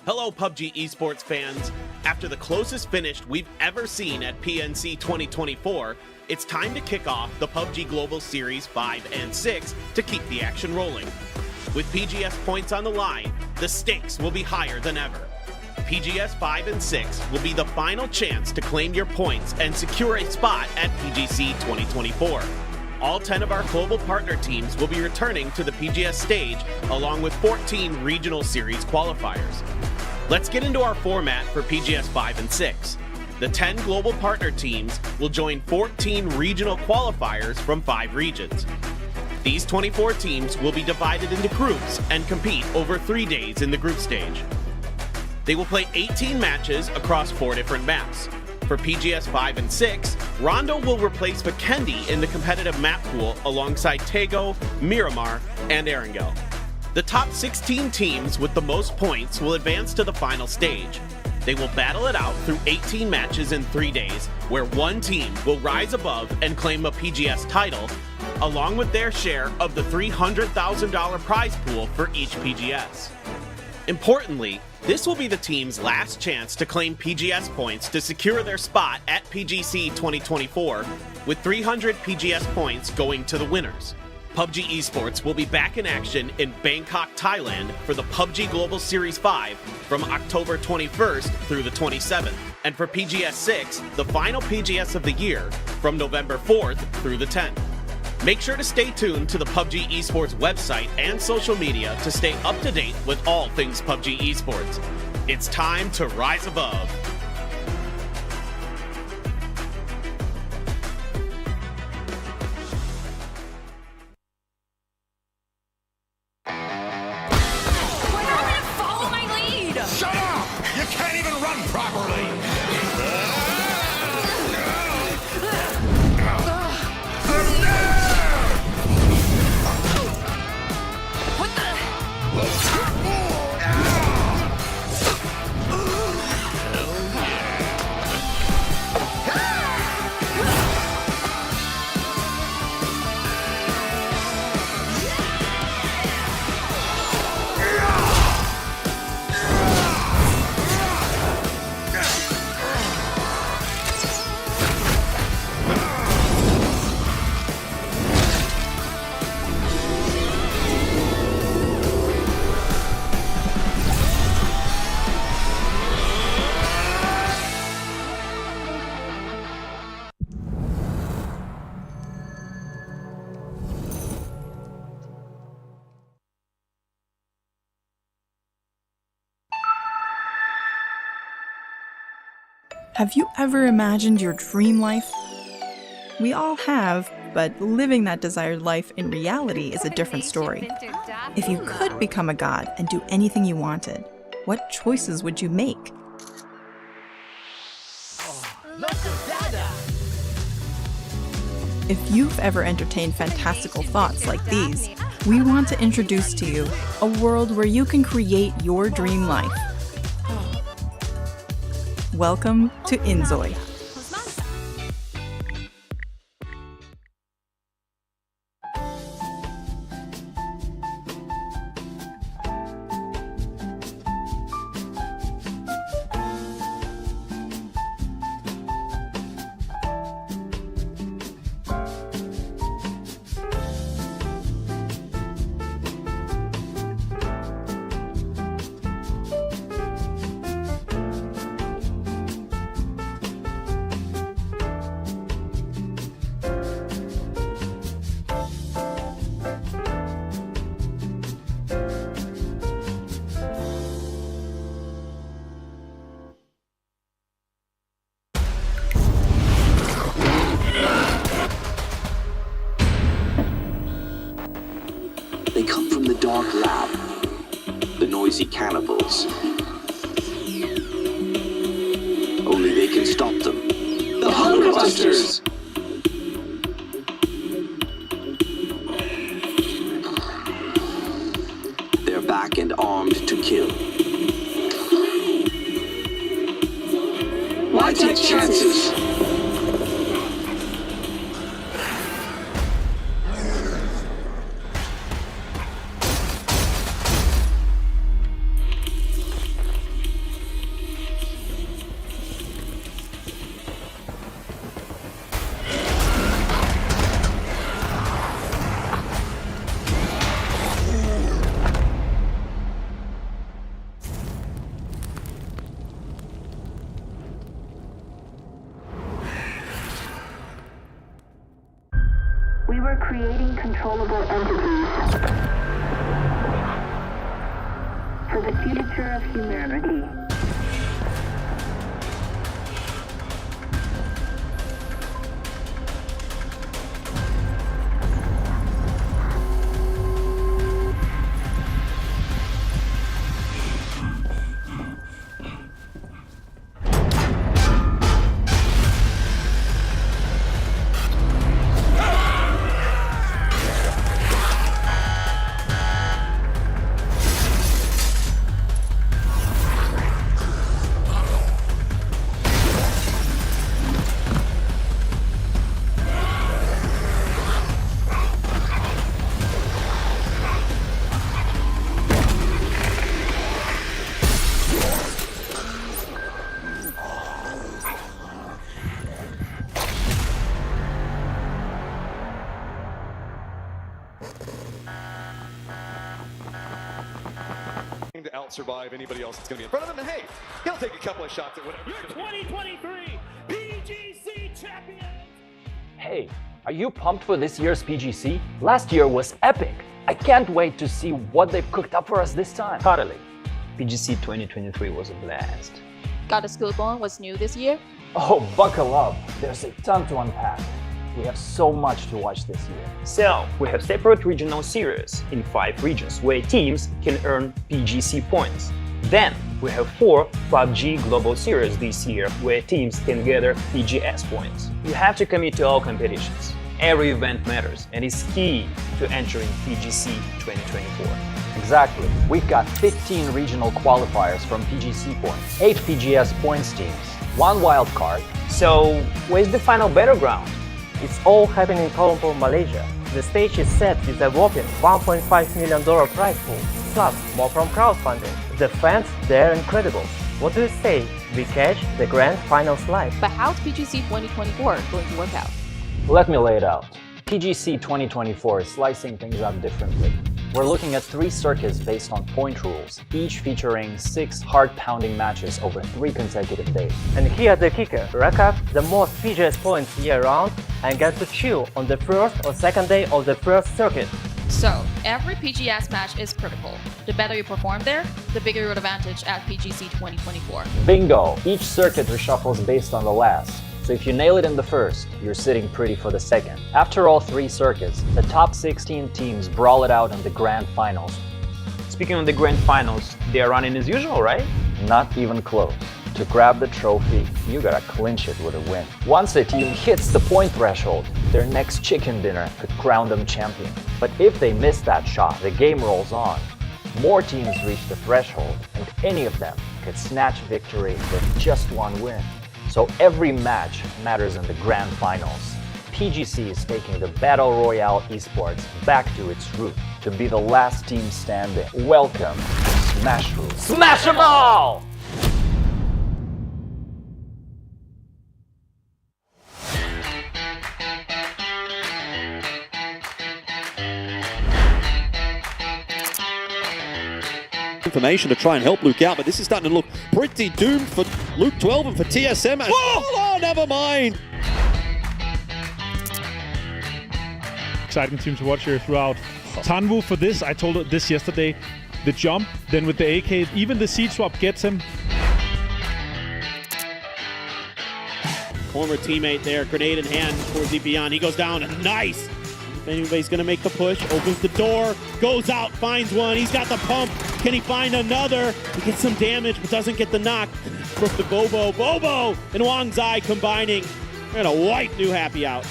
Hello, PUBG Esports fans. After the closest finish we've ever seen at PNC 2024, it's time to kick off the PUBG Global Series 5 and 6 to keep the action rolling. With PGS points on the line, the stakes will be higher than ever. PGS 5 and 6 will be the final chance to claim your points and secure a spot at PGC 2024. All 10 of our global partner teams will be returning to the PGS stage along with 14 regional series qualifiers. Let's get into our format for PGS 5 and 6. The 10 global partner teams will join 14 regional qualifiers from 5 regions. These 24 teams will be divided into groups and compete over 3 days in the group stage. They will play 18 matches across 4 different maps. For PGS 5 and 6, Rondo will replace Vikendi in the competitive map pool alongside Tego, Miramar, and Erangel. The top 16 teams with the most points will advance to the final stage. They will battle it out through 18 matches in 3 days, where one team will rise above and claim a PGS title, along with their share of the $300,000 prize pool for each PGS. Importantly, this will be the team's last chance to claim PGS points to secure their spot at PGC 2024, with 300 PGS points going to the winners. PUBG Esports will be back in action in Bangkok, Thailand for the PUBG Global Series 5 from October 21st through the 27th. And for PGS 6, the final PGS of the year from November 4th through the 10th. Make sure to stay tuned to the PUBG Esports website and social media to stay up to date with all things PUBG Esports. It's time to rise above. Shut up! You can't even run properly! What the? Have you ever imagined your dream life? We all have, but living that desired life in reality is a different story. If you could become a god and do anything you wanted, what choices would you make? If you've ever entertained fantastical thoughts like these, we want to introduce to you a world where you can create your dream life. Welcome to Enoy. They come from the dark lab, the noisy cannibals. Only they can stop them. The Hunger Busters! They're back and armed to kill. Why take chances? We were creating controllable entities for the future of humanity. out-survive anybody else that's going to be in front of him. And hey, he'll take a couple of shots at whatever. Your 2023 PGC champion! Hey, are you pumped for this year's PGC? Last year was epic. I can't wait to see what they've cooked up for us this time. Totally. PGC 2023 was a blast. Got a Schoolborn was new this year? Oh, buckle up. There's a ton to unpack. We have so much to watch this year. So, we have separate regional series in 5 regions where teams can earn PGC points. Then, we have 4 PUBG Global Series this year where teams can gather PGS points. You have to commit to all competitions. Every event matters and is key to entering PGC 2024. Exactly. We've got 15 regional qualifiers from PGC points, 8 PGS points teams, 1 wild card. So, where's the final battleground? It's all happening in Kuala Lumpur, Malaysia. The stage is set with a whopping $1.5 million prize pool, plus more from crowdfunding. The fans, they're incredible. What do you say? We catch the grand finals live. But how's PGC 2024 going to work out? Let me lay it out. PGC 2024 is slicing things up differently. We're looking at 3 circuits based on point rules, each featuring 6 heart-pounding matches over 3 consecutive days. And here's the kicker. Rack up the most PGS points year-round and get to chill on the first or second day of the first circuit. So, every PGS match is critical. The better you perform there, the bigger your advantage at PGC 2024. Bingo! Each circuit reshuffles based on the last. So if you nail it in the first, you're sitting pretty for the second. After all 3 circuits, the top 16 teams brawl it out in the grand finals. Speaking of the grand finals, they are running as usual, right? Not even close. To grab the trophy, you gotta clinch it with a win. Once a team hits the point threshold, their next chicken dinner could crown them champion. But if they miss that shot, the game rolls on. More teams reach the threshold, and any of them could snatch victory with just 1 win. So every match matters in the grand finals. PGC is taking the Battle Royale esports back to its root to be the last team standing. Welcome to Smash Room. Smash 'em all! Information to try and help Luke out, but this is starting to look pretty doomed for Luke 12 and for TSM. Oh, never mind. Exciting team to watch here throughout. Tanwu for this, I told this yesterday, the jump, then with the AK, even the seed swap gets him. Former teammate there, grenade in hand towards Beyond. He goes down, and nice. If anybody's gonna make the push, opens the door, goes out, finds one. He's got the pump. Can he find another? He gets some damage, but doesn't get the knock from the Bobo. Bobo and Wang Zai combining. We're gonna wipe New Happy out.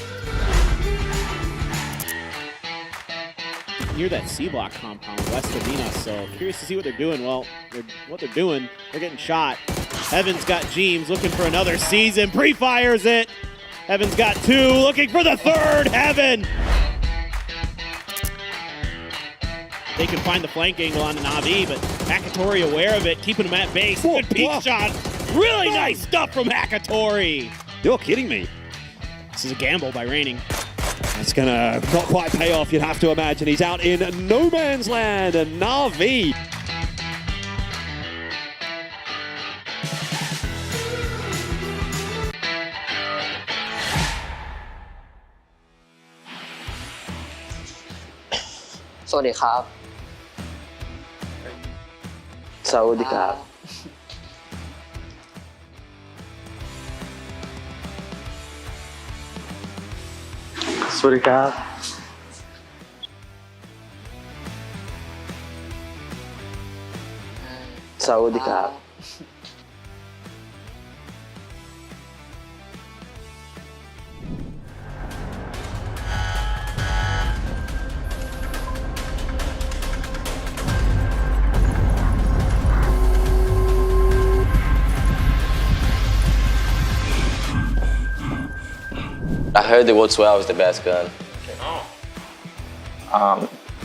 Near that C-block compound west of Venus, so curious to see what they're doing. Well, they're getting shot. Heaven's got Jeems looking for another season, pre-fires it. Heaven's got 2, looking for the 3rd, Heaven! They can find the flank angle on the Na'Vi, but Hakatori aware of it, keeping him at base. Good peek shot. Really nice stuff from Hakatori. You're kidding me. This is a gamble by Raining. It's gonna not quite pay off, you'd have to imagine. He's out in no man's land, and Na'Vi. Sawadee. สวัสดีครับ สวัสดีครับ สวัสดีครับ I heard the World 12 is the best gun.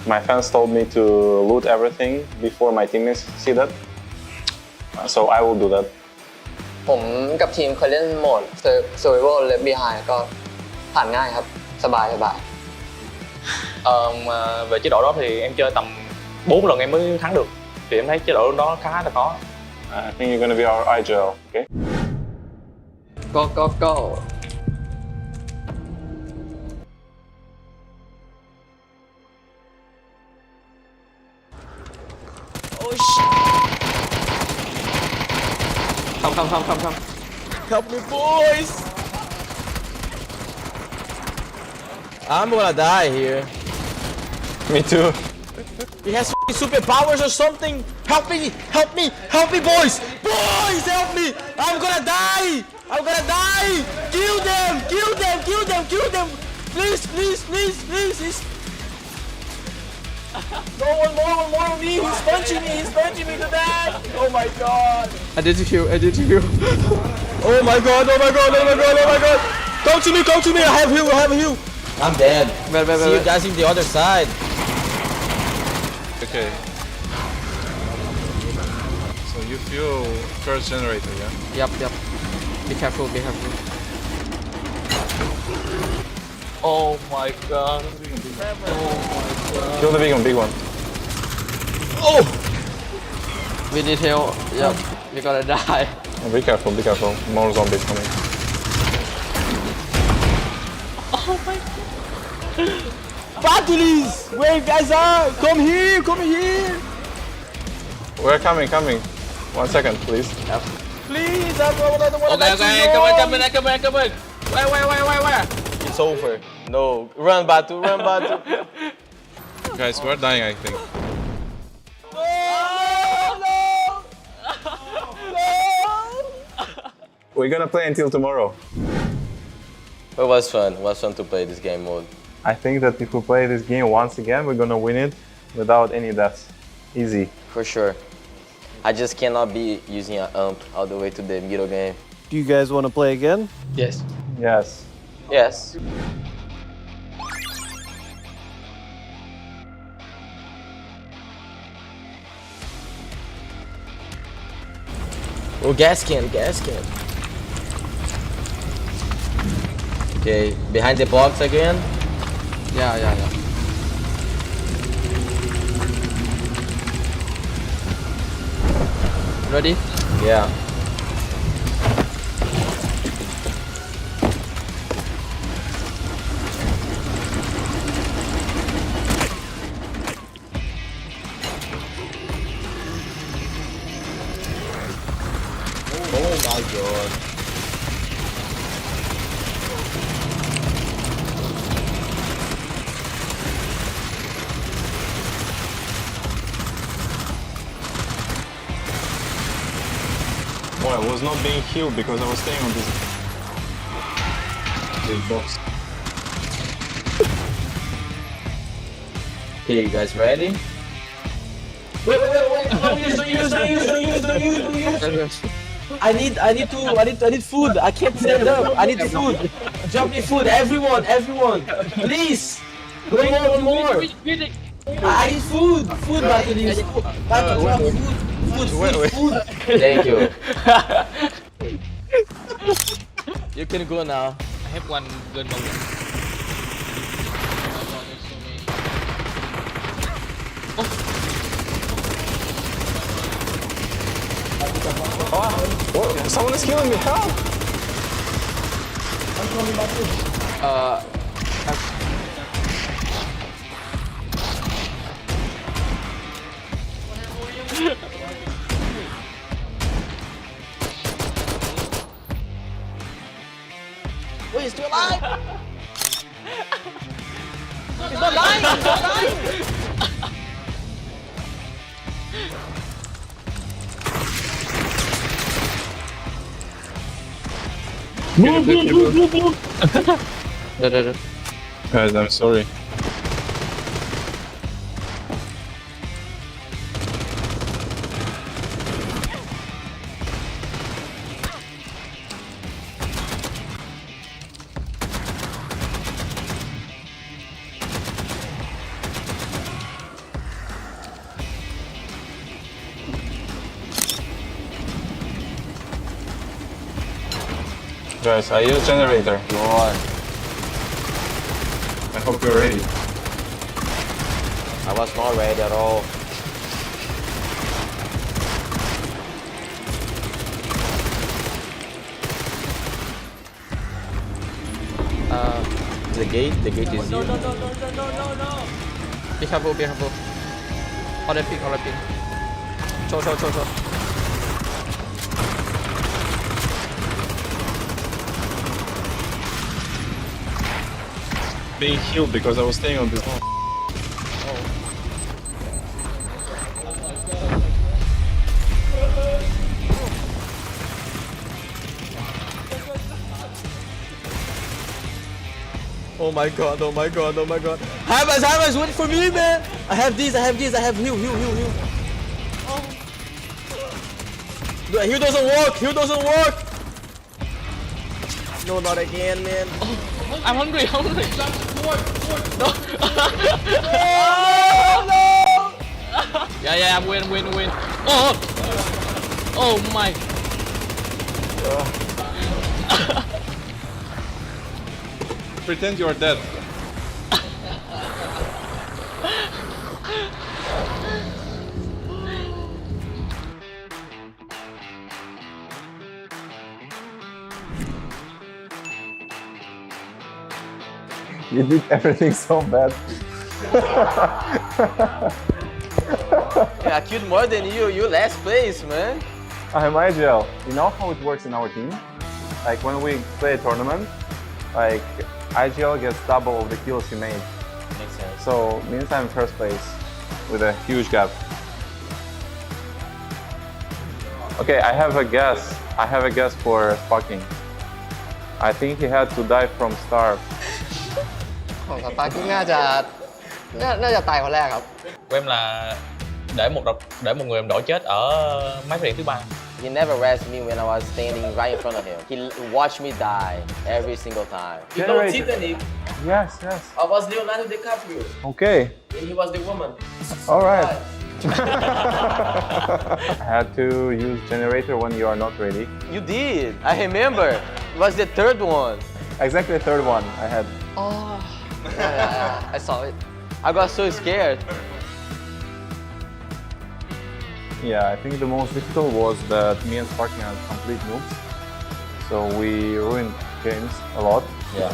My fans told me to loot everything before my teammates see that, so I will do that. ผมกับทีมเคยเล่นโหมด Survival Left Behind ก็ผ่านง่ายครับสบาย Về chế độ đó thì em chơi tầm 4 lần em mới thắng được. Thì em thấy chế độ đó khá là khó. I think you're gonna be our Erangel, okay? Go. Oh shit! Come. Help me, boys! I'm gonna die here. Me too. He has superpowers or something. Help me, boys! Boys, help me! I'm gonna die! Kill them! Please! He's... No, one more on me! He's punching me to death! Oh my god! I did to you. Oh my god! Come to me! I have heal! I'm dead. See you guys in the other side. Okay. So you feel first generator, yeah? Yep. Be careful. Oh my god. Kill the big one. Oh! We need help. Yep. You're gonna die. Oh, be careful. More zombies coming. Oh my god! Battles! Where you guys are? Come here! We're coming. 1 second, please. Yep. Please, I don't want to Okay, come in. Where? It's over. No, run, Batu. Guys, we're dying, I think. No! We're gonna play until tomorrow. It was fun. It was fun to play this game mode. I think that if we play this game once again, we're gonna win it without any deaths. Easy. For sure. I just cannot be using an ump all the way to the middle game. Do you guys want to play again? Yes. Yes. Oh, gas can. Okay, behind the box again. Yeah. Ready? Yeah. Oh my god. Boy, I was not being healed because I was staying on this box. Okay, you guys ready? Wait. Don't use. I need food. I can't stand up. I need food. Drop me food, everyone. Please. One more. I need food. Food, Batu. Food. Thank you. You can go now. I have one gun only. Oh, someone is killing me. Help! I'm coming back in. Wait, he's still alive! He's not dying! Move. Guys, I'm sorry. Guys, I use generator. Go on. I hope you're ready. I was not ready at all. the gate. The gate is here. No. Be careful. All that pick. Show. Being healed because I was staying on this. Oh my god. Hamas, wait for me, man. I have heal. Heal doesn't work. No, not again, man. I'm hungry. No. Yeah, I'm win. Oh my. Pretend you are dead. You did everything so bad. Yeah, I killed more than you. You last place, man. I'm Erangel. You know how it works in our team? Like when we play a tournament, like Erangel gets double of the kills he made. Makes sense. So means I'm first place with a huge gap. Okay, I have a guess for Sparking. I think he had to die from starve. ของสปาร์กิ้งน่าจะตายคนแรกครับ Của em là để một người đồng đội chết ở máy phát điện thứ ba. He never rested me when I was standing right in front of him. He watched me die every single time. You know Titanic? Yes. I was Leonardo DiCaprio. Okay. And he was the woman. All right. I had to use generator when you are not ready. You did. I remember. It was the third one. Exactly the third one I had. Oh. Yeah, I saw it. I got so scared. Yeah, I think the most difficult was that me and Sparking had complete noobs. So we ruined games a lot. Yeah.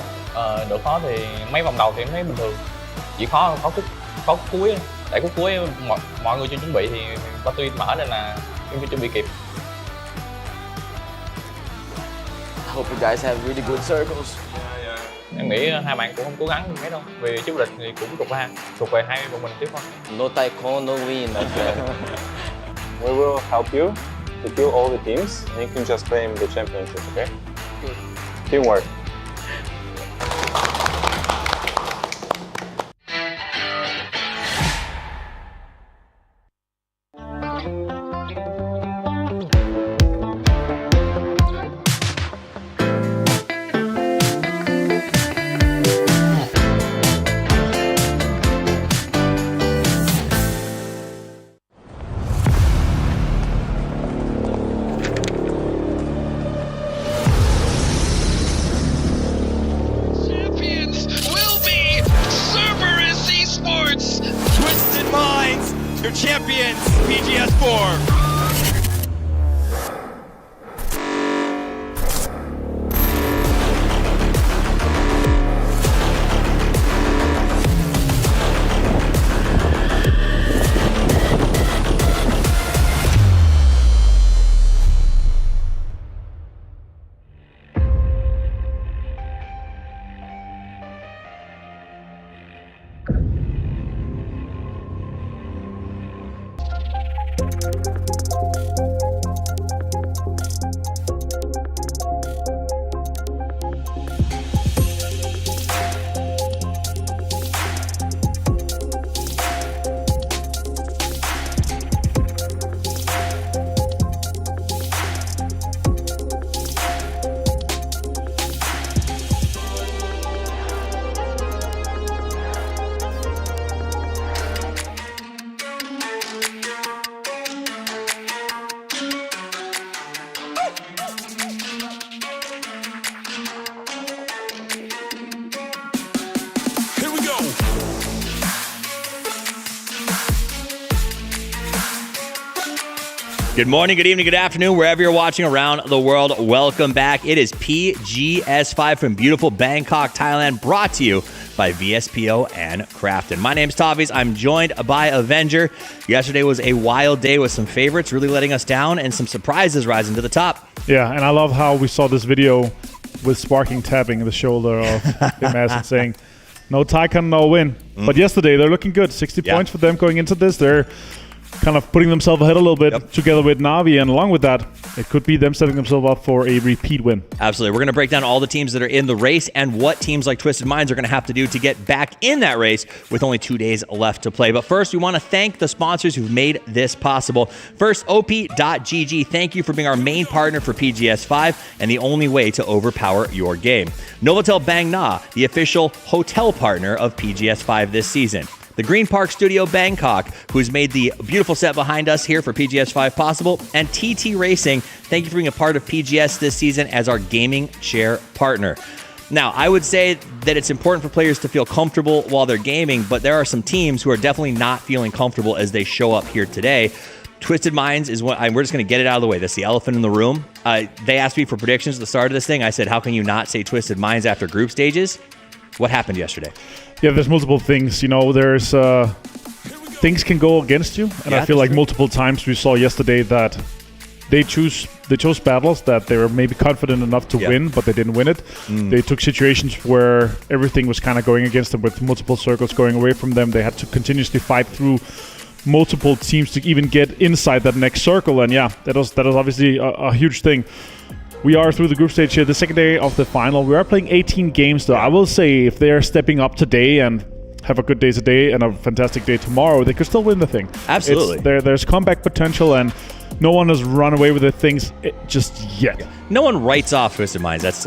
Độ khó thì mấy vòng đầu thì em thấy bình thường. Chỉ khó khúc cuối. Tại khúc cuối mọi người chưa chuẩn bị thì battery mở nên là em phải chuẩn bị kịp. I hope you guys have really good circles. Em nghĩ hai bạn cũng không cố gắng mấy đâu. Vì chức địch thì cũng thuộc về hai bọn mình tiếp thôi. No taekwondo, no win, my friend. We will help you to kill all the teams and you can just claim the championship, okay? Good. Teamwork. Your champions, PGS4. Good morning, good evening, good afternoon, wherever you're watching around the world. Welcome back. It is PGS5 from beautiful Bangkok, Thailand, brought to you by VSPO and Crafton. My name's Tavis. I'm joined by Avenger. Yesterday was a wild day with some favorites really letting us down and some surprises rising to the top. Yeah, and I love how we saw this video with Sparking tapping the shoulder of him and saying, no Thai can no win. But yesterday, they're looking good. 60 points for them going into this. They're kind of putting themselves ahead a little bit together with Na'Vi, and along with that, it could be them setting themselves up for a repeat win. Absolutely. We're going to break down all the teams that are in the race and what teams like Twisted Minds are going to have to do to get back in that race with only 2 days left to play. But first, we want to thank the sponsors who've made this possible. First, OP.GG. Thank you for being our main partner for PGS5 and the only way to overpower your game. Novotel Bang Na, the official hotel partner of PGS5 this season. The Green Park Studio Bangkok, who's made the beautiful set behind us here for PGS5 possible. And TT Racing, thank you for being a part of PGS this season as our gaming chair partner. Now, I would say that it's important for players to feel comfortable while they're gaming, but there are some teams who are definitely not feeling comfortable as they show up here today. Twisted Minds is what we're just going to get it out of the way. That's the elephant in the room. They asked me for predictions at the start of this thing. I said, how can you not say Twisted Minds after group stages? What happened yesterday? Yeah, there's multiple things. You know, there's things can go against you, and I feel like multiple times we saw yesterday that they chose battles that they were maybe confident enough to win, but they didn't win it. They took situations where everything was kind of going against them, with multiple circles going away from them. They had to continuously fight through multiple teams to even get inside that next circle, and yeah, that was obviously a huge thing. We are through the group stage here, the second day of the final. We are playing 18 games, though. I will say, if they're stepping up today and have a good day today and a fantastic day tomorrow, they could still win the thing. Absolutely. There's comeback potential, and no one has run away with the things just yet. No one writes off Twisted Minds. That's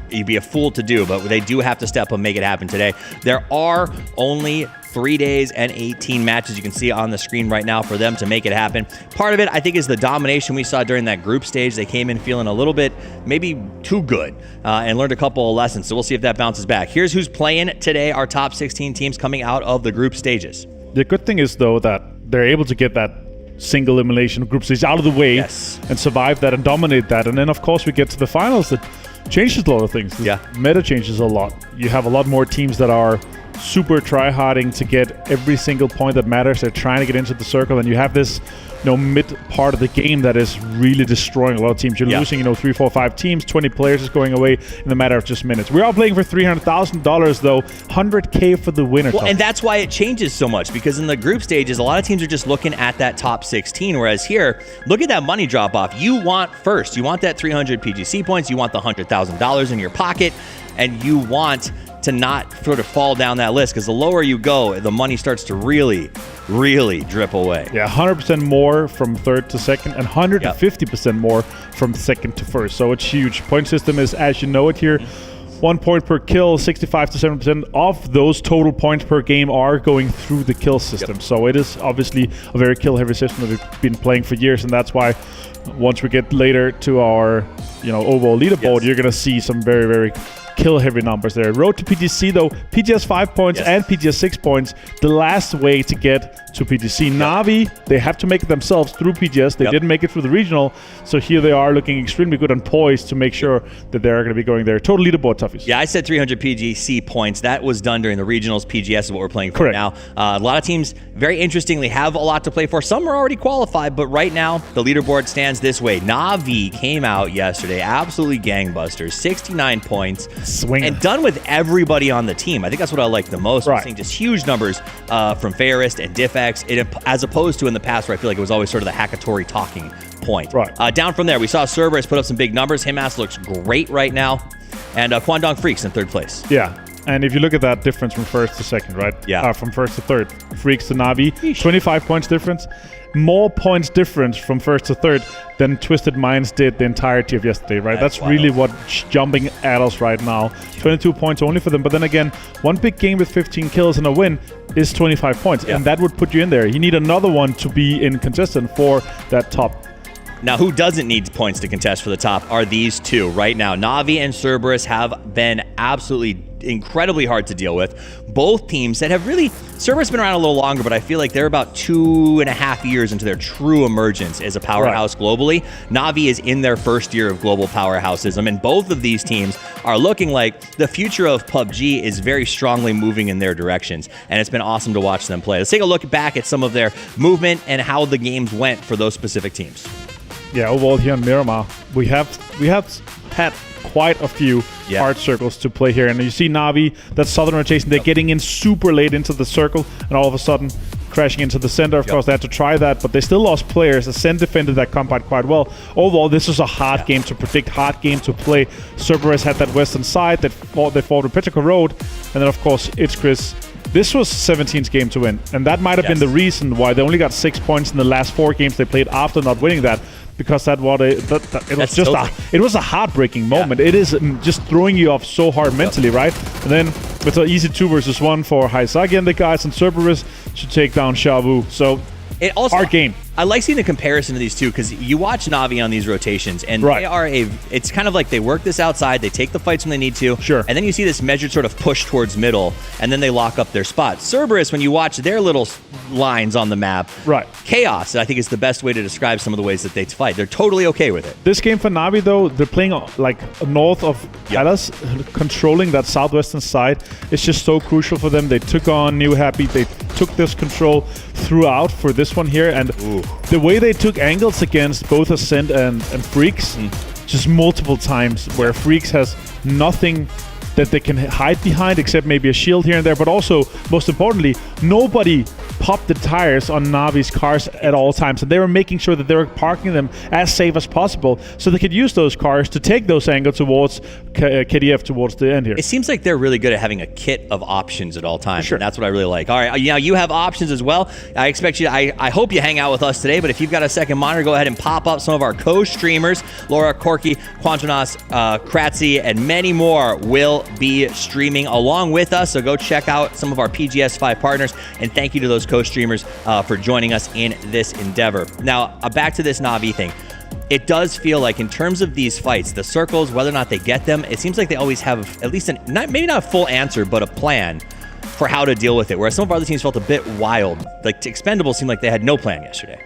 you'd be a fool to do, but they do have to step up and make it happen today. There are only 3 days and 18 matches you can see on the screen right now for them to make it happen. Part of it, I think, is the domination we saw during that group stage. They came in feeling a little bit maybe too good and learned a couple of lessons. So we'll see if that bounces back. Here's who's playing today, our top 16 teams coming out of the group stages. The good thing is, though, that they're able to get that single elimination group stage out of the way and survive that and dominate that. And then, of course, we get to the finals that changes a lot of things. The meta changes a lot. You have a lot more teams that are super try-harding to get every single point that matters. They're trying to get into the circle, and you have this, mid part of the game that is really destroying a lot of teams. You're losing, 3, 4, 5 teams. 20 players is going away in a matter of just minutes. We're all playing for $300,000 though. $100K for the winner. Well, and that's why it changes so much, because in the group stages, a lot of teams are just looking at that top 16, whereas here, look at that money drop off. You want first. You want that 300 PGC points. You want the $100,000 in your pocket, and you want to not sort of fall down that list, because the lower you go, the money starts to really, really drip away. Yeah, 100% more from third to second, and 150% more from second to first. So it's huge. Point system is as you know it here. 1 point per kill, 65 to 7% of those total points per game are going through the kill system. So it is obviously a very kill-heavy system that we've been playing for years, and that's why once we get later to our overall leaderboard, you're going to see some very, very kill-heavy numbers there. Road to PGC, though, PGS 5 points and PGS 6 points, the last way to get to PGC. Na'Vi, they have to make it themselves through PGS. They didn't make it through the regional, so here they are looking extremely good and poised to make sure that they're going to be going there. Total leaderboard, toughies. Yeah, I said 300 PGC points. That was done during the regionals. PGS is what we're playing for now. A lot of teams, very interestingly, have a lot to play for. Some are already qualified, but right now, the leaderboard stands this way. Na'Vi came out yesterday, absolutely gangbusters, 69 points. Swinging. And done with everybody on the team. I think that's what I like the most. We're seeing just huge numbers from Fairest and Diffx, as opposed to in the past where I feel like it was always sort of the Hakatori talking point. Down from there, we saw Cerberus put up some big numbers. Himas looks great right now. And Kwandong Freaks in third place. Yeah. And if you look at that difference from first to second, right? Yeah. From first to third. Freaks to Na'Vi, 25 points difference. More points difference from first to third than Twisted Minds did the entirety of yesterday, right? That's really what's jumping at us right now. 22 points only for them. But then again, one big game with 15 kills and a win is 25 points. And that would put you in there. You need another one to be in contestant for that top Now, who doesn't need points to contest for the top are these two right now. Na'Vi and Cerberus have been absolutely incredibly hard to deal with. Both teams that have really, Cerberus has been around a little longer, but I feel like they're about 2.5 years into their true emergence as a powerhouse globally. Na'Vi is in their first year of global powerhouseism, and both of these teams are looking like the future of PUBG is very strongly moving in their directions, and it's been awesome to watch them play. Let's take a look back at some of their movement and how the games went for those specific teams. Yeah, overall here in Miramar, we have had quite a few hard circles to play here. And you see Na'Vi, that southern rotation, they're getting in super late into the circle, and all of a sudden crashing into the center. Of course, they had to try that, but they still lost players. Ascend defended that combat quite well. Overall, this was a hard game to predict, hard game to play. Cerberus had that western side that they fought with Petrica Road, and then, of course, it's Chris. This was 17's game to win, and that might have been the reason why they only got 6 points in the last 4 games they played after not winning that. Because it was a heartbreaking moment. It is just throwing you off so hard mentally, right? And then with an easy 2 versus 1 for Haisagi and the guys, and Cerberus to take down Shavu. So it also, hard game. I like seeing the comparison to these two because you watch Na'Vi on these rotations, and they are it's kind of like they work this outside, they take the fights when they need to, and then you see this measured sort of push towards middle, and then they lock up their spot. Cerberus, when you watch their little lines on the map, chaos, I think is the best way to describe some of the ways that they fight. They're totally okay with it. This game for Na'Vi, though, they're playing like north of Dallas, controlling that southwestern side. It's just so crucial for them. They took on New Happy, they took this control throughout for this one here, and the way they took angles against both Ascent and Freaks, just multiple times, where Freaks has nothing that they can hide behind except maybe a shield here and there, but also, most importantly, nobody popped the tires on Na'Vi's cars at all times, and they were making sure that they were parking them as safe as possible so they could use those cars to take those angles towards KDF towards the end here. It seems like they're really good at having a kit of options at all times, and that's what I really like. All right, now you have options as well. I expect you, I hope you hang out with us today, but if you've got a second monitor, go ahead and pop up some of our co-streamers. Laura, Corky, Quantronas, Kratzy, and many more will be streaming along with us, so go check out some of our PGS5 partners, and thank you to those co-streamers for joining us in this endeavor. Now, back to this Na'Vi thing. It does feel like in terms of these fights, the circles, whether or not they get them, it seems like they always have at least maybe not a full answer, but a plan for how to deal with it, whereas some of our other teams felt a bit wild. Like Expendables seemed like they had no plan yesterday.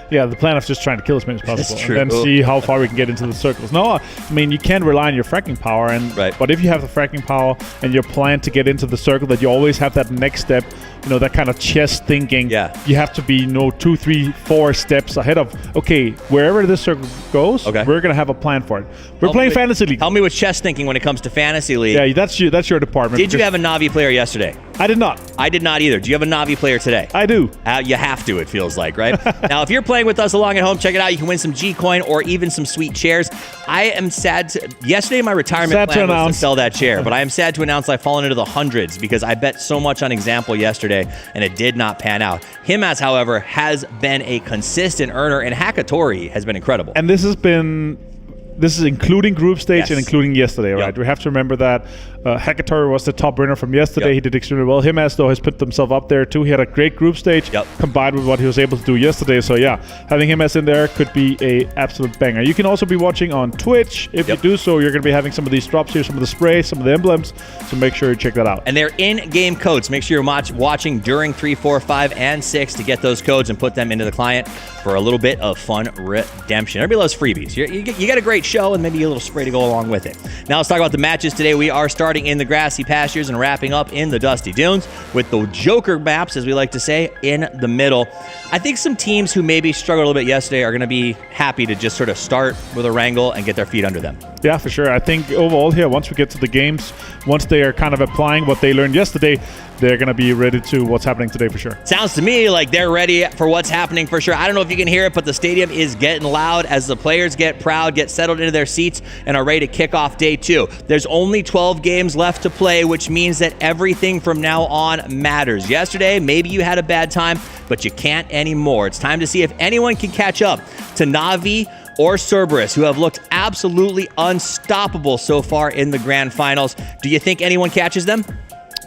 Yeah, the plan of just trying to kill as many as possible and then see how far we can get into the circles. No, I mean, you can't rely on your fracking power, but if you have the fracking power and your plan to get into the circle, that you always have that next step, that kind of chess thinking. You have to be 2, 3, 4 steps ahead of, okay, wherever this circle goes, we're going to have a plan for it. We're playing Fantasy League. Help me with chess thinking when it comes to Fantasy League. Yeah, that's your department. Did you have a Na'Vi player yesterday? I did not. I did not either. Do you have a Na'Vi player today? I do. You have to, it feels like, right? Now, if you're playing with us along at home, check it out. You can win some G-Coin or even some sweet chairs. I am sad yesterday my retirement plan was to sell that chair, but I am sad to announce I've fallen into the hundreds because I bet so much on Example yesterday, and it did not pan out. Himaz, however, has been a consistent earner, and Hakatori has been incredible. And this is including group stage and including yesterday, right? We have to remember that Hakatori was the top winner from yesterday. He did extremely well. Himaz, though, has put himself up there, too. He had a great group stage combined with what he was able to do yesterday. So, yeah, having Himaz in there could be a absolute banger. You can also be watching on Twitch. If you do so, you're going to be having some of these drops here, some of the sprays, some of the emblems. So make sure you check that out. And they're in-game codes. Make sure you're watching during 3, 4, 5, and 6 to get those codes and put them into the client for a little bit of fun redemption. Everybody loves freebies. You got a great show and maybe a little spray to go along with it. Now let's talk about the matches today. We are starting in the grassy pastures and wrapping up in the dusty dunes with the Joker maps, as we like to say, in the middle. I think some teams who maybe struggled a little bit yesterday are going to be happy to just sort of start with Erangel and get their feet under them. Yeah, for sure. I think overall here, once we get to the games, once they are kind of applying what they learned yesterday, they're going to be ready to what's happening today for sure. Sounds to me like they're ready for what's happening for sure. I don't know if you can hear it, but the stadium is getting loud as the players get proud, get settled into their seats, and are ready to kick off day 2. There's only 12 games left to play, which means that everything from now on matters. Yesterday, maybe you had a bad time, but you can't anymore. It's time to see if anyone can catch up to Na'Vi or Cerberus, who have looked absolutely unstoppable so far in the grand finals. Do you think anyone catches them?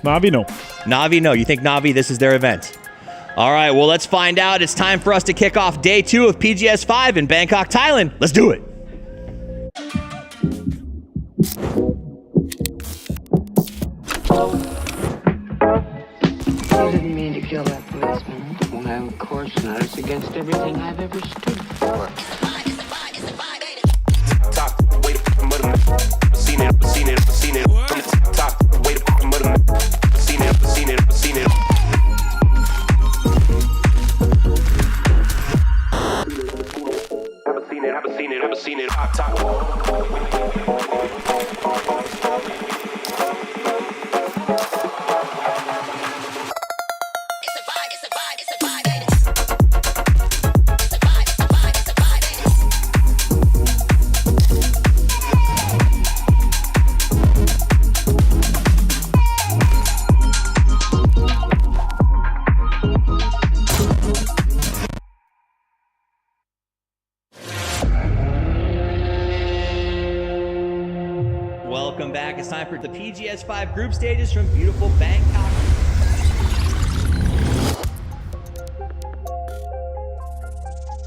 Na'Vi, no. Na'Vi, no. You think Na'Vi, this is their event? All right, well, let's find out. It's time for us to kick off day 2 of PGS 5 in Bangkok, Thailand. Let's do it. You didn't mean to kill that policeman. Well, of course not. It's against everything I've ever stood for. Welcome back. It's time for the PGS 5 group stages from beautiful Bangkok.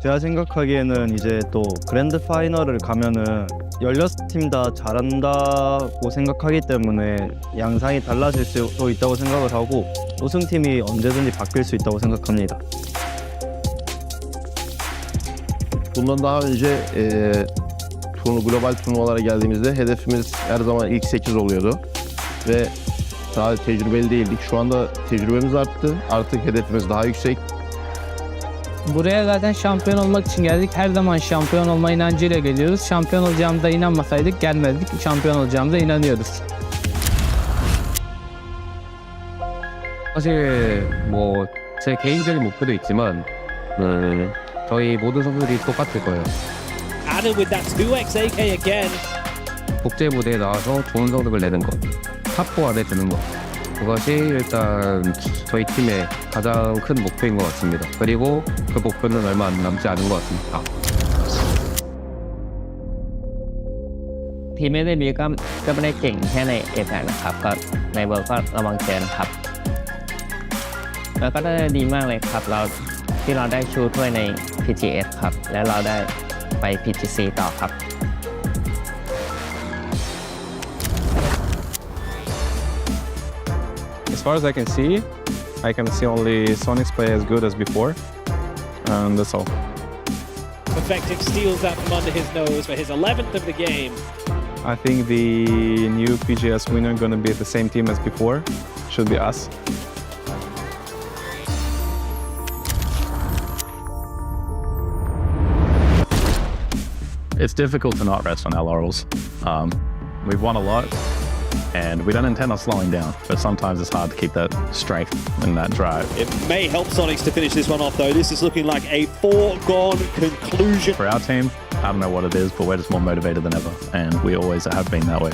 제가 생각하기에는 이제 또 그랜드 파이널을 가면은 16팀 다 잘한다고 생각하기 때문에 양상이 달라질 수도 있다고 생각을 하고 우승팀이 언제든지 바뀔 수 있다고 생각합니다. Bundan daha önce global turnuvalara geldiğimizde hedefimiz her zaman ilk 8 oluyordu ve daha tecrübeli değildik. Şu anda tecrübemiz arttı. Artık hedefimiz daha yüksek. Buraya zaten şampiyon olmak için geldik. Her zaman şampiyon olma inancıyla geliyoruz. Şampiyon olacağımıza inanmasaydık gelmezdik. Şampiyon olacağımıza inanıyoruz. 사실 뭐 제 개인적인 목표도 있지만 저희 모든 선수들이 똑같을 거예요. Added with that 2x AK again. 국제 무대에 나와서 좋은 성적을 내는 것, 탑4 안에 드는 것. 그것이 일단 저희 팀의 가장 큰 목표인 것 같습니다. 그리고 그 목표는 얼마 남지 않은 것 같습니다. ทีมไม่ได้ดีก็ไม่ได้เก่งแค่ในเอแพคนะครับก็ในเวิร์ก็ระวังเจอนะครับแล้วก็ได้ดีมากเลยครับเราที่เราได้ชูถ้วยใน PGS ครับและเราได้ไป PGC ต่อครับ As far as I can see only Sonics play as good as before, and that's all. Effective steals that from under his nose for his 11th of the game. I think the new PGS winner gonna be the same team as before. Should be us. It's difficult to not rest on our laurels. We've won a lot, and we don't intend on slowing down, but sometimes it's hard to keep that strength and that drive. It may help Sonics to finish this one off, though. This is looking like a foregone conclusion. For our team, I don't know what it is, but we're just more motivated than ever, and we always have been that way.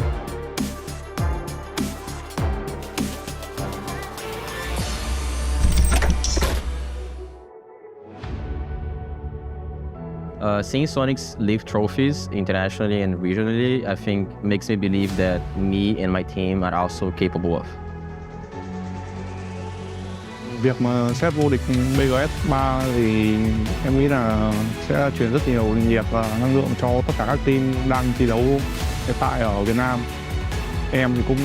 Seeing Sonics lift trophies internationally and regionally, I think makes me believe that me and my team are also capable of. Việc mà xếp vô địch BGS 3 thì em nghĩ là sẽ truyền rất nhiều nhiệt và năng lượng cho tất cả các team đang thi đấu hiện tại ở Việt Nam. Em thì cũng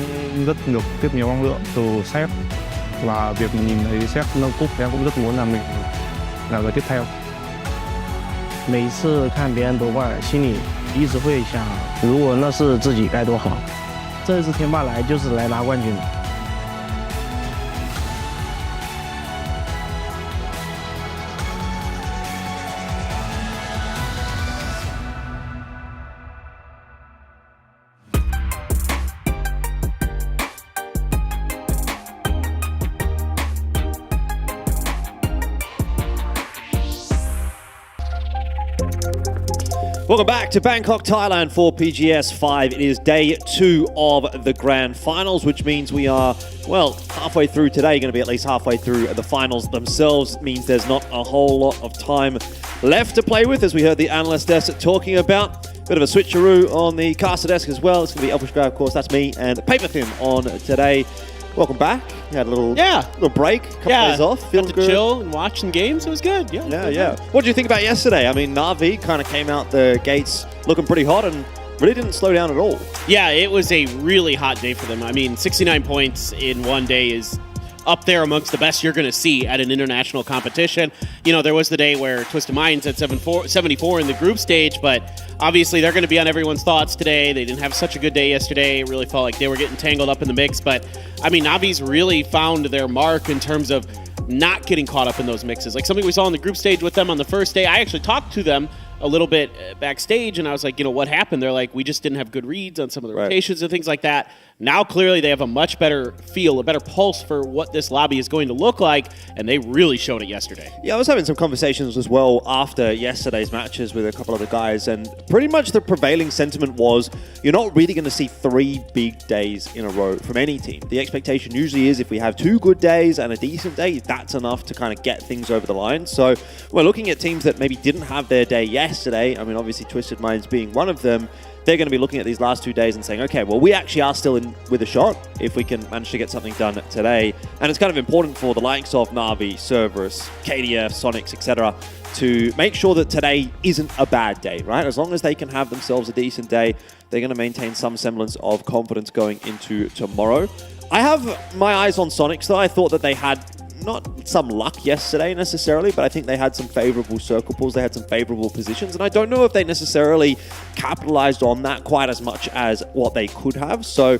rất được tiếp nhiều năng lượng từ sếp và việc mình nhìn thấy sếp nâng cúp em cũng rất muốn là mình là người tiếp theo. 每次看别人夺冠，心里一直会想，如果那是自己该多好。这次天霸来就是来拿冠军的。Welcome back to Bangkok, Thailand for PGS 5. It is day 2 of the grand finals, which means we are, well, halfway through today. Going to be at least halfway through the finals themselves. Means there's not a whole lot of time left to play with, as we heard the analyst desk talking about. Bit of a switcheroo on the caster desk as well. It's going to be Elfishgrave, of course, that's me, and Paperthin on today. welcome back. You had a little break, couple days off. Feeling got to good. chill and watch some games. It was good. Yeah. What did you think about yesterday? I mean, Na'Vi kind of came out the gates looking pretty hot and really didn't slow down at all. Yeah, it was a really hot day for them. I mean, 69 points in one day is up there amongst the best you're going to see at an international competition. You know, there was the day where Twisted Minds had 74 in the group stage, but obviously they're going to be on everyone's thoughts today. They didn't have such a good day yesterday. It really felt like they were getting tangled up in the mix. But, I mean, Navi's really found their mark in terms of not getting caught up in those mixes. Like something we saw in the group stage with them on the first day. I actually talked to them a little bit backstage, and I was like, you know, what happened? They're like, we just didn't have good reads on some of the rotations and things like that. Now, clearly, they have a much better feel, a better pulse for what this lobby is going to look like, and they really showed it yesterday. Yeah, I was having some conversations as well after yesterday's matches with a couple of the guys, and pretty much the prevailing sentiment was you're not really going to see 3 big days in a row from any team. The expectation usually is if we have 2 good days and a decent day, that's enough to kind of get things over the line. So we're looking at teams that maybe didn't have their day yesterday. I mean, obviously Twisted Minds being one of them. They're going to be looking at these last 2 days and saying, okay, well, we actually are still in with a shot if we can manage to get something done today. And it's kind of important for the likes of Na'Vi, Cerberus, KDF, Sonics, etc., to make sure that today isn't a bad day, right? As long as they can have themselves a decent day, they're going to maintain some semblance of confidence going into tomorrow. I have my eyes on Sonics, though. I thought that they had not some luck yesterday necessarily, but I think they had some favorable circle pulls. They had some favorable positions, and I don't know if they necessarily capitalized on that quite as much as what they could have. So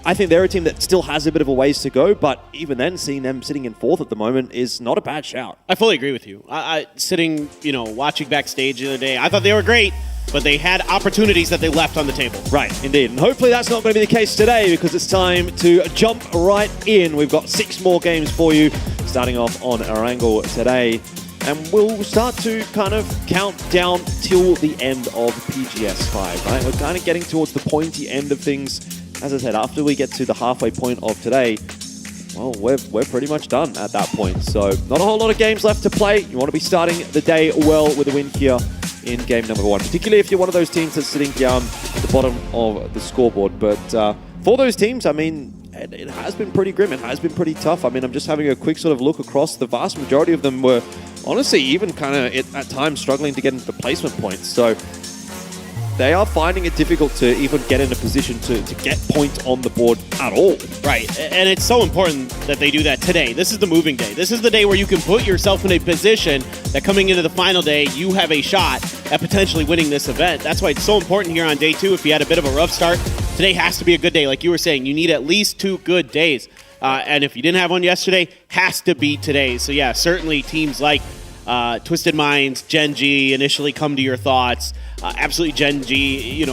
I think they're a team that still has a bit of a ways to go, but even then, seeing them sitting in 4th at the moment is not a bad shout. I fully agree with you. I sitting, watching backstage the other day, I thought they were great, but they had opportunities that they left on the table. Right, indeed. And hopefully that's not going to be the case today, because it's time to jump right in. We've got 6 more games for you, starting off on Erangel today. And we'll start to kind of count down till the end of PGS 5, right? We're kind of getting towards the pointy end of things. As I said, after we get to the halfway point of today, well, we're pretty much done at that point. So not a whole lot of games left to play. You want to be starting the day well with a win here in game number 1, particularly if you're one of those teams that's sitting down at the bottom of the scoreboard. But for those teams, I mean, it has been pretty grim. It has been pretty tough. I mean, I'm just having a quick sort of look across. The vast majority of them were honestly even kind of at times struggling to get into the placement points. So they are finding it difficult to even get in a position to get points on the board at all. Right, and it's so important that they do that today. This is the moving day. This is the day where you can put yourself in a position that coming into the final day, you have a shot at potentially winning this event. That's why it's so important here on day 2. If you had a bit of a rough start, today has to be a good day. Like you were saying, you need at least 2 good days. And if you didn't have one yesterday, has to be today. So yeah, certainly teams like Twisted Minds, Gen G initially come to your thoughts. Absolutely Gen G,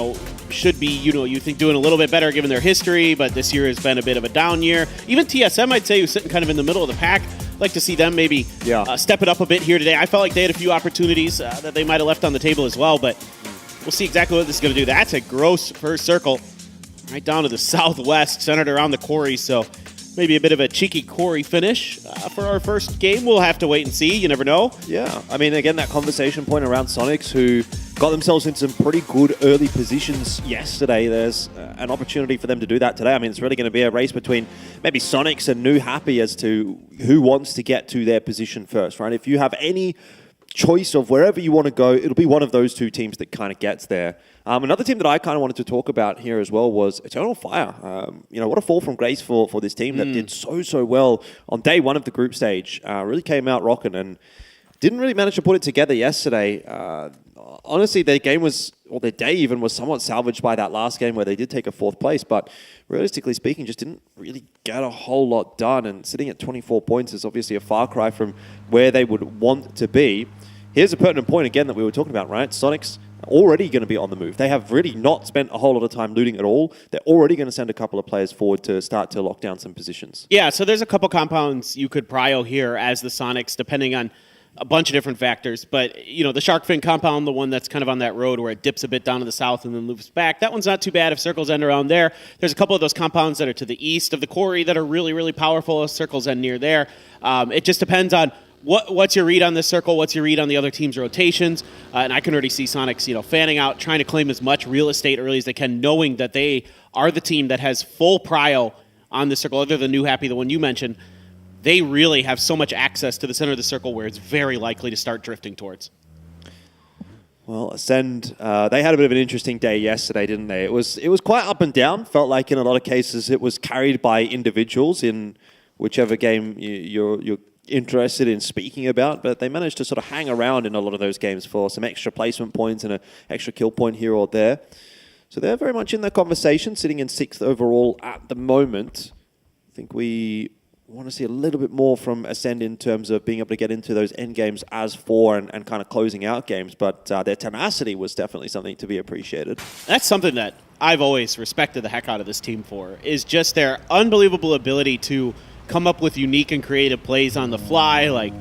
should be, you think doing a little bit better given their history, but this year has been a bit of a down year. Even TSM, I'd say, who's sitting kind of in the middle of the pack. I'd like to see them maybe step it up a bit here today. I felt like they had a few opportunities that they might have left on the table as well, but we'll see exactly what this is going to do. That's a gross first circle right down to the southwest, centered around the quarry, so maybe a bit of a cheeky quarry finish for our first game. We'll have to wait and see. You never know. Yeah. I mean, again, that conversation point around Sonics, who got themselves in some pretty good early positions yesterday. There's an opportunity for them to do that today. I mean, it's really going to be a race between maybe Sonics and New Happy as to who wants to get to their position first, right? If you have any choice of wherever you want to go, it'll be one of those 2 teams that kind of gets there. Another team that I kind of wanted to talk about here as well was Eternal Fire. What a fall from grace for this team that did so well on day 1 of the group stage. Really came out rocking and didn't really manage to put it together yesterday. Honestly, their day even was somewhat salvaged by that last game where they did take a 4th place, but realistically speaking, just didn't really get a whole lot done. And sitting at 24 points is obviously a far cry from where they would want to be. Here's a pertinent point again that we were talking about, right? Sonics already going to be on the move. They have really not spent a whole lot of time looting at all. They're already going to send a couple of players forward to start to lock down some positions. Yeah, so there's a couple compounds you could prio here as the Sonics, depending on a bunch of different factors. But, the Shark Fin compound, the one that's kind of on that road where it dips a bit down to the south and then loops back, that one's not too bad if circles end around there. There's a couple of those compounds that are to the east of the quarry that are really, really powerful if circles end near there. It just depends on what's your read on this circle, what's your read on the other team's rotations, and I can already see Sonics, fanning out, trying to claim as much real estate early as they can, knowing that they are the team that has full prio on the circle, other than New Happy, the one you mentioned, they really have so much access to the center of the circle where it's very likely to start drifting towards. Well, Ascend, they had a bit of an interesting day yesterday, didn't they? It was quite up and down. Felt like in a lot of cases it was carried by individuals in whichever game you're interested in speaking about, but they managed to sort of hang around in a lot of those games for some extra placement points and an extra kill point here or there. So they're very much in the conversation, sitting in 6th overall at the moment. I think we want to see a little bit more from Ascend in terms of being able to get into those end games as 4 and kind of closing out games, but their tenacity was definitely something to be appreciated. That's something that I've always respected the heck out of this team for, is just their unbelievable ability to come up with unique and creative plays on the fly. Like,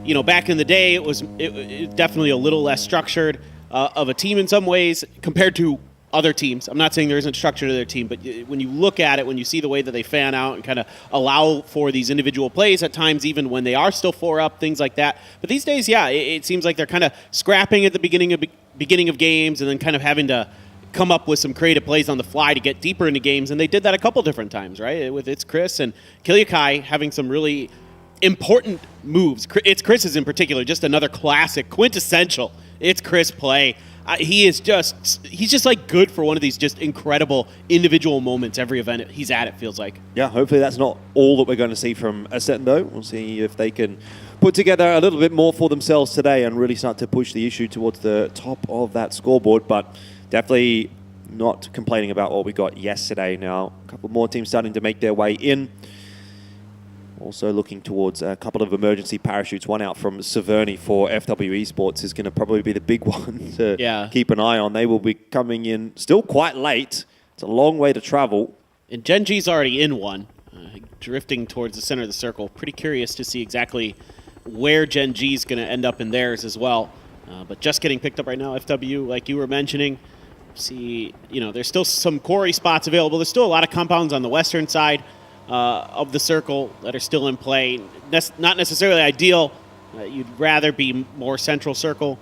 you know, back in the day, it was definitely a little less structured of a team in some ways compared to other teams. I'm not saying there isn't structure to their team, but when you look at it, when you see the way that they fan out and kind of allow for these individual plays at times, even when they are still 4 up, things like that. But these days, yeah, it seems like they're kind of scrapping at the beginning of games and then kind of having to come up with some creative plays on the fly to get deeper into games, and they did that a couple different times, right? With It's Chris and Kilyakai having some really important moves. It's Chris's in particular, just another classic, quintessential It's Chris play. He's just like good for one of these just incredible individual moments every event he's at, it feels like. Yeah, hopefully that's not all that we're going to see from Ascend, though. We'll see if they can put together a little bit more for themselves today and really start to push the issue towards the top of that scoreboard, but definitely not complaining about what we got yesterday. Now, a couple more teams starting to make their way in. Also looking towards a couple of emergency parachutes. One out from Severny for FW Esports is going to probably be the big one to keep an eye on. They will be coming in still quite late. It's a long way to travel. And Gen G's already in one, drifting towards the center of the circle. Pretty curious to see exactly where Gen G's going to end up in theirs as well. But just getting picked up right now, FW, like you were mentioning. See, you know, there's still some quarry spots available. There's still a lot of compounds on the western side of the circle that are still in play. Not necessarily ideal. You'd rather be more central circle.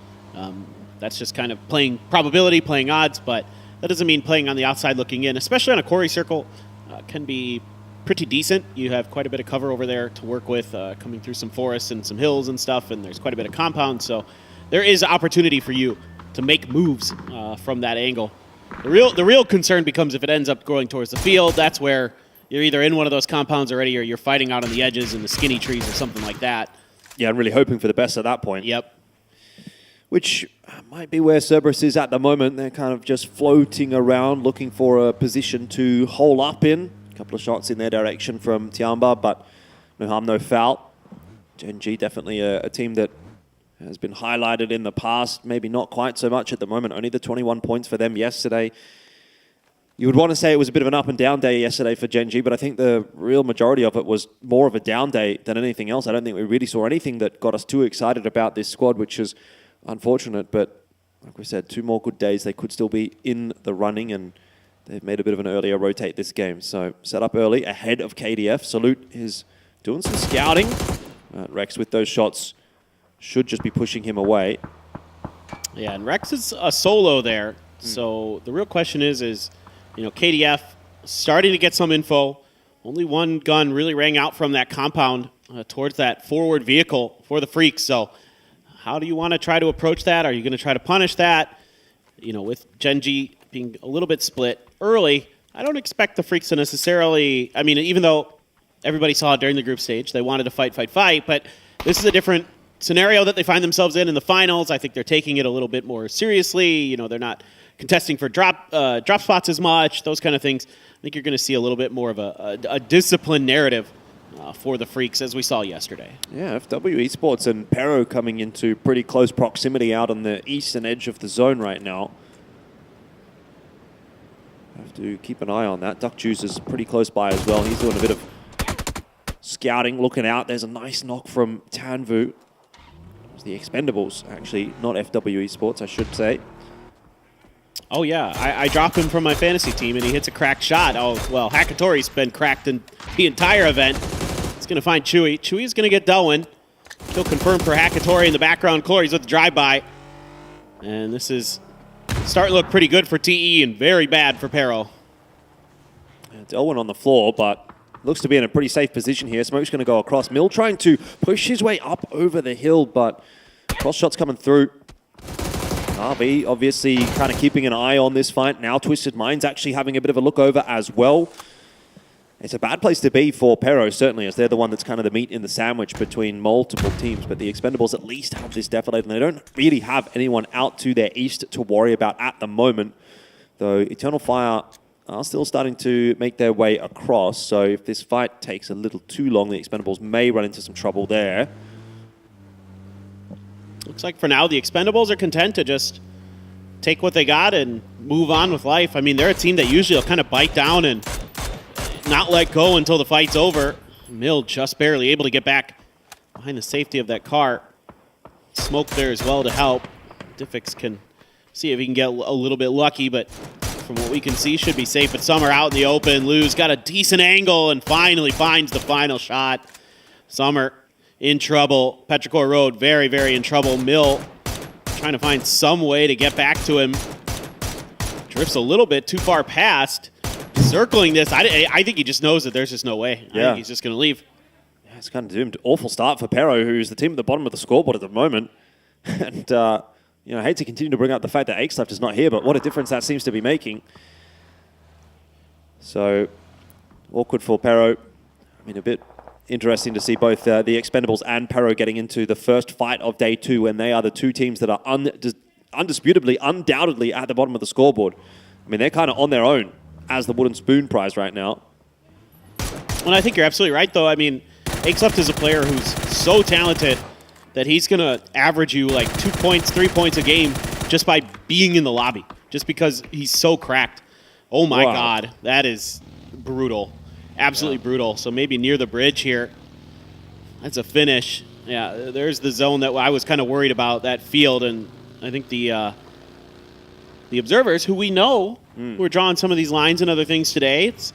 That's just kind of playing probability, playing odds, but that doesn't mean playing on the outside looking in, especially on a quarry circle. Can be pretty decent. You have quite a bit of cover over there to work with, coming through some forests and some hills and stuff, and there's quite a bit of compound, so there is opportunity for you to make moves from that angle. The real concern becomes if it ends up going towards the field. That's where you're either in one of those compounds already or you're fighting out on the edges in the skinny trees or something like that. Yeah, I'm really hoping for the best at that point. Yep. Which might be where Cerberus is at the moment. They're kind of just floating around looking for a position to hole up in. A couple of shots in their direction from Tiamba, but no harm, no foul. Gen G definitely a team that has been highlighted in the past, maybe not quite so much at the moment. Only the 21 points for them yesterday. You would want to say it was a bit of an up and down day yesterday for Gen G, but I think the real majority of it was more of a down day than anything else. I don't think we really saw anything that got us too excited about this squad, which is unfortunate. But like we said, 2 more good days. They could still be in the running, and they've made a bit of an earlier rotate this game. So set up early ahead of KDF. Salute is doing some scouting. Rex with those shots should just be pushing him away. Yeah, and Rex is a solo there. So the real question is, you know, KDF starting to get some info. Only one gun really rang out from that compound towards that forward vehicle for the Freaks. So how do you want to try to approach that? Are you going to try to punish that? You know, with Gen G being a little bit split early, I don't expect the Freaks to necessarily, I mean, even though everybody saw it during the group stage, they wanted to fight, but this is a different scenario that they find themselves in the finals. I think they're taking it a little bit more seriously. You know, they're not contesting for drop spots as much, those kind of things. I think you're going to see a little bit more of a disciplined narrative for the Freaks, as we saw yesterday. Yeah, FW Esports and Pero coming into pretty close proximity out on the eastern edge of the zone right now. Have to keep an eye on that. Duck Juice is pretty close by as well. He's doing a bit of scouting, looking out. There's a nice knock from Tanvu. It's the Expendables, actually, not FW Esports, I should say. Oh, yeah. I drop him from my fantasy team, and he hits a cracked shot. Oh, well, Hakatori's been cracked in the entire event. He's going to find Chewy. Chewy's going to get Delwyn. Kill confirmed for Hakatori in the background. Clory's with the drive-by. And this is starting to look pretty good for TE and very bad for Pero. Delwyn on the floor, but looks to be in a pretty safe position here. Smoke's going to go across. Mill trying to push his way up over the hill, but cross shots coming through. RV obviously kind of keeping an eye on this fight. Now Twisted Minds actually having a bit of a look over as well. It's a bad place to be for Pero, certainly, as they're the one that's kind of the meat in the sandwich between multiple teams. But the Expendables at least have this defilade, and they don't really have anyone out to their east to worry about at the moment. Though Eternal Fire are still starting to make their way across. So if this fight takes a little too long, the Expendables may run into some trouble there. Looks like for now the Expendables are content to just take what they got and move on with life. I mean, they're a team that usually will kind of bite down and not let go until the fight's over. Mill just barely able to get back behind the safety of that car. Smoke there as well to help. Diffix can see if he can get a little bit lucky, but from what we can see, should be safe. But Summer out in the open. Lou's got a decent angle and finally finds the final shot. Summer in trouble. Petrichor Road very, very in trouble. Mill trying to find some way to get back to him. Drifts a little bit too far past. Circling this, I think he just knows that there's just no way. I think he's just going to leave. Yeah, it's kind of doomed. Awful start for Pero, who's the team at the bottom of the scoreboard at the moment. And, you know, I hate to continue to bring up the fact that Akesleft is not here, but what a difference that seems to be making. So, awkward for Pero. I mean, a bit interesting to see both the Expendables and Pero getting into the first fight of day 2, and they are the two teams that are undisputably, undoubtedly at the bottom of the scoreboard. I mean, they're kind of on their own as the Wooden Spoon prize right now. Well, I think you're absolutely right, though. I mean, Akesleft is a player who's so talented that he's going to average you like 2 points, 3 points a game just by being in the lobby, just because he's so cracked. Oh, my God. That is brutal. Absolutely brutal. So maybe near the bridge here. That's a finish. Yeah, there's the zone that I was kind of worried about, that field. And I think the observers, who we know, who are drawing some of these lines and other things today, it's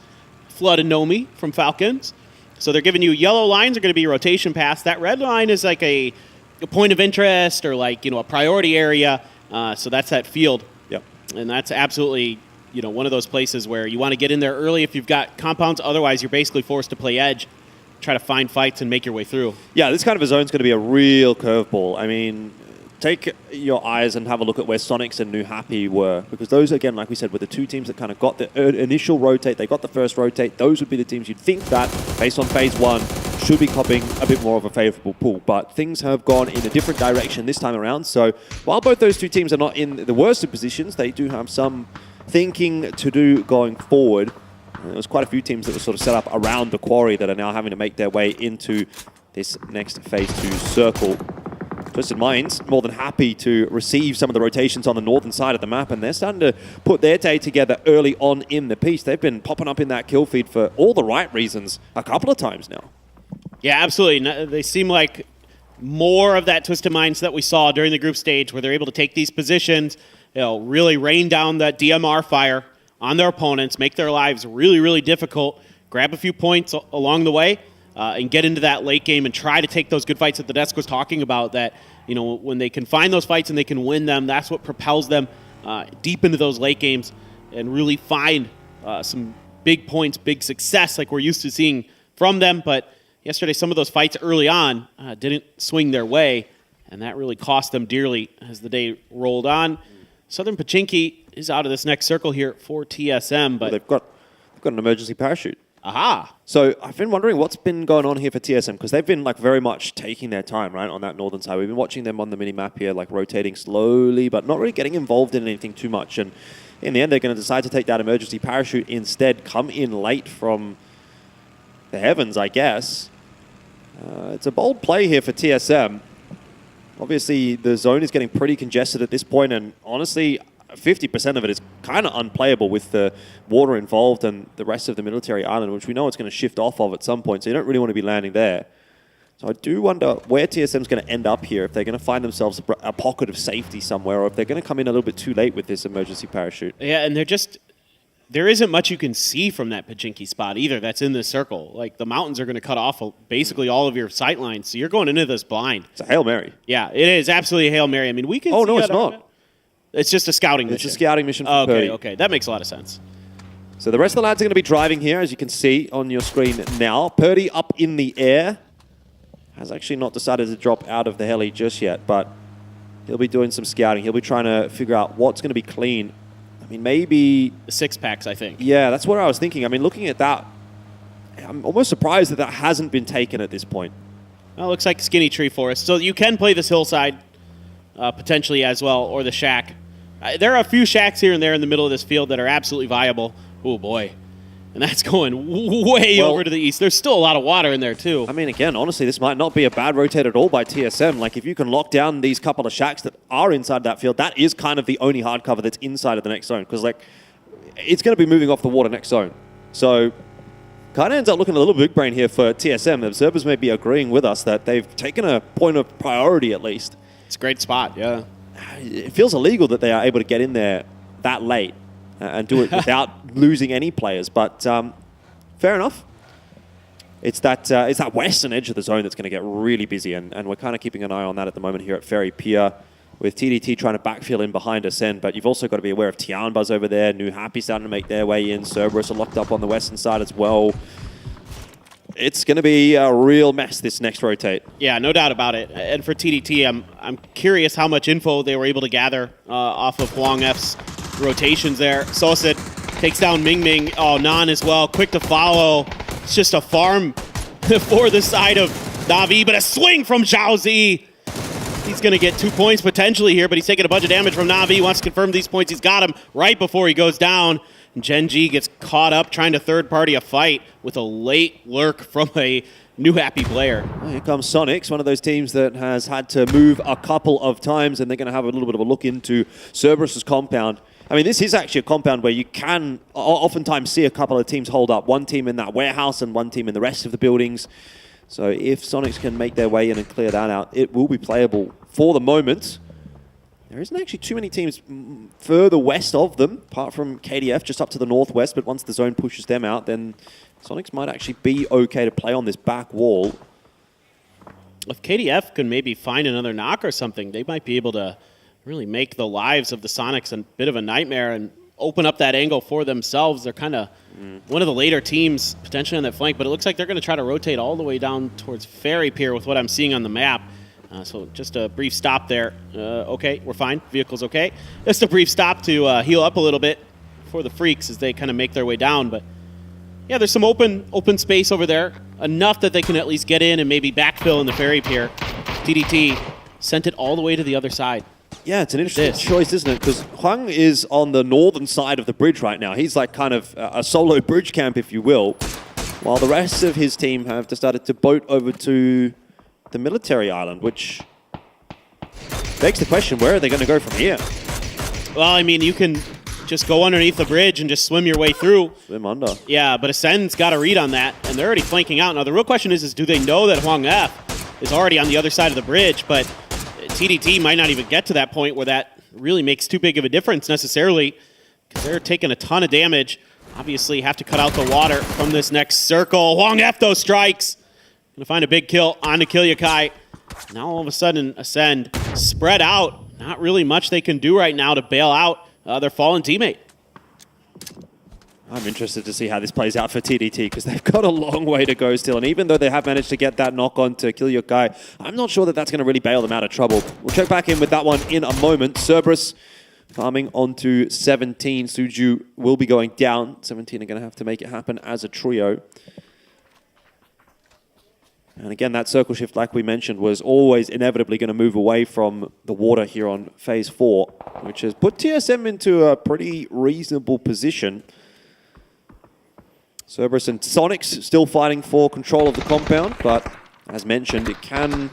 Flood and Nomi from Falcons. So they're giving you yellow lines are going to be rotation pass. That red line is like a point of interest or like, you know, a priority area. So that's that field. Yep. And that's absolutely, you know, one of those places where you want to get in there early if you've got compounds. Otherwise, you're basically forced to play edge, try to find fights and make your way through. Yeah, this kind of a zone is going to be a real curveball. I mean, take your eyes and have a look at where Sonics and New Happy were, because those, again, like we said, were the two teams that kind of got the initial rotate. They got the first rotate. Those would be the teams you'd think that, based on phase 1, should be copying a bit more of a favorable pool. But things have gone in a different direction this time around. So while both those two teams are not in the worst of positions, they do have some thinking to do going forward. There's quite a few teams that were sort of set up around the quarry that are now having to make their way into this next phase 2 circle. Twisted Minds more than happy to receive some of the rotations on the northern side of the map, and they're starting to put their day together early on in the piece. They've been popping up in that kill feed for all the right reasons a couple of times now. Yeah, absolutely. They seem like more of that Twisted Minds that we saw during the group stage, where they're able to take these positions, you know, really rain down that DMR fire on their opponents, make their lives really, really difficult, grab a few points along the way, and get into that late game and try to take those good fights that the desk was talking about, that, you know, when they can find those fights and they can win them, that's what propels them deep into those late games and really find some big points, big success like we're used to seeing from them. But yesterday, some of those fights early on didn't swing their way, and that really cost them dearly as the day rolled on. Southern Pachinki is out of this next circle here for TSM, but they've got an emergency parachute. Aha! So I've been wondering what's been going on here for TSM, because they've been like very much taking their time, right, on that northern side. We've been watching them on the mini-map here, like rotating slowly, but not really getting involved in anything too much. And in the end, they're going to decide to take that emergency parachute instead, come in late from the heavens, I guess. It's a bold play here for TSM. Obviously, the zone is getting pretty congested at this point, and honestly, 50% of it is kind of unplayable with the water involved and the rest of the military island, which we know it's going to shift off of at some point, so you don't really want to be landing there. So I do wonder where TSM's going to end up here, if they're going to find themselves a pocket of safety somewhere, or if they're going to come in a little bit too late with this emergency parachute. Yeah, and there isn't much you can see from that Pachinki spot either that's in this circle. Like, the mountains are going to cut off basically all of your sight lines, so you're going into this blind. It's a Hail Mary. Yeah, it is absolutely a Hail Mary. I mean, we can see no, it's not. It's just a scouting mission. It's a scouting mission for Purdy. Okay, that makes a lot of sense. So the rest of the lads are going to be driving here, as you can see on your screen now. Purdy up in the air. Has actually not decided to drop out of the heli just yet, but he'll be doing some scouting. He'll be trying to figure out what's going to be clean. I mean, maybe... The 6-packs, I think. Yeah, that's what I was thinking. I mean, looking at that, I'm almost surprised that that hasn't been taken at this point. Well, it looks like Skinny Tree Forest. So you can play this hillside potentially as well, or the shack. There are a few shacks here and there in the middle of this field that are absolutely viable. Oh, boy. And that's going way over to the east. There's still a lot of water in there, too. I mean, again, honestly, this might not be a bad rotate at all by TSM. Like, if you can lock down these couple of shacks that are inside that field, that is kind of the only hard cover that's inside of the next zone. Because, like, it's going to be moving off the water next zone. So, kind of ends up looking a little big brain here for TSM. The observers may be agreeing with us that they've taken a point of priority, at least. It's a great spot, yeah. It feels illegal that they are able to get in there that late and do it without losing any players, but fair enough. It's that western edge of the zone that's going to get really busy, and we're kind of keeping an eye on that at the moment here at Ferry Pier, with TDT trying to backfill in behind Ascend, but you've also got to be aware of Tianbuzz over there, New Happy starting to make their way in, Cerberus are locked up on the western side as well. It's going to be a real mess this next rotate. Yeah, no doubt about it. And for TDT, I'm curious how much info they were able to gather off of Huang F's rotations there. Sosid takes down Ming Ming. Oh, Nan as well. Quick to follow. It's just a farm for the side of Na'Vi, but a swing from Zhao Zi. He's going to get 2 points potentially here, but he's taking a bunch of damage from Na'Vi. He wants to confirm these points. He's got him right before he goes down. Genji gets caught up trying to third-party a fight with a late lurk from a New Happy player. Well, here comes Sonics, one of those teams that has had to move a couple of times, and they're going to have a little bit of a look into Cerberus's compound. I mean, this is actually a compound where you can oftentimes see a couple of teams hold up. One team in that warehouse and one team in the rest of the buildings. So if Sonics can make their way in and clear that out, it will be playable for the moment. There isn't actually too many teams further west of them, apart from KDF just up to the northwest, but once the zone pushes them out, then Sonics might actually be okay to play on this back wall. If KDF can maybe find another knock or something, they might be able to really make the lives of the Sonics a bit of a nightmare and open up that angle for themselves. They're kind of one of the later teams potentially on that flank, but it looks like they're going to try to rotate all the way down towards Ferry Pier with what I'm seeing on the map. So just a brief stop there. Okay, we're fine. Vehicle's okay. Just a brief stop to heal up a little bit for the Freaks as they kind of make their way down. But yeah, there's some open space over there. Enough that they can at least get in and maybe backfill in the Ferry Pier. TDT sent it all the way to the other side. Yeah, it's an interesting choice, isn't it? Because Huang is on the northern side of the bridge right now. He's like kind of a solo bridge camp, if you will, while the rest of his team have decided to boat over to the military island, which begs the question, where are they going to go from here? Well, I mean, you can just go underneath the bridge and just swim your way through. Swim under. Yeah, but Ascend's got a read on that, and they're already flanking out. Now, the real question is do they know that Huang F is already on the other side of the bridge? But TDT might not even get to that point where that really makes too big of a difference necessarily, because they're taking a ton of damage. Obviously, have to cut out the water from this next circle. Huang F, though, strikes. Gonna find a big kill on to Kilyakai. Now all of a sudden, Ascend spread out. Not really much they can do right now to bail out their fallen teammate. I'm interested to see how this plays out for TDT because they've got a long way to go still. And even though they have managed to get that knock on to Kilyakai, I'm not sure that that's going to really bail them out of trouble. We'll check back in with that one in a moment. Cerberus farming onto 17. Suju will be going down. 17 are going to have to make it happen as a trio. And again, that circle shift, like we mentioned, was always inevitably going to move away from the water here on Phase 4, which has put TSM into a pretty reasonable position. Cerberus and Sonics still fighting for control of the compound, but as mentioned, it can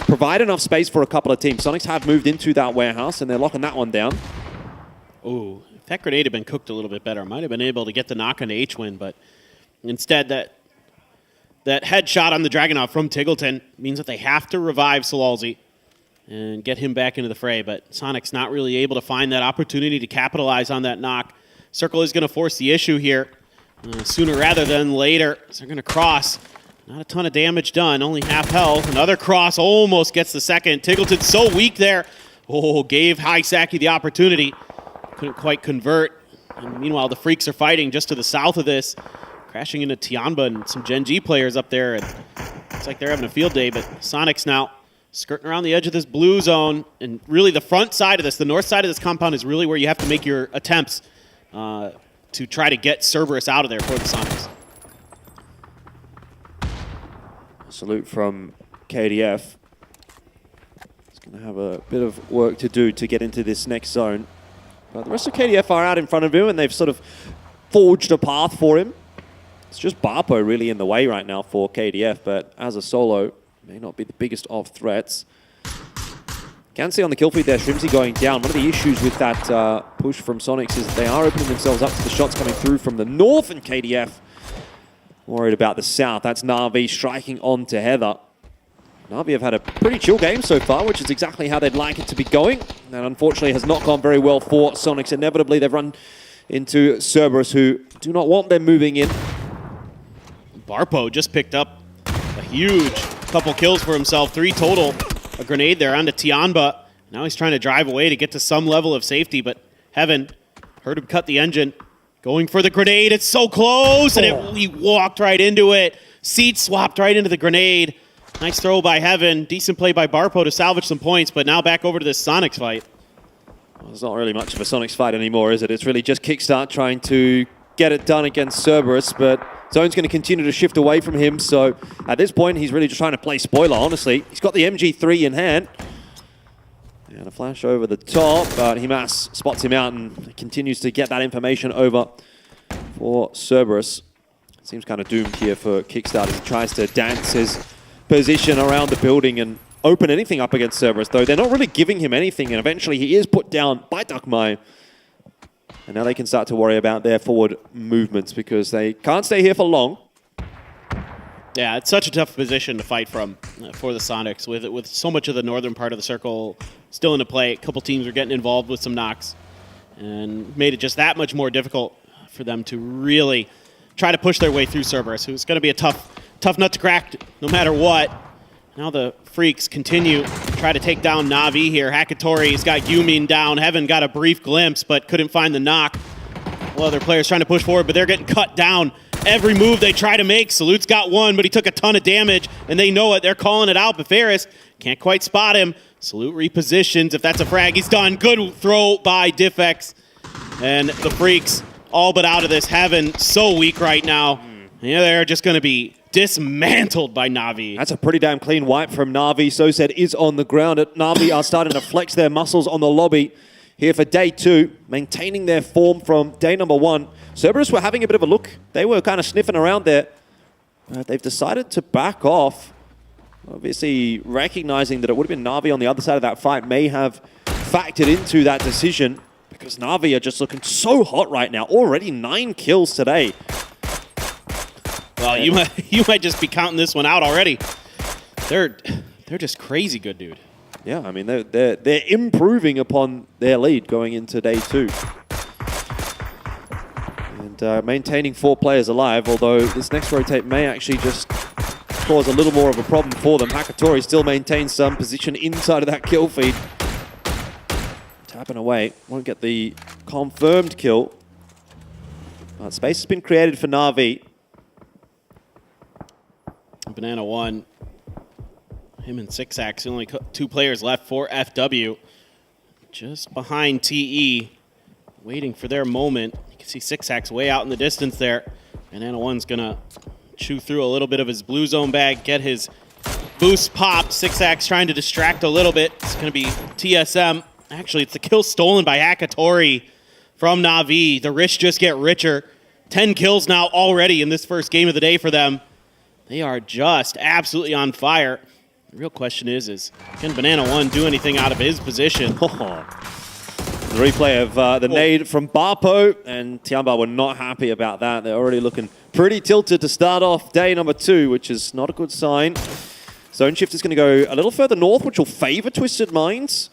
provide enough space for a couple of teams. Sonics have moved into that warehouse, and they're locking that one down. Ooh, if that grenade had been cooked a little bit better, might have been able to get the knock on H-Win, but instead that headshot on the Dragunov from Tiggleton means that they have to revive Salalzi and get him back into the fray, but Sonic's not really able to find that opportunity to capitalize on that knock. Circle is going to force the issue here sooner rather than later. So they're going to cross. Not a ton of damage done, only half health. Another cross almost gets the second. Tiggleton's so weak there. Oh, gave Haisaki the opportunity. Couldn't quite convert. And meanwhile, the Freaks are fighting just to the south of this, crashing into Tianba and some Gen G players up there. And looks like they're having a field day, but Sonics now skirting around the edge of this blue zone. And really the front side of this, the north side of this compound is really where you have to make your attempts to try to get Cerberus out of there for the Sonics. Salute from KDF. It's going to have a bit of work to do to get into this next zone. But the rest of KDF are out in front of him, and they've sort of forged a path for him. It's just Barpo really in the way right now for KDF, but as a solo, may not be the biggest of threats. Can see on the kill feed there, Shrimsy going down. One of the issues with that push from Sonics is that they are opening themselves up to the shots coming through from the north, and KDF worried about the south. That's Na'Vi striking on to Heather. Na'Vi have had a pretty chill game so far, which is exactly how they'd like it to be going. And unfortunately has not gone very well for Sonics. Inevitably, they've run into Cerberus, who do not want them moving in. Barpo just picked up a huge couple kills for himself, 3 total. A grenade there onto Tianba. Now he's trying to drive away to get to some level of safety, but Heaven heard him cut the engine. Going for the grenade, it's so close, and he walked right into it. Seat swapped right into the grenade. Nice throw by Heaven. Decent play by Barpo to salvage some points, but now back over to this Sonics fight. Well, it's not really much of a Sonics fight anymore, is it? It's really just Kickstart trying to get it done against Cerberus, but Zone's going to continue to shift away from him, so at this point, he's really just trying to play spoiler, honestly. He's got the MG3 in hand. And a flash over the top, but Himas spots him out and continues to get that information over for Cerberus. Seems kind of doomed here for Kickstart as he tries to dance his position around the building and open anything up against Cerberus, though they're not really giving him anything, and eventually he is put down by Dakmai. And now they can start to worry about their forward movements because they can't stay here for long. Yeah, it's such a tough position to fight from for the Sonics with so much of the northern part of the circle still into play. A couple teams are getting involved with some knocks and made it just that much more difficult for them to really try to push their way through Cerberus, who's going to be a tough nut to crack no matter what. Now the Freaks continue to try to take down Na'Vi here. Hakatori's got Yumin down. Heaven got a brief glimpse, but couldn't find the knock. Well, other players trying to push forward, but they're getting cut down. Every move they try to make, Salute's got one, but he took a ton of damage, and they know it. They're calling it out, but Ferris can't quite spot him. Salute repositions. If that's a frag, he's done. Good throw by Diffex. And the Freaks all but out of this. Heaven so weak right now. Yeah, they're just going to be dismantled by Na'Vi. That's a pretty damn clean wipe from Na'Vi. So said is on the ground. Na'Vi are starting to flex their muscles on the lobby here for day 2, maintaining their form from day number 1. Cerberus were having a bit of a look. They were kind of sniffing around there. They've decided to back off. Obviously, recognizing that it would have been Na'Vi on the other side of that fight may have factored into that decision because Na'Vi are just looking so hot right now. Already 9 kills today. Well, you might just be counting this one out already. They're just crazy good, dude. Yeah, I mean, they're improving upon their lead going into day 2. And maintaining 4 players alive, although this next rotate may actually just cause a little more of a problem for them. Hakatori still maintains some position inside of that kill feed. Tapping away, won't get the confirmed kill. But space has been created for Na'Vi. Banana 1. Him and Sixax, only 2 players left for FW. Just behind TE, waiting for their moment. You can see Sixax way out in the distance there. Banana 1's gonna chew through a little bit of his blue zone bag, get his boost popped. Sixax trying to distract a little bit. It's gonna be TSM. Actually, it's the kill stolen by Hakatori from Na'Vi. The rich just get richer. 10 kills now already in this first game of the day for them. They are just absolutely on fire. The real question is can Banana 1 do anything out of his position? The replay of the nade from Barpo, and Tianba were not happy about that. They're already looking pretty tilted to start off day number 2, which is not a good sign. Zone shift is going to go a little further north, which will favor Twisted Minds.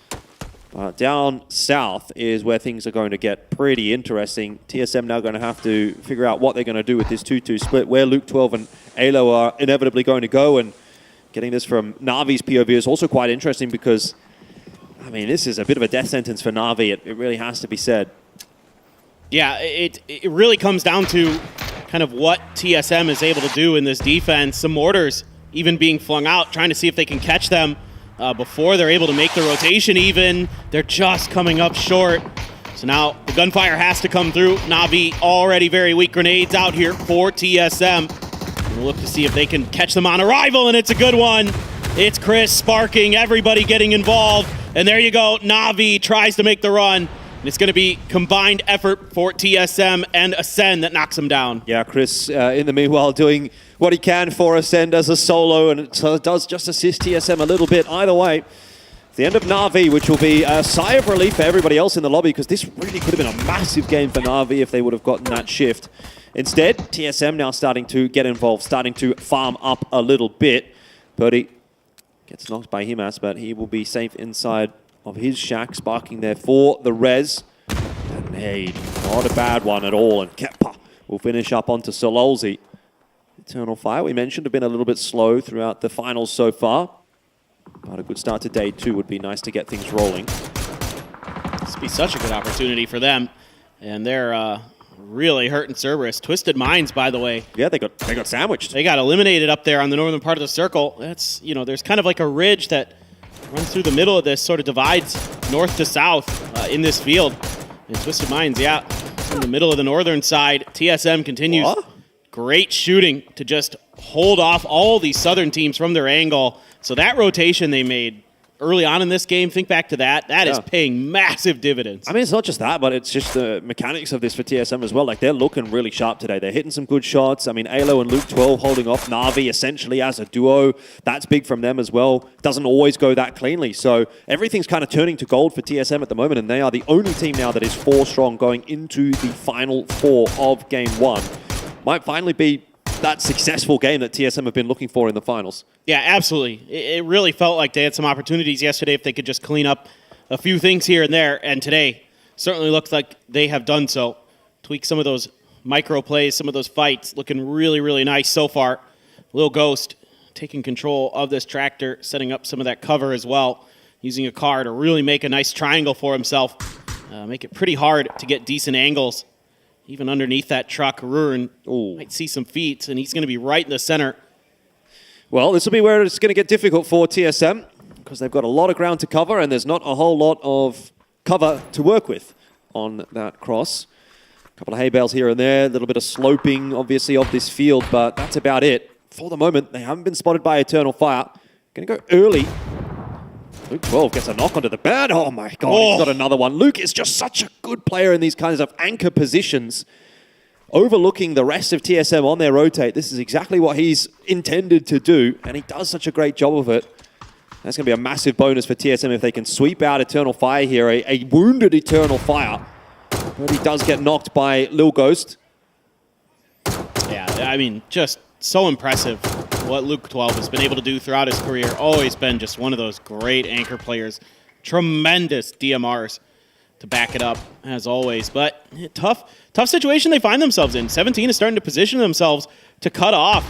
Down south is where things are going to get pretty interesting. TSM now going to have to figure out what they're going to do with this 2-2 split, where Luke 12 and Alo are inevitably going to go, and getting this from Na'Vi's POV is also quite interesting because, I mean, this is a bit of a death sentence for Na'Vi. It really has to be said. Yeah, it really comes down to kind of what TSM is able to do in this defense. Some mortars even being flung out, trying to see if they can catch them before they're able to make the rotation even. They're just coming up short. So now the gunfire has to come through. Na'Vi already very weak. Grenades out here for TSM. We'll look to see if they can catch them on arrival, and it's a good one. It's Chris sparking, everybody getting involved. And there you go, Na'Vi tries to make the run. And it's going to be combined effort for TSM and Ascend that knocks him down. Yeah, Chris, in the meanwhile, doing what he can for Ascend as a solo, and it does just assist TSM a little bit. Either way, the end of Na'Vi, which will be a sigh of relief for everybody else in the lobby, because this really could have been a massive game for Na'Vi if they would have gotten that shift. Instead, TSM now starting to get involved, starting to farm up a little bit. Purdy gets knocked by Himas, but he will be safe inside of his shack, sparking there for the res. And nade, not a bad one at all, and Keppa will finish up onto Sololzi. Eternal Fire, we mentioned, have been a little bit slow throughout the finals so far. But a good start to day 2 would be nice to get things rolling. This would be such a good opportunity for them. And they're really hurting Cerberus. Twisted Minds, by the way. Yeah, they got sandwiched. They got eliminated up there on the northern part of the circle. That's, there's kind of like a ridge that runs through the middle of this, sort of divides north to south in this field. And Twisted Minds, yeah, in the middle of the northern side. TSM continues. What? Great shooting to just hold off all these southern teams from their angle. So that rotation they made early on in this game, think back to that. That is paying massive dividends. I mean, it's not just that, but it's just the mechanics of this for TSM as well. Like, they're looking really sharp today. They're hitting some good shots. I mean, Alo and Luke 12 holding off Na'Vi essentially as a duo. That's big from them as well. Doesn't always go that cleanly. So everything's kind of turning to gold for TSM at the moment, and they are the only team now that is 4 strong going into the final 4 of Game 1. Might finally be that successful game that TSM have been looking for in the finals. Yeah, absolutely. It really felt like they had some opportunities yesterday if they could just clean up a few things here and there, and today certainly looks like they have done so. Tweak some of those micro plays, some of those fights, looking really, really nice so far. Lil Ghost taking control of this tractor, setting up some of that cover as well, using a car to really make a nice triangle for himself, make it pretty hard to get decent angles. Even underneath that truck, Ruren might see some feet, and he's going to be right in the center. Well, this will be where it's going to get difficult for TSM, because they've got a lot of ground to cover, and there's not a whole lot of cover to work with on that cross. A couple of hay bales here and there, a little bit of sloping, obviously, of this field, but that's about it. For the moment, they haven't been spotted by Eternal Fire. Going to go early. Luke 12 gets a knock onto the bed. Oh my God, he's got another one. Luke is just such a good player in these kinds of anchor positions, overlooking the rest of TSM on their rotate. This is exactly what he's intended to do, and he does such a great job of it. That's going to be a massive bonus for TSM if they can sweep out Eternal Fire here, a wounded Eternal Fire. But he does get knocked by Lil Ghost. Yeah, I mean, just so impressive what Luke 12 has been able to do throughout his career. Always been just one of those great anchor players. Tremendous DMRs to back it up, as always. But tough situation they find themselves in. 17 is starting to position themselves to cut off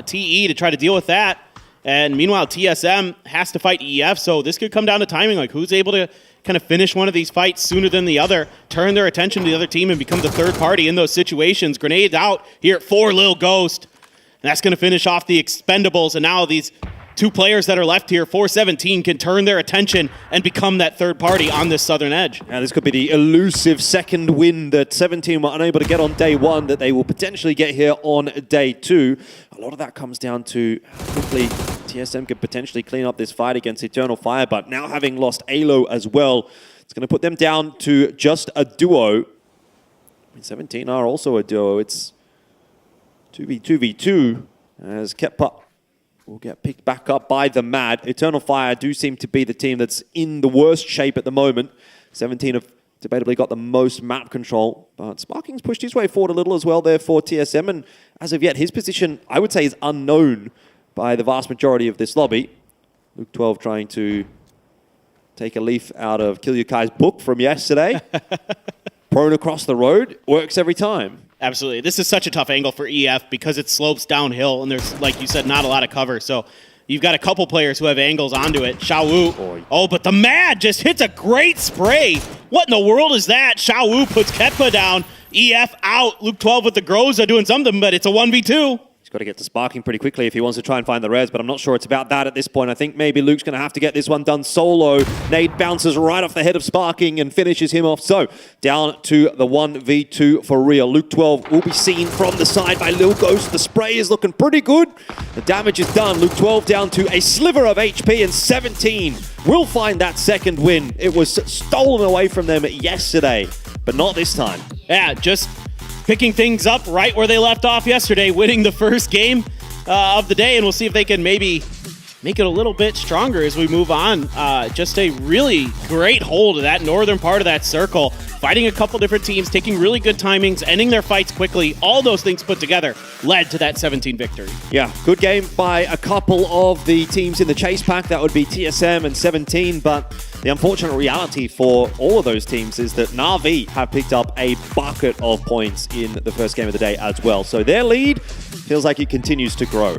TE to try to deal with that. And meanwhile, TSM has to fight EF, so this could come down to timing, like who's able to kind of finish one of these fights sooner than the other, turn their attention to the other team and become the third party in those situations. Grenades out here for Lil Ghost. And that's going to finish off the expendables, and now these 2 players that are left here, 417, can turn their attention and become that third party on this southern edge. Now, this could be the elusive second win that 17 were unable to get on day 1 that they will potentially get here on day 2. A lot of that comes down to how quickly TSM could potentially clean up this fight against Eternal Fire, but now having lost Alo as well, it's going to put them down to just a duo. I mean, 17 are also a duo. It's 2v2 as Keppa will get picked back up by the Mad. Eternal Fire do seem to be the team that's in the worst shape at the moment. 17 have debatably got the most map control, but Sparking's pushed his way forward a little as well there for TSM, and as of yet, his position, I would say, is unknown by the vast majority of this lobby. Luke 12 trying to take a leaf out of Kilyukai's book from yesterday. Prone across the road, works every time. Absolutely. This is such a tough angle for EF because it slopes downhill and there's, like you said, not a lot of cover. So You've got a couple players who have angles onto it. Xiaowu. Oh, but the Mad just hits a great spray. What in the world is that? Xiaowu puts Ketpa down. EF out. Luke 12 with the Groza doing something, but it's a 1v2. He's got to get to sparking pretty quickly if he wants to try and find the res, but I'm not sure it's about that at this point. I think maybe Luke's going to have to get this one done solo. Nade bounces right off the head of Sparking and finishes him off. So, down to the 1v2 for real. Luke 12 will be seen from the side by Lil Ghost. The spray is looking pretty good. The damage is done. Luke 12 down to a sliver of HP, and 17 will find that second win. It was stolen away from them yesterday, but not this time. Yeah, just picking things up right where they left off yesterday, winning the first game of the day, and we'll see if they can maybe make it a little bit stronger as we move on. Just a really great hold of that northern part of that circle, fighting a couple different teams, taking really good timings, ending their fights quickly. All those things put together led to that 17 victory. Yeah, good game by a couple of the teams in the chase pack. That would be TSM and 17, but the unfortunate reality for all of those teams is that Na'Vi have picked up a bucket of points in the first game of the day as well. So their lead feels like it continues to grow.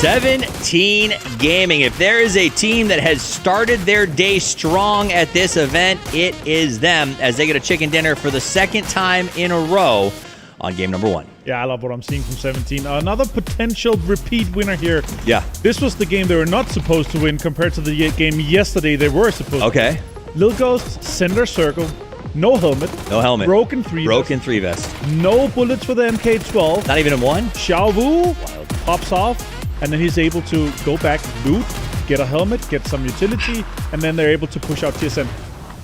Seventeen Gaming. If there is a team that has started their day strong at this event, it is them, as they get a chicken dinner for the second time in a row on game number 1. Yeah, I love what I'm seeing from 17. Another potential repeat winner here. Yeah. This was the game they were not supposed to win compared to the game yesterday they were supposed to. Okay. Lil Ghost, center circle, no helmet. No helmet. Broken 3 Broken 3 vest. No bullets for the MK12. Not even in one? Xiaowu pops off, and then he's able to go back, loot, get a helmet, get some utility, and then they're able to push out TSM.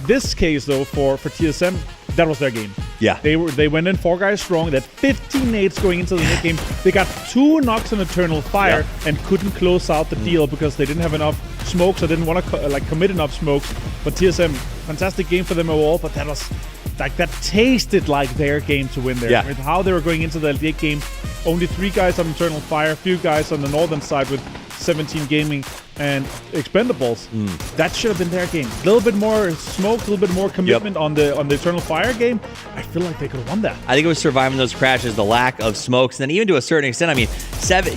This case, though, for TSM, that was their game. Yeah. They went in 4 guys strong. They had 15 nades going into the mid game. They got 2 knocks on Eternal Fire and couldn't close out the deal because they didn't have enough smokes. I didn't want to commit enough smokes. But TSM, fantastic game for them overall. But that was that tasted like their game to win there. Yeah. With how they were going into the late game, only 3 guys on Eternal Fire, a few guys on the northern side with 17 Gaming and Expendables. That should have been their game. A little bit more smoke, a little bit more commitment on the Eternal Fire game. I feel like they could have won that. I think it was surviving those crashes, the lack of smokes, and then even to a certain extent, I mean,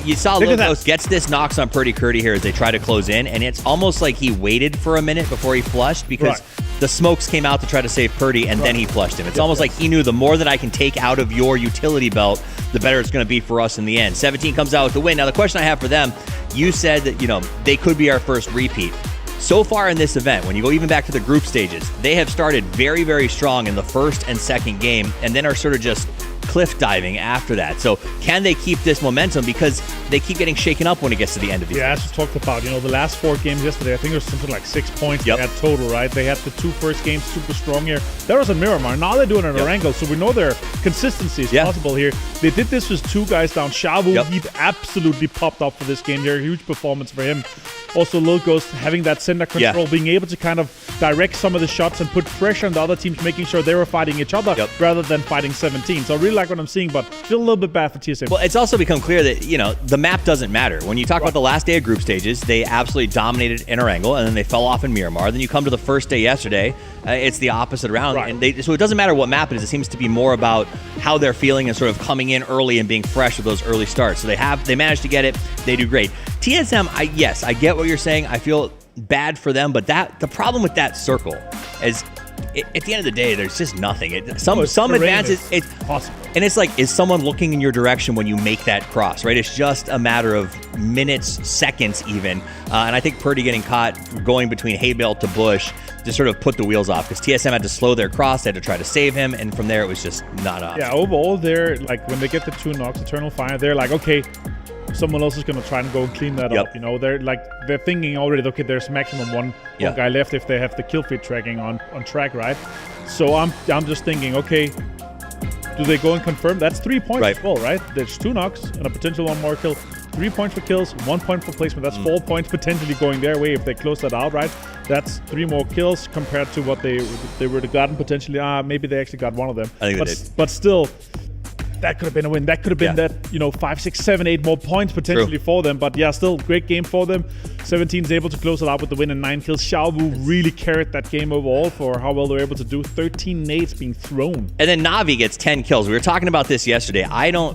you saw Lil Ghost gets this knocks on Purdy Curdy here as they try to close in, and it's almost like he waited for a minute before he flushed because the smokes came out to try to save Purdy, and then he flushed him. It's almost like he knew the more that I can take out of your utility belt, the better it's going to be for us in the end. 17 comes out with the win. Now, the question I have for them, you said that, they could be our first repeat. So far in this event, when you go even back to the group stages, they have started very, very strong in the first and second game, and then are sort of just cliff diving after that. So can they keep this momentum? Because they keep getting shaken up when it gets to the end of the as we talked about, the last 4 games yesterday, I think it was something like 6 points they had total, right? They had the 2 first games super strong here. That was a Miramar. Now they're doing it at Erangel, so we know their consistency is possible here. They did this with 2 guys down. Xiaowu, he absolutely popped up for this game here. Huge performance for him. Also, Lil Ghost having that center control, being able to kind of direct some of the shots and put pressure on the other teams, making sure they were fighting each other rather than fighting 17. So I really like what I'm seeing, but still a little bit bad for TSM. Well, it's also become clear that, the map doesn't matter. When you talk about the last day of group stages, they absolutely dominated in Erangel, and then they fell off in Miramar. Then you come to the first day yesterday, it's the opposite around. And so it doesn't matter what map it is. It seems to be more about how they're feeling and sort of coming in early and being fresh with those early starts. So they managed to get it. They do great. TSM, I get what you're saying. I feel bad for them, but the problem with that circle is at the end of the day, there's just nothing. Some advances, it's possible. And it's like, is someone looking in your direction when you make that cross, right? It's just a matter of minutes, seconds even. And I think Purdy getting caught going between hay bale to bush just sort of put the wheels off because TSM had to slow their cross, they had to try to save him, and from there it was just not up. Yeah, overall, they're like, when they get the 2 knocks, Eternal Fire, they're like, okay, someone else is going to try and go and clean that up. You know, they're thinking already, okay, there's maximum one guy left if they have the kill feed tracking on track, right? So I'm just thinking, okay, do they go and confirm? That's 3 points as well, right? There's 2 knocks and a potential 1 more kill. 3 points for kills, 1 point for placement. That's 4 points potentially going their way if they close that out, right? That's 3 more kills compared to what they would have gotten potentially. Maybe they actually got one of them. I think they did. But still, that could have been a win. That could have been that, 5, 6, 7, 8 more points potentially for them. But yeah, still great game for them. 17 is able to close it out with the win and 9 kills. Xiaowu really carried that game overall for how well they were able to do. 13 nades being thrown. And then Na'Vi gets 10 kills. We were talking about this yesterday.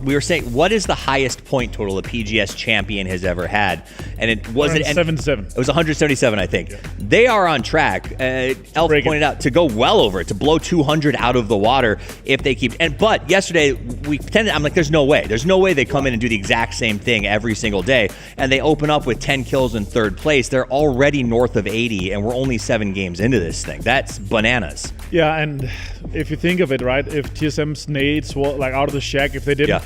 We were saying, what is the highest point total a PGS champion has ever had? And it was 177. It was 177, I think. Yeah. They are on track. Elf pointed out to go well over it, to blow 200 out of the water if they keep. But yesterday we pretended. I'm like, there's no way. There's no way they come in and do the exact same thing every single day. And they open up with 10 kills in third place. They're already north of 80, and we're only 7 games into this thing. That's bananas. Yeah, and if you think of it, right, if TSM's nades were like out of the shack, if they didn't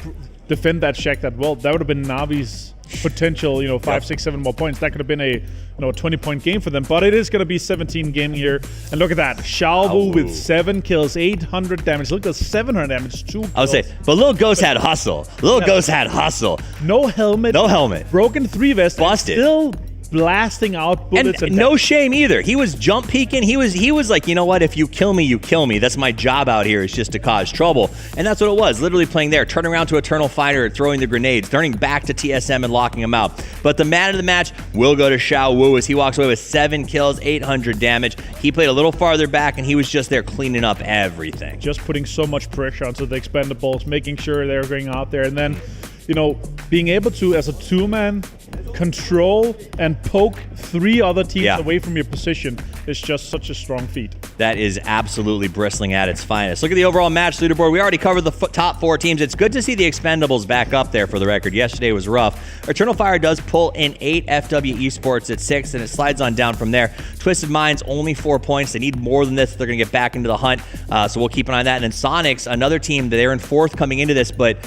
defend that shack that well, that would have been Navi's potential, 5, 6, 7 more points. That could have been a 20-point game for them. But it is going to be 17 game here. And look at that. Xiaowu with 7 kills, 800 damage. Look at 700 damage, 2 kills. I would say, but Lil Ghost had hustle. Lil Ghost had hustle. No helmet. No helmet. Broken 3 vest. Busted. Still blasting out bullets. And no shame either. He was jump peeking. He was like, you know what? If you kill me, you kill me. That's my job out here, is just to cause trouble. And that's what it was. Literally playing there, turning around to Eternal Fighter, throwing the grenades, turning back to TSM and locking him out. But the man of the match will go to Xiaowu as he walks away with 7 kills, 800 damage. He played a little farther back, and he was just there cleaning up everything. Just putting so much pressure onto the expendables, making sure they're going out there. And then, being able to, as a 2-man, control and poke 3 other teams away from your position is just such a strong feat. That is absolutely bristling at its finest. Look at the overall match leaderboard. We already covered the top 4 teams. It's good to see the Expendables back up there for the record. Yesterday was rough. Eternal Fire does pull in 8, FW Esports at 6, and it slides on down from there. Twisted Minds, only 4 points. They need more than this. They're going to get back into the hunt, so we'll keep an eye on that. And then Sonics, another team, they're in 4th coming into this, but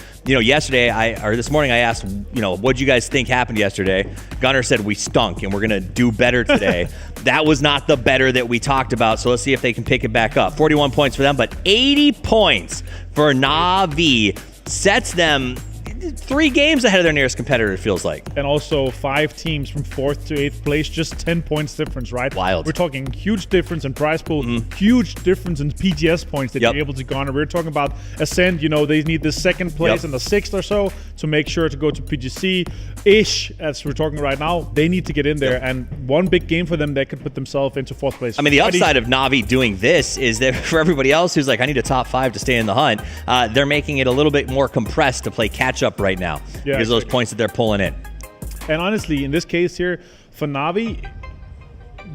this morning I asked, what do you guys think happened yesterday? Gunnar said we stunk and we're going to do better today. That was not the better that we talked about, so let's see if they can pick it back up. 41 points for them, but 80 points for Na'Vi sets them 3 games ahead of their nearest competitor, it feels like. And also 5 teams from 4th to 8th place, just 10 points difference, right? Wild. We're talking huge difference in prize pool, huge difference in PGS points that you're able to garner. We're talking about Ascent, they need the 2nd place and the 6th or so to make sure to go to PGC-ish, as we're talking right now. They need to get in there, and one big game for them, they could put themselves into 4th place. I mean, the upside of Na'Vi doing this is that for everybody else who's like, I need a top 5 to stay in the hunt, they're making it a little bit more compressed to play catch-up right now because of those points that they're pulling in. And honestly, in this case here, for Na'Vi,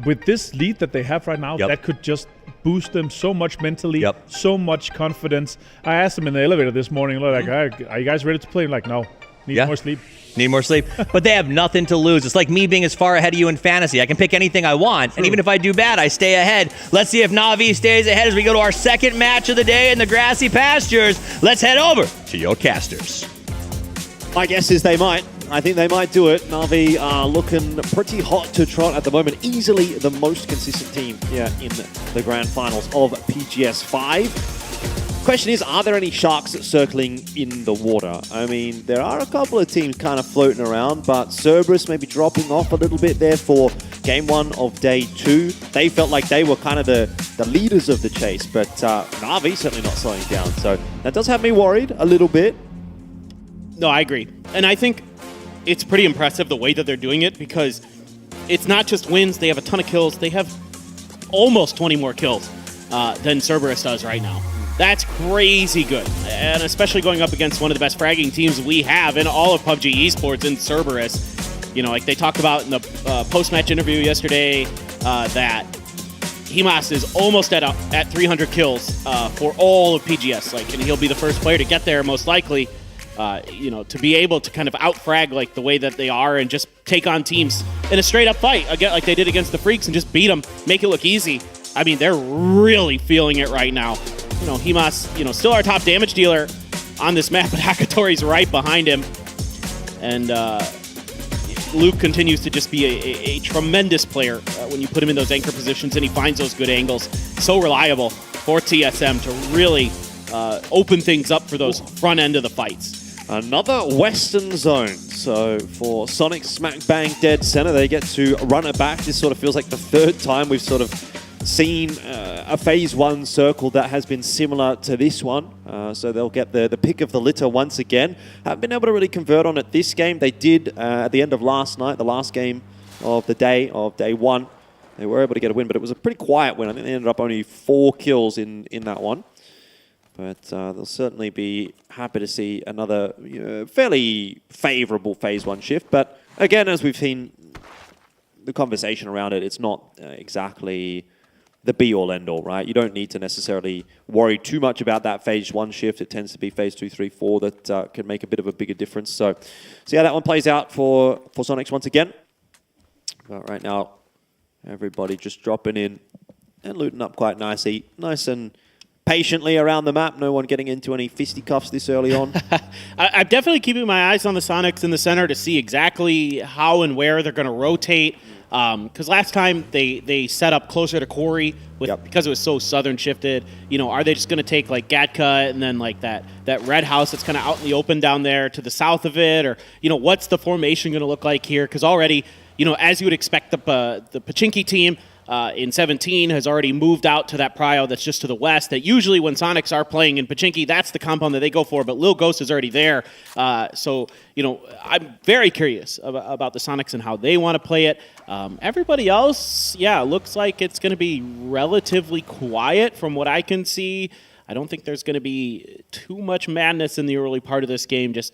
with this lead that they have right now, that could just boost them so much mentally, so much confidence. I asked them in the elevator this morning, like, are you guys ready to play? I'm like, no, need more sleep. Need more sleep. But they have nothing to lose. It's like me being as far ahead of you in fantasy. I can pick anything I want, and even if I do bad, I stay ahead. Let's see if Na'Vi stays ahead as we go to our 2nd match of the day in the grassy pastures. Let's head over to your casters. My guess is they might. I think they might do it. Na'Vi are looking pretty hot to trot at the moment. Easily the most consistent team here in the grand finals of PGS 5. Question is, are there any sharks circling in the water? I mean, there are a couple of teams kind of floating around, but Cerberus may be dropping off a little bit there for game 1 of day 2. They felt like they were kind of the leaders of the chase, but Na'Vi certainly not slowing down. So that does have me worried a little bit. No, I agree. And I think it's pretty impressive the way that they're doing it, because it's not just wins. They have a ton of kills. They have almost 20 more kills than Cerberus does right now. That's crazy good. And especially going up against one of the best fragging teams we have in all of PUBG Esports in Cerberus. Like they talked about in the post-match interview yesterday that Himas is almost at 300 kills for all of PGS. And he'll be the first player to get there most likely. To be able to kind of out-frag like the way that they are and just take on teams in a straight-up fight, again, like they did against the Freaks, and just beat them, make it look easy. I mean, they're really feeling it right now. Himas, still our top damage dealer on this map, but Hakatori's right behind him. And Luke continues to just be a tremendous player when you put him in those anchor positions and he finds those good angles. So reliable for TSM to really open things up for those front end of the fights. Another Western zone. So for Sonic smack bang dead center, they get to run it back. This sort of feels like the third time we've sort of seen a phase 1 circle that has been similar to this one. So they'll get the pick of the litter once again. Haven't been able to really convert on it this game. They did at the end of last night, the last game of the day, of day 1. They were able to get a win, but it was a pretty quiet win. I think they ended up only 4 kills in that one. But they'll certainly be happy to see another fairly favorable phase 1 shift. But again, as we've seen, the conversation around it, it's not exactly the be-all, end-all, right? You don't need to necessarily worry too much about that phase 1 shift. It tends to be phase 2, 3, 4 that can make a bit of a bigger difference. So see how that one plays out for Sonics once again. But right now, everybody just dropping in and looting up quite nicely. Nice and patiently around the map. No one getting into any fisticuffs this early on. I'm definitely keeping my eyes on the Sonics in the center to see exactly how and where they're going to rotate. Because last time they set up closer to Corey because it was so southern shifted. Are they just going to take like Gatka and then like that red house that's kind of out in the open down there to the south of it? Or, what's the formation going to look like here? Because already, as you would expect, the Pachinki team in 17 has already moved out to that prio that's just to the west. That usually when Sonics are playing in Pachinki, that's the compound that they go for, but Lil Ghost is already there. So I'm very curious about the Sonics and how they want to play it. Everybody else, looks like it's going to be relatively quiet from what I can see. I don't think there's going to be too much madness in the early part of this game, just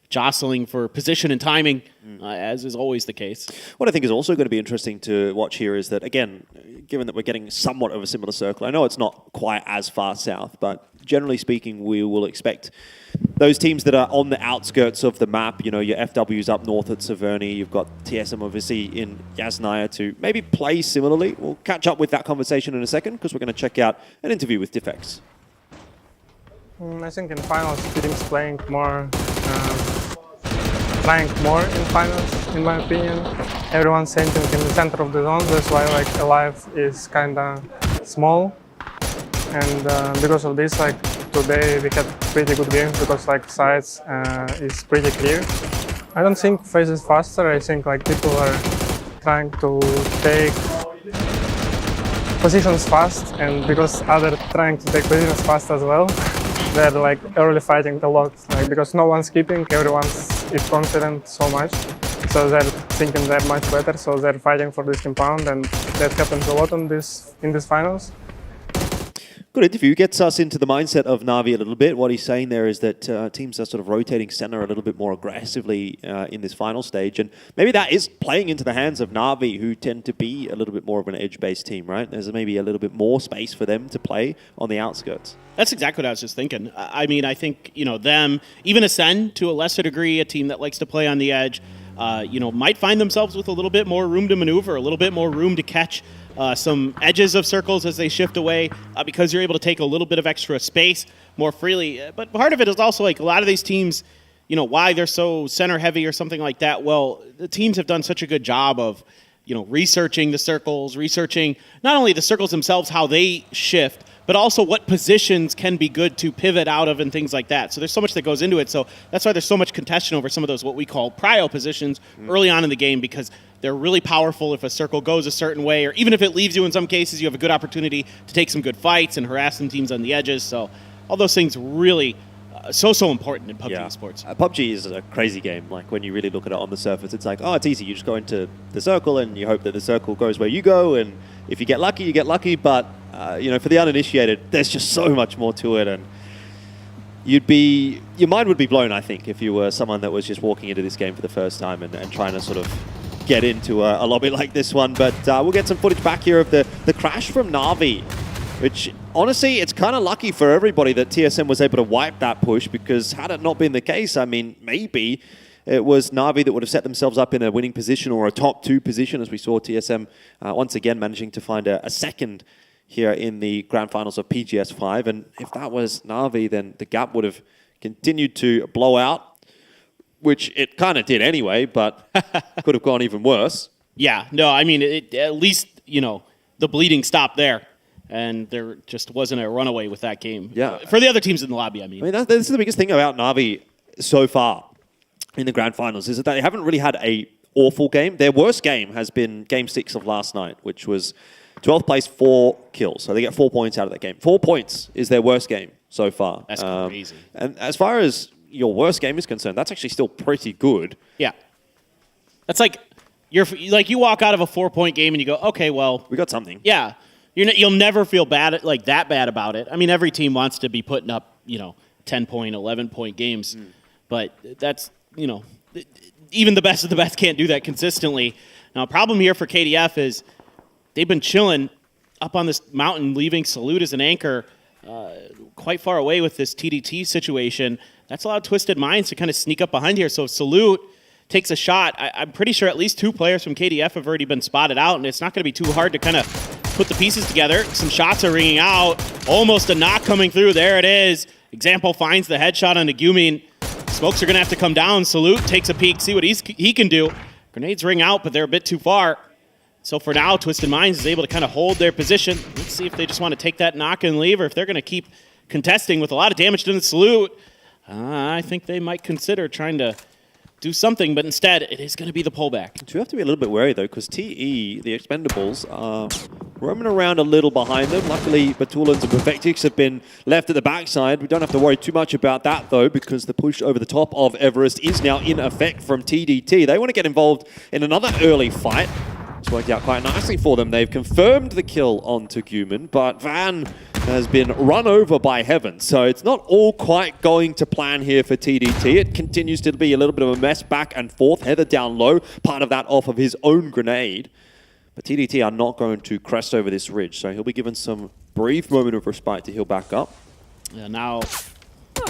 jostling for position and timing, as is always the case. What I think is also going to be interesting to watch here is that, again, given that we're getting somewhat of a similar circle, I know it's not quite as far south, but generally speaking, we will expect those teams that are on the outskirts of the map, your FW's up north at Severny, you've got TSM obviously in Yasnaya to maybe play similarly. We'll catch up with that conversation in a second because we're going to check out an interview with Defex. I think in finals, teams playing more in finals, in my opinion. Everyone's centering in the center of the zone, that's why like Alive is kinda small. And because of this, like today we had pretty good games because like sides is pretty clear. I don't think phase is faster. I think like people are trying to take positions fast, and because others trying to take positions fast as well, they're like early fighting a lot. Like because no one's keeping, everyone's is confident so much, so they're thinking they're much better. So they're fighting for this compound, and that happens a lot in these finals. Good interview. Gets us into the mindset of Na'Vi a little bit. What he's saying there is that teams are sort of rotating center a little bit more aggressively in this final stage. And maybe that is playing into the hands of Na'Vi, who tend to be a little bit more of an edge-based team, right? There's maybe a little bit more space for them to play on the outskirts. That's exactly what I was just thinking. I mean, I think, them, even Ascend to a lesser degree, a team that likes to play on the edge, might find themselves with a little bit more room to maneuver, a little bit more room to catch some edges of circles as they shift away because you're able to take a little bit of extra space more freely. But part of it is also like a lot of these teams, why they're so center heavy or something like that. Well, the teams have done such a good job of, researching the circles, researching not only the circles themselves, how they shift, but also what positions can be good to pivot out of and things like that. So there's so much that goes into it. So that's why there's so much contention over some of those what we call prio positions early on in the game, because they're really powerful if a circle goes a certain way, or even if it leaves you in some cases, you have a good opportunity to take some good fights and harass some teams on the edges. So all those things really so important in PUBG Esports. PUBG is a crazy game. Like when you really look at it on the surface, it's like, oh, it's easy. You just go into the circle and you hope that the circle goes where you go. And if you get lucky, you get lucky. But, for the uninitiated, there's just so much more to it. And your mind would be blown, I think, if you were someone that was just walking into this game for the first time and trying to sort of get into a lobby like this one. But we'll get some footage back here of the crash from Na'Vi, which honestly, it's kind of lucky for everybody that TSM was able to wipe that push, because had it not been the case, I mean, maybe it was Na'Vi that would have set themselves up in a winning position or a top 2 position, as we saw TSM once again managing to find a second here in the grand finals of PGS 5. And if that was Na'Vi, then the gap would have continued to blow out. which it kind of did anyway, but could have gone even worse. Yeah, no, I mean, at least, the bleeding stopped there. And there just wasn't a runaway with that game. Yeah. For the other teams in the lobby, I mean. This is the biggest thing about Na'Vi so far in the grand finals, is that they haven't really had a awful game. Their worst game has been Game 6 of last night, which was 12th place, 4 kills. So they get 4 points out of that game. 4 points is their worst game so far. That's crazy. And as far as your worst game is concerned, that's actually still pretty good. Yeah. That's like, you walk out of a 4-point game and you go, okay, well. We got something. Yeah. You'll never feel bad, that bad about it. I mean, every team wants to be putting up, 10-point, 11-point games. But that's, even the best of the best can't do that consistently. Now, problem here for KDF is they've been chilling up on this mountain, leaving Salute as an anchor quite far away with this TDT situation. That's allowed Twisted Minds to kind of sneak up behind here. So if Salute takes a shot, I'm pretty sure at least 2 players from KDF have already been spotted out, and it's not going to be too hard to kind of put the pieces together. Some shots are ringing out. Almost a knock coming through. There it is. Example finds the headshot on Nagumin. Smokes are going to have to come down. Salute takes a peek, see what he can do. Grenades ring out, but they're a bit too far. So for now, Twisted Minds is able to kind of hold their position. Let's see if they just want to take that knock and leave, or if they're going to keep contesting with a lot of damage to the Salute. I think they might consider trying to do something, but instead, it is going to be the pullback. You have to be a little bit wary, though, because TE, the Expendables, are roaming around a little behind them. Luckily, Batulans and Perfectix have been left at the backside. We don't have to worry too much about that, though, because the push over the top of Everest is now in effect from TDT. They want to get involved in another early fight. It's worked out quite nicely for them. They've confirmed the kill on Tegumen, but Van has been run over by Heaven. So it's not all quite going to plan here for TDT. It continues to be a little bit of a mess back and forth. Heather down low, part of that off of his own grenade. But TDT are not going to crest over this ridge, so he'll be given some brief moment of respite to heal back up. Yeah, now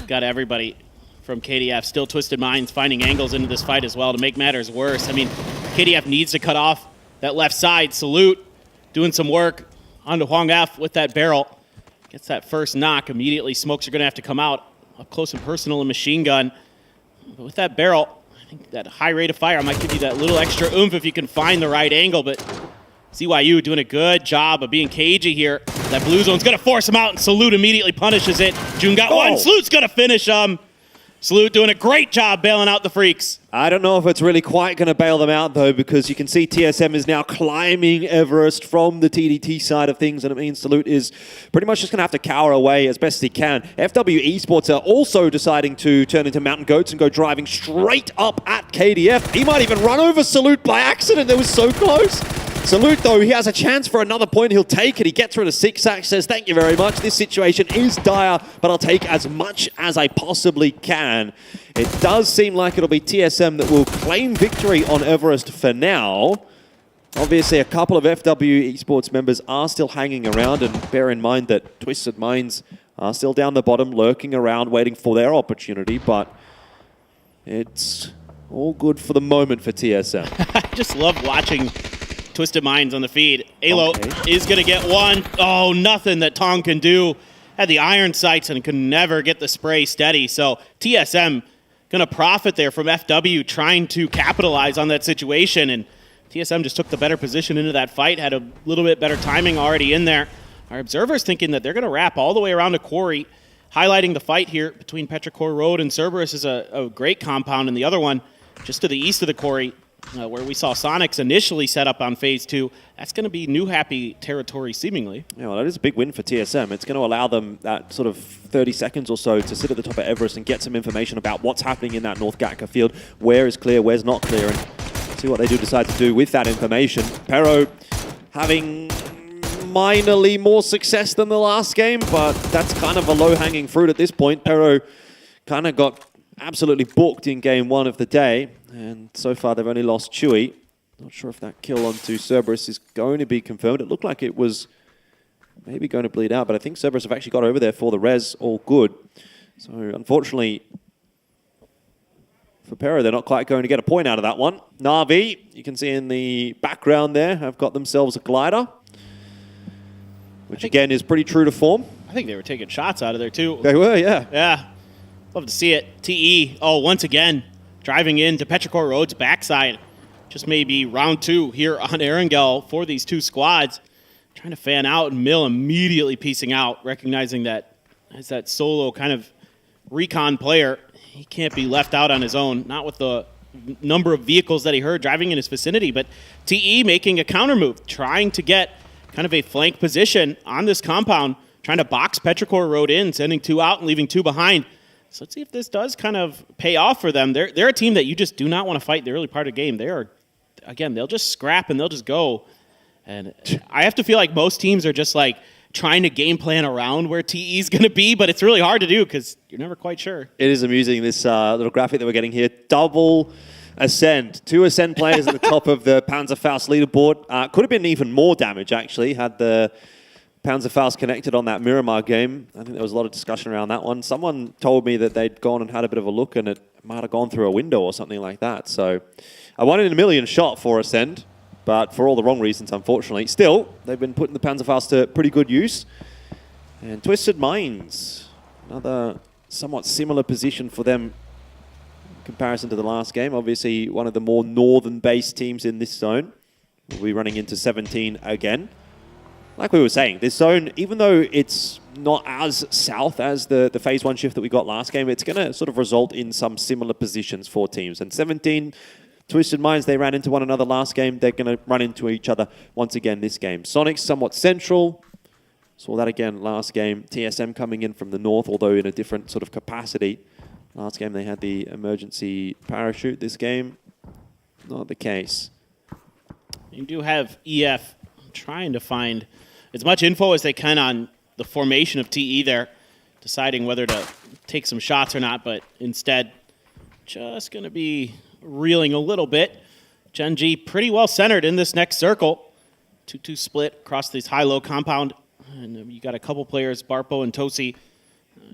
got everybody from KDF, still Twisted Minds, finding angles into this fight as well to make matters worse. I mean, KDF needs to cut off that left side. Salute doing some work onto Huang F with that barrel. Gets that first knock. Immediately, smokes are going to have to come out up close and personal and machine gun. But with that barrel, I think that high rate of fire might give you that little extra oomph if you can find the right angle. But CYU doing a good job of being cagey here. That blue zone's going to force him out, and Salute immediately punishes it. June got one. Salute's going to finish him. Salute doing a great job bailing out the freaks. I don't know if it's really quite going to bail them out, though, because you can see TSM is now climbing Everest from the TDT side of things, and it means Salute is pretty much just going to have to cower away as best he can. FW Esports are also deciding to turn into mountain goats and go driving straight up at KDF. He might even run over Salute by accident. It was so close. Salute, though, he has a chance for another point. He'll take it. He gets rid of 6-sack, says, thank you very much. This situation is dire, but I'll take as much as I possibly can. It does seem like it'll be TSM that will claim victory on Everest for now. Obviously, a couple of FW Esports members are still hanging around, and bear in mind that Twisted Minds are still down the bottom, lurking around, waiting for their opportunity, but it's all good for the moment for TSM. I just love watching Twisted Minds on the feed. Alo is going to get one. Oh, nothing that Tong can do. Had the iron sights and could never get the spray steady. So TSM going to profit there from FW trying to capitalize on that situation. And TSM just took the better position into that fight, had a little bit better timing already in there. Our observers thinking that they're going to wrap all the way around the quarry, highlighting the fight here between Petrichor Road and Cerberus is a great compound. And the other one just to the east of the quarry, where we saw Sonics initially set up on Phase 2. That's going to be new happy territory, seemingly. Yeah, well, that is a big win for TSM. It's going to allow them that sort of 30 seconds or so to sit at the top of Everest and get some information about what's happening in that North Gatka field, where is clear, where's not clear, and see what they do decide to do with that information. Pero having minorly more success than the last game, but that's kind of a low-hanging fruit at this point. Pero kind of got absolutely booked in game 1 of the day, and so far they've only lost Chewy. Not sure if that kill onto Cerberus is going to be confirmed. It looked like it was maybe going to bleed out, but I think Cerberus have actually got over there for the res, all good. So unfortunately for Pero, they're not quite going to get a point out of that one. Na'Vi, you can see in the background there, have got themselves a glider, which again is pretty true to form. I think they were taking shots out of there too. They were, yeah. Yeah. Love to see it. TE, once again, driving into Petrichor Road's backside. Just maybe round 2 here on Erangel for these two squads. Trying to fan out, and Mill immediately piecing out, recognizing that as that solo kind of recon player, he can't be left out on his own, not with the number of vehicles that he heard driving in his vicinity, but TE making a counter move, trying to get kind of a flank position on this compound, trying to box Petrichor Road in, sending 2 out and leaving 2 behind. So let's see if this does kind of pay off for them. They're a team that you just do not want to fight in the early part of the game. They are, again, they'll just scrap and they'll just go. And I have to feel like most teams are just like trying to game plan around where TE is going to be, but it's really hard to do because you're never quite sure. It is amusing, this little graphic that we're getting here. Double Ascend. 2 Ascend players at the top of the Panzerfaust leaderboard. Could have been even more damage, actually, had the Panzerfaust connected on that Miramar game. I think there was a lot of discussion around that one. Someone told me that they'd gone and had a bit of a look and it might have gone through a window or something like that. So a 1 in a million shot for Ascend, but for all the wrong reasons, unfortunately. Still, they've been putting the Panzerfaust to pretty good use. And Twisted Minds, another somewhat similar position for them in comparison to the last game. Obviously, one of the more northern-based teams in this zone. We'll be running into 17 again. Like we were saying, this zone, even though it's not as south as the phase 1 shift that we got last game, it's going to sort of result in some similar positions for teams. And 17... Twisted Minds, they ran into one another last game. They're going to run into each other once again this game. Sonic's somewhat central. Saw that again last game. TSM coming in from the north, although in a different sort of capacity. Last game they had the emergency parachute. This game, not the case. You do have EF trying to find as much info as they can on the formation of TE there, deciding whether to take some shots or not, but instead just going to be reeling a little bit. Gen.G pretty well centered in this next circle. 2-2 split across this high-low compound. And you got a couple players, Barpo and Tosi,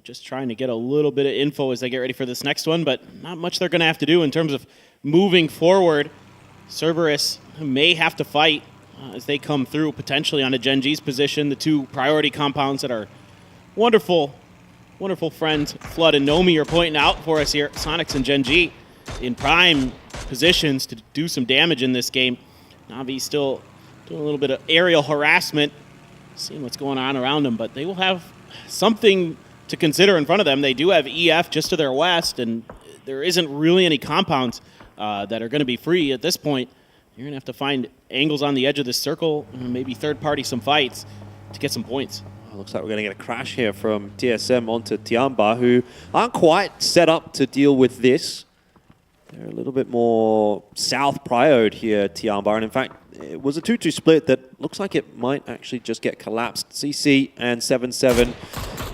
just trying to get a little bit of info as they get ready for this next one, but not much they're going to have to do in terms of moving forward. Cerberus may have to fight as they come through potentially on a Gen.G's position. The 2 priority compounds that are wonderful friends, Flood and Nomi, are pointing out for us here. Sonics and Gen.G in prime positions to do some damage in this game. Navi still doing a little bit of aerial harassment, seeing what's going on around them, but they will have something to consider in front of them. They do have EF just to their west, and there isn't really any compounds that are going to be free at this point. You're going to have to find angles on the edge of this circle, and maybe third-party some fights to get some points. Looks like we're going to get a crash here from TSM onto Tiamba, who aren't quite set up to deal with this. They're a little bit more south prioed here, Tiamba, and in fact, it was a 2-2 split that looks like it might actually just get collapsed. CC and 7-7,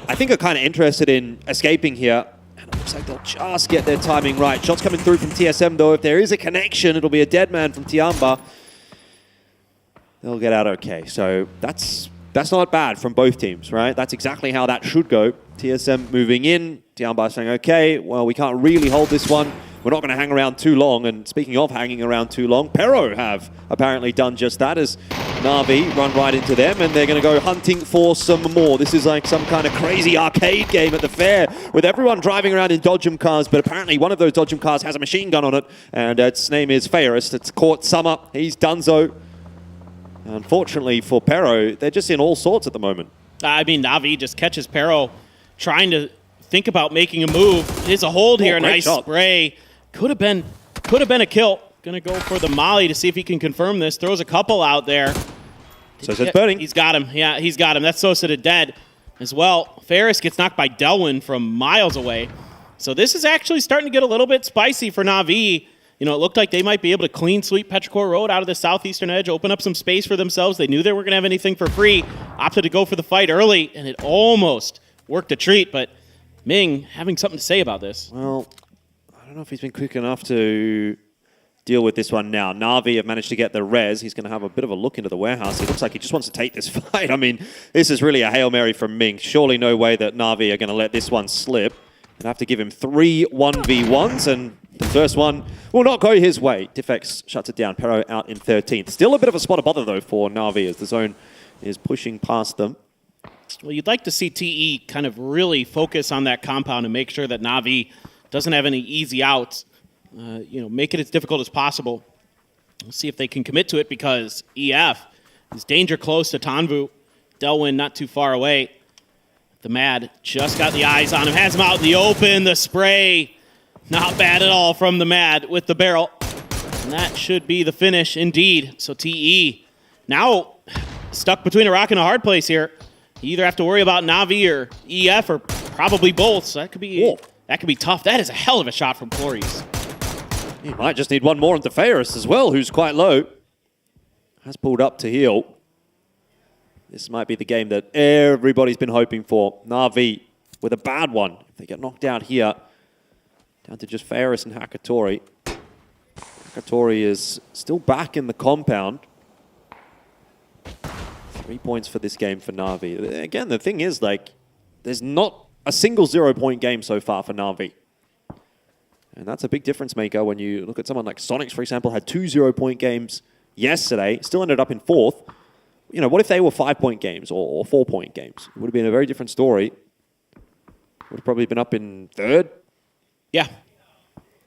I think, are kind of interested in escaping here, and it looks like they'll just get their timing right. Shots coming through from TSM, though. If there is a connection, it'll be a dead man from Tiamba. They'll get out okay, so that's not bad from both teams, right? That's exactly how that should go. TSM moving in, Tiamba saying, okay, well, we can't really hold this one. We're not going to hang around too long. And speaking of hanging around too long, Pero have apparently done just that as Na'Vi run right into them, and they're going to go hunting for some more. This is like some kind of crazy arcade game at the fair with everyone driving around in Dodgem cars, but apparently one of those Dodgem cars has a machine gun on it, and its name is Fairest. It's caught Summer. He's donezo. Unfortunately for Pero, they're just in all sorts at the moment. I mean, Na'Vi just catches Pero trying to think about making a move. It's a hold here. Nice shot. Spray. Could have been a kill. Gonna go for the molly to see if he can confirm this. Throws a couple out there. So it's burning. He's got him. Yeah, he's got him. That's Sosa to dead as well. Ferris gets knocked by Delwyn from miles away. So this is actually starting to get a little bit spicy for Na'Vi. You know, it looked like they might be able to clean sweep Petrichor Road out of the southeastern edge, open up some space for themselves. They knew they weren't going to have anything for free. Opted to go for the fight early, and it almost worked a treat. But Ming having something to say about this. Well, I don't know if he's been quick enough to deal with this one now. Na'Vi have managed to get the res. He's going to have a bit of a look into the warehouse. It looks like he just wants to take this fight. I mean, this is really a Hail Mary from Ming. Surely no way that Na'Vi are going to let this one slip. They'll have to give him 3 1v1s, and the first one will not go his way. Diffex shuts it down. Pero out in 13th. Still a bit of a spot of bother, though, for Na'Vi as the zone is pushing past them. Well, you'd like to see TE kind of really focus on that compound and make sure that Na'Vi doesn't have any easy outs. make it as difficult as possible. We'll see if they can commit to it because EF is danger close to Tanvu. Delwyn not too far away. The Mad just got the eyes on him, has him out in the open. The spray, not bad at all from the Mad with the barrel. And that should be the finish indeed. So TE now stuck between a rock and a hard place here. You either have to worry about Na'Vi or EF or probably both. So that could be tough. That is a hell of a shot from Clories. He might just need one more into Ferris as well, who's quite low. Has pulled up to heal. This might be the game that everybody's been hoping for. Na'Vi with a bad one. If they get knocked out here, down to just Ferris and Hakatori. Hakatori is still back in the compound. 3 points for this game for Na'Vi. Again, the thing is, there's not a single 0-point game so far for Na'Vi. And that's a big difference maker when you look at someone like Sonics, for example, had 2 0-point games yesterday, still ended up in 4th. What if they were 5-point games or 4-point games? It would have been a very different story. Would have probably been up in 3rd. Yeah,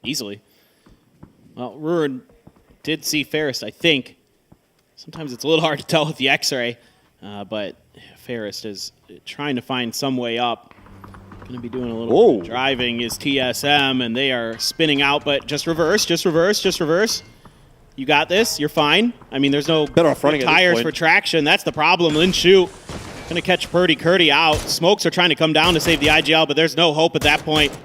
easily. Well, Ruin did see Ferris, I think. Sometimes it's a little hard to tell with the X-ray, but Ferris is trying to find some way up. Going to be doing a little bit of driving is TSM, and they are spinning out, but just reverse. You got this. You're fine. I mean, there's no tires for traction. That's the problem. Lin Shu going to catch Purdy Curdy out. Smokes are trying to come down to save the IGL, but there's no hope at that point.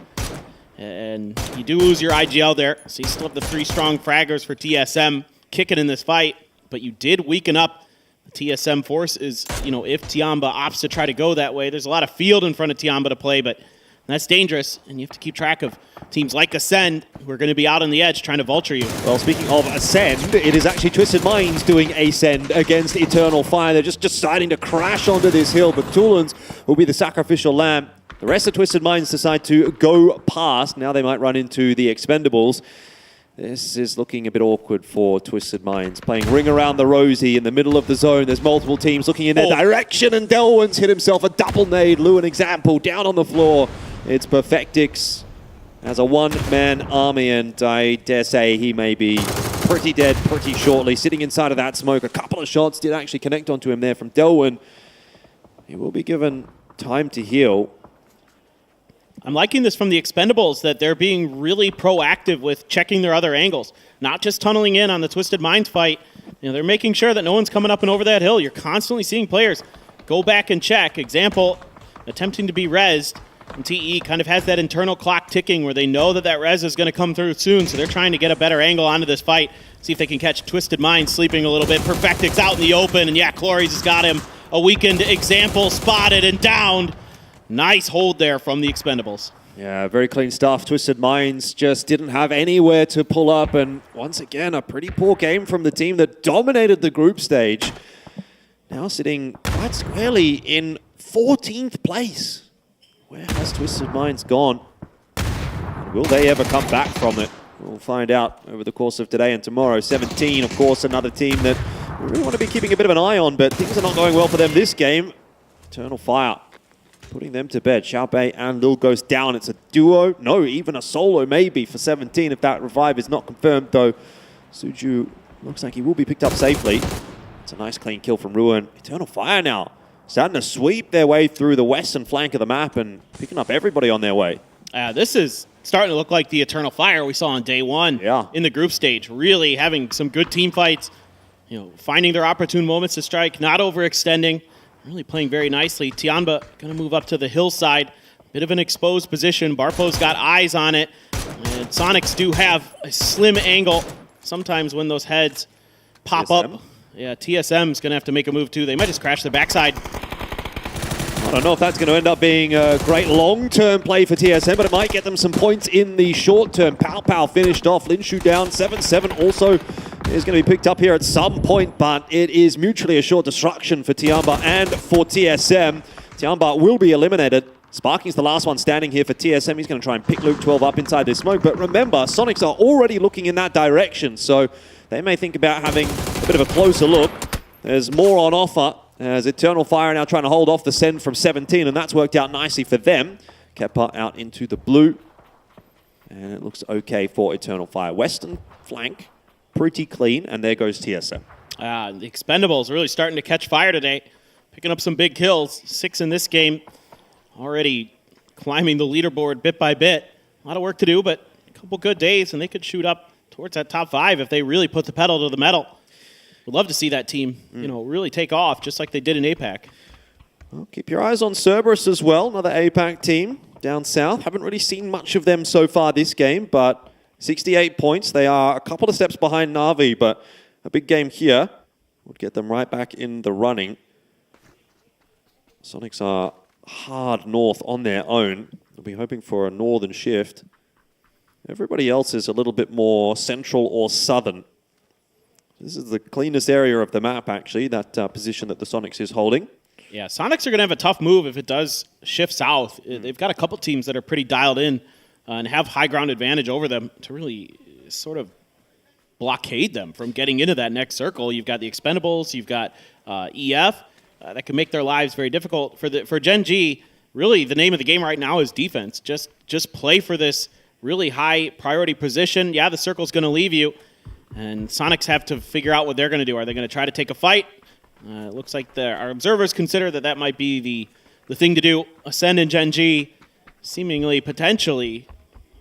And you do lose your IGL there, so you still have the 3 strong fraggers for TSM kicking in this fight, but you did weaken up the TSM force. Is, if Tiamba opts to try to go that way, there's a lot of field in front of Tiamba to play, but that's dangerous, and you have to keep track of teams like Ascend who are going to be out on the edge trying to vulture you. Well, speaking of Ascend, it is actually Twisted Minds doing Ascend against Eternal Fire. They're just deciding to crash onto this hill, but Tulans will be the sacrificial lamb. The rest of Twisted Minds decide to go past. Now they might run into the Expendables. This is looking a bit awkward for Twisted Minds. Playing Ring Around the Rosie in the middle of the zone. There's multiple teams looking in their direction, and Delwyn's hit himself a double nade. Lou, an example, down on the floor. It's Perfectix as a one-man army, and I dare say he may be pretty dead pretty shortly. Sitting inside of that smoke, a couple of shots did actually connect onto him there from Delwyn. He will be given time to heal. I'm liking this from the Expendables, that they're being really proactive with checking their other angles, not just tunneling in on the Twisted Minds fight. They're making sure that no one's coming up and over that hill. You're constantly seeing players go back and check. Example, attempting to be rezzed, and TE kind of has that internal clock ticking where they know that res is going to come through soon, so they're trying to get a better angle onto this fight, see if they can catch Twisted Minds sleeping a little bit. Perfectix out in the open, and yeah, Clories has got him. A weakened Example spotted and downed. Nice hold there from the Expendables. Yeah, very clean stuff. Twisted Minds just didn't have anywhere to pull up, and once again, a pretty poor game from the team that dominated the group stage. Now sitting quite squarely in 14th place. Where has Twisted Minds gone? And will they ever come back from it? We'll find out over the course of today and tomorrow. 17, of course, another team that we really want to be keeping a bit of an eye on, but things are not going well for them this game. Eternal Fire putting them to bed. Xiaobei and Lil goes down. It's a duo. No, even a solo maybe for 17 if that revive is not confirmed, though. Suju looks like he will be picked up safely. It's a nice clean kill from Ruin. Eternal Fire now starting to sweep their way through the western flank of the map and picking up everybody on their way. This is starting to look like the Eternal Fire we saw on day one in the group stage. Really having some good team fights, finding their opportune moments to strike, not overextending. Really playing very nicely. Tianba going to move up to the hillside. Bit of an exposed position. Barpo's got eyes on it. And Sonics do have a slim angle. Sometimes when those heads pop TSM? up. Yeah, TSM's going to have to make a move too. They might just crash the backside. I don't know if that's going to end up being a great long-term play for TSM, but it might get them some points in the short term. Pow Pow finished off. Linshu down 7-7 also is going to be picked up here at some point, but it is mutually assured destruction for Tiamba and for TSM. Tiamba will be eliminated. Sparking's the last one standing here for TSM. He's going to try and pick Luke 12 up inside this smoke, but remember, Sonics are already looking in that direction, so they may think about having a bit of a closer look. There's more on offer as Eternal Fire now trying to hold off the send from 17, and that's worked out nicely for them. Kepa out into the blue. And it looks okay for Eternal Fire. Western flank, pretty clean, and there goes TSM. The Expendables really starting to catch fire today. Picking up some big kills. 6 in this game. Already climbing the leaderboard bit by bit. A lot of work to do, but a couple good days, and they could shoot up towards that top 5 if they really put the pedal to the metal. Would love to see that team, really take off, just like they did in APAC. Well, keep your eyes on Cerberus as well, another APAC team down south. Haven't really seen much of them so far this game, but 68 points. They are a couple of steps behind Na'Vi, but a big game here would get them right back in the running. Sonics are hard north on their own. They'll be hoping for a northern shift. Everybody else is a little bit more central or southern. This is the cleanest area of the map, actually, that position that the Sonics is holding. Yeah, Sonics are going to have a tough move if it does shift south. They've got a couple teams that are pretty dialed in and have high ground advantage over them to really sort of blockade them from getting into that next circle. You've got the Expendables, you've got EF. That can make their lives very difficult. For Gen G, really the name of the game right now is defense. Just play for this really high priority position. Yeah, the circle's going to leave you, and Sonics have to figure out what they're going to do. Are they going to try to take a fight? It looks like our observers consider that might be the thing to do. Ascend and Gen G seemingly potentially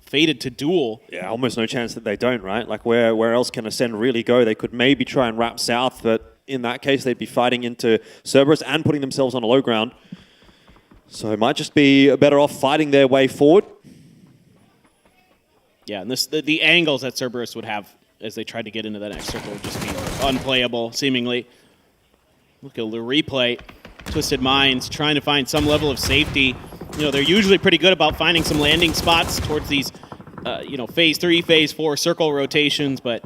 fated to duel. Yeah, almost no chance that they don't, right? Like where else can Ascend really go? They could maybe try and wrap south, but in that case, they'd be fighting into Cerberus and putting themselves on a low ground. So it might just be better off fighting their way forward. Yeah, and the angles that Cerberus would have as they tried to get into that next circle would just be unplayable, seemingly. Look at the replay. Twisted Minds trying to find some level of safety. They're usually pretty good about finding some landing spots towards these, phase 3, phase 4 circle rotations, but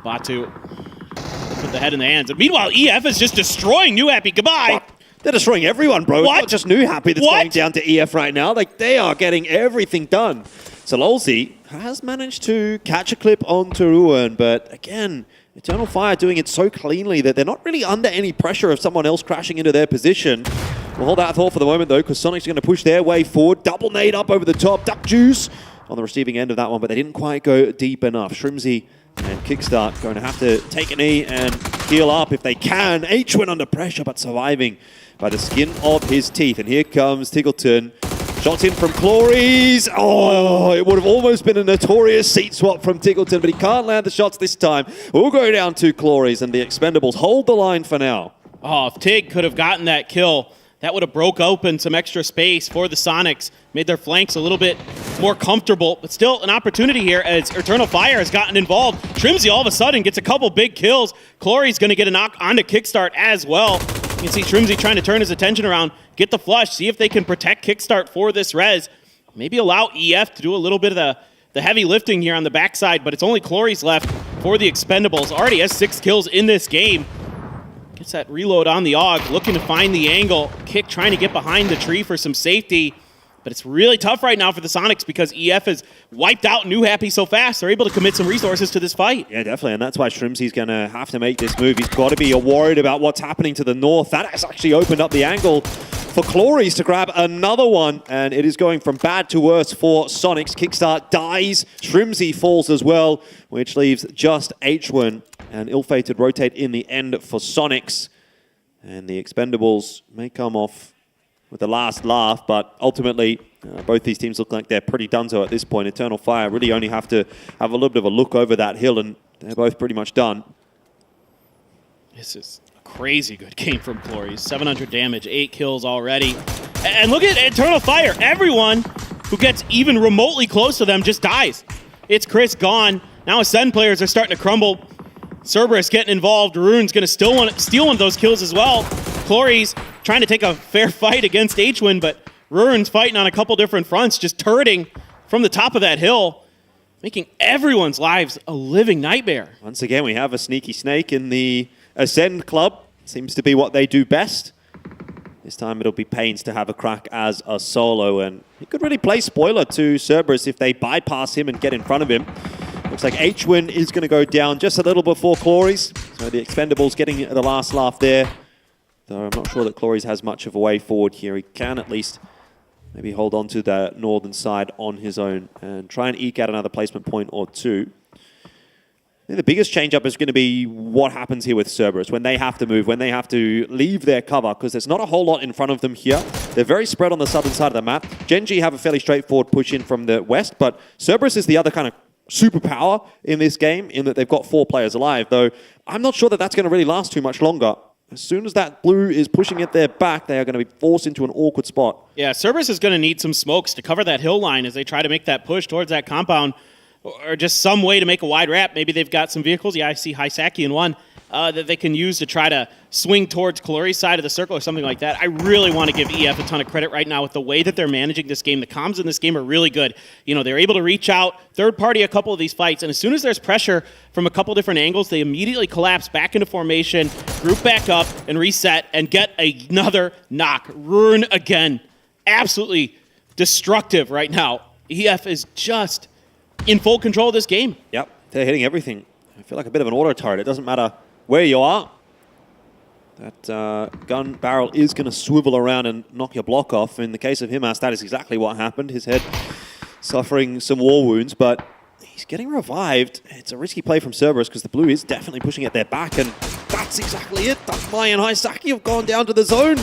Batu put the head in the hands. And meanwhile, EF is just destroying New Happy. Goodbye. What? They're destroying everyone, bro. What? It's not just New Happy that's going down to EF right now. Like, they are getting everything done. So Lolzy has managed to catch a clip onto Ruin, but again, Eternal Fire doing it so cleanly that they're not really under any pressure of someone else crashing into their position. We'll hold that thought for the moment, though, because Sonic's going to push their way forward. Double nade up over the top. Duck Juice on the receiving end of that one, but they didn't quite go deep enough. Shrimzy and Kickstart going to have to take a knee and heal up if they can. H-Win under pressure, but surviving by the skin of his teeth. And here comes Tiggleton. Shots in from Clories. Oh, it would have almost been a notorious seat swap from Tiggleton, but he can't land the shots this time. We'll go down to Clories, and the Expendables hold the line for now. Oh, if Tig could have gotten that kill, that would have broke open some extra space for the Sonics, made their flanks a little bit more comfortable, but still an opportunity here as Eternal Fire has gotten involved. Shrimzy all of a sudden gets a couple big kills. Clory's going to get a knock onto Kickstart as well. You can see Shrimzy trying to turn his attention around, get the flush, see if they can protect Kickstart for this res. Maybe allow EF to do a little bit of the heavy lifting here on the backside, but it's only Clory's left for the Expendables. Already has 6 kills in this game. Gets that reload on the AUG, looking to find the angle. Kick trying to get behind the tree for some safety. But it's really tough right now for the Sonics because EF has wiped out New Happy so fast. They're able to commit some resources to this fight. Yeah, definitely, and that's why Shrimzy's going to have to make this move. He's got to be worried about what's happening to the north. That has actually opened up the angle for Clories to grab another one, and it is going from bad to worse for Sonics. Kickstart dies. Shrimzy falls as well, which leaves just H1 and ill-fated rotate in the end for Sonics. And the Expendables may come off with the last laugh, but ultimately both these teams look like they're pretty donezo at this point. Eternal Fire really only have to have a little bit of a look over that hill, and they're both pretty much done. This is a crazy good game from Clories. 700 damage, 8 kills already. And look at Eternal Fire. Everyone who gets even remotely close to them just dies. It's Chris gone. Now Ascend players are starting to crumble. Cerberus getting involved. Rune's going to steal one of those kills as well. Clories trying to take a fair fight against H-Win, but Rune's fighting on a couple different fronts, just turreting from the top of that hill, making everyone's lives a living nightmare. Once again, we have a sneaky snake in the Ascend club. Seems to be what they do best. This time it'll be Pains to have a crack as a solo, and he could really play spoiler to Cerberus if they bypass him and get in front of him. Looks like H-Win is going to go down just a little before Clories, so the Expendables getting the last laugh there. Though I'm not sure that Clories has much of a way forward here. He can at least maybe hold on to the northern side on his own and try and eke out another placement point or two. I think the biggest change-up is going to be what happens here with Cerberus, when they have to move, when they have to leave their cover, because there's not a whole lot in front of them here. They're very spread on the southern side of the map. Gen G have a fairly straightforward push in from the west, but Cerberus is the other kind of superpower in this game, in that they've got 4 players alive, though I'm not sure that that's going to really last too much longer. As soon as that blue is pushing at their back, they are going to be forced into an awkward spot. Yeah, Cerberus is going to need some smokes to cover that hill line as they try to make that push towards that compound, or just some way to make a wide wrap. Maybe they've got some vehicles. Yeah, I see Hisaki in one that they can use to try to swing towards Kalori's side of the circle or something like that. I really want to give EF a ton of credit right now with the way that they're managing this game. The comms in this game are really good. You know, they're able to reach out, third party a couple of these fights, and as soon as there's pressure from a couple different angles, they immediately collapse back into formation, group back up, and reset, and get another knock. Ruin again. Absolutely destructive right now. EF is just in full control of this game. Yep, they're hitting everything. I feel like a bit of an auto turret. It doesn't matter where you are. That gun barrel is going to swivel around and knock your block off. In the case of Himas, that is exactly what happened. His head suffering some war wounds, but he's getting revived. It's a risky play from Cerberus because the blue is definitely pushing at their back, and that's exactly it. Dakmai and Hisaki have gone down to the zone.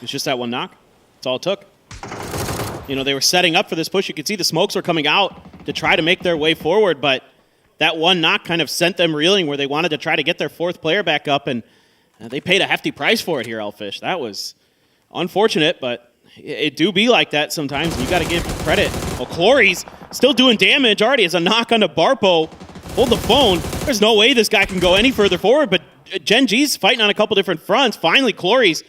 It's just that one knock. That's all it took. You know, they were setting up for this push. You could see the smokes were coming out to try to make their way forward, but that one knock kind of sent them reeling where they wanted to try to get their 4th player back up, and they paid a hefty price for it here, Elfish. That was unfortunate, but it do be like that sometimes. You got to give credit. Well, Kalori's still doing damage already as a knock onto Barpo. Hold the phone. There's no way this guy can go any further forward, but Gen G's fighting on a couple different fronts. Finally, Kalori's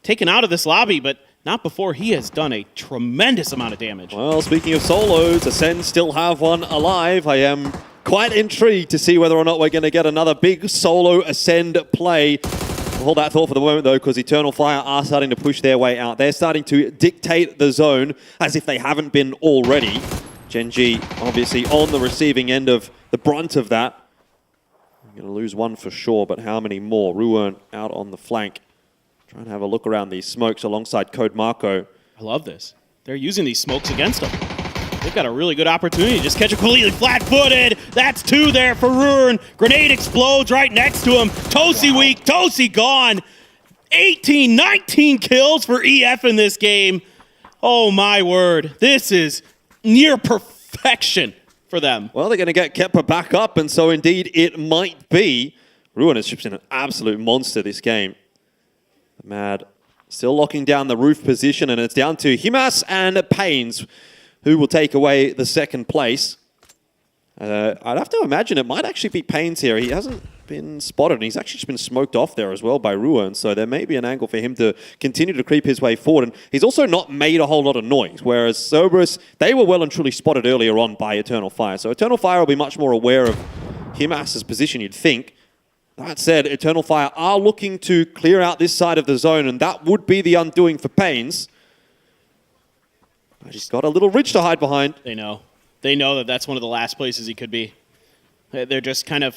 taken out of this lobby, but not before he has done a tremendous amount of damage. Well, speaking of solos, Ascend still have one alive. I am quite intrigued to see whether or not we're going to get another big solo Ascend play. We'll hold that thought for the moment, though, because Eternal Fire are starting to push their way out. They're starting to dictate the zone as if they haven't been already. Gen G obviously on the receiving end of the brunt of that. I'm going to lose one for sure, but how many more? Ruin out on the flank. Trying to have a look around these smokes alongside Code Marco. I love this. They're using these smokes against them. They've got a really good opportunity to just catch a completely flat-footed. That's 2 there for Ruin. Grenade explodes right next to him. Tosi weak. Tosi gone. 18, 19 kills for EF in this game. Oh, my word. This is near perfection for them. Well, they're going to get Kepper back up, and so indeed it might be. Ruin has just been an absolute monster this game. Mad still locking down the roof position, and it's down to Himas and Pains, who will take away the 2nd place. I'd have to imagine it might actually be Pains here. He hasn't been spotted, and he's actually just been smoked off there as well by Ruin, so there may be an angle for him to continue to creep his way forward, and he's also not made a whole lot of noise, whereas Cerberus, they were well and truly spotted earlier on by Eternal Fire, so Eternal Fire will be much more aware of Himas' position, you'd think. That said, Eternal Fire are looking to clear out this side of the zone, and that would be the undoing for Pains. He's got a little ridge to hide behind. They know. They know that that's one of the last places he could be. They're just kind of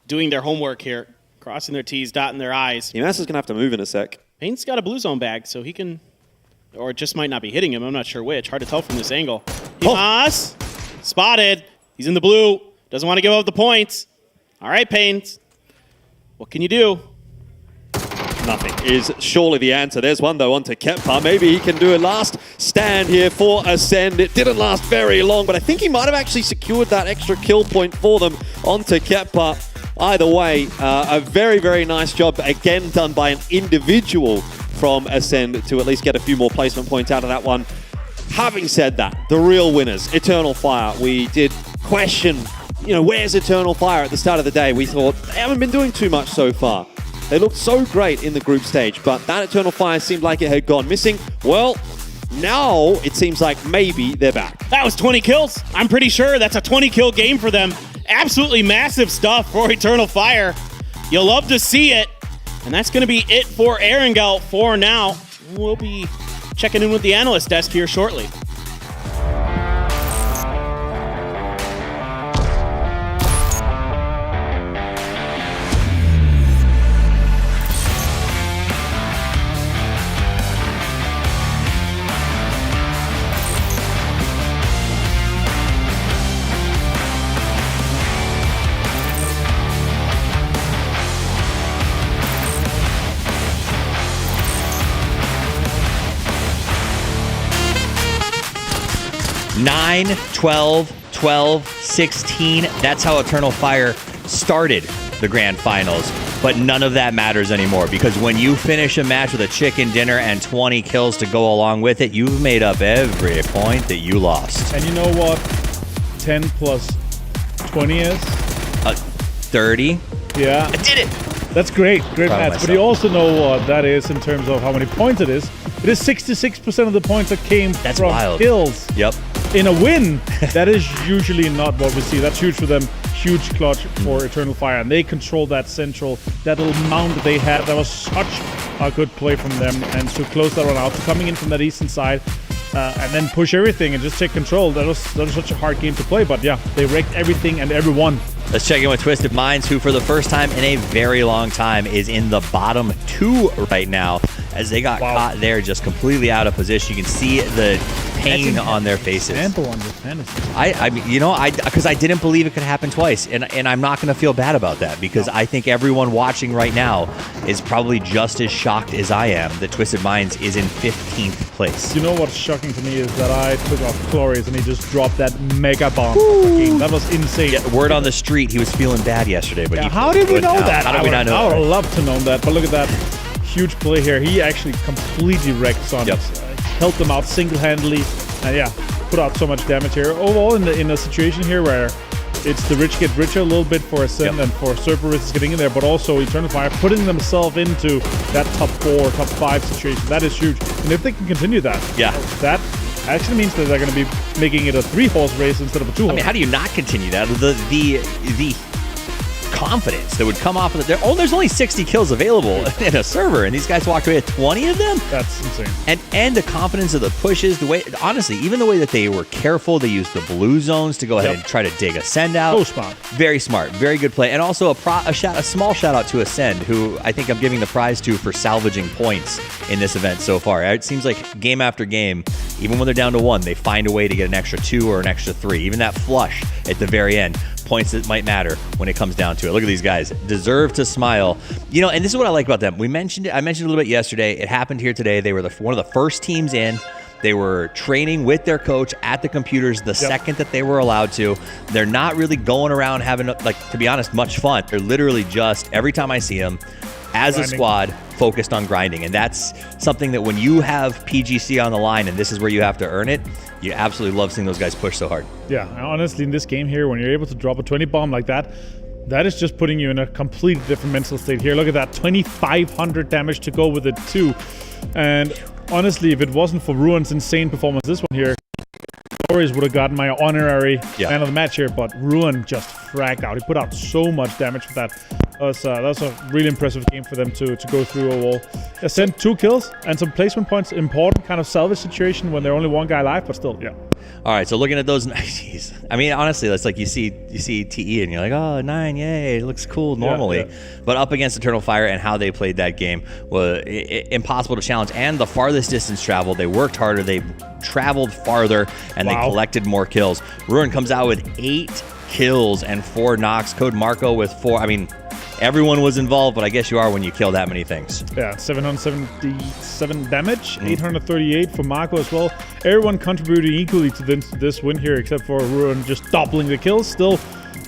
doing their homework here, crossing their T's, dotting their I's. Himas is going to have to move in a sec. Pains got a blue zone bag, so he can... Or it just might not be hitting him. I'm not sure which. Hard to tell from this angle. Himas! Spotted. He's in the blue. Doesn't want to give up the points. All right, Pains. What can you do? Nothing is surely the answer. There's one, though, onto Keppa. Maybe he can do a last stand here for Ascend. It didn't last very long, but I think he might have actually secured that extra kill point for them onto Keppa. Either way, a very, very nice job, again, done by an individual from Ascend to at least get a few more placement points out of that one. Having said that, the real winners, Eternal Fire. We did question, where's Eternal Fire at the start of the day? We thought they haven't been doing too much so far. They looked so great in the group stage, but that Eternal Fire seemed like it had gone missing. Well, now it seems like maybe they're back. That was 20 kills. I'm pretty sure that's a 20-kill game for them. Absolutely massive stuff for Eternal Fire. You'll love to see it. And that's going to be it for Erangel for now. We'll be checking in with the analyst desk here shortly. 9, 12, 12, 16. That's how Eternal Fire started the grand finals. But none of that matters anymore, because when you finish a match with a chicken dinner and 20 kills to go along with it, you've made up every point that you lost. And you know what 10 plus 20 is? 30. Yeah. I did it! That's great. Great Proud of match. But you also know what that is in terms of how many points it is. It is 66% of the points that came from wild. kills. Yep. In a win. That is usually not what we see. That's huge for them. Huge clutch for Eternal Fire. And they control that central, that little mound that they had. That was such a good play from them. And to close that one out, to coming in from that eastern side, and then push everything and just take control. That was such a hard game to play. But yeah, they wrecked everything and everyone. Let's check in with Twisted Minds, who for the first time in a very long time is in the bottom 2 right now, as they got caught there just completely out of position. You can see the pain on their faces. Ample on this fantasy. I mean, you know, because I didn't believe it could happen twice, and I'm not going to feel bad about that, because I think everyone watching right now is probably just as shocked as I am that Twisted Minds is in 15th place. You know what's shocking to me is that I took off Cloris and he just dropped that mega bomb. That was insane. Yeah, word on the street, he was feeling bad yesterday, but how did we know that? How did we not know that? I would love to know that, but look at that huge play here. He actually completely wrecked Sonics. Helped them out single-handedly, and yeah, put out so much damage here. Overall, in a situation here where it's the rich get richer a little bit for Ascend and for Cerberus is getting in there, but also Eternal Fire putting themselves into that top 4, top 5 situation. That is huge, and if they can continue that, that actually means that they're going to be making it a 3-horse race instead of a 2-horse. I mean, how do you not continue that? The confidence that would come off of it. There's only 60 kills available in a server, and these guys walked away with 20 of them? That's insane. And the confidence of the pushes, the way, honestly, even the way that they were careful, they used the blue zones to go ahead and try to dig Ascend out. So smart. Very smart. Very good play. And also a small shout out to Ascend, who I think I'm giving the prize to for salvaging points in this event so far. It seems like game after game, even when they're down to 1, they find a way to get an extra 2 or an extra 3. Even that flush at the very end. Points that might matter when it comes down to it. Look at these guys. Deserve to smile. You know, and this is what I like about them. I mentioned it a little bit yesterday. It happened here today. They were one of the first teams in. They were training with their coach at the computers the second that they were allowed to. They're not really going around having, like, to be honest, much fun. They're literally just, every time I see them, as a squad, focused on grinding. And that's something that when you have PGC on the line and this is where you have to earn it, you absolutely love seeing those guys push so hard. Yeah, honestly, in this game here, when you're able to drop a 20 bomb like that, that is just putting you in a completely different mental state here. Look at that, 2,500 damage to go with it too. And honestly, if it wasn't for Ruin's insane performance this one here, Cloris would have gotten my honorary man of the match here, but Ruin just fragged out. He put out so much damage for that. That was a really impressive game for them to go through overall. Ascend 2 kills and some placement points. Important kind of salvage situation when they're only 1 guy alive, but still, yeah. All right, so looking at those, jeez. I mean, honestly, that's like you see TE and you're like, oh, 9, yay, it looks cool normally. But up against Eternal Fire and how they played that game was impossible to challenge. And the farthest distance travel, they worked harder, they traveled farther, and they collected more kills. Ruin comes out with 8 kills and 4 knocks. Code Marco with 4. I mean, everyone was involved, but I guess you are when you kill that many things. Yeah, 777 damage, 838 for Marco as well. Everyone contributed equally to this win here, except for Ruin just doubling the kills. Still,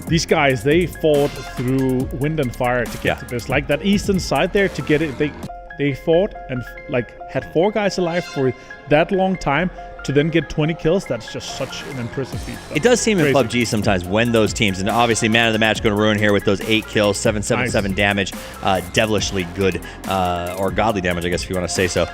these guys, they fought through wind and fire to get to this. Like that eastern side there, to get it, they fought and like had 4 guys alive for that long time. To then get 20 kills, that's just such an impressive feat. It does seem in PUBG sometimes when those teams, and obviously man of the match going to Ruin here with those 8 kills, 777 damage, devilishly good, or godly damage, I guess if you want to say so.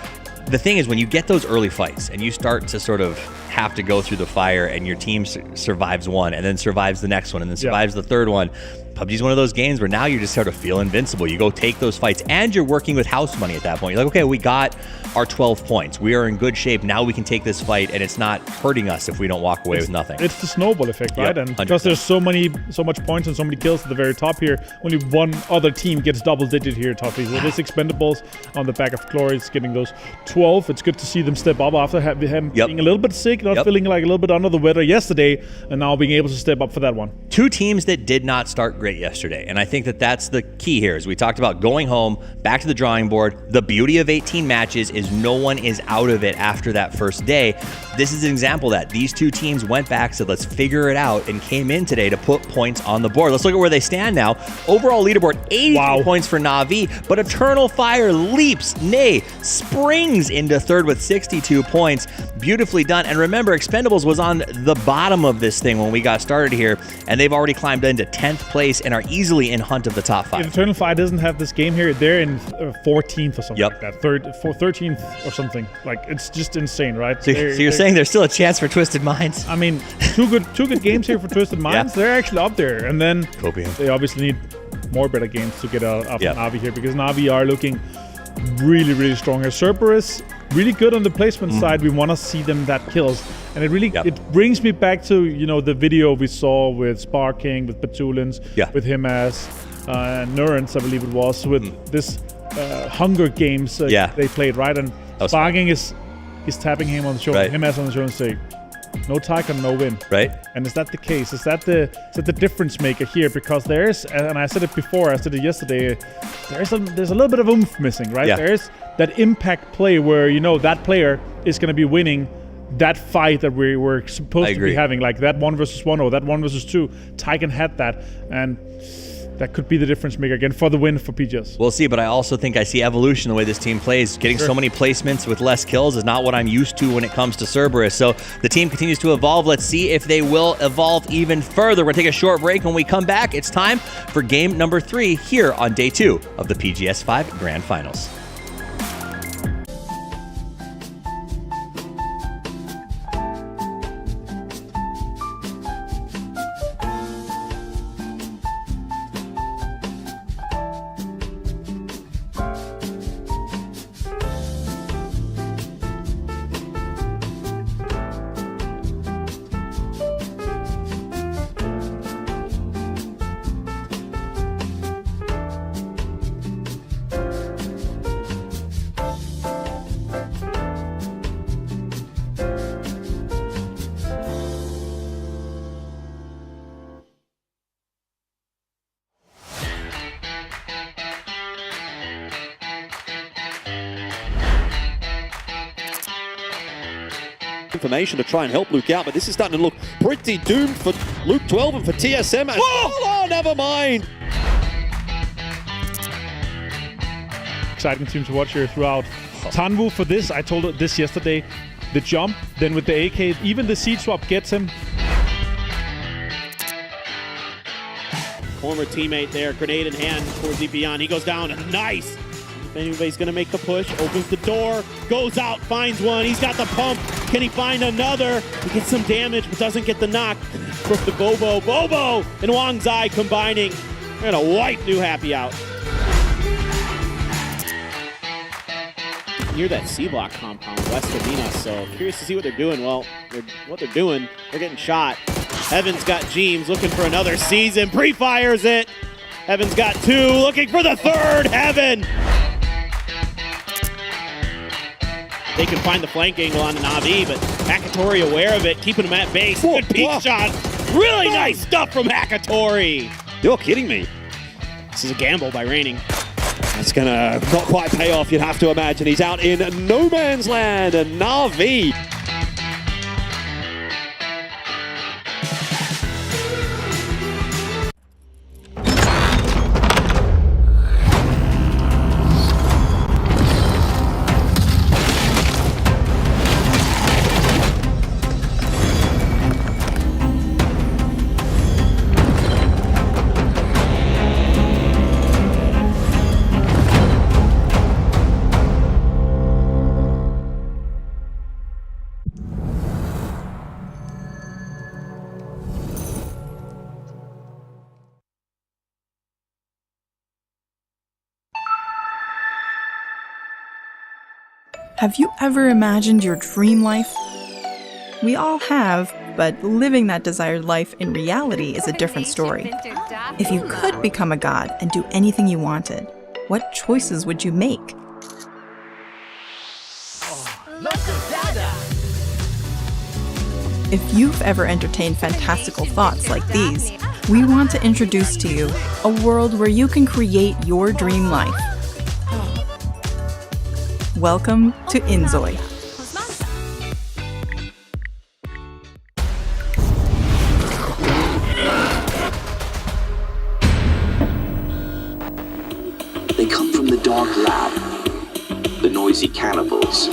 The thing is, when you get those early fights and you start to sort of have to go through the fire and your team survives one and then survives the next one and then survives the third one, PUBG is one of those games where now you just sort of feel invincible. You go take those fights and you're working with house money at that point. You're like, okay, we got our 12 points. We are in good shape. Now we can take this fight and it's not hurting us if we don't walk away with nothing. It's the snowball effect, right? And because there's so much points and so many kills at the very top here, only one other team gets double-digit here top. It is Expendables on the back of Cloris getting those 12. It's good to see them step up after him being a little bit sick, not feeling like a little bit under the weather yesterday, and now being able to step up for that one. two teams that did not start great yesterday. And I think that that's the key here. As we talked about going home, back to the drawing board, the beauty of 18 matches is no one is out of it after that first day. This is an example that these two teams went back, said, let's figure it out, and came in today to put points on the board. Let's look at where they stand now. Overall leaderboard, 83 points for Na'Vi, but Eternal Fire leaps, nay, springs into third with 62 points. Beautifully done. And remember, Expendables was on the bottom of this thing when we got started here, and they've already climbed into 10th place and are easily in hunt of the top 5. If Eternal Fire doesn't have this game here, they're in 14th or something like that. 13th or something. Like, it's just insane, right? So you're saying there's still a chance for Twisted Minds? I mean, two good games here for Twisted Minds. They're actually up there. And then they obviously need more better games to get up Na'Vi here, because Na'Vi are looking really, really strong. As Cerberus, really good on the placement side. We want to see them that kills. And it really it brings me back to, you know, the video we saw with Sparking, with Petulins, with him as Nurens, I believe it was, with this Hunger Games they played, right? And Sparking is tapping him on the shoulder, him as on the shoulder, and say, no Tycoon, no win. Right. And is that the case? Is that the difference maker here? Because there's, and I said it before, I said it yesterday, there's a little bit of oomph missing, right? There's that impact play where, you know, that player is going to be winning that fight that we were supposed to be having, like that 1 versus 1 or that 1 versus 2. Tycoon had that, and that could be the difference maker again for the win for PGS. We'll see, but I also think I see evolution the way this team plays. Getting so many placements with less kills is not what I'm used to when it comes to Cerberus. So the team continues to evolve. Let's see if they will evolve even further. We're going to take a short break. When we come back, it's time for game number 3 here on day 2 of the PGS 5 Grand Finals. Information to try and help Luke out, but this is starting to look pretty doomed for Luke 12 and for TSM. Oh, never mind. Exciting team to watch here throughout. Tanwu for this, I told this yesterday, the jump, then with the AK, even the seed swap gets him. Former teammate there, grenade in hand towards Epion. He goes down, nice. If anybody's gonna make the push, opens the door, goes out, finds one. He's got the pump. Can he find another? He gets some damage, but doesn't get the knock from the Bobo. Bobo and Wang Zai combining. They're gonna wipe New Happy out. Near that C-block compound west of Venus, so curious to see what they're doing. Well, what they're doing, they're getting shot. Heaven's got Jeems looking for another season, pre-fires it. Heaven's got 2, looking for the 3rd, Heaven! They can find the flank angle on the Na'Vi, but Hakatori aware of it, keeping him at base. Good peek shot. Really nice stuff from Hakatori. You're kidding me. This is a gamble by Raining. That's gonna not quite pay off, you'd have to imagine. He's out in no man's land, and Na'Vi. Have you ever imagined your dream life? We all have, but living that desired life in reality is a different story. If you could become a god and do anything you wanted, what choices would you make? If you've ever entertained fantastical thoughts like these, we want to introduce to you a world where you can create your dream life. Welcome to Enoy. They come from the dark lab, the noisy cannibals.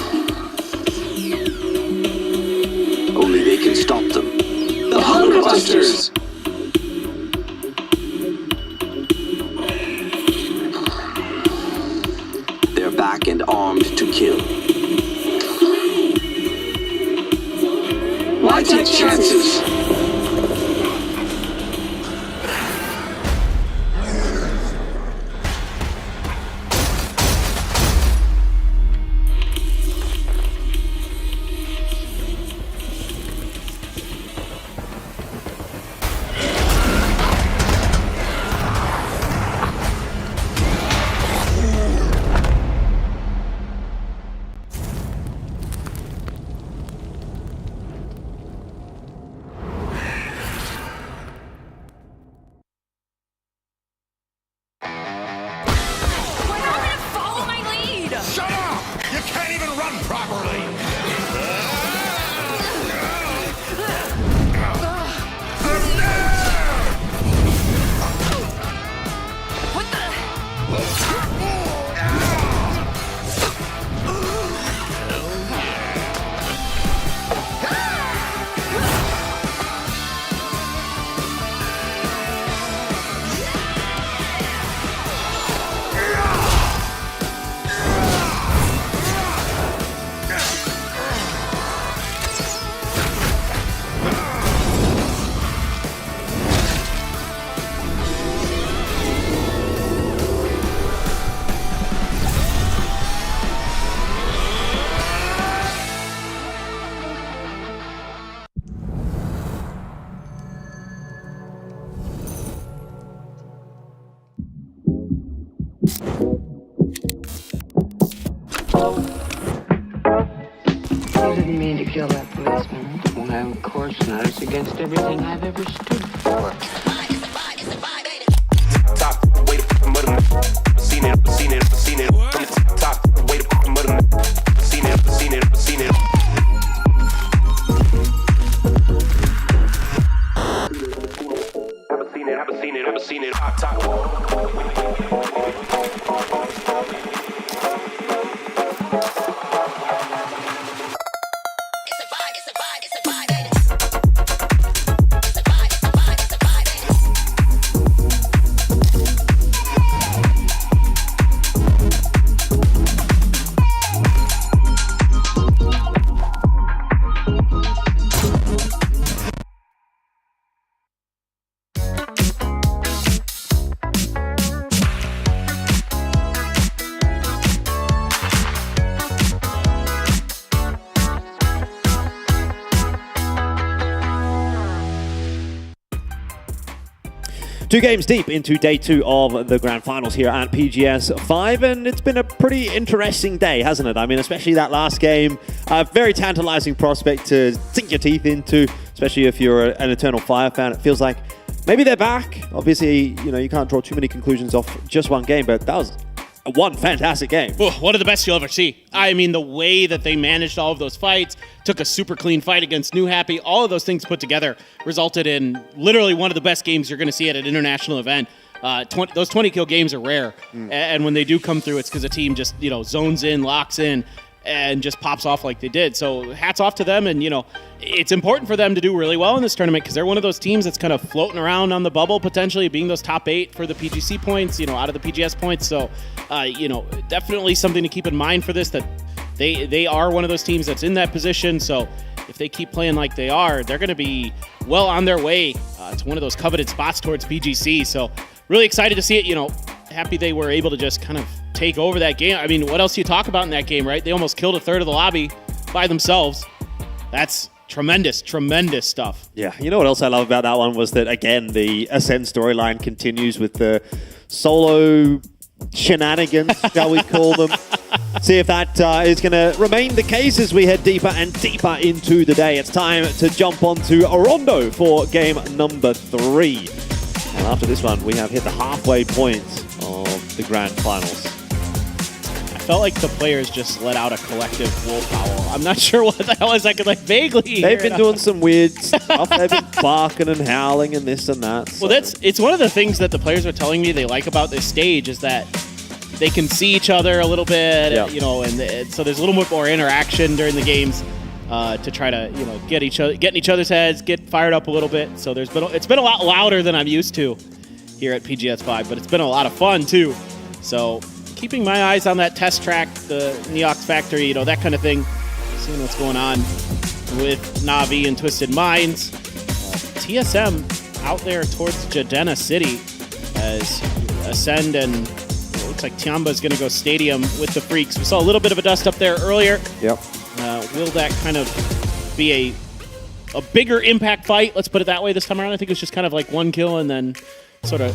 Only they can stop them. The Hunger Busters! They're back and armed to kill. Why take chances? Shut up! You can't even run properly! What the? You didn't mean to kill that policeman. Well, of course not. It's against everything I've ever stood for. Top, wait a minute. Seen it. From the top, wait a minute. Seen it. Ever seen it. Top. Two games deep into day two of the grand finals here at PGS 5, and it's been a pretty interesting day, hasn't it? I mean, especially that last game, a very tantalizing prospect to sink your teeth into, especially if you're an Eternal Fire fan. It feels like maybe they're back. Obviously, you know, you can't draw too many conclusions off just one game, but that was one fantastic game. Oh, one of the best you'll ever see. I mean, the way that they managed all of those fights, took a super clean fight against New Happy, all of those things put together resulted in literally one of the best games you're going to see at an international event. Those 20-kill games are rare, and when they do come through, it's because a team just, you know, zones in, locks in, and just pops off like they did. So hats off to them, and, you know, it's important for them to do really well in this tournament because they're one of those teams that's kind of floating around on the bubble, potentially being those top 8 for the PGC points, you know, out of the PGS points. So, you know, definitely something to keep in mind for this, that they are one of those teams that's in that position. So if they keep playing like they are, they're going to be well on their way to one of those coveted spots towards PGC. So really excited to see it, you know, happy they were able to just kind of take over that game. I mean, what else do you talk about in that game, right? They almost killed a third of the lobby by themselves. That's tremendous stuff. Yeah, you know what else I love about that one was that, again, the Ascend storyline continues with the solo shenanigans, shall we call them. See if that is going to remain the case as we head deeper and deeper into the day. It's time to jump onto Rondo for game number 3. And after this one, we have hit the halfway point of the grand finals. I felt like the players just let out a collective wolf howl. I'm not sure what the hell is. I could like vaguely They've hear been doing some weird stuff. They've been barking and howling and this and that. So. Well, it's one of the things that the players are telling me they like about this stage is that they can see each other a little bit, you know, and so there's a little bit more interaction during the games to try to, you know, get in each other's heads, get fired up a little bit. So it's been a lot louder than I'm used to here at PGS 5, but it's been a lot of fun too. So keeping my eyes on that test track, the Neox Factory, you know, that kind of thing, seeing what's going on with Na'Vi and Twisted Minds. TSM out there towards Jadena City as Ascend and it looks like Tiamba's going to go Stadium with the Freaks. We saw a little bit of a dust up there earlier. Yep. Will that kind of be a bigger impact fight? Let's put it that way this time around. I think it was just kind of like one kill and then sort of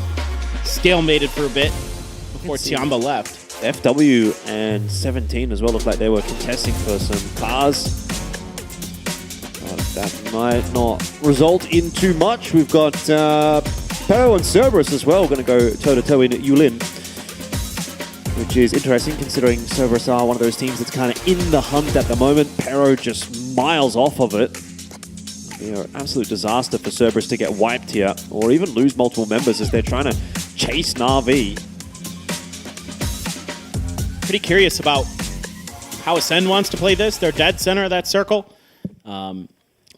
stalemated for a bit before Tiamba left. FW and 17 as well looked like they were contesting for some cars. That might not result in too much. We've got Pero and Cerberus as well going to go toe-to-toe in Yulin, which is interesting considering Cerberus are one of those teams that's kind of in the hunt at the moment. Pero just miles off of it. They are an absolute disaster for Cerberus to get wiped here or even lose multiple members as they're trying to chase Na'Vi. Pretty curious about how Ascend wants to play this. They're dead center of that circle.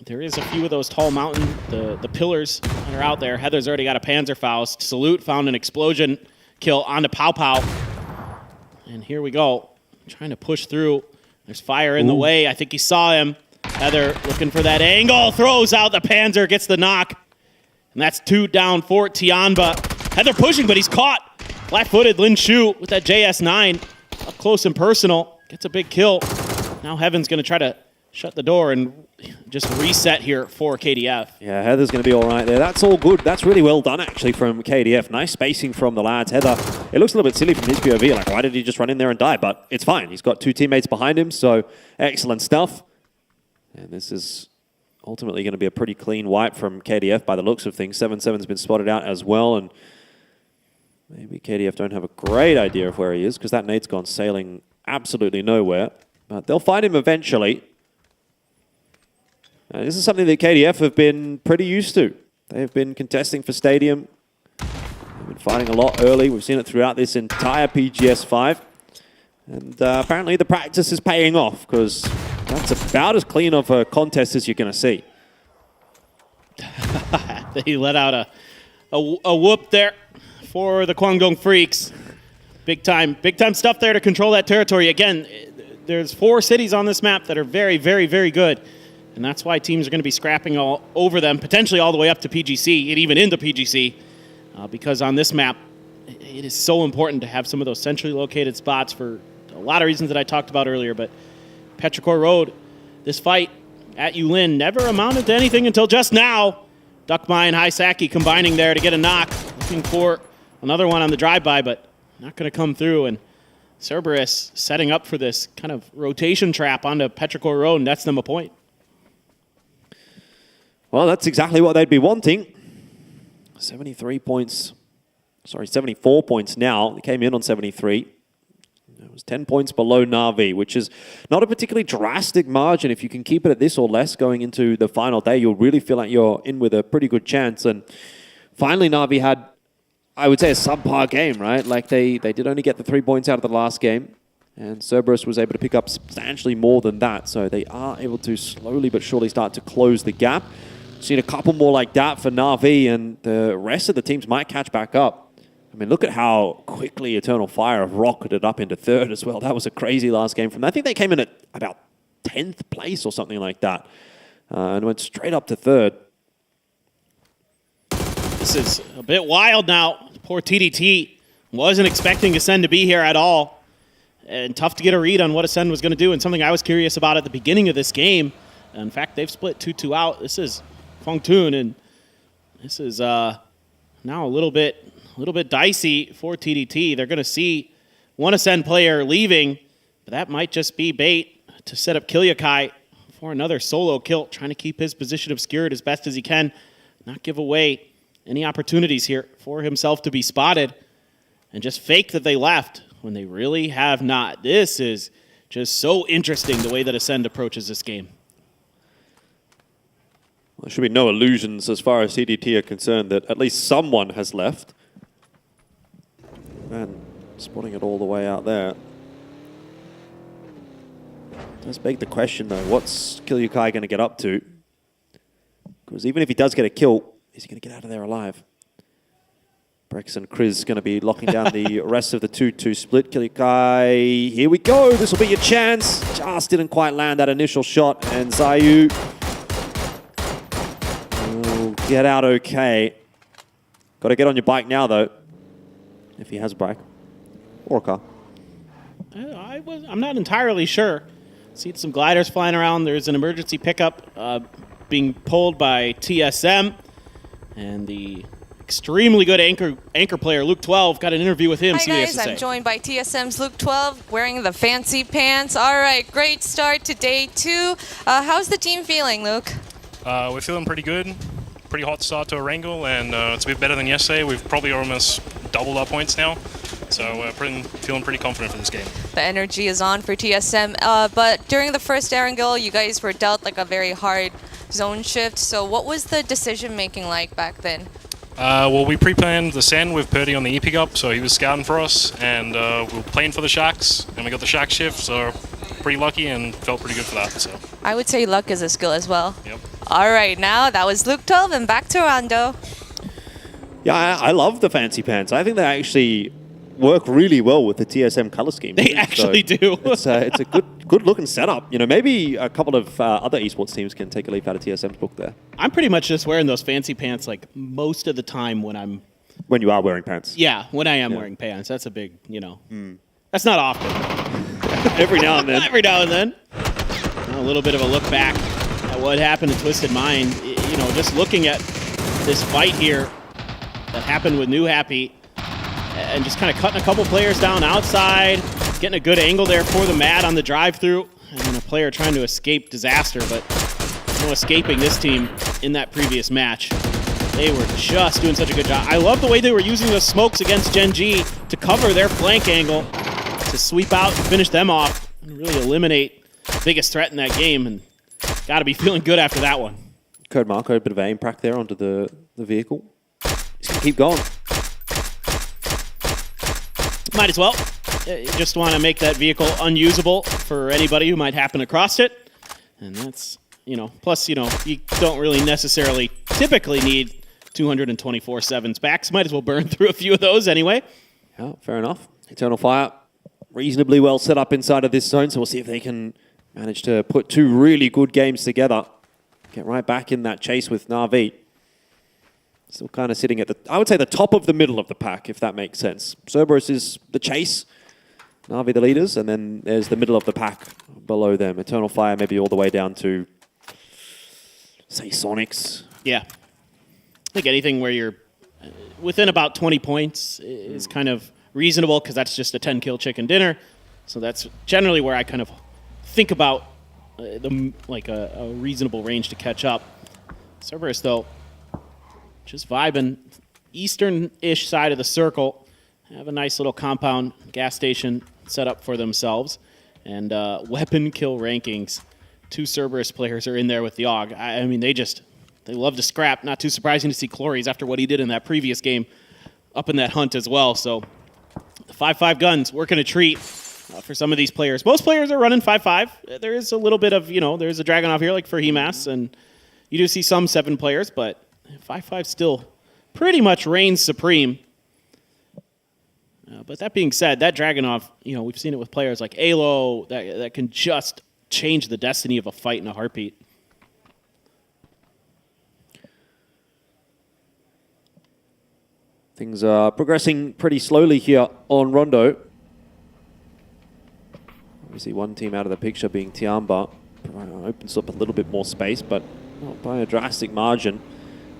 There is a few of those tall mountain, the pillars that are out there. Heather's already got a Panzerfaust. Salute found an explosion kill onto Pow Pow. And here we go. Trying to push through. There's fire in the way. I think he saw him. Heather looking for that angle. Throws out the Panzer. Gets the knock. And that's 2 down for Tianba. Heather pushing, but he's caught. Flat-footed Lin Shu with that JS9. Up close and personal. Gets a big kill. Now Heaven's going to try to shut the door and just reset here for KDF. Yeah, Heather's going to be all right there. That's all good. That's really well done, actually, from KDF. Nice spacing from the lads. Heather, it looks a little bit silly from his POV. Like, why did he just run in there and die? But it's fine. He's got 2 teammates behind him, so excellent stuff. And this is ultimately going to be a pretty clean wipe from KDF by the looks of things. 7-7's been spotted out as well, and maybe KDF don't have a great idea of where he is because that nade's gone sailing absolutely nowhere. But they'll find him eventually. This is something that KDF have been pretty used to. They have been contesting for Stadium. They've been fighting a lot early. We've seen it throughout this entire PGS 5. And apparently the practice is paying off because that's about as clean of a contest as you're going to see. They let out a whoop there for the Kwangdong Freaks. Big time stuff there to control that territory. Again, there's 4 cities on this map that are very, very, very good. And that's why teams are going to be scrapping all over them, potentially all the way up to PGC and even into PGC. Because on this map, it is so important to have some of those centrally located spots for a lot of reasons that I talked about earlier. But Petrichor Road, this fight at Yulin never amounted to anything until just now. Duckmai and Haisaki combining there to get a knock. Looking for another one on the drive-by, but not going to come through. And Cerberus setting up for this kind of rotation trap onto Petrichor Road, and that's them a point. Well, that's exactly what they'd be wanting. 74 points now. They came in on 73. It was 10 points below Na'Vi, which is not a particularly drastic margin. If you can keep it at this or less going into the final day, you'll really feel like you're in with a pretty good chance. And finally, Na'Vi had, I would say, a subpar game, right? Like they did only get the 3 points out of the last game. And Cerberus was able to pick up substantially more than that. So they are able to slowly but surely start to close the gap. Seen a couple more like that for Na'Vi, and the rest of the teams might catch back up. I mean, look at how quickly Eternal Fire have rocketed up into 3rd as well. That was a crazy last game from them. I think they came in at about 10th place or something like that, and went straight up to 3rd. This is a bit wild now. Poor TDT wasn't expecting Ascend to be here at all. And tough to get a read on what Ascend was going to do, and something I was curious about at the beginning of this game. In fact, they've split 2-2 out. This is Feng Tun, and this is now a little bit dicey for TDT. They're going to see one Ascend player leaving, but that might just be bait to set up Kilyakai for another solo kill, trying to keep his position obscured as best as he can, not give away any opportunities here for himself to be spotted and just fake that they left when they really have not. This is just so interesting the way that Ascend approaches this game. Well, there should be no illusions as far as CDT are concerned that at least someone has left. Man, spotting it all the way out there. Does beg the question though, what's Kilyukai going to get up to? Because even if he does get a kill, is he going to get out of there alive? Brex and Chris going to be locking down the rest of the 2-2 split. Kilyukai, here we go. This will be your chance. Just didn't quite land that initial shot. And Zayu will get out okay. Got to get on your bike now though, if he has a bike or a car. I'm not entirely sure. See some gliders flying around. There's an emergency pickup being pulled by TSM. And the extremely good anchor player, Luke 12, got an interview with him. Hi guys, I'm joined by TSM's Luke 12, wearing the fancy pants. All right, great start to day 2. How's the team feeling, Luke? We're feeling pretty good. Pretty hot start to Erangel, and it's a bit better than yesterday. We've probably almost doubled our points now. So we're feeling pretty confident for this game. The energy is on for TSM, but during the first Erangel, you guys were dealt like a very hard zone shift. So what was the decision making like back then? Well, we pre-planned the Sen with Purdy on the EP up, so he was scouting for us, and we were playing for the Sharks, and we got the Shark shift, so pretty lucky and felt pretty good for that. So I would say luck is a skill as well. Yep. All right, now that was Luke 12, and back to Rondo. Yeah, I love the fancy pants. I think they actually work really well with the TSM color scheme. They actually do. It's a good looking setup. You know, maybe a couple of other esports teams can take a leaf out of TSM's book there. I'm pretty much just wearing those fancy pants like most of the time when you are wearing pants. Yeah, when I am wearing pants. That's a big, that's not often. Every now and then. Every now and then. A little bit of a look back at what happened to Twisted Mind. You know, just looking at this fight here that happened with New Happy and just kind of cutting a couple players down outside, getting a good angle there for the Mad on the drive-through, and then a player trying to escape disaster, but no escaping this team in that previous match. They were just doing such a good job. I love the way they were using those smokes against Gen G to cover their flank angle, to sweep out and finish them off, and really eliminate the biggest threat in that game, and got to be feeling good after that one. Code Marco, a bit of aim prac there onto the vehicle. He's going to keep going. Might as well. You just want to make that vehicle unusable for anybody who might happen across it. And that's, plus, you don't really necessarily typically need 224 sevens back. So might as well burn through a few of those anyway. Yeah, fair enough. Eternal Fire, reasonably well set up inside of this zone. So we'll see if they can manage to put two really good games together. Get right back in that chase with Na'Vi. Still kind of sitting at I would say the top of the middle of the pack, if that makes sense. Cerberus is the chase, Na'Vi the leaders, and then there's the middle of the pack below them. Eternal Fire maybe all the way down to, say, Sonics. Yeah. I think anything where you're within about 20 points is kind of reasonable, because that's just a 10-kill chicken dinner. So that's generally where I kind of think about a reasonable range to catch up. Cerberus, though, just vibing eastern-ish side of the circle. Have a nice little compound gas station set up for themselves. And weapon kill rankings. 2 Cerberus players are in there with the AUG. I mean, they love to scrap. Not too surprising to see Clories after what he did in that previous game up in that hunt as well. So the 5.5 guns working a treat for some of these players. Most players are running 5.5. There is a little bit of, there's a Dragunov here like for Hemas, and you do see some 7 players, but 5.5 still pretty much reigns supreme. But that being said, that Dragunov, we've seen it with players like Alo that can just change the destiny of a fight in a heartbeat. Things are progressing pretty slowly here on Rondo. Obviously one team out of the picture being Tiamba. Opens up a little bit more space, but not by a drastic margin.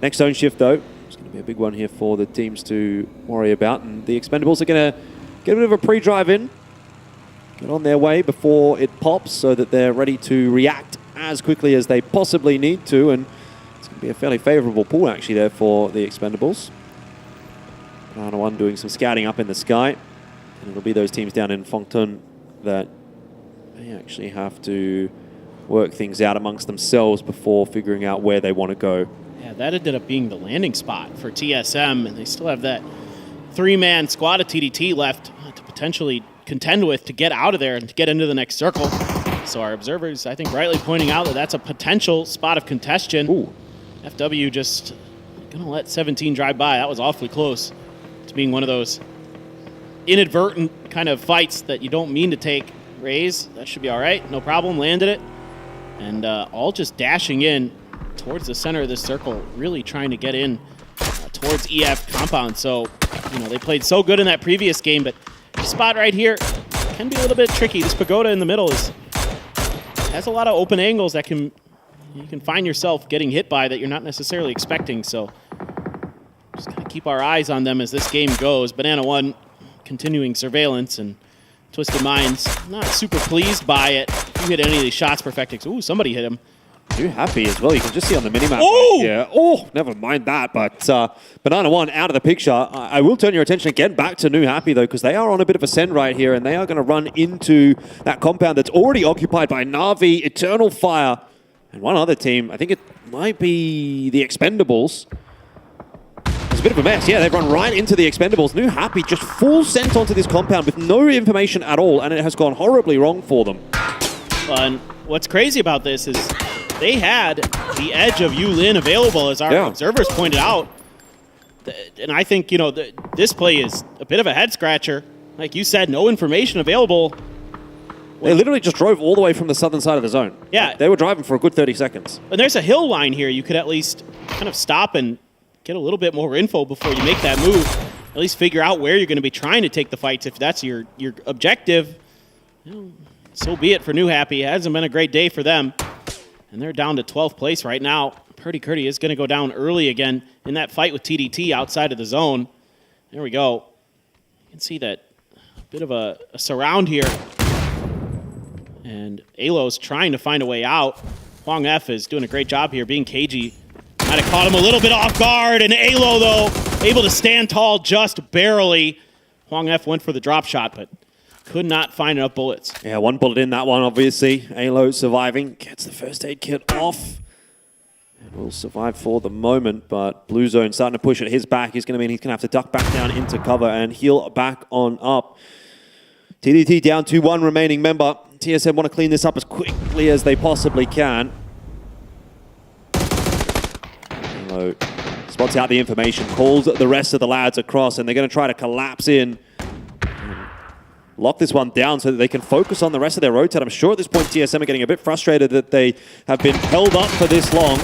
Next zone shift, though, it's going to be a big one here for the teams to worry about. And the Expendables are going to get a bit of a pre-drive in, get on their way before it pops so that they're ready to react as quickly as they possibly need to. And it's going to Be a fairly favourable pool actually there for the Expendables. Banana One doing some scouting up in the sky. And it'll be those teams down in Phong that may actually have to work things out amongst themselves before figuring out where they want to go. Yeah, that ended up being the landing spot for TSM, and they still have that 3-man squad of TDT left to potentially contend with to get out of there and to get into the next circle. So our observers, I think, rightly pointing out that that's a potential spot of contention. Ooh. FW just gonna let 17 drive by. That was awfully close to being one of those inadvertent kind of fights that you don't mean to take. Raise, that should be all right, no problem, landed it. And all just dashing in towards the center of this circle, really trying to get in towards EF compound. So, you know, they played so good in that previous game, but this spot right here can be a little bit tricky. This pagoda in the middle has a lot of open angles that you can find yourself getting hit by that you're not necessarily expecting. So just gotta keep our eyes on them as this game goes. Banana One continuing surveillance, and Twisted Minds not super pleased by it. Who hit any of these shots perfecting? Ooh, somebody hit him. Too happy as well. You can just see on the minimap Ooh! right here. Oh, never mind that. But Banana One out of the picture. I will turn your attention again back to New Happy, though, because they are on a bit of a send right here, and they are going to run into that compound that's already occupied by Na'Vi, Eternal Fire, and one other team. I think it might be the Expendables. It's a bit of a mess. Yeah, they've run right into the Expendables. New Happy just full sent onto this compound with no information at all, and it has gone horribly wrong for them. And what's crazy about this is they had the edge of Yulin available, as our observers pointed out. And I think, you know, this play is a bit of a head-scratcher. Like you said, no information available. They literally just drove all the way from the southern side of the zone. Yeah. They were driving for a good 30 seconds. And there's a hill line here. You could at least kind of stop and get a little bit more info before you make that move. At least figure out where you're going to be trying to take the fights. If that's your objective, you know, so be it for New Happy. It hasn't been a great day for them. And they're down to 12th place right now. Purdy Curdy is going to go down early again in that fight with TDT outside of the zone. There we go. You can see that bit of a surround here. And Alo's trying to find a way out. Huang F is doing a great job here, being cagey. Might have caught him a little bit off guard. And Alo, though, able to stand tall just barely. Huang F went for the drop shot, but could not find enough bullets. Yeah, one bullet in that one, obviously. Alo surviving, gets the first aid kit off. And will survive for the moment, but Blue Zone starting to push at his back. He's going to mean he's going to have to duck back down into cover and heal back on up. TDT down to one remaining member. TSM want to clean this up as quickly as they possibly can. Alo spots out the information, calls the rest of the lads across, and they're going to try to collapse in. Lock this one down so that they can focus on the rest of their rotate. I'm sure at this point TSM are getting a bit frustrated that they have been held up for this long.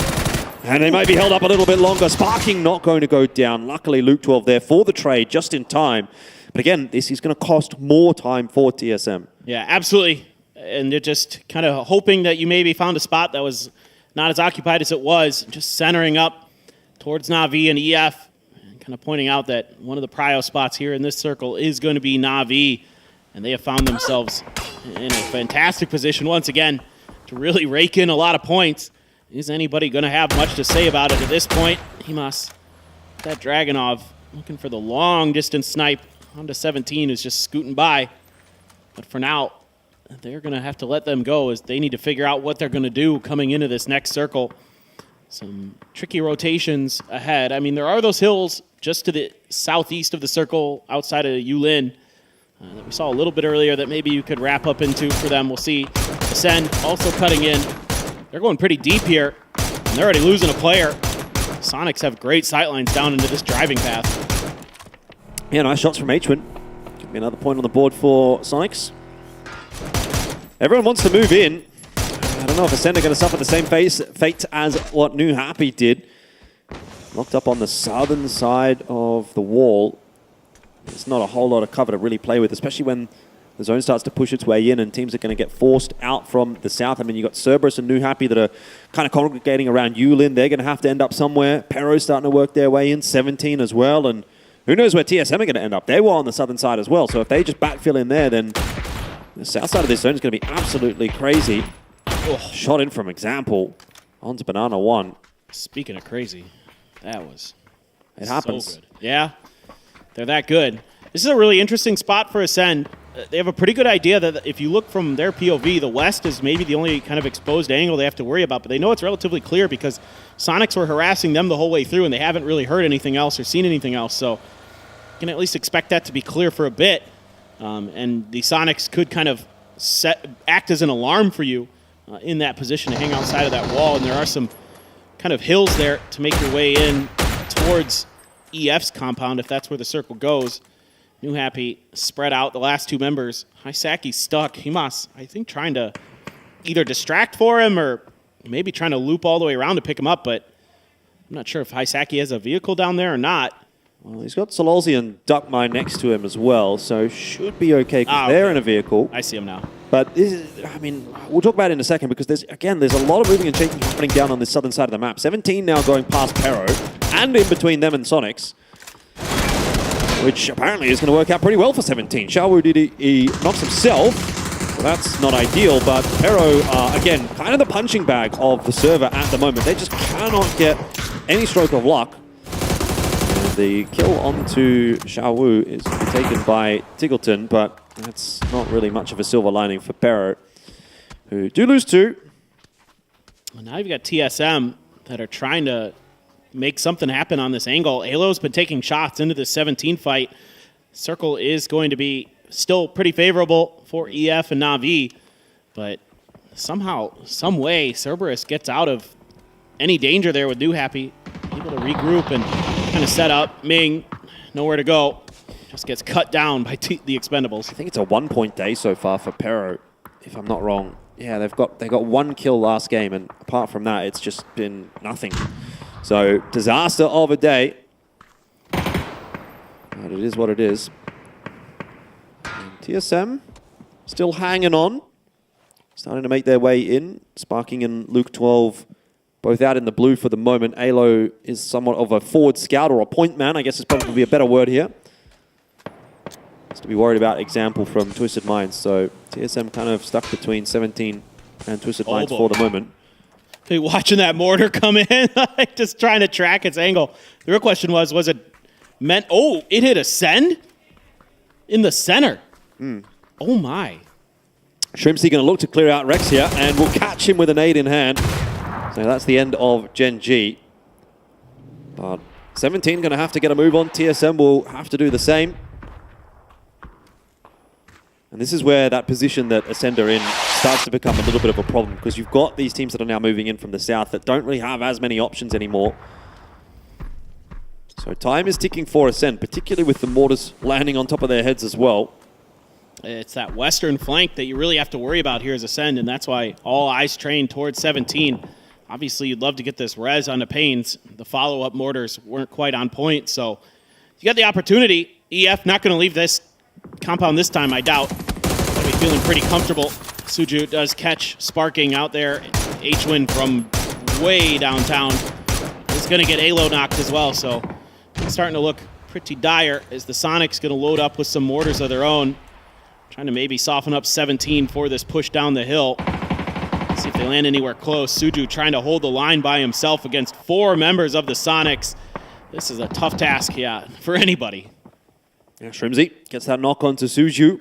And they might be held up a little bit longer. Sparking not going to go down. Luckily, Luke 12 there for the trade just in time. But again, this is going to cost more time for TSM. Yeah, absolutely. And they're just kind of hoping that you maybe found a spot that was not as occupied as it was. Just centering up towards Na'Vi and EF. And kind of pointing out that one of the prio spots here in this circle is going to be Na'Vi. And they have found themselves in a fantastic position once again to really rake in a lot of points. Is anybody going to have much to say about it at this point? Himas, that Dragonov, looking for the long distance snipe. Honda 17 is just scooting by. But for now, they're going to have to let them go as they need to figure out what they're going to do coming into this next circle. Some tricky rotations ahead. I mean, there are those hills just to the southeast of the circle outside of Yulin. That we saw a little bit earlier that maybe you could wrap up into for them. We'll see. Ascend also cutting in. They're going pretty deep here. And they're already losing a player. Sonics have great sightlines down into this driving path. Yeah, nice shots from H-Win. Could be another point on the board for Sonics. Everyone wants to move in. I don't know if Ascend are going to suffer the same fate as what New Happy did. Locked up on the southern side of the wall. There's not a whole lot of cover to really play with, especially when the zone starts to push its way in and teams are going to get forced out from the south. I mean, you've got Cerberus and New Happy that are kind of congregating around Yulin. They're going to have to end up somewhere. Pero's starting to work their way in, 17 as well. And who knows where TSM are going to end up. They were on the southern side as well. So if they just backfill in there, then the south side of this zone is going to be absolutely crazy. Oh, shot in from Example onto Banana One. Speaking of crazy, that was It happens. so good. Yeah, they're that good. This is a really interesting spot for Ascend. They have a pretty good idea that if you look from their POV, the west is maybe the only kind of exposed angle they have to worry about, but they know it's relatively clear because Sonics were harassing them the whole way through, and they haven't really heard anything else or seen anything else, so you can at least expect that to be clear for a bit. And the Sonics could kind of act as an alarm for you in that position to hang outside of that wall, and there are some kind of hills there to make your way in towards EF's compound if that's where the circle goes. New Happy spread out the last two members. Hisaki's stuck. Himas, I think, trying to either distract for him or maybe trying to loop all the way around to pick him up, but I'm not sure if Hisaki has a vehicle down there or not. Well, he's got Sololzi and Duck Mine next to him as well, so should be okay because they're in a vehicle. I see him now. But this is, I mean, we'll talk about it in a second because there's a lot of moving and shaking happening down on the southern side of the map. 17 now going past Pero and in between them and Sonics, which apparently is going to work out pretty well for 17. Xiaowu he knocks himself, so that's not ideal, but Pero, again, kind of the punching bag of the server at the moment. They just cannot get any stroke of luck. And the kill onto Xiaowu is taken by Tiggleton, but that's not really much of a silver lining for Pero, who do lose two. Well, now you've got TSM that are trying to make something happen on this angle. Alo's been taking shots into this 17 fight. Circle is going to be still pretty favorable for EF and Na'Vi, but somehow, some way, Cerberus gets out of any danger there with New Happy, able to regroup and kind of set up. Ming, nowhere to go. Just gets cut down by the Expendables. I think it's a 1 point day so far for Pero, if I'm not wrong. Yeah, they got one kill last game, and apart from that, it's just been nothing. So, disaster of a day. But it is what it is. And TSM still hanging on. Starting to make their way in. Sparking and Luke 12 both out in the blue for the moment. Alo is somewhat of a forward scout or a point man, I guess is probably a better word here. Has to be worried about example from Twisted Minds. So TSM kind of stuck between 17 and Twisted Minds for the moment. Hey, watching that mortar come in, just trying to track its angle. The real question was it meant, oh, it hit Ascend in the center. Oh my. Shrimpsy going to look to clear out Rex here, and we'll catch him with a nade in hand. So that's the end of Gen G. But 17 going to have to get a move on. TSM will have to do the same. And this is where that position that Ascend are in starts to become a little bit of a problem, because you've got these teams that are now moving in from the south that don't really have as many options anymore. So time is ticking for Ascend, particularly with the mortars landing on top of their heads as well. It's that western flank that you really have to worry about here as Ascend, and that's why all eyes trained towards 17. Obviously, you'd love to get this res onto Pains. The follow-up mortars weren't quite on point, so you got the opportunity. EF not going to leave this compound this time, I doubt. They'll be feeling pretty comfortable. Suju does catch Sparking out there. H-Win from way downtown is going to get Alo knocked as well, so it's starting to look pretty dire as the Sonics going to load up with some mortars of their own, trying to maybe soften up 17 for this push down the hill. See if they land anywhere close. Suju trying to hold the line by himself against 4 members of the Sonics. This is a tough task, yeah, for anybody. Yeah, Shrimsy gets that knock onto Suju.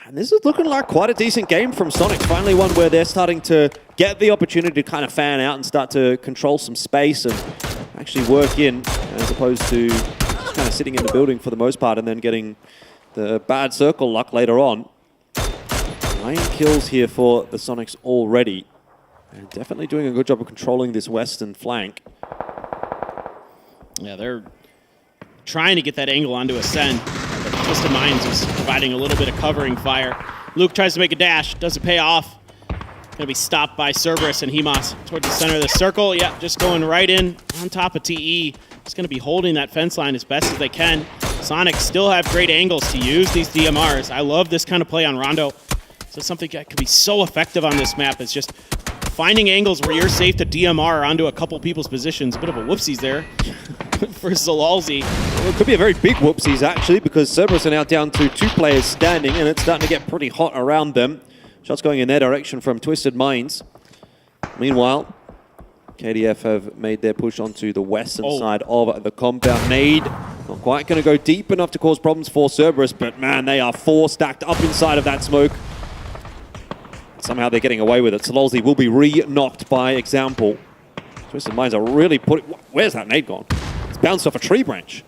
And this is looking like quite a decent game from Sonics. Finally one where they're starting to get the opportunity to kind of fan out and start to control some space and actually work in, as opposed to just kind of sitting in the building for the most part and then getting the bad circle luck later on. 9 kills here for the Sonics already. And definitely doing a good job of controlling this western flank. Yeah, they're trying to get that angle onto Ascend. But Twisted Minds is providing a little bit of covering fire. Luke tries to make a dash, doesn't pay off. Gonna be stopped by Cerberus and Himas towards the center of the circle. Yeah, just going right in on top of TE. Just gonna be holding that fence line as best as they can. Sonics still have great angles to use these DMRs. I love this kind of play on Rondo. So something that could be so effective on this map is just finding angles where you're safe to DMR onto a couple people's positions. A bit of a whoopsies there for Zolalzi. Well, it could be a very big whoopsies, actually, because Cerberus are now down to 2 players standing, and it's starting to get pretty hot around them. Shots going in their direction from Twisted Minds. Meanwhile, KDF have made their push onto the western side of the compound. Nade not quite going to go deep enough to cause problems for Cerberus, but man, they are 4 stacked up inside of that smoke. Somehow they're getting away with it. Sololzy will be re-knocked by example. Twisted Minds are really putting... Where's that nade gone? It's bounced off a tree branch.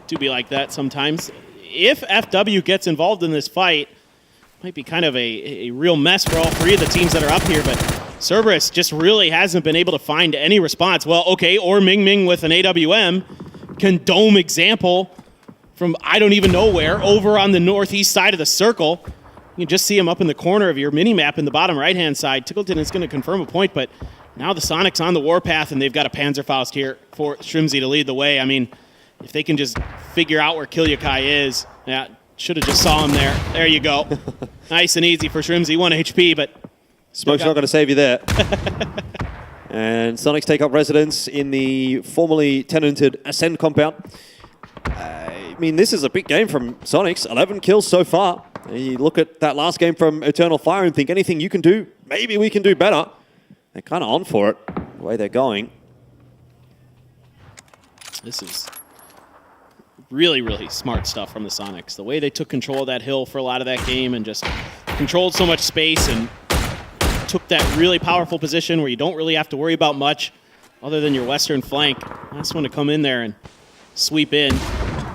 Do be like that sometimes. If FW gets involved in this fight, might be kind of a real mess for all 3 of the teams that are up here, but Cerberus just really hasn't been able to find any response. Well, okay, or Ming Ming with an AWM can dome example from I don't even know where, over on the northeast side of the circle. You can just see him up in the corner of your mini-map in the bottom right-hand side. Tickleton is going to confirm a point, but now the Sonics on the warpath, and they've got a Panzerfaust here for Shrimzy to lead the way. I mean, if they can just figure out where Kilyakai is, yeah, should have just saw him there. There you go. Nice and easy for Shrimzy, 1 HP, but... Smoke's not going to save you there. And Sonics take up residence in the formerly tenanted Ascend compound. I mean, this is a big game from Sonics. 11 kills so far. You look at that last game from Eternal Fire and think anything you can do, maybe we can do better. They're kind of on for it, the way they're going. This is really, really smart stuff from the Sonics. The way they took control of that hill for a lot of that game and just controlled so much space and took that really powerful position where you don't really have to worry about much other than your western flank. Last one to come in there and sweep in.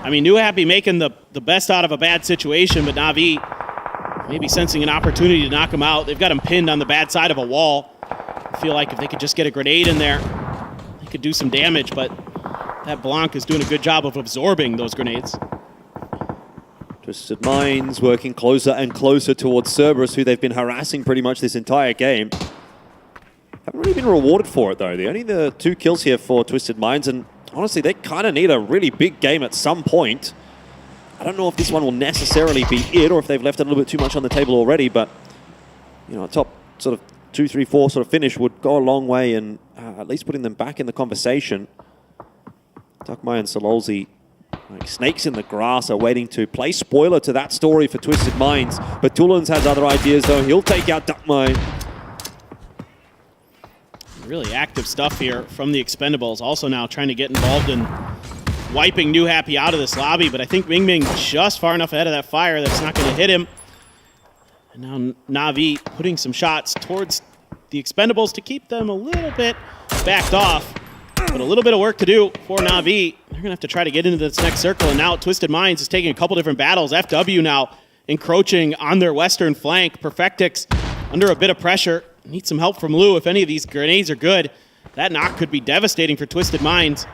I mean, New Happy making the best out of a bad situation, but Na'Vi maybe sensing an opportunity to knock him out. They've got him pinned on the bad side of a wall. I feel like if they could just get a grenade in there, they could do some damage, but that Blanc is doing a good job of absorbing those grenades. Twisted Minds working closer and closer towards Cerberus, who they've been harassing pretty much this entire game. Haven't really been rewarded for it, though. Only the 2 kills here for Twisted Minds, and honestly, they kind of need a really big game at some point. I don't know if this one will necessarily be it, or if they've left a little bit too much on the table already, but, you know, a top sort of 2, 3, 4 sort of finish would go a long way in at least putting them back in the conversation. Duckmai and Sololzy, like snakes in the grass, are waiting to play spoiler to that story for Twisted Minds. But Tulans has other ideas, though. He'll take out Duckmai. Really active stuff here from the Expendables. Also now trying to get involved in wiping New Happy out of this lobby, but I think Ming Ming just far enough ahead of that fire that's not going to hit him. And now Na'Vi putting some shots towards the Expendables to keep them a little bit backed off. But a little bit of work to do for Na'Vi. They're going to have to try to get into this next circle, and now Twisted Minds is taking a couple different battles. FW now encroaching on their western flank. Perfectix under a bit of pressure. Needs some help from Lou. If any of these grenades are good, that knock could be devastating for Twisted Minds.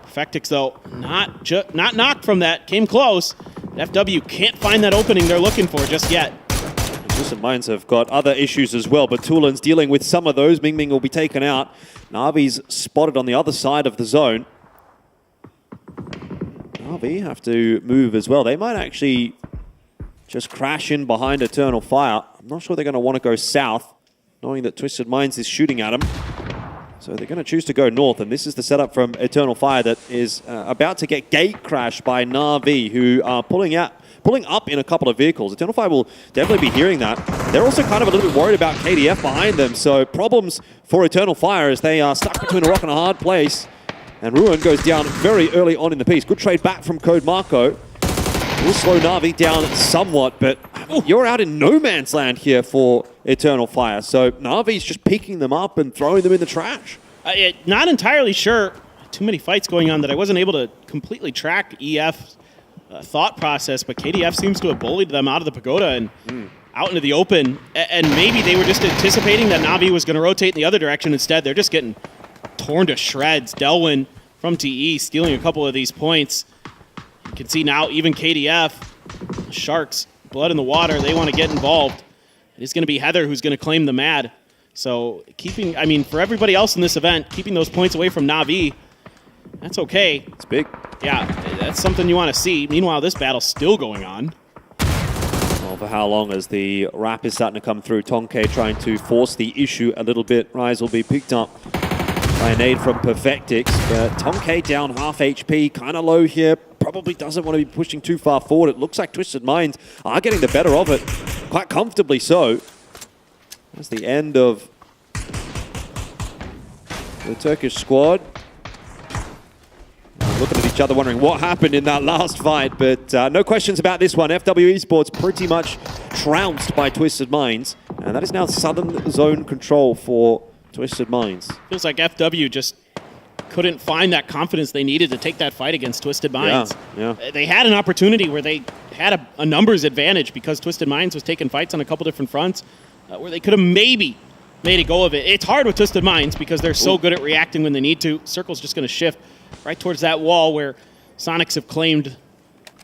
Perfectix, though, not knocked from that. Came close. FW can't find that opening they're looking for just yet. Twisted Minds have got other issues as well, but Tulan's dealing with some of those. Ming Ming will be taken out. Na'Vi's spotted on the other side of the zone. Na'Vi have to move as well. They might actually just crash in behind Eternal Fire. I'm not sure they're going to want to go south, knowing that Twisted Minds is shooting at them. So they're going to choose to go north, and this is the setup from Eternal Fire that is about to get gate crashed by Na'Vi, who are pulling up in a couple of vehicles. Eternal Fire will definitely be hearing that. They're also kind of a little bit worried about KDF behind them, so problems for Eternal Fire as they are stuck between a rock and a hard place. And Ruin goes down very early on in the piece. Good trade back from Code Marco. Will slow Na'Vi down somewhat, but you're out in no man's land here for Eternal Fire. So Na'Vi's just picking them up and throwing them in the trash. Not entirely sure. Too many fights going on that I wasn't able to completely track EF's thought process, but KDF seems to have bullied them out of the pagoda and out into the open. And maybe they were just anticipating that Na'Vi was going to rotate in the other direction. Instead, they're just getting torn to shreds. Delwyn from TE stealing a couple of these points. You can see now even KDF, Sharks, blood in the water, they want to get involved. It's going to be Heather who's going to claim the Mad. So for everybody else in this event, keeping those points away from Na'Vi, that's okay. It's big. Yeah, that's something you want to see. Meanwhile, this battle's still going on. Well, for how long as the wrap is starting to come through, Tonke trying to force the issue a little bit. Rise will be picked up by an aid from Perfectix, but Tonke down half HP, kind of low here. Probably doesn't want to be pushing too far forward. It looks like Twisted Minds are getting the better of it, quite comfortably so. That's the end of The Turkish squad looking at each other, wondering what happened in that last fight, but no questions about this one. FW Esports pretty much trounced by Twisted Minds, and that is now Southern Zone control for Twisted Minds. Feels like FW just couldn't find that confidence they needed to take that fight against Twisted Minds. Yeah. They had an opportunity where they had a numbers advantage because Twisted Minds was taking fights on a couple different fronts where they could have maybe made a go of it. It's hard with Twisted Minds because they're so good at reacting when they need to. Circle's just going to shift right towards that wall where Sonics have claimed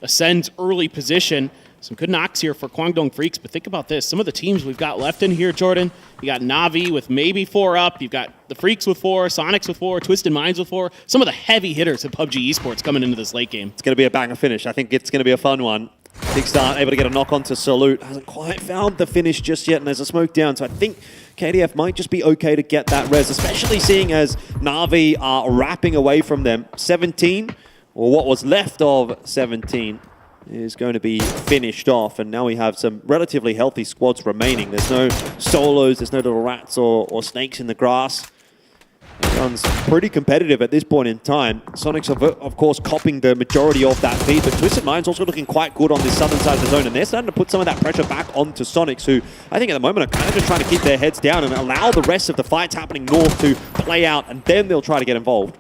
Ascend's early position. Some good knocks here for Kwangdong Freaks, but think about this. Some of the teams we've got left in here, Jordan, you got Na'Vi with maybe 4 up. You've got the Freaks with 4, Sonics with 4, Twisted Minds with 4. Some of the heavy hitters of PUBG Esports coming into this late game. It's going to be a banger finish. I think it's going to be a fun one. Kickstart able to get a knock onto Salute. Hasn't quite found the finish just yet, and there's a smoke down. So I think KDF might just be okay to get that res, especially seeing as Na'Vi are wrapping away from them. 17, or what was left of 17, is going to be finished off, and now we have some relatively healthy squads remaining. There's no solos, there's no little rats or snakes in the grass. Everyone's pretty competitive at this point in time. Sonics are, of course, copying the majority of that feed, but Twisted Minds also looking quite good on this southern side of the zone, and they're starting to put some of that pressure back onto Sonics, who I think at the moment are kind of just trying to keep their heads down and allow the rest of the fights happening north to play out, and then they'll try to get involved.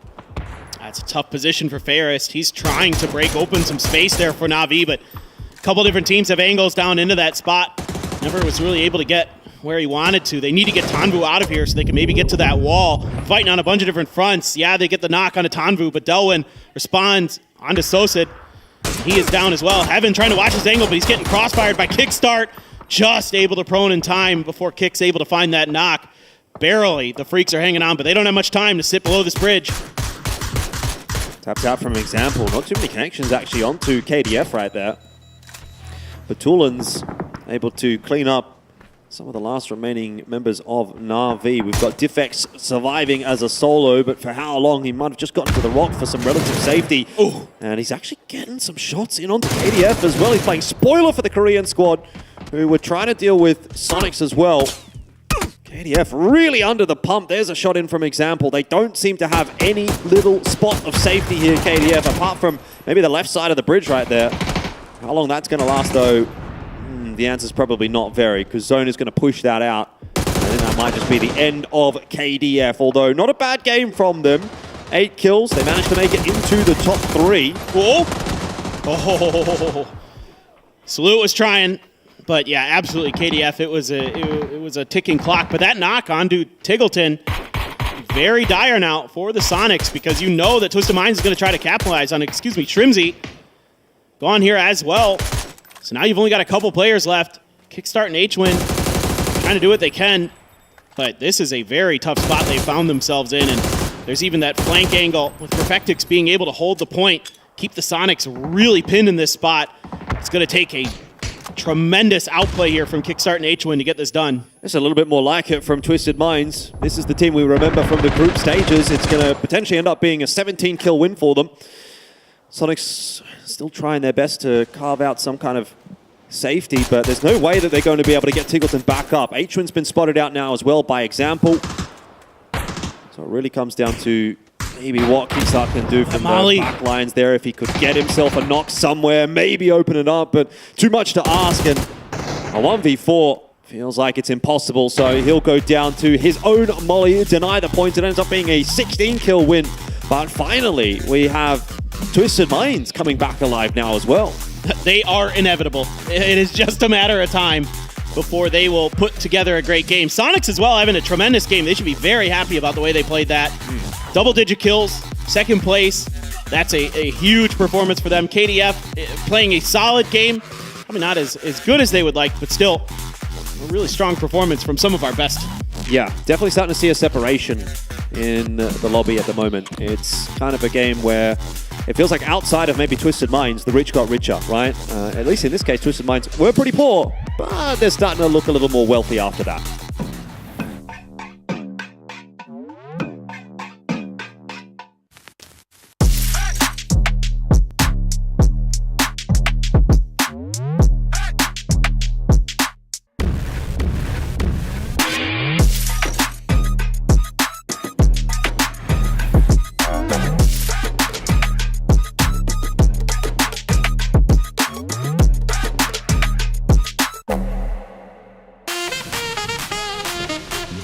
That's a tough position for Ferris. He's trying to break open some space there for Na'Vi, but a couple different teams have angles down into that spot. Never was really able to get where he wanted to. They need to get Tanvu out of here so they can maybe get to that wall. Fighting on a bunch of different fronts. Yeah, they get the knock onto Tanvu, but Delwyn responds onto Sosid. He is down as well. Heaven trying to watch his angle, but he's getting crossfired by Kickstart. Just able to prone in time before Kick's able to find that knock. Barely, the Freaks are hanging on, but they don't have much time to sit below this bridge. Taps out from Example. Not too many connections actually onto KDF right there. But Tulin's able to clean up some of the last remaining members of Na'Vi. We've got Diffex surviving as a solo, but for how long? He might have just gotten to the rock for some relative safety. Ooh. And he's actually getting some shots in onto KDF as well. He's playing spoiler for the Korean squad, who were trying to deal with Sonics as well. KDF really under the pump. There's a shot in from Example. They don't seem to have any little spot of safety here, KDF, apart from maybe the left side of the bridge right there. How long that's going to last, though, the answer's probably not very, because Zone is going to push that out. I think that might just be the end of KDF, although not a bad game from them. 8 kills. They managed to make it into the top 3. Whoa! Oh, Salute was trying. But yeah, absolutely, KDF, it was a ticking clock. But that knock onto Tiggleton, very dire now for the Sonics, because you know that Twisted Minds is going to try to capitalize on, Trimsy. Gone here as well. So now you've only got a couple players left. Kickstart and H-Win trying to do what they can. But this is a very tough spot they found themselves in. And there's even that flank angle with Perfectix being able to hold the point, keep the Sonics really pinned in this spot. It's going to take a tremendous outplay here from Kickstart and H-Win to get this done. It's a little bit more like it from Twisted Minds. This is the team we remember from the group stages. It's going to potentially end up being a 17-kill win for them. Sonics still trying their best to carve out some kind of safety, but there's no way that they're going to be able to get Tiggleton back up. H-Win's been spotted out now as well by Example. So it really comes down to maybe what Kickstart can do from the back lines there. If he could get himself a knock somewhere, maybe open it up, but too much to ask, and a 1v4 feels like it's impossible, so he'll go down to his own molly, deny the points. It ends up being a 16-kill win, but finally we have Twisted Minds coming back alive now as well. They are inevitable. It is just a matter of time before they will put together a great game. Sonics as well having a tremendous game. They should be very happy about the way they played that. Double-digit kills, second place. That's a huge performance for them. KDF playing a solid game. Probably not as good as they would like, but still a really strong performance from some of our best. Yeah, definitely starting to see a separation in the lobby at the moment. It's kind of a game where it feels like outside of maybe Twisted Minds, the rich got richer, right? At least in this case, Twisted Minds were pretty poor, but they're starting to look a little more wealthy after that.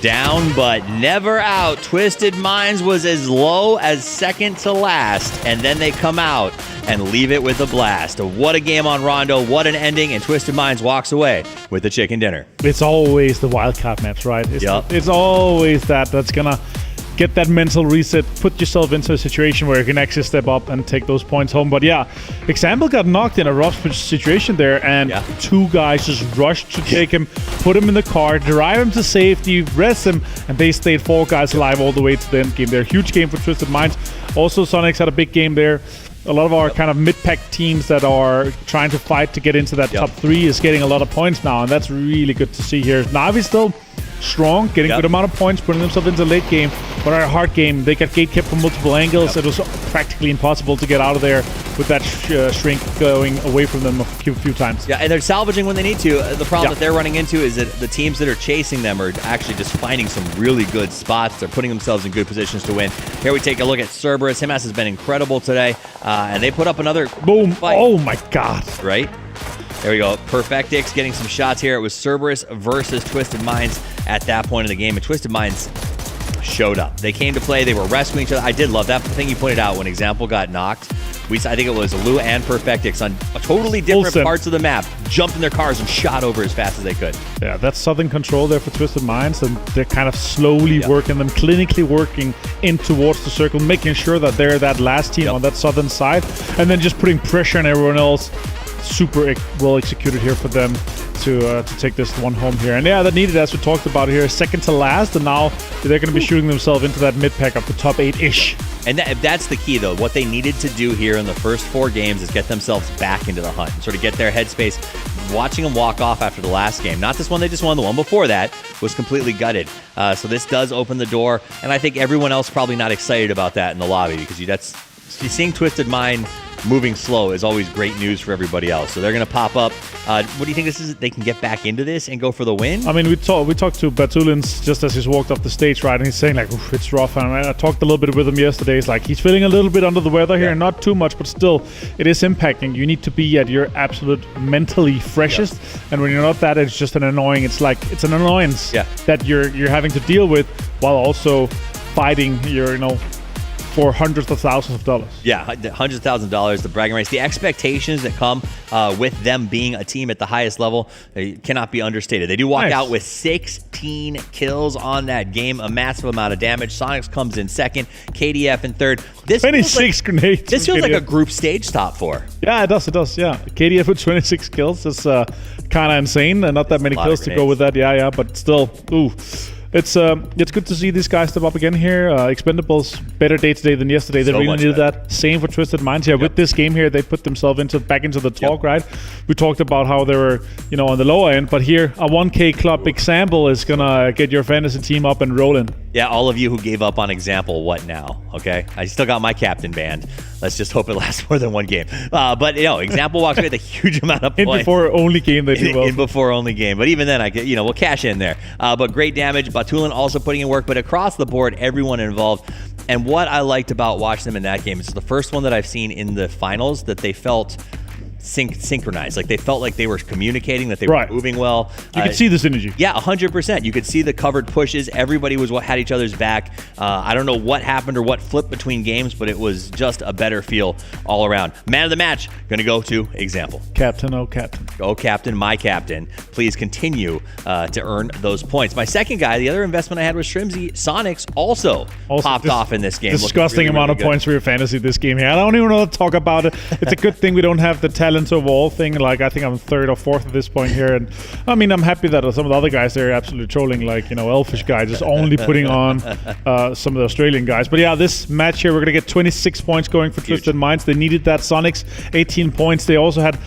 Down but never out. Twisted Minds was as low as second to last, and then they come out and leave it with a blast. What a game on Rondo, what an ending, and Twisted Minds walks away with the chicken dinner. It's always the wildcard maps, right? It's always that's gonna get that mental reset, put yourself into a situation where you can actually step up and take those points home. But yeah, Example got knocked in a rough situation there, and two guys just rushed to take him, put him in the car, drive him to safety, rest him, and they stayed 4 guys alive all the way to the end game there. Huge game for Twisted Minds. Also, Sonics had a big game there. A lot of our kind of mid-pack teams that are trying to fight to get into that top 3 is getting a lot of points now, and that's really good to see here. Navi's still strong, getting a good amount of points, putting themselves into the late game, but our hard game, they got gate kept from multiple angles. It was practically impossible to get out of there with that shrink going away from them a few times. Yeah, and they're salvaging when they need to. The problem that they're running into is that the teams that are chasing them are actually just finding some really good spots. They're putting themselves in good positions to win. Here we take a look at Cerberus. Himas has been incredible today, and they put up another boom fight. Oh my god. Right? There we go. Perfectix getting some shots here. It was Cerberus versus Twisted Minds at that point in the game, and Twisted Minds showed up. They came to play. They were rescuing each other. I did love that thing you pointed out when Example got knocked. I think it was Lou and Perfectix on totally different parts of the map, jumped in their cars and shot over as fast as they could. Yeah, that's Southern control there for Twisted Minds, and they're kind of slowly working them, clinically working in towards the circle, making sure that they're that last team on that Southern side, and then just putting pressure on everyone else. Super well executed here for them to take this one home here. And yeah, that needed, as we talked about here, second to last, and now they're going to be shooting themselves into that mid-pack of the top 8-ish. And that's the key, though. What they needed to do here in the first 4 games is get themselves back into the hunt, sort of get their headspace. Watching them walk off after the last game, not this one they just won, the one before that was completely gutted. So this does open the door, and I think everyone else probably not excited about that in the lobby, because seeing Twisted Mind moving slow is always great news for everybody else. So they're going to pop up. What do you think this is? They can get back into this and go for the win? I mean, we talked to Batulins just as he's walked off the stage, right? And he's saying, like, it's rough. And I talked a little bit with him yesterday. It's like he's feeling a little bit under the weather here. Not too much, but still, it is impacting. You need to be at your absolute mentally freshest. And when you're not that, it's just an annoying. It's like, it's an annoyance that you're having to deal with while also fighting your, for hundreds of thousands of dollars. Yeah, hundreds of thousands of dollars, the bragging rights, the expectations that come with them being a team at the highest level cannot be understated. They do walk out with 16 kills on that game, a massive amount of damage. Sonics comes in second, KDF in third. 26 grenades. This feels like a group stage top 4. Yeah, it does, yeah. KDF with 26 kills is kind of insane, and not that many kills to go with that. Yeah, but still, ooh. It's good to see these guys step up again here. Expendables, better day today than yesterday. They really needed that. Same for Twisted Minds here. With this game here, they put themselves back into the talk, right? We talked about how they were, on the lower end, but here, a 1K club Example is going to get your fantasy team up and rolling. Yeah, all of you who gave up on Example, what now? Okay? I still got my captain banned. Let's just hope it lasts more than one game. But, Example walks away with a huge amount of points. In before only game they do well. In before only game. But even then, we'll cash in there. But great damage. Batulin also putting in work. But across the board, everyone involved. And what I liked about watching them in that game, it's the first one that I've seen in the finals that they felt synchronized. Like they felt like they were communicating, that they were moving well. You could see the synergy. Yeah, 100%. You could see the covered pushes. Everybody had each other's back. I don't know what happened or what flipped between games, but it was just a better feel all around. Man of the match, going to go to Example. Captain, oh captain. Oh captain, my captain. Please continue to earn those points. My second guy, the other investment I had was Shrimsy. Sonics also popped off in this game. Disgusting amount of points for your fantasy this game here. I don't even know to talk about it. It's a good thing we don't have the talent of all thing. Like, I think I'm 3rd or 4th at this point here, and I mean, I'm happy that some of the other guys there are absolutely trolling, like Elfish guy just only putting on some of the Australian guys. But yeah, this match here, we're gonna get 26 points going for Twisted Minds. They needed that. Sonics 18 points. They also had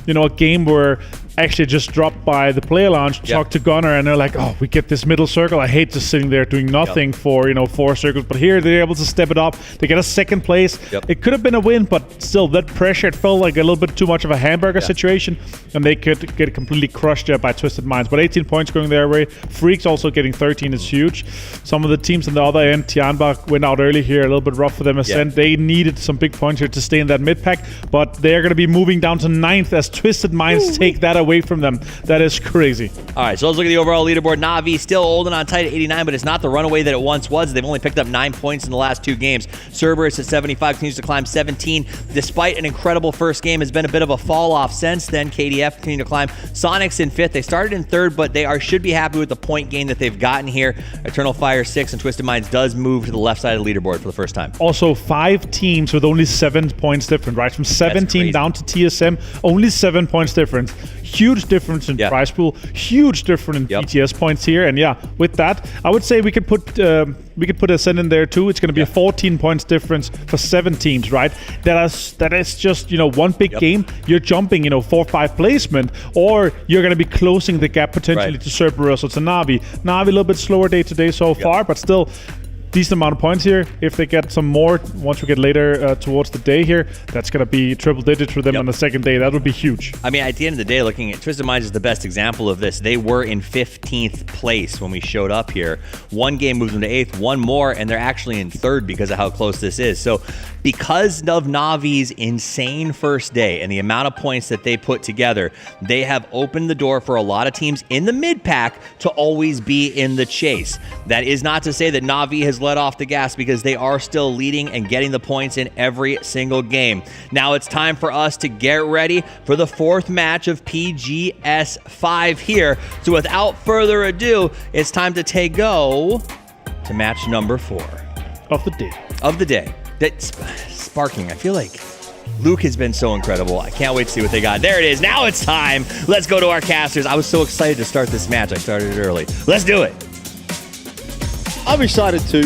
a game where actually just dropped by the player lounge, talked to Gunnar, and they're like, oh, we get this middle circle. I hate just sitting there doing nothing for 4 circles, but here they're able to step it up. They get a second place. It could have been a win, but still, that pressure, it felt like a little bit too much of a hamburger situation, and they could get completely crushed there by Twisted Minds. But 18 points going their way. Freaks also getting 13 is huge. Some of the teams on the other end, Tianbach went out early here, a little bit rough for them. Ascent. They needed some big points here to stay in that mid-pack, but they're going to be moving down to 9th as Twisted Minds take that away away from them. That is crazy. All right, so let's look at the overall leaderboard. Na'Vi still holding on tight at 89, but it's not the runaway that it once was. They've only picked up 9 points in the last 2 games. Cerberus at 75 continues to climb 17. Despite an incredible first game, has been a bit of a fall off since then. KDF continue to climb. Sonics in 5th. They started in 3rd, but they should be happy with the point gain that they've gotten here. Eternal Fire 6 and Twisted Minds does move to the left side of the leaderboard for the first time. Also, 5 teams with only 7 points different, right? From 17 down to TSM, only 7 points difference. Huge difference in prize pool, huge difference in PTS points here, and yeah, with that, I would say we could put Ascend in there too. It's going to be a 14 points difference for 7 teams, right? That is just one big game. You're jumping 4 or 5 placement, or you're going to be closing the gap potentially to Cerberus or to Na'Vi. Na'Vi a little bit slower day to day so far, but still. Decent amount of points here. If they get some more once we get later towards the day here, that's going to be triple digits for them on the second day. That would be huge. I mean, at the end of the day, looking at Twisted Minds is the best example of this. They were in 15th place when we showed up here. 1 game moves them to 8th, 1 more, and they're actually in 3rd because of how close this is. So because of Na'Vi's insane first day and the amount of points that they put together, they have opened the door for a lot of teams in the mid-pack to always be in the chase. That is not to say that Na'Vi has let off the gas, because they are still leading and getting the points in every single game. Now it's time for us to get ready for the 4th match of PGS 5 here. So without further ado, it's time to go to match number 4 of the day. That's sparking. I feel like Luke has been so incredible. I can't wait to see what they got. There it is. Now it's time. Let's go to our casters. I was so excited to start this match. I started it early. Let's do it. I'm excited too.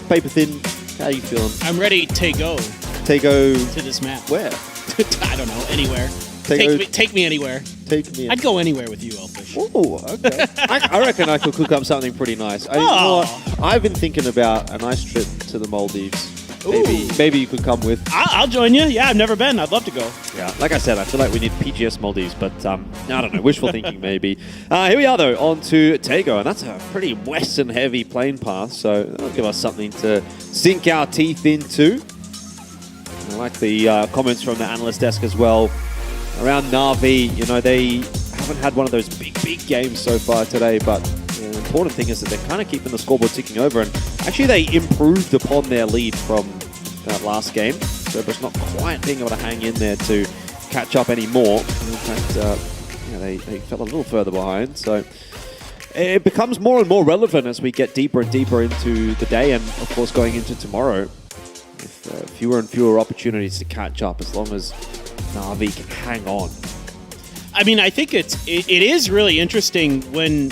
Paper Thin, how you feeling? I'm ready to go. To this map. Where? I don't know. Anywhere. Take me anywhere. Take me. I'd go anywhere with you, Elfish. Oh, okay. I reckon I could cook up something pretty nice. You know what? I've been thinking about a nice trip to the Maldives. Maybe you could come with. I'll join you. Yeah, I've never been. I'd love to go. Yeah, like I said, I feel like we need PGS Maldives, but I don't know. Wishful thinking, maybe. Here we are, though, on to Tego, and that's a pretty western-heavy plane path, so that'll give us something to sink our teeth into. I like the comments from the analyst desk as well around Na'Vi. They haven't had one of those big games so far today, but the important thing is that they're kind of keeping the scoreboard ticking over, and actually they improved upon their lead from that last game. So it's not quite being able to hang in there to catch up anymore. In fact, they fell a little further behind. So it becomes more and more relevant as we get deeper and deeper into the day, and of course going into tomorrow, with fewer and fewer opportunities to catch up, as long as Na'Vi can hang on. I mean, I think it is really interesting when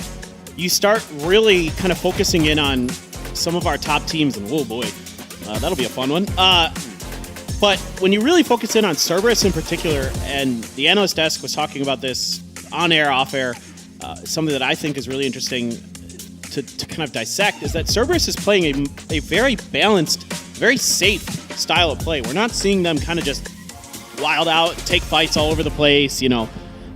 you start really kind of focusing in on some of our top teams, and oh boy, that'll be a fun one. But when you really focus in on Cerberus in particular, and the analyst desk was talking about this on air, off air, something that I think is really interesting to kind of dissect is that Cerberus is playing a very balanced, very safe style of play. We're not seeing them kind of just wild out, take fights all over the place, They're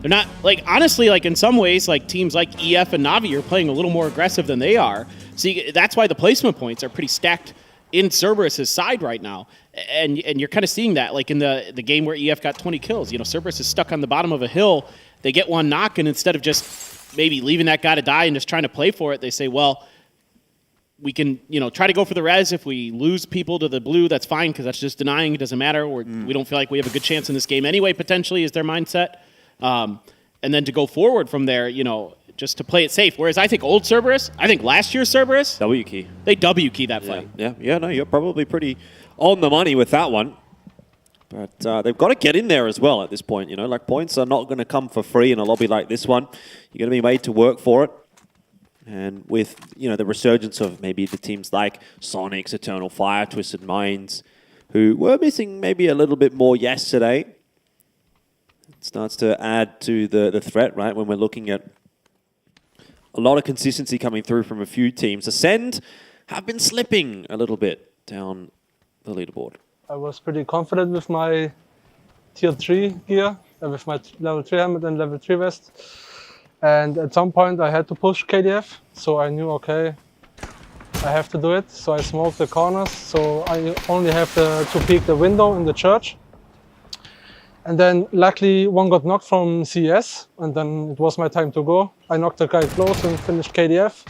not, honestly, in some ways, teams like EF and Na'Vi are playing a little more aggressive than they are. So that's why the placement points are pretty stacked in Cerberus' side right now. And you're kind of seeing that, in the game where EF got 20 kills. Cerberus is stuck on the bottom of a hill. They get one knock, and instead of just maybe leaving that guy to die and just trying to play for it, they say, well, we can, try to go for the res. If we lose people to the blue, that's fine, because that's just denying. It doesn't matter. We don't feel like we have a good chance in this game anyway, potentially, is their mindset. And then to go forward from there, just to play it safe. Whereas I think old Cerberus, I think last year's Cerberus, W key. They W key that fight. Yeah, no, you're probably pretty on the money with that one. But they've got to get in there as well at this point, points are not going to come for free in a lobby like this one. You're going to be made to work for it. And with, the resurgence of maybe the teams like Sonics, Eternal Fire, Twisted Minds, who were missing maybe a little bit more yesterday, it starts to add to the threat, right? When we're looking at a lot of consistency coming through from a few teams. Ascend have been slipping a little bit down the leaderboard. I was pretty confident with my tier 3 gear, with my level 3 helmet and level 3 vest. And at some point I had to push KDF, so I knew, okay, I have to do it. So I smoked the corners, so I only have to peek the window in the church. And then luckily one got knocked from CS, and then it was my time to go. I knocked the guy close and finished KDF.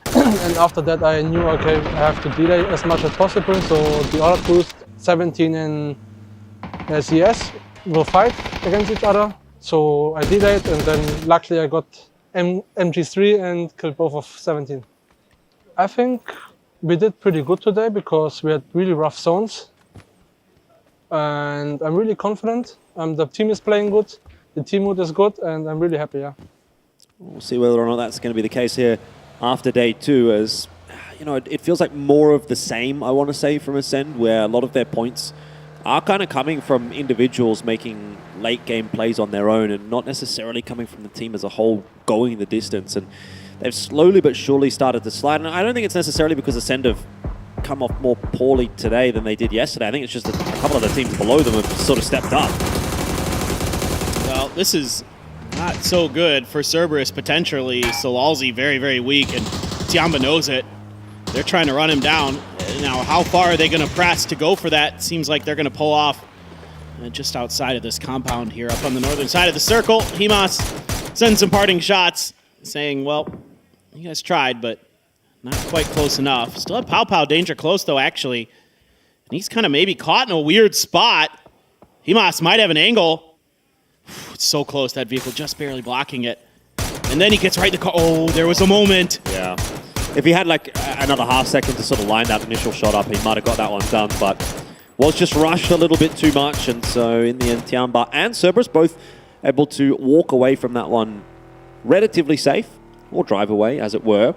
And after that I knew, okay, I have to delay as much as possible, so the other two, 17 and CS, will fight against each other. So I delayed, and then luckily I got MG3 and killed both of 17. I think we did pretty good today because we had really rough zones. And I'm really confident. The team is playing good, the team mood is good, and I'm really happy, yeah. We'll see whether or not that's going to be the case here after day 2, as you know, it feels like more of the same, I want to say, from Ascend, where a lot of their points are kind of coming from individuals making late game plays on their own and not necessarily coming from the team as a whole going the distance. And they've slowly but surely started to slide. And I don't think it's necessarily because Ascend have come off more poorly today than they did yesterday. I think it's just that a couple of the teams below them have sort of stepped up. Well, this is not so good for Cerberus, potentially. Solalzi very, very weak, and Tiamba knows it. They're trying to run him down. Now, how far are they going to press to go for that? Seems like they're going to pull off just outside of this compound here, up on the northern side of the circle. Himas sends some parting shots, saying, well, you guys tried, but not quite close enough. Still have Pow Pow danger close, though, actually. And he's kind of maybe caught in a weird spot. Himas might have an angle. It's so close, that vehicle just barely blocking it. And then he gets right in the car. Oh, there was a moment. Yeah. If he had like another half second to sort of line that initial shot up, he might have got that one done, but was just rushed a little bit too much. And so in the end, Tiamba and Cerberus both able to walk away from that one relatively safe, or drive away, as it were.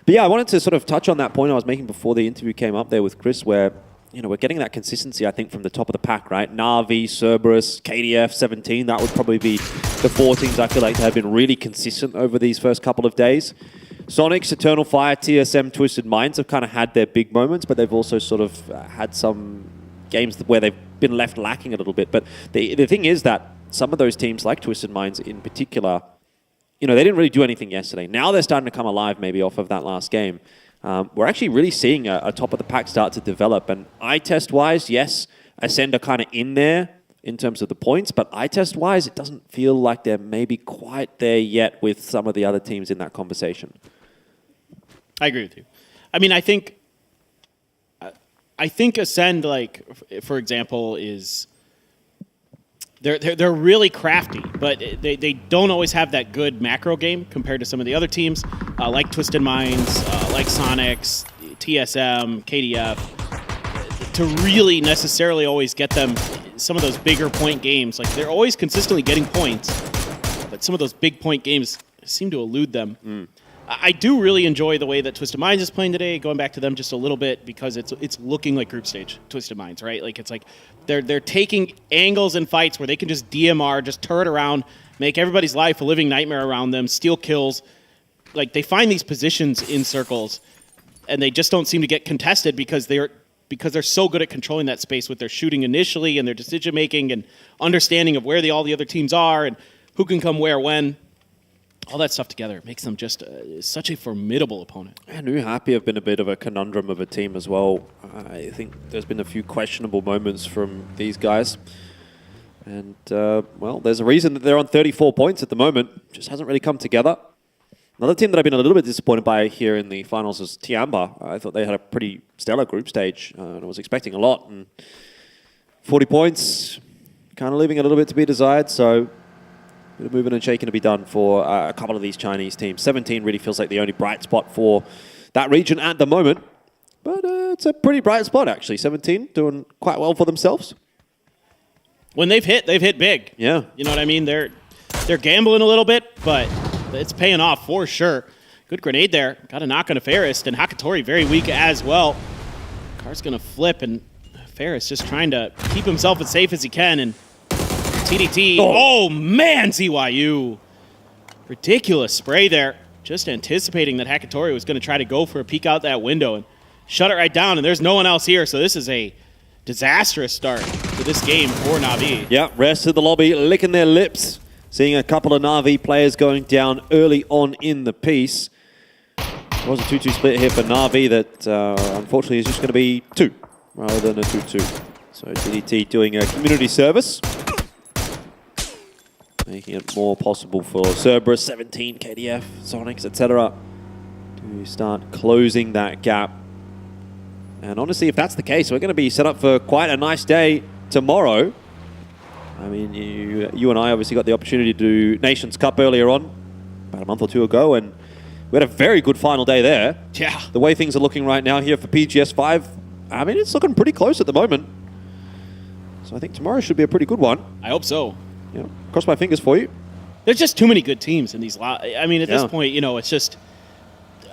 But yeah, I wanted to sort of touch on that point I was making before the interview came up there with Chris, where, you know, we're getting that consistency, I think, from the top of the pack, right? Na'Vi, Cerberus, KDF, 17, that would probably be the 4 teams I feel like have been really consistent over these first couple of days. Sonics, Eternal Fire, TSM, Twisted Minds have kind of had their big moments, but they've also sort of had some games where they've been left lacking a little bit. But the thing is that some of those teams, like Twisted Minds in particular, you know, they didn't really do anything yesterday. Now they're starting to come alive maybe off of that last game. We're actually really seeing a top of the pack start to develop. And eye test wise, yes, Ascend are kind of in there in terms of the points, but eye test wise, it doesn't feel like they're maybe quite there yet with some of the other teams in that conversation. I agree with you. I mean, I think Ascend, like, for example, is they're really crafty, but they don't always have that good macro game compared to some of the other teams, like Twisted Minds, like Sonics, TSM, KDF, to really necessarily always get them some of those bigger point games. Like, they're always consistently getting points, but some of those big point games seem to elude them. I do really enjoy the way that Twisted Minds is playing today, going back to them just a little bit, because it's looking like group stage Twisted Minds, right? Like, it's like they're taking angles and fights where they can just DMR, just turret around, make everybody's life a living nightmare around them, steal kills. Like, they find these positions in circles, and they just don't seem to get contested because they're so good at controlling that space with their shooting initially and their decision making and understanding of where all the other teams are and who can come where when. All that stuff together makes them just such a formidable opponent. And Happy have been a bit of a conundrum of a team as well. I think there's been a few questionable moments from these guys. And, well, there's a reason that they're on 34 points at the moment. Just hasn't really come together. Another team that I've been a little bit disappointed by here in the finals is Tiamba. I thought they had a pretty stellar group stage, and I was expecting a lot. And 40 points, kind of leaving a little bit to be desired, so a bit of moving and shaking to be done for a couple of these Chinese teams. 17 really feels like the only bright spot for that region at the moment. But it's a pretty bright spot, actually. 17 doing quite well for themselves. When they've hit big. Yeah. You know what I mean? They're gambling a little bit, but it's paying off for sure. Good grenade there. Got a knock on a Ferris, and Hakatori very weak as well. Car's going to flip, and Ferris just trying to keep himself as safe as he can, and TDT. Oh, man, ZYU. Ridiculous spray there. Just anticipating that Hakatori was going to try to go for a peek out that window and shut it right down, and there's no one else here, so this is a disastrous start to this game for Na'Vi. Yeah, rest of the lobby licking their lips, seeing a couple of Na'Vi players going down early on in the piece. It was a 2-2 split here for Na'Vi that unfortunately is just going to be 2 rather than a 2-2. So TDT doing a community service. making it more possible for Cerberus, 17, KDF, Sonics, etc. to start closing that gap. And honestly, if that's the case, we're going to be set up for quite a nice day tomorrow. I mean, you and I obviously got the opportunity to do Nations Cup earlier on, about a month or two ago, and we had a very good final day there. Yeah. The way things are looking right now here for PGS 5, I mean, it's looking pretty close at the moment. So I think tomorrow should be a pretty good one. I hope so. Yeah, cross my fingers for you. There's just too many good teams in these. I mean, at this point, you know, it's just...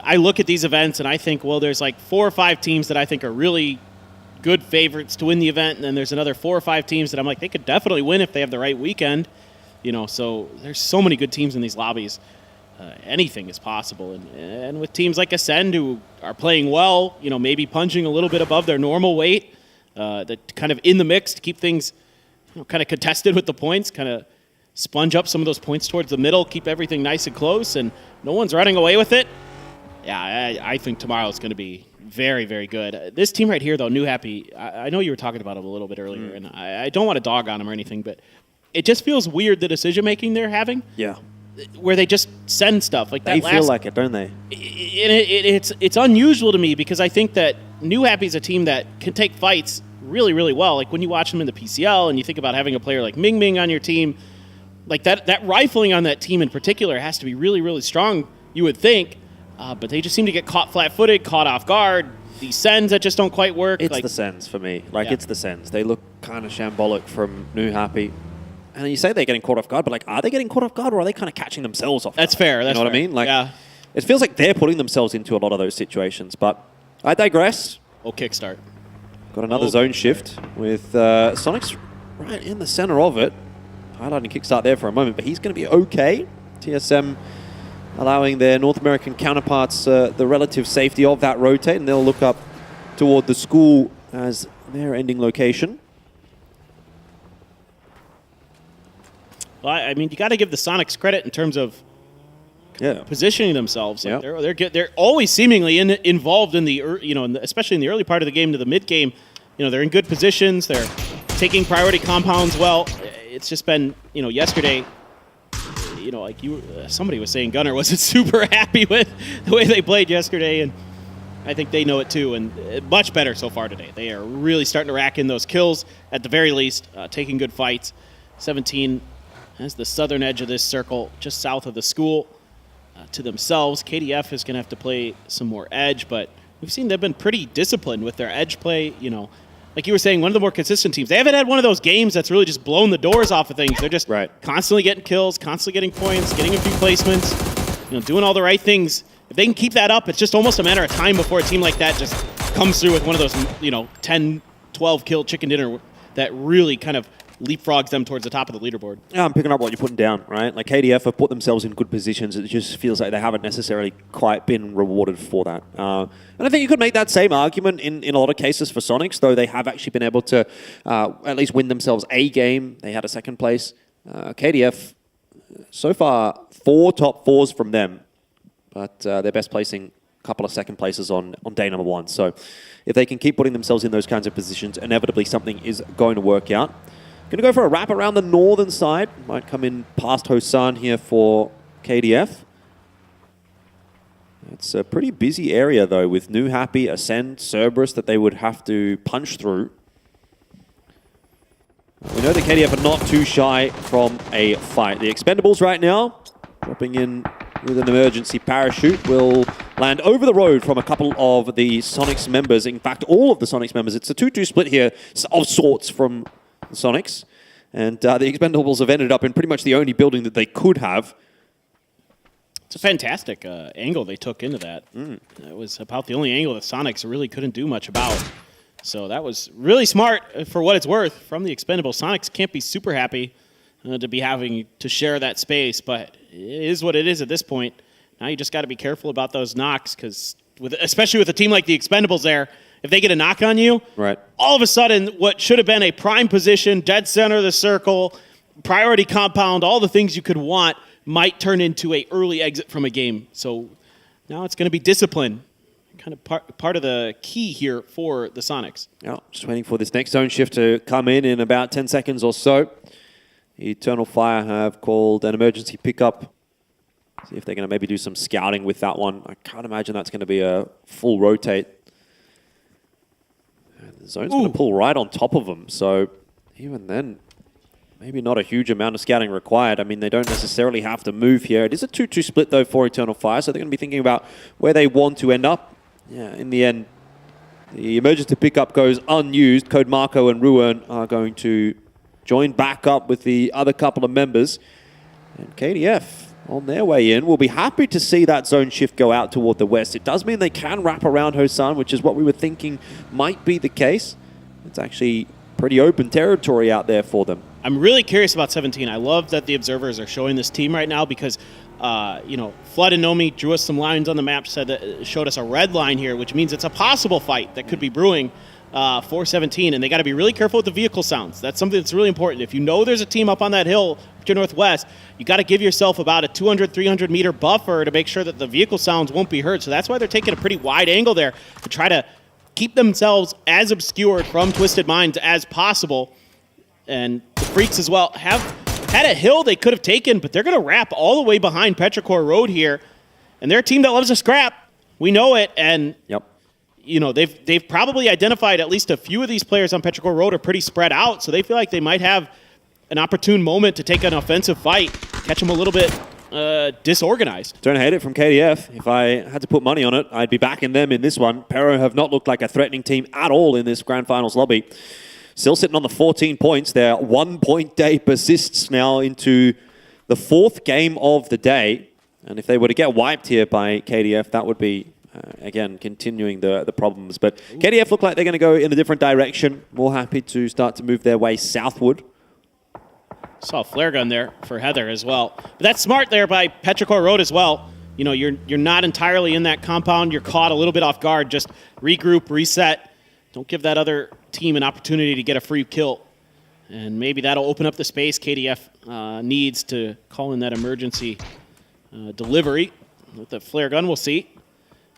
I look at these events and I think, well, there's like 4 or 5 teams that I think are really good favorites to win the event, and then there's another 4 or 5 teams that I'm like, they could definitely win if they have the right weekend. You know, so there's so many good teams in these lobbies. Anything is possible. And with teams like Ascend who are playing well, you know, maybe punching a little bit above their normal weight, that kind of in the mix to keep things, you know, kind of contested with the points, kind of sponge up some of those points towards the middle, keep everything nice and close, and no one's running away with it. Yeah, I think tomorrow is going to be very, very good. This team right here, though, New Happy, I know you were talking about them a little bit earlier, and I don't want to dog on them or anything, but it just feels weird, the decision-making they're having. Yeah. Where they just send stuff. Like that they feel like it, don't they? It's unusual to me because I think that New Happy is a team that can take fights really, really well. Like when you watch them in the PCL and you think about having a player like Ming Ming on your team, like that rifling on that team in particular has to be really, really strong, you would think. But they just seem to get caught flat-footed, caught off guard. These sends that just don't quite work. It's the sends for me. Like, it's the sends. They look kind of shambolic from New Happy. And you say they're getting caught off guard, but like, are they getting caught off guard or are they kind of catching themselves off guard? That's fair. You know what I mean? Like, it feels like they're putting themselves into a lot of those situations. But I digress. Oh, kickstart. Got another zone shift with Sonics right in the center of it. Highlighting kickstart there for a moment, but he's going to be okay. TSM allowing their North American counterparts the relative safety of that rotate, and they'll look up toward the school as their ending location. Well, I mean, you got to give the Sonics credit in terms of positioning themselves. Like they're always seemingly involved in the, you know, especially in the early part of the game to the mid game. You know, they're in good positions. They're taking priority compounds well. It's just been, you know, yesterday. You know, like somebody was saying, Gunnar wasn't super happy with the way they played yesterday, and I think they know it too. And much better so far today. They are really starting to rack in those kills at the very least, taking good fights. 17 has the southern edge of this circle, just south of the school, to themselves. KDF is going to have to play some more edge, but we've seen they've been pretty disciplined with their edge play. You know, like you were saying, one of the more consistent teams. They haven't had one of those games that's really just blown the doors off of things. They're just constantly getting kills, constantly getting points, getting a few placements, you know, doing all the right things. If they can keep that up, it's just almost a matter of time before a team like that just comes through with one of those, you know, 10, 12 kill chicken dinner that really kind of leapfrogs them towards the top of the leaderboard. Yeah, I'm picking up what you're putting down, right? Like KDF have put themselves in good positions. It just feels like they haven't necessarily quite been rewarded for that. And I think you could make that same argument in a lot of cases for Sonics, though they have actually been able to at least win themselves a game. They had a second place. KDF, so far, 4 top 4s from them, but their best placing a couple of second places on day number 1. So if they can keep putting themselves in those kinds of positions, inevitably something is going to work out. Going to go for a wrap around the northern side. Might come in past Hosan here for KDF. It's a pretty busy area, though, with New Happy, Ascend, Cerberus that they would have to punch through. We know the KDF are not too shy from a fight. The Expendables right now, dropping in with an emergency parachute, will land over the road from a couple of the Sonics members. In fact, all of the Sonics members. It's a 2-2 split here of sorts from the Sonics. And the Expendables have ended up in pretty much the only building that they could have. It's a fantastic angle they took into that. It was about the only angle that Sonics really couldn't do much about. So that was really smart for what it's worth from the Expendables. Sonics can't be super happy to be having to share that space, but it is what it is at this point. Now you just got to be careful about those knocks, because especially with a team like the Expendables there, if they get a knock on you, all of a sudden what should have been a prime position, dead center of the circle, priority compound, all the things you could want might turn into a early exit from a game. So now it's going to be discipline, kind of part of the key here for the Sonics. Yeah, just waiting for this next zone shift to come in about 10 seconds or so. Eternal Fire have called an emergency pickup. See if they're going to maybe do some scouting with that one. I can't imagine that's going to be a full rotate. And the zone's going to pull right on top of them, so even then, maybe not a huge amount of scouting required. I mean, they don't necessarily have to move here. It is a 2-2 split, though, for Eternal Fire, so they're going to be thinking about where they want to end up. Yeah, in the end, the emergency pickup goes unused. Code Marco and Ruin are going to join back up with the other couple of members. And KDF, on their way in, we'll be happy to see that zone shift go out toward the west. It does mean they can wrap around Hosan, which is what we were thinking might be the case. It's actually pretty open territory out there for them. I'm really curious about 17. I love that the observers are showing this team right now because, you know, Flood and Nomi drew us some lines on the map, showed us a red line here, which means it's a possible fight that could be brewing for 17, and they got to be really careful with the vehicle sounds. That's something that's really important. If you know there's a team up on that hill to northwest, you got to give yourself about a 200, 300 meter buffer to make sure that the vehicle sounds won't be heard. So that's why they're taking a pretty wide angle there to try to keep themselves as obscured from Twisted Minds as possible. And the Freaks as well have had a hill they could have taken, but they're going to wrap all the way behind Petrichor Road here. And they're a team that loves to scrap. We know it. And you know, they've probably identified at least a few of these players on Petrichor Road are pretty spread out, so they feel like they might have an opportune moment to take an offensive fight, catch them a little bit disorganized. Don't hate it from KDF. If I had to put money on it, I'd be backing them in this one. Pero have not looked like a threatening team at all in this Grand Finals lobby. Still sitting on the 14 points. Their 1 point day persists now into the 4th game of the day. And if they were to get wiped here by KDF, that would be again, continuing the problems. But KDF look like they're going to go in a different direction. More happy to start to move their way southward. Saw a flare gun there for Heather as well. But that's smart there by Petrichor Road as well. You know, you're not entirely in that compound. You're caught a little bit off guard. Just regroup, reset. Don't give that other team an opportunity to get a free kill. And maybe that'll open up the space KDF needs to call in that emergency delivery. With the flare gun, we'll see.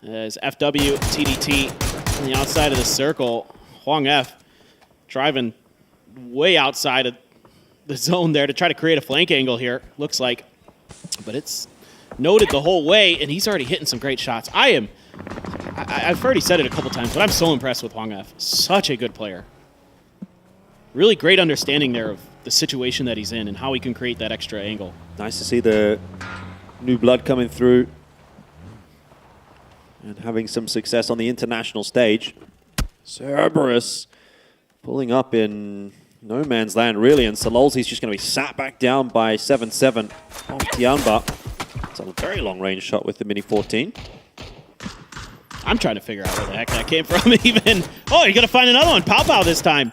As FW, TDT on the outside of the circle. Huang F driving way outside of the zone there to try to create a flank angle here, looks like. But it's noted the whole way, and he's already hitting some great shots. I've already said it a couple times, but I'm so impressed with Huang F. Such a good player. Really great understanding there of the situation that he's in and how he can create that extra angle. Nice to see the new blood coming through and having some success on the international stage. Cerberus pulling up in no man's land, really, and Salolzi's just going to be sat back down by 7-7 off Tianba. It's a very long-range shot with the Mini 14. I'm trying to figure out where the heck that came from even. Oh, you're going to find another one. Pow Pow this time.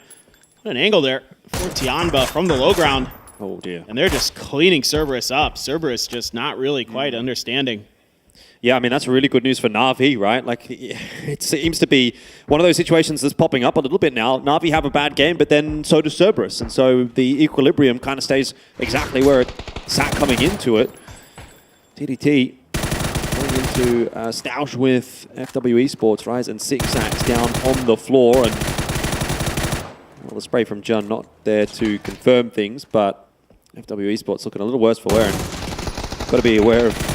What an angle there for Tianba from the low ground. Oh, dear. And they're just cleaning Cerberus up. Cerberus just not really quite understanding. Yeah, I mean, that's really good news for Na'Vi, right? Like, it seems to be one of those situations that's popping up a little bit now. Na'Vi have a bad game, but then so does Cerberus. And so the equilibrium kind of stays exactly where it sat coming into it. TDT going into Stausch with FW Esports, Rise and Zigzags down on the floor. And well, the spray from Jun not there to confirm things, but FW Esports looking a little worse for wear. Got to be aware of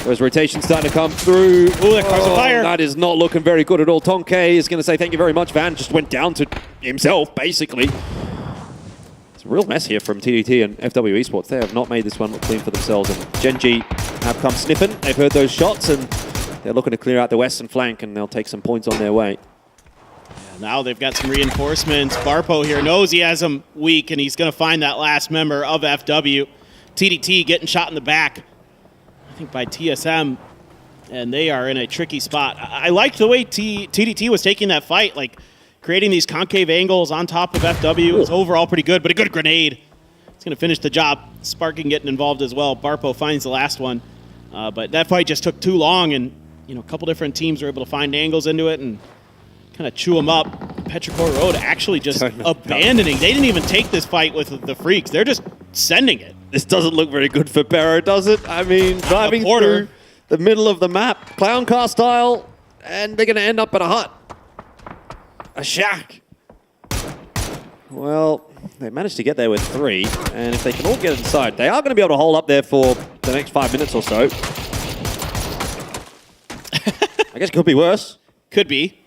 those rotations starting to come through. Ooh, that car's on fire. That is not looking very good at all. Tonke is going to say thank you very much. Van just went down to himself, basically. It's a real mess here from TDT and FW Esports. They have not made this one look clean for themselves. And Gen.G have come sniffing. They've heard those shots, and they're looking to clear out the western flank, and they'll take some points on their way. Yeah, now they've got some reinforcements. Barpo here knows he has them weak, and he's going to find that last member of FW. TDT getting shot in the back, I think by TSM, and they are in a tricky spot. I like the way TDT was taking that fight, like creating these concave angles on top of FW. It's overall pretty good, but a good grenade. It's going to finish the job. Sparking getting involved as well. Barpo finds the last one, but that fight just took too long, and you know, a couple different teams were able to find angles into it and kind of chew them up. Petrichor Road actually just abandoning. They didn't even take this fight with the Freaks. They're just sending it. This doesn't look very good for Pero, does it? I mean, driving through the middle of the map, clown car style, and they're going to end up at a hut. A shack. Well, They managed to get there with 3, and if they can all get inside, they are going to be able to hold up there for the next 5 minutes or so. I guess it could be worse. Could be.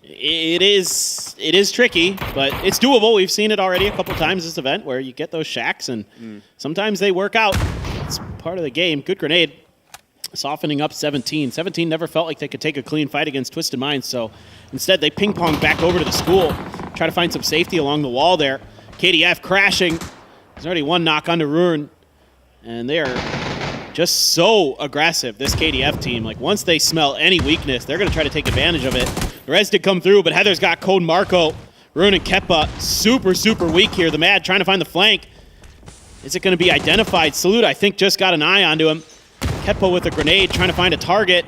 It is tricky, but it's doable. We've seen it already a couple times this event where you get those shacks, and sometimes they work out. It's part of the game. Good grenade. Softening up 17. 17 never felt like they could take a clean fight against Twisted Minds, so instead they ping-pong back over to the school. Try to find some safety along the wall there. KDF crashing. There's already one knock onto Ruin, and they are just so aggressive, this KDF team. Like, once they smell any weakness, they're going to try to take advantage of it. The res did come through, but Heather's got Code Marco. Ruin and Keppa super, super weak here. The Mad trying to find the flank. Is it going to be identified? Salute, I think, just got an eye onto him. Keppa with a grenade, trying to find a target.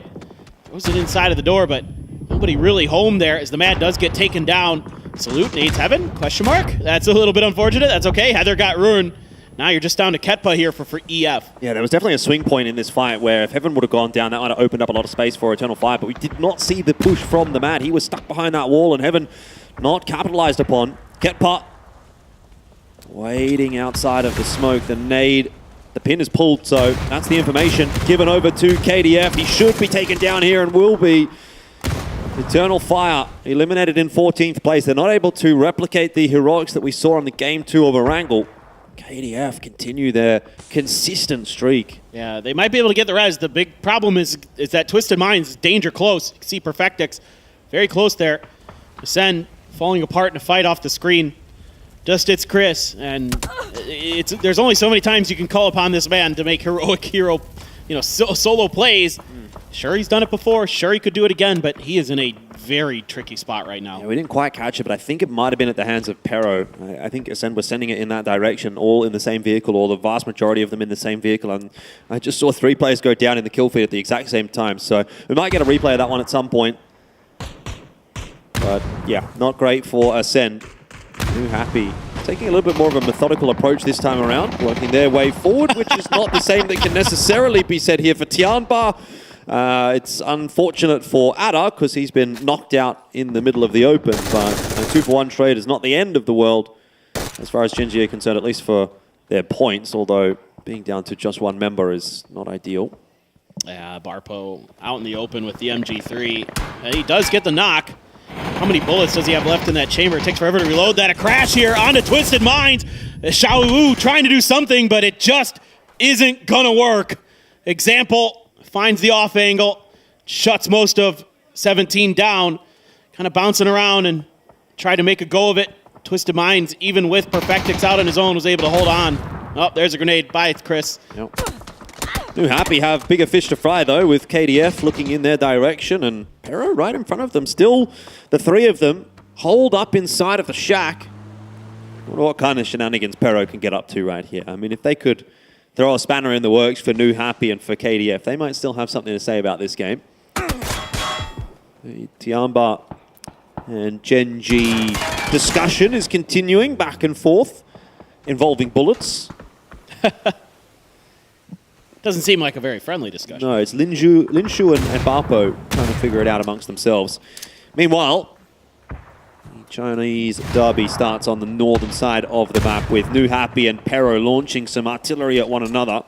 Throws it inside of the door, but nobody really home there as the Mad does get taken down. Salute nades Heaven? Question mark? That's a little bit unfortunate. That's okay. Heather got Ruin. Now you're just down to Ketpa here for EF. Yeah, there was definitely a swing point in this fight where if Heaven would have gone down, that might have opened up a lot of space for Eternal Fire, but we did not see the push from the Mad. He was stuck behind that wall, and Heaven not capitalized upon. Ketpa waiting outside of the smoke. The nade, the pin is pulled, so that's the information given over to KDF. He should be taken down here and will be. Eternal Fire eliminated in 14th place. They're not able to replicate the heroics that we saw in the Game 2 of Erangel. KDF continue their consistent streak. Yeah, they might be able to get the res. The big problem is that Twisted Minds, danger close. You can see Perfectix very close there. Ascend falling apart in a fight off the screen. Just it's Chris, and there's only so many times you can call upon this man to make heroic hero, solo plays. Sure, he's done it before. Sure, he could do it again, but he is in a very tricky spot right now. Yeah, we didn't quite catch it, but I think it might have been at the hands of Pero. I think Ascend was sending it in that direction, all in the same vehicle, or the vast majority of them in the same vehicle. And I just saw 3 players go down in the kill feed at the exact same time. So we might get a replay of that one at some point. But yeah, not great for Ascend. Too happy. Taking a little bit more of a methodical approach this time around, working their way forward, which is not the same that can necessarily be said here for Tianba. It's unfortunate for Ada because he's been knocked out in the middle of the open, but a 2-for-1 trade is not the end of the world as far as Genji are concerned, at least for their points, although being down to just 1 member is not ideal. Yeah, Barpo out in the open with the MG3. And he does get the knock. How many bullets does he have left in that chamber? It takes forever to reload that. A crash here onto Twisted Minds. Xiao Wu trying to do something, but it just isn't gonna work. Example finds the off angle, shuts most of 17 down, kind of bouncing around and tried to make a go of it. Twisted Minds, even with Perfectix out on his own, was able to hold on. Oh, there's a grenade. Bye, Chris. Yep. New Happy have bigger fish to fry, though, with KDF looking in their direction, and Pero right in front of them. Still, the 3 of them hold up inside of the shack. I wonder what kind of shenanigans Pero can get up to right here. I mean, if they could throw a spanner in the works for New Happy and for KDF, they might still have something to say about this game. The Tianba and Genji discussion is continuing back and forth, involving bullets. Doesn't seem like a very friendly discussion. No, it's Linshu and Barpo trying to figure it out amongst themselves. Meanwhile, the Chinese derby starts on the northern side of the map with New Happy and Pero launching some artillery at one another.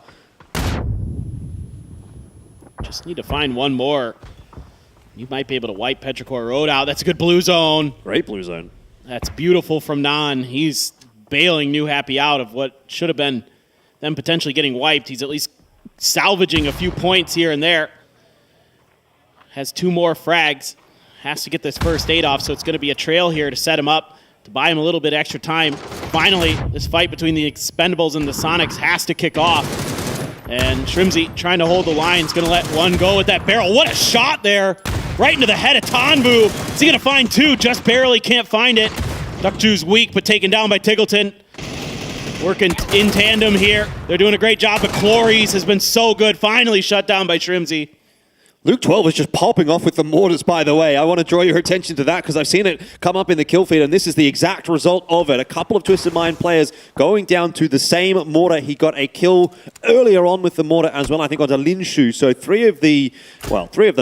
Just need to find one more. You might be able to wipe Petrichor Road out. That's a good blue zone. Great blue zone. That's beautiful from Nan. He's bailing New Happy out of what should have been them potentially getting wiped. He's at least salvaging a few points here and there. Has 2 more frags. Has to get this first aid off, so it's going to be a trail here to set him up, to buy him a little bit extra time. Finally, this fight between the Expendables and the Sonics has to kick off. And Shrimzy trying to hold the line. Is going to let one go with that barrel. What a shot there. Right into the head of Tanbu. Is he going to find 2? Just barely can't find it. Dukju's weak, but taken down by Tiggleton. Working in tandem here. They're doing a great job, but Clories has been so good. Finally shut down by Shrimzy. Luke 12 is just popping off with the mortars, by the way. I want to draw your attention to that because I've seen it come up in the kill feed, and this is the exact result of it. A couple of Twisted Mind players going down to the same mortar. He got a kill earlier on with the mortar as well, I think, onto Linshu. So 3 of the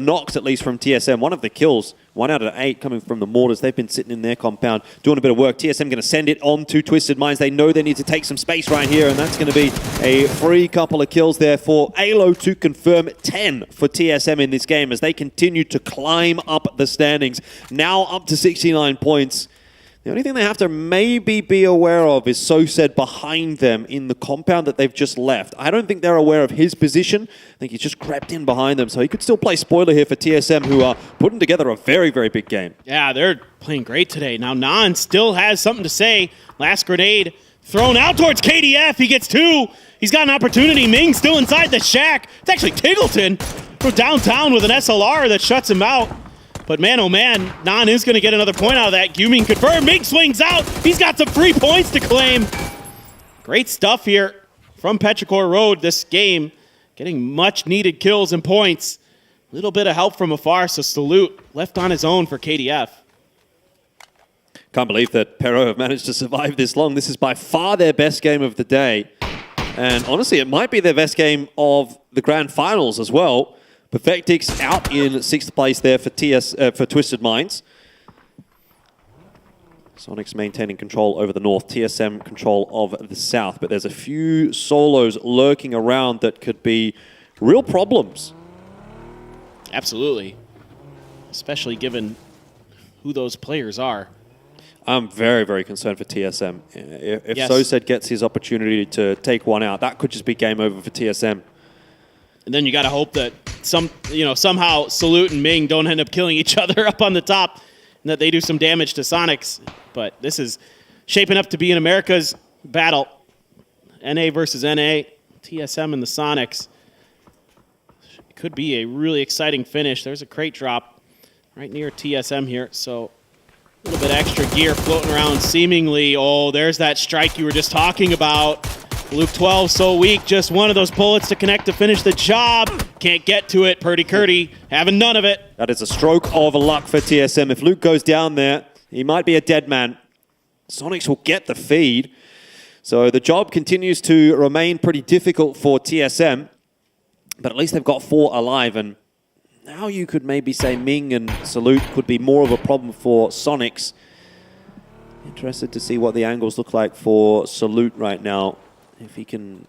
knocks, at least, from TSM. 1 of the kills 1 out of 8 coming from the Mortars. They've been sitting in their compound doing a bit of work. TSM going to send it on to Twisted Minds. They know they need to take some space right here, and that's going to be a free couple of kills there for Alo to confirm 10 for TSM in this game as they continue to climb up the standings. Now up to 69 points. The only thing they have to maybe be aware of is Sosed behind them in the compound that they've just left. I don't think they're aware of his position. I think he's just crept in behind them, so he could still play spoiler here for TSM, who are putting together a very, very big game. Yeah, they're playing great today. Now, Nan still has something to say. Last grenade thrown out towards KDF. He gets 2. He's got an opportunity. Ming still inside the shack. It's actually Tiggleton from downtown with an SLR that shuts him out. But man, oh man, Nan is going to get another point out of that. Gyuming confirmed. Ming swings out. He's got some free points to claim. Great stuff here from Petrichor Road this game. Getting much needed kills and points. A little bit of help from afar, so salute. Left on his own for KDF. Can't believe that Pero have managed to survive this long. This is by far their best game of the day. And honestly, it might be their best game of the grand finals as well. Perfectix out in 6th place there for Twisted Minds. Sonics maintaining control over the north, TSM control of the south, but there's a few solos lurking around that could be real problems. Absolutely. Especially given who those players are. I'm very, very concerned for TSM. If Yes. Sosed gets his opportunity to take one out, that could just be game over for TSM. And then you got to hope that somehow Salute and Ming don't end up killing each other up on the top and that they do some damage to Sonics. But this is shaping up to be in America's battle. NA versus NA, TSM and the Sonics. It could be a really exciting finish. There's a crate drop right near TSM here, so a little bit extra gear floating around seemingly. Oh, there's that strike you were just talking about. Luke 12 so weak, just one of those bullets to connect to finish the job. Can't get to it. Purdy Curdy having none of it. That is a stroke of luck for TSM. If Luke goes down there, he might be a dead man. Sonics will get the feed. So the job continues to remain pretty difficult for TSM, but at least they've got 4 alive, and now you could maybe say Ming and Salute could be more of a problem for Sonics. Interested to see what the angles look like for Salute right now. If he can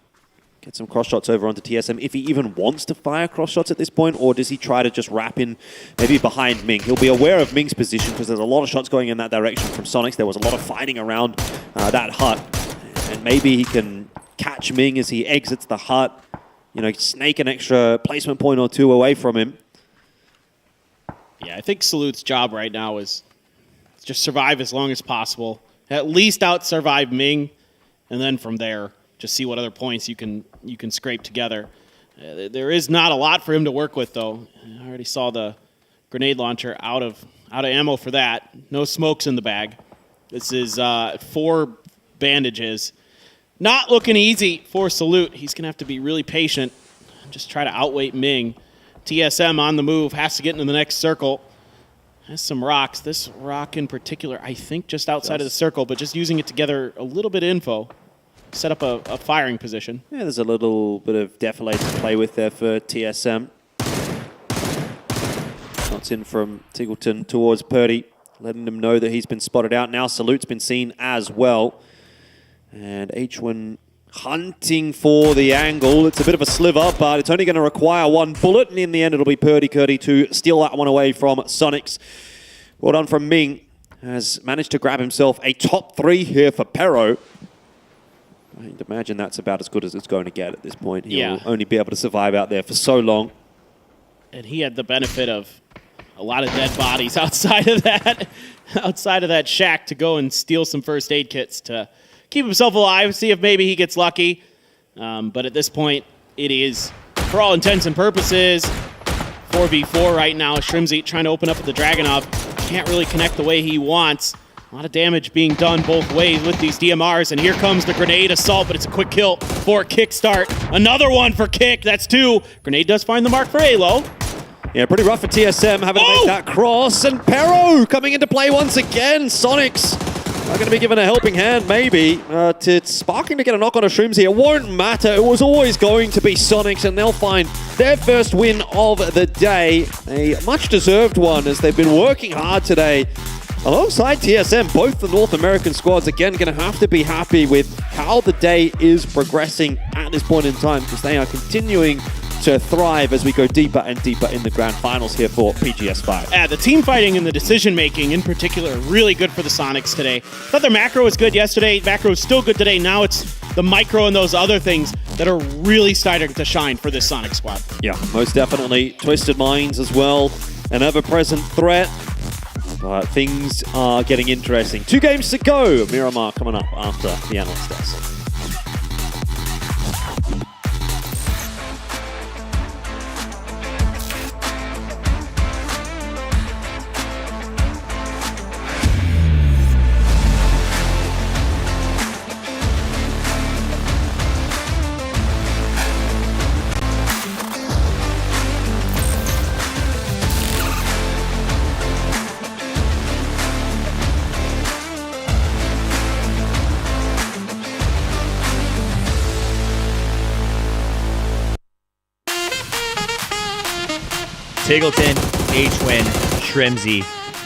get some cross shots over onto TSM, if he even wants to fire cross shots at this point, or does he try to just wrap in maybe behind Ming? He'll be aware of Ming's position because there's a lot of shots going in that direction from Sonics. There was a lot of fighting around that hut, and maybe he can catch Ming as he exits the hut, snake an extra placement point or 2 away from him. Yeah, I think Salute's job right now is just survive as long as possible. At least out-survive Ming, and then from there, just see what other points you can scrape together. There is not a lot for him to work with, though. I already saw the grenade launcher out of ammo for that. No smokes in the bag. This is 4 bandages. Not looking easy for Salute. He's going to have to be really patient and just try to outweight Ming. TSM on the move, has to get into the next circle. Has some rocks. This rock in particular, I think just outside of the circle, but just using it to gather a little bit of info. Set up a firing position. Yeah, there's a little bit of defilade to play with there for TSM. Shots in from Tiggleton towards Purdy, letting him know that he's been spotted out. Now Salute's been seen as well. And H1 hunting for the angle. It's a bit of a sliver, but it's only going to require 1 bullet, and in the end it'll be Purdy Curdy to steal that one away from Sonics. Well done from Ming. Has managed to grab himself a top 3 here for Pero. I'd imagine that's about as good as it's going to get at this point. He'll only be able to survive out there for so long. And he had the benefit of a lot of dead bodies outside of that shack to go and steal some first aid kits to keep himself alive, see if maybe he gets lucky. But at this point, it is, for all intents and purposes, 4v4 right now. Shrimzy trying to open up with the Dragunov. Can't really connect the way he wants. A lot of damage being done both ways with these DMRs, and here comes the grenade assault, but it's a quick kill for Kickstart. Another one for Kick, that's 2. Grenade does find the mark for Alo. Yeah, pretty rough for TSM having to make that cross, and Pero coming into play once again. Sonics Are going to be given a helping hand, maybe. It's sparking to get a knock on a Shrimsy. It won't matter. It was always going to be Sonics, and they'll find their first win of the day. A much-deserved one, as they've been working hard today. Alongside TSM, both the North American squads, again, going to have to be happy with how the day is progressing at this point in time, because they are continuing to thrive as we go deeper and deeper in the grand finals here for PGS 5. Yeah, the team fighting and the decision making in particular, really good for the Sonics today. Thought their macro was good yesterday. Macro is still good today. Now it's the micro and those other things that are really starting to shine for this Sonic squad. Yeah, most definitely. Twisted Minds as well, an ever-present threat. But things are getting interesting. 2 games to go. Miramar coming up after the analyst desk. Tiggleton, H-Win, Shrimsy,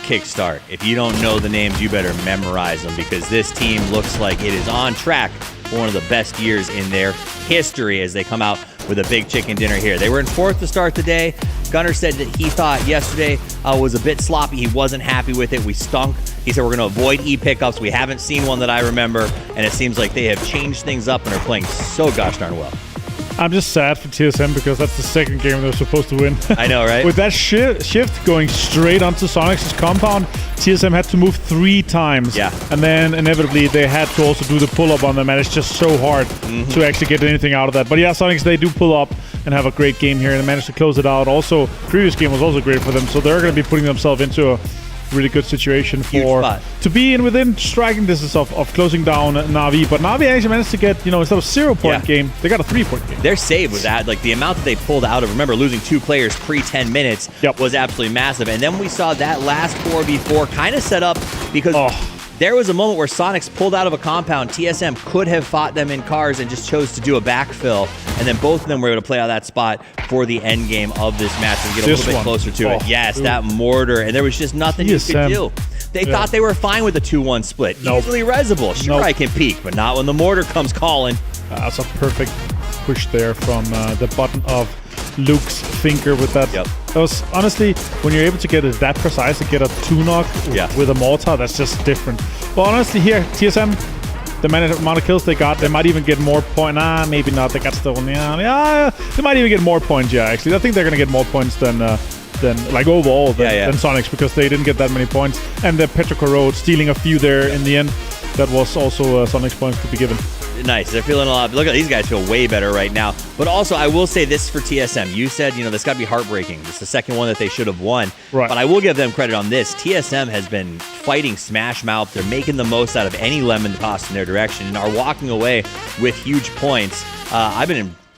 Kickstart. If you don't know the names, you better memorize them, because this team looks like it is on track for one of the best years in their history as they come out with a big chicken dinner here. They were in 4th to start the day. Gunnar said that he thought yesterday was a bit sloppy. He wasn't happy with it. We stunk. He said we're going to avoid E-pickups. We haven't seen one that I remember, and it seems like they have changed things up and are playing so gosh darn well. I'm just sad for TSM because that's the second game they're supposed to win. I know, right? With that shift going straight onto Sonics' compound, TSM had to move 3 times. Yeah. And then inevitably they had to also do the pull-up on them, and it's just so hard to actually get anything out of that. But yeah, Sonics, they do pull up and have a great game here, and they managed to close it out. Also, previous game was also great for them, so they're going to be putting themselves into a really good situation to be in within striking distance of closing down Na'Vi. But Na'Vi actually managed to get, instead of 0-point game, they got a 3-point game. Their save was that, like the amount that they pulled out of, remember, losing 2 players pre-10 minutes was absolutely massive. And then we saw that last 4v4 kind of set up because there was a moment where Sonics pulled out of a compound. TSM could have fought them in cars and just chose to do a backfill. And then both of them were able to play out that spot for the end game of this match and get a little bit closer to it. Yes, that mortar. And there was just nothing you could do. They thought they were fine with the 2-1 split. Easily resable. Sure, I can peek, but not when the mortar comes calling. That's a perfect push there from the button of Luke's finger with that. That was, honestly, when you're able to get it that precise and get a 2-knock with a mortar, that's just different. But honestly, here, TSM, the amount of kills they got, they might even get more points. Nah, maybe not. They got stolen. Yeah, they might even get more points. Yeah, actually, I think they're gonna get more points than like overall than Sonics, because they didn't get that many points. And the Petrocor stealing a few there in the end, that was also Sonics points to be given. Nice. They're feeling a lot. Look at these guys, feel way better right now. But also, I will say this for TSM. You said, this got to be heartbreaking. It's the second one that they should have won. Right. But I will give them credit on this. TSM has been fighting Smash Mouth. They're making the most out of any lemon tossed in their direction and are walking away with huge points.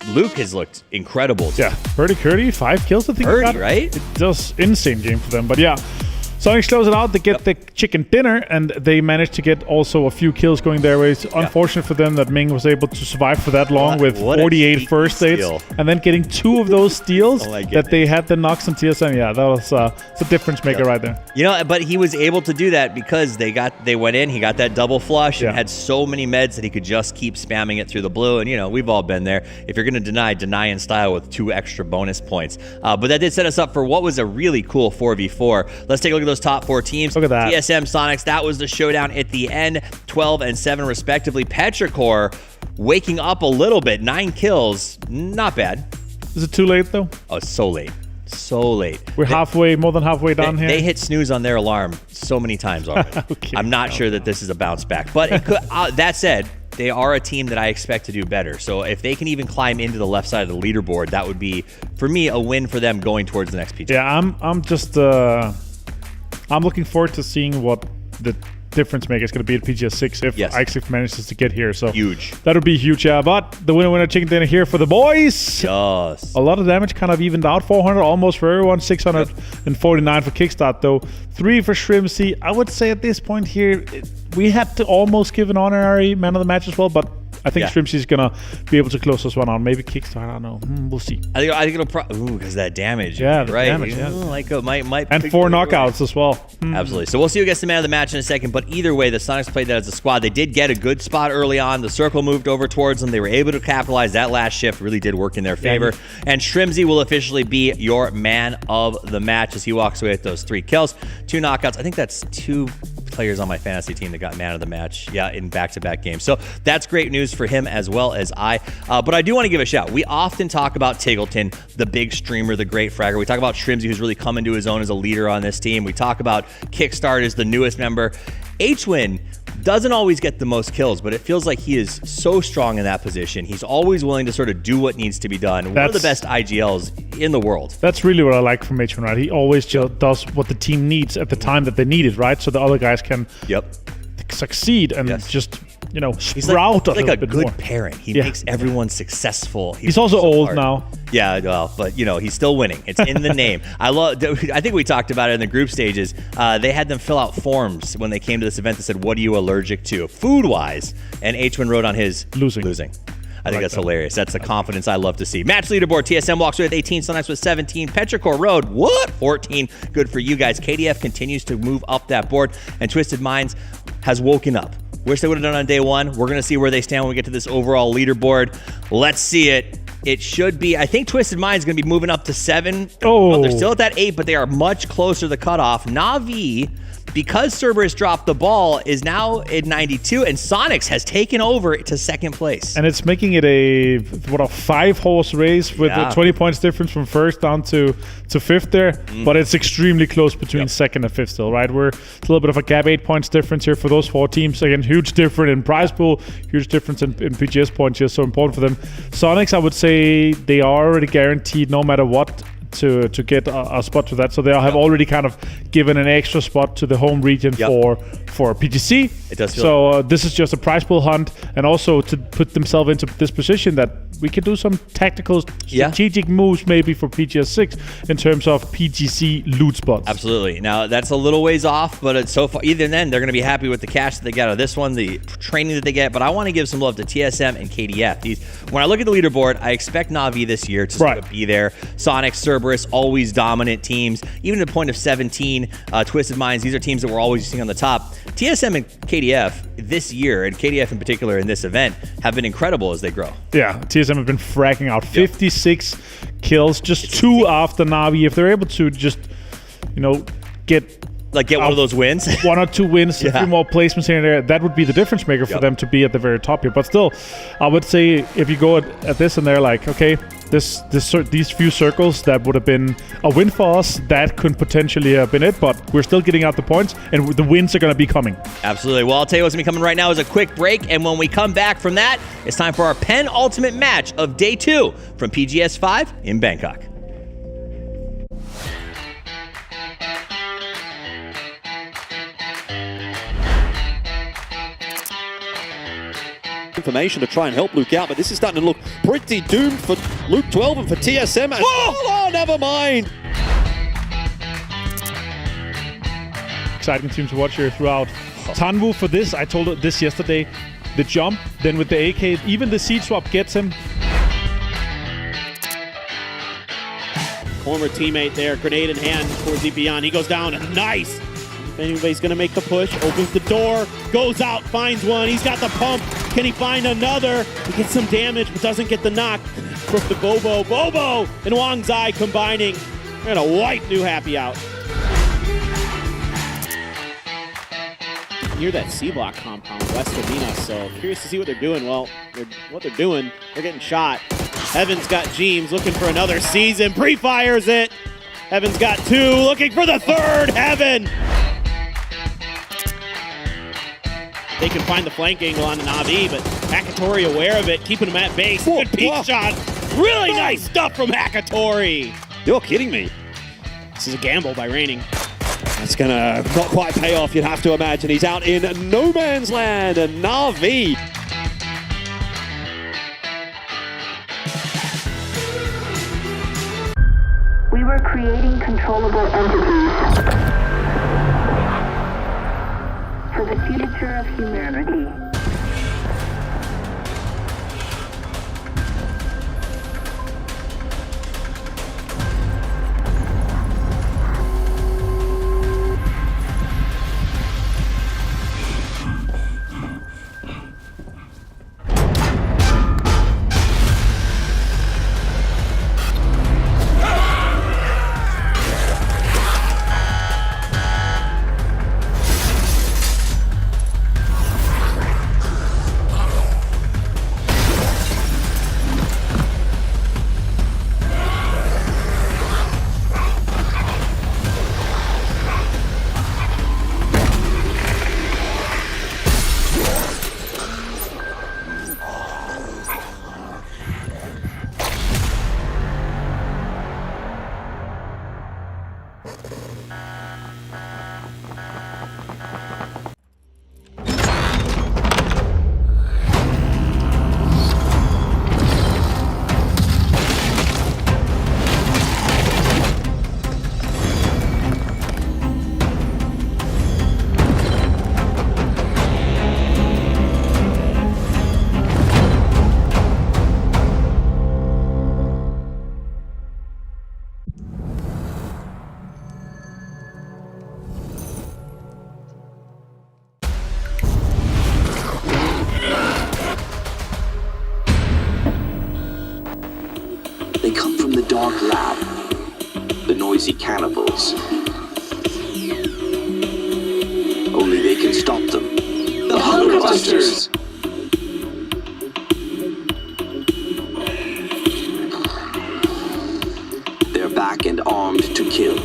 Luke has looked incredible too. Yeah, Curdy, 5 kills I think. Purdy, right? It does insane game for them. But yeah, Sonics close it out. They get the chicken dinner, and they managed to get also a few kills going their way. It's unfortunate for them that Ming was able to survive for that long with 48 first aids, and then getting 2 of those steals that they had the knocks on TSM. Yeah, that was it's a difference maker right there. But he was able to do that because they went in, he got that double flush and had so many meds that he could just keep spamming it through the blue. And we've all been there. If you're going to deny in style with 2 extra bonus points. But that did set us up for what was a really cool 4v4. Let's take a look at those top 4 teams. Look at that. TSM, Sonics, that was the showdown at the end. 12 and 7 respectively. Petrocor waking up a little bit. 9 kills. Not bad. Is it too late though? Oh, it's so late. So late. We're more than halfway down here. They hit snooze on their alarm so many times already. I'm not sure that this is a bounce back. But it could, that said, they are a team that I expect to do better. So if they can even climb into the left side of the leaderboard, that would be, for me, a win for them going towards the next PG. Yeah, I'm just I'm looking forward to seeing what the difference maker is going to be at PGS6 if IXIF manages to get here. So huge. That would be huge. Yeah, but the winner chicken dinner here for the boys. Yes. A lot of damage kind of evened out. 400 almost for everyone. 649 for Kickstart though. 3 for Shrimsy. I would say at this point here, we had to almost give an honorary man of the match as well, but I think Shrimsy's gonna be able to close this one out. Maybe Kickstart, I don't know. We'll see. I think it'll because that damage. Yeah, the right. damage, yeah. Like might and 4 knockouts as well. Absolutely. So we'll see who gets the man of the match in a second. But either way, the Sonics played that as a squad. They did get a good spot early on. The circle moved over towards them. They were able to capitalize. That last shift really did work in their favor. And Shrimsy will officially be your man of the match as he walks away with those 3 kills, 2 knockouts. I think that's 2 players on my fantasy team that got man of the match, in back-to-back games. So that's great news for him as well as I. But I do want to give a shout. We often talk about Tiggleton, the big streamer, the great fragger. We talk about Shrimsy, who's really come into his own as a leader on this team. We talk about Kickstart as the newest member. H-Win doesn't always get the most kills, but it feels like he is so strong in that position. He's always willing to sort of do what needs to be done. One of the best IGLs in the world. That's really what I like from H-Win, right? He always just does what the team needs at the time that they need it, right? So the other guys can succeed and just, sprout he's like a good more. parent. He makes everyone successful. He's also old now. Yeah, well, but he's still winning. It's in the name. I think we talked about it in the group stages. They had them fill out forms when they came to this event that said, "What are you allergic to, food-wise?" And H-Win wrote on his losing. I think that's hilarious. That's the confidence I love to see. Match leaderboard: TSM walks away with 18, Sonics with 17, Petrichor Road, 14. Good for you guys. KDF continues to move up that board, and Twisted Minds has woken up. Wish they would have done it on day 1. We're going to see where they stand when we get to this overall leaderboard. Let's see it. It should be, I think Twisted Minds is going to be moving up to 7. Oh. They're still at that 8, but they are much closer to the cutoff. Na'Vi, because Cerberus dropped the ball, is now at 92, and Sonics has taken over to 2nd place. And it's making it a 5-horse race with a 20 points difference from 1st down to 5th there. But it's extremely close between 2nd and 5th still, right? It's a little bit of a gap, 8 points difference here for those 4 teams. Again, huge difference in prize pool, huge difference in PGS points here, so important for them. Sonics, I would say they are already guaranteed no matter what to get a spot to that. So they have already kind of given an extra spot to the home region for PGC. It does feel so this is just a prize pool hunt, and also to put themselves into this position that we can do some tactical, strategic moves maybe for PGS6 in terms of PGC loot spots. Absolutely. Now, that's a little ways off, but it's so far. Even then, they're going to be happy with the cash that they got out of this one, the training that they get. But I want to give some love to TSM and KDF. When I look at the leaderboard, I expect Na'Vi this year to sort of be there. Sonic, Cerberus, always dominant teams. Even to the point of 17, Twisted Minds, these are teams that we're always seeing on the top. TSM and KDF this year, and KDF in particular in this event, have been incredible as they grow. Yeah, TSM have been fragging out 56 kills, just 2 after Na'Vi. If they're able to just, get one of those wins, 1 or 2 wins, a few more placements here and there, that would be the difference maker for them to be at the very top here. But still, I would say if you go at this and they're like, okay, these few circles that would have been a win for us, that could potentially have been it, but we're still getting out the points and the wins are going to be coming. Absolutely. Well, I'll tell you what's going to be coming right now is a quick break, and when we come back from that, it's time for our penultimate match of day 2 from PGS 5 in Bangkok. Information to try and help Luke out, but this is starting to look pretty doomed for Luke 12 and for TSM. Oh, never mind. Exciting team to watch here throughout. Tanwu for this, I told this yesterday, the jump, then with the AK, even the seed swap gets him. Former teammate there, grenade in hand towards Epion. He goes down, nice. If anybody's gonna make the push, opens the door, goes out, finds one. He's got the pump. Can he find another? He gets some damage, but doesn't get the knock. From the Bobo. Bobo and Wang Zai combining. We're gonna wipe New Happy out. Near that C-block compound west of Venus, so curious to see what they're doing. Well, what they're doing, they're getting shot. Heaven's got Jeems looking for another season. Pre-fires it. Heaven's got 2, looking for the 3rd. Heaven. They can find the flank angle on the Na'Vi, but Hakatori aware of it, keeping him at base. Good peek shot. Really nice stuff from Hakatori. You're kidding me. This is a gamble by Raining. As it's gonna not quite pay off, you'd have to imagine. He's out in no man's land, and Na'Vi. We were creating controllable entities for the future of humanity. They come from the dark lab, the noisy cannibals. Only they can stop them. The Hunger Busters! They're back and armed to kill.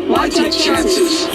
Why take chances?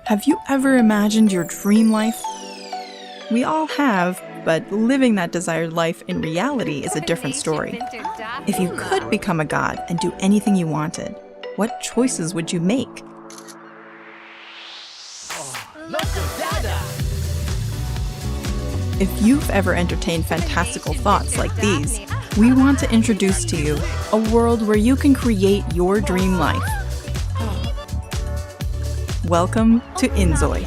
Have you ever imagined your dream life? We all have, but living that desired life in reality is a different story. If you could become a god and do anything you wanted, what choices would you make? If you've ever entertained fantastical thoughts like these, we want to introduce to you a world where you can create your dream life. Welcome to Enoy.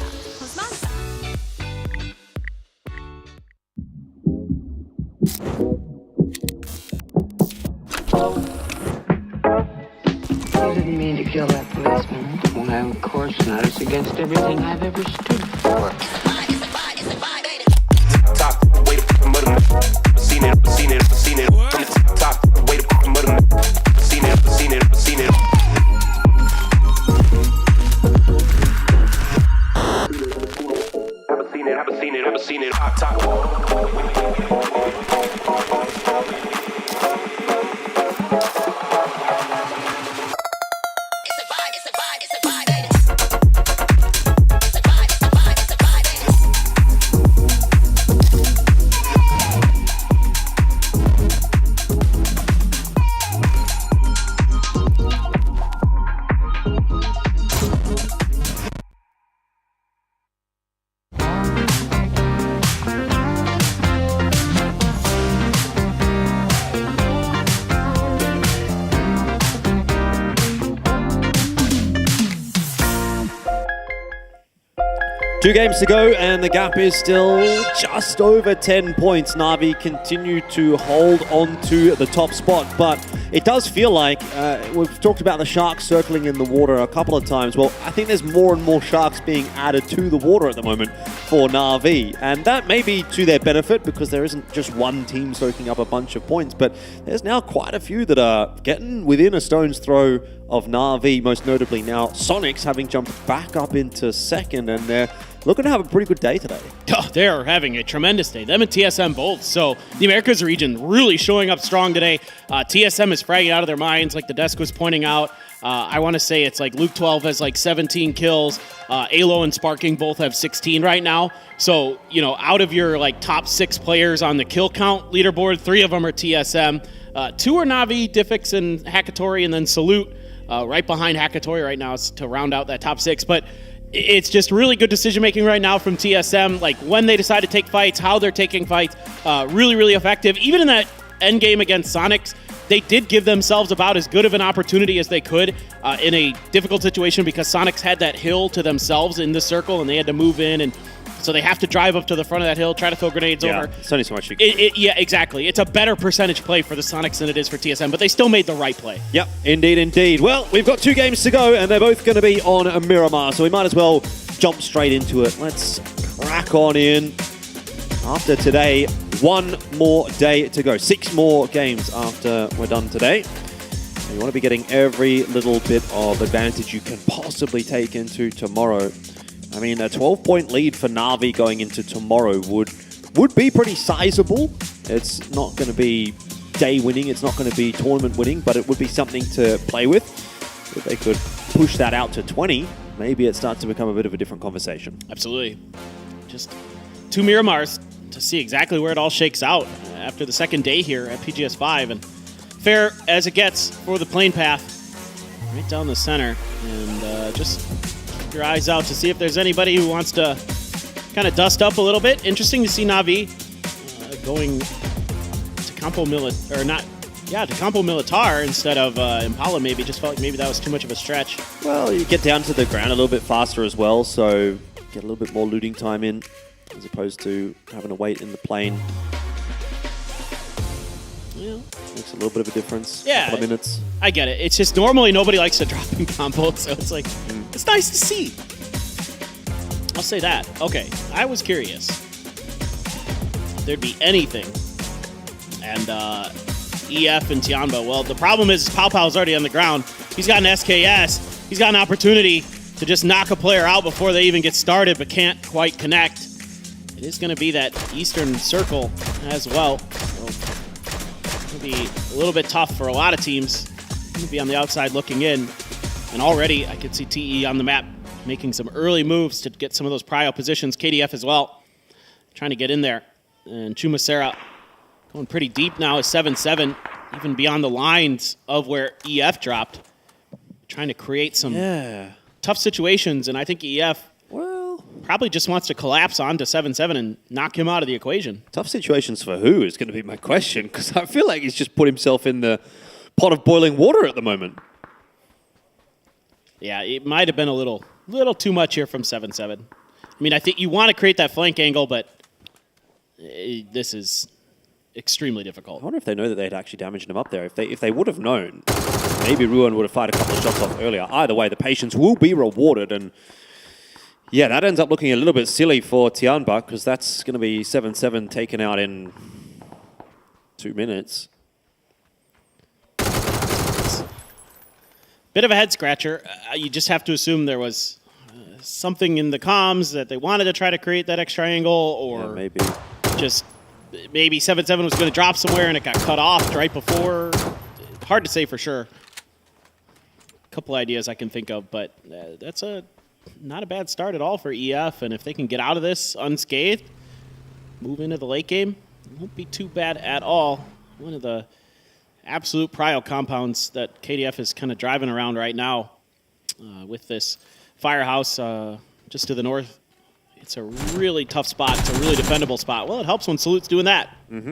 You didn't mean to kill that policeman. Well, of course not. It's against everything I've ever stood for. Top, way to mother. Seen it. From the top, way to mother. Seen it. Never seen it. Top. Two games to go, and the gap is still just over 10 points. Na'Vi continue to hold on to the top spot, but it does feel like, we've talked about the sharks circling in the water a couple of times. Well, I think there's more and more sharks being added to the water at the moment for Na'Vi. And that may be to their benefit because there isn't just one team soaking up a bunch of points. But there's now quite a few that are getting within a stone's throw of Na'Vi, most notably now Sonics having jumped back up into second, and they're looking to have a pretty good day today. Oh, they are having a tremendous day. Them and TSM both. So the Americas region really showing up strong today. TSM is fragging out of their minds, like the desk was pointing out. I want to say it's like Luke 12 has like 17 kills. Alo and Sparking both have 16 right now. So, you know, out of your like top 6 players on the kill count leaderboard, 3 of them are TSM. 2 are Na'Vi, Diffix, and Hakatori, and then Salute right behind Hakatori right now to round out that top 6. But it's just really good decision-making right now from TSM, like when they decide to take fights, how they're taking fights, really, really effective. Even in that end game against Sonics, they did give themselves about as good of an opportunity as they could in a difficult situation because Sonics had that hill to themselves in the circle and they had to move in, and so they have to drive up to the front of that hill, try to throw grenades over. It's only so much you can Yeah, exactly. It's a better percentage play for the Sonics than it is for TSM, but they still made the right play. Yep, indeed, indeed. Well, we've got 2 games to go, and they're both going to be on a Miramar, so we might as well jump straight into it. Let's crack on in. After today, 1 more day to go. 6 more games after we're done today. So you want to be getting every little bit of advantage you can possibly take into tomorrow. I mean, a 12-point lead for Na'Vi going into tomorrow would be pretty sizable. It's not going to be day winning, it's not going to be tournament winning, but it would be something to play with. If they could push that out to 20, maybe it starts to become a bit of a different conversation. Absolutely. Just 2 Miramars to see exactly where it all shakes out after the second day here at PGS 5. And fair as it gets for the plane path, right down the center. And just keep your eyes out to see if there's anybody who wants to kind of dust up a little bit. Interesting to see Na'Vi going to Campo Militar instead of Impala maybe. Just felt like maybe that was too much of a stretch. Well, you get down to the ground a little bit faster as well, so get a little bit more looting time in as opposed to having to wait in the plane. Yeah. Makes a little bit of a difference. Yeah. Couple of minutes. I get it. It's just normally nobody likes to drop in combo, so it's like, it's nice to see. I'll say that. Okay, I was curious if there'd be anything. And EF and Tianba, well, the problem is Pao Pao's already on the ground. He's got an SKS. He's got an opportunity to just knock a player out before they even get started, but can't quite connect. It is going to be that eastern circle as well. So it'll be a little bit tough for a lot of teams. He'll be on the outside looking in. And already I could see TE on the map making some early moves to get some of those prio positions. KDF as well, trying to get in there. And Chumacera going pretty deep now is 7-7, even beyond the lines of where EF dropped. Trying to create some tough situations, and I think EF probably just wants to collapse onto 7-7 and knock him out of the equation. Tough situations for who is going to be my question, because I feel like he's just put himself in the pot of boiling water at the moment. Yeah, it might have been a little too much here from 7-7. I mean, I think you want to create that flank angle, but this is extremely difficult. I wonder if they know that they had actually damaged him up there. If they would have known, maybe Ruan would have fired a couple of shots off earlier. Either way, the patience will be rewarded, and yeah, that ends up looking a little bit silly for Tianba, because that's going to be 7-7 taken out in 2 minutes. Bit of a head scratcher. You just have to assume there was something in the comms that they wanted to try to create that X triangle, or maybe just maybe 7-7 was going to drop somewhere and it got cut off right before. Hard to say for sure. A couple ideas I can think of, but that's not a bad start at all for EF, and if they can get out of this unscathed, move into the late game, it won't be too bad at all. One of the absolute prio compounds that KDF is kind of driving around right now with this firehouse just to the north. It's a really tough spot. It's a really defendable spot. Well, it helps when Salute's doing that. Mm-hmm.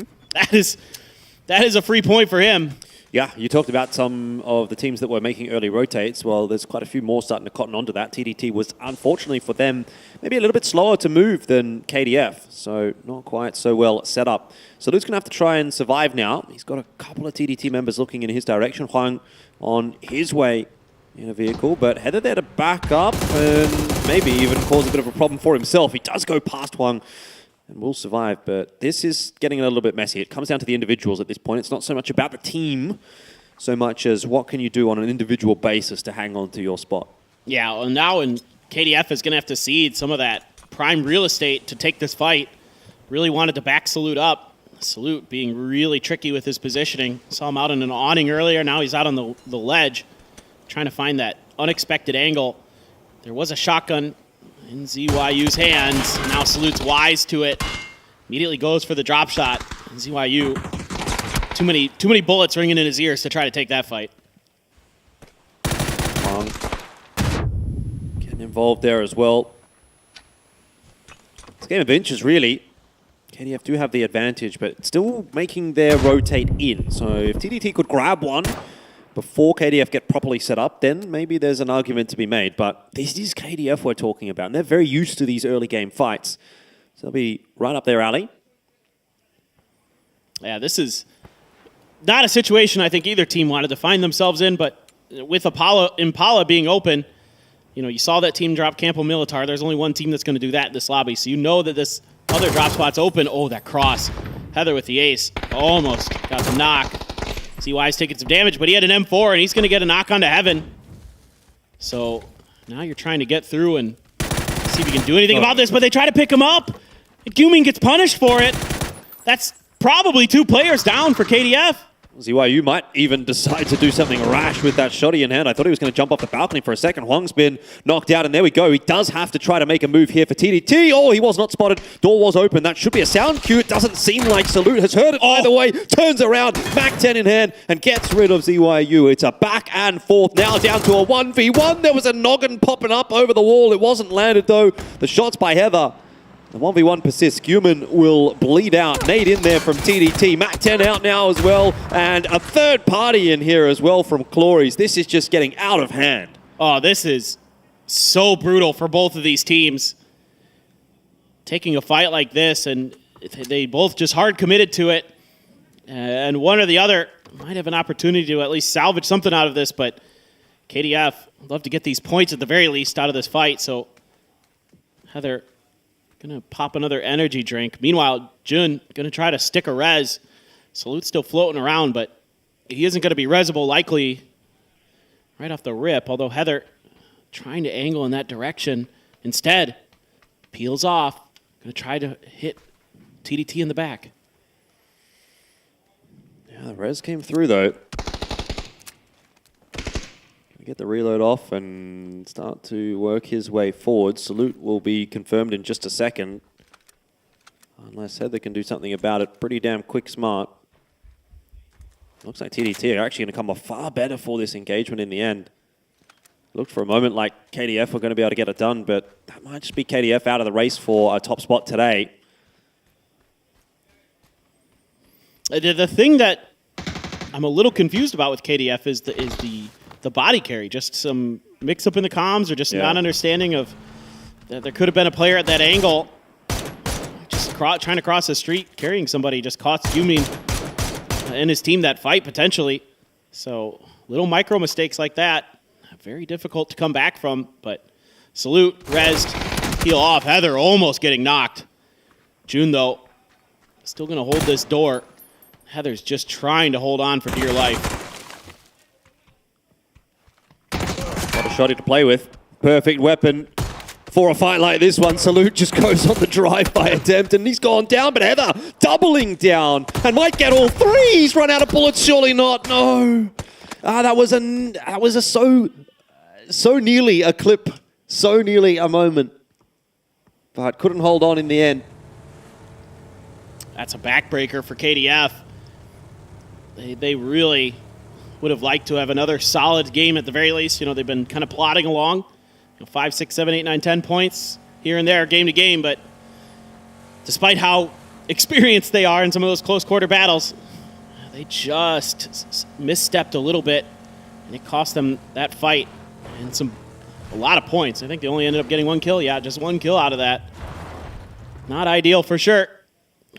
That is a free point for him. Yeah, you talked about some of the teams that were making early rotates. Well, there's quite a few more starting to cotton onto that. TDT was, unfortunately for them, maybe a little bit slower to move than KDF, so not quite so well set up. So Luke's going to have to try and survive now. He's got a couple of TDT members looking in his direction. Huang on his way in a vehicle, but Heather there to back up and maybe even cause a bit of a problem for himself. He does go past Huang and will survive, but this is getting a little bit messy. It comes down to the individuals at this point. It's not so much about the team, so much as what can you do on an individual basis to hang on to your spot. Yeah, well, now KDF is going to have to cede some of that prime real estate to take this fight. Really wanted to back Salute up. Salute being really tricky with his positioning. Saw him out on an awning earlier. Now he's out on the ledge, trying to find that unexpected angle. There was a shotgun in ZYU's hands. Now Salute's wise to it. Immediately goes for the drop shot. And ZYU, too many bullets ringing in his ears to try to take that fight. Getting involved there as well. It's a game of inches, really. KDF do have the advantage, but still making their rotate in. So if TDT could grab one before KDF get properly set up, then maybe there's an argument to be made. But this is KDF we're talking about, and they're very used to these early game fights. So they'll be right up their alley. Yeah, this is not a situation I think either team wanted to find themselves in, but with Impala being open, you saw that team drop Campo Militar. There's only one team that's going to do that in this lobby, so you know that this other drop spot's open. Oh, that cross. Heather with the ace. Almost got the knock. CY's taking some damage, but he had an M4, and he's going to get a knock onto Heaven. So now you're trying to get through and see if you can do anything about this, but they try to pick him up. Gumin gets punished for it. That's probably 2 players down for KDF. ZYU might even decide to do something rash with that shotty in hand. I thought he was going to jump off the balcony for a second. Huang's been knocked out, and there we go. He does have to try to make a move here for TDT. Oh, he was not spotted. Door was open. That should be a sound cue. It doesn't seem like Salute has heard it either way. Turns around, Mac 10 in hand, and gets rid of ZYU. It's a back and forth. Now down to a 1v1. There was a noggin popping up over the wall. It wasn't landed, though. The shots by Heather. The 1v1 persists. Gumin will bleed out. Nade in there from TDT. Mac 10 out now as well. And a third party in here as well from Clories. This is just getting out of hand. Oh, this is so brutal for both of these teams. Taking a fight like this, and they both just hard committed to it. And one or the other might have an opportunity to at least salvage something out of this, but KDF would love to get these points at the very least out of this fight. So Heather gonna pop another energy drink. Meanwhile, Jun gonna try to stick a res. Salute's still floating around, but he isn't gonna be resable likely right off the rip, although Heather trying to angle in that direction. Instead, peels off. Gonna try to hit TDT in the back. Yeah, the res came through though. Get the reload off and start to work his way forward. Salute will be confirmed in just a second. Unless Heather can do something about it. Pretty damn quick smart. Looks like TDT are actually going to come off far better for this engagement in the end. Looked for a moment like KDF were going to be able to get it done, but that might just be KDF out of the race for a top spot today. The thing that I'm a little confused about with KDF is the body carry, just some mix up in the comms or just not understanding of that there could have been a player at that angle just trying to cross the street carrying somebody, just cost Gumin and his team that fight potentially. So little micro mistakes like that, very difficult to come back from, but Salute, rezzed, peel off. Heather almost getting knocked. Jun though, still gonna hold this door. Heather's just trying to hold on for dear life. Got a shotty to play with. Perfect weapon for a fight like this one. Salute just goes on the drive-by attempt, and he's gone down, but Heather doubling down and might get all 3. He's run out of bullets, surely not. No. That was a so nearly a clip, so nearly a moment, but couldn't hold on in the end. That's a backbreaker for KDF. They really would have liked to have another solid game at the very least. You know, they've been kind of plodding along. 5, 6, 7, 8, 9, 10 points here and there, game to game, but despite how experienced they are in some of those close quarter battles, they just misstepped a little bit, and it cost them that fight and a lot of points. I think they only ended up getting 1 kill. Yeah, just 1 kill out of that. Not ideal for sure,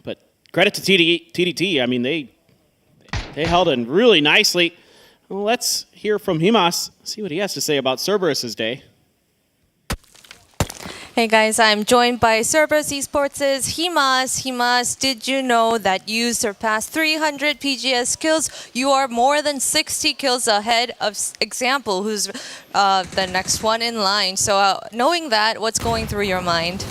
but credit to TDT. I mean, they held in really nicely. Well, let's hear from Himas, see what he has to say about Cerberus' day. Hey guys, I'm joined by Cerberus Esports' Himas. Himas, did you know that you surpassed 300 PGS kills? You are more than 60 kills ahead of Example, who's the next one in line. So knowing that, what's going through your mind?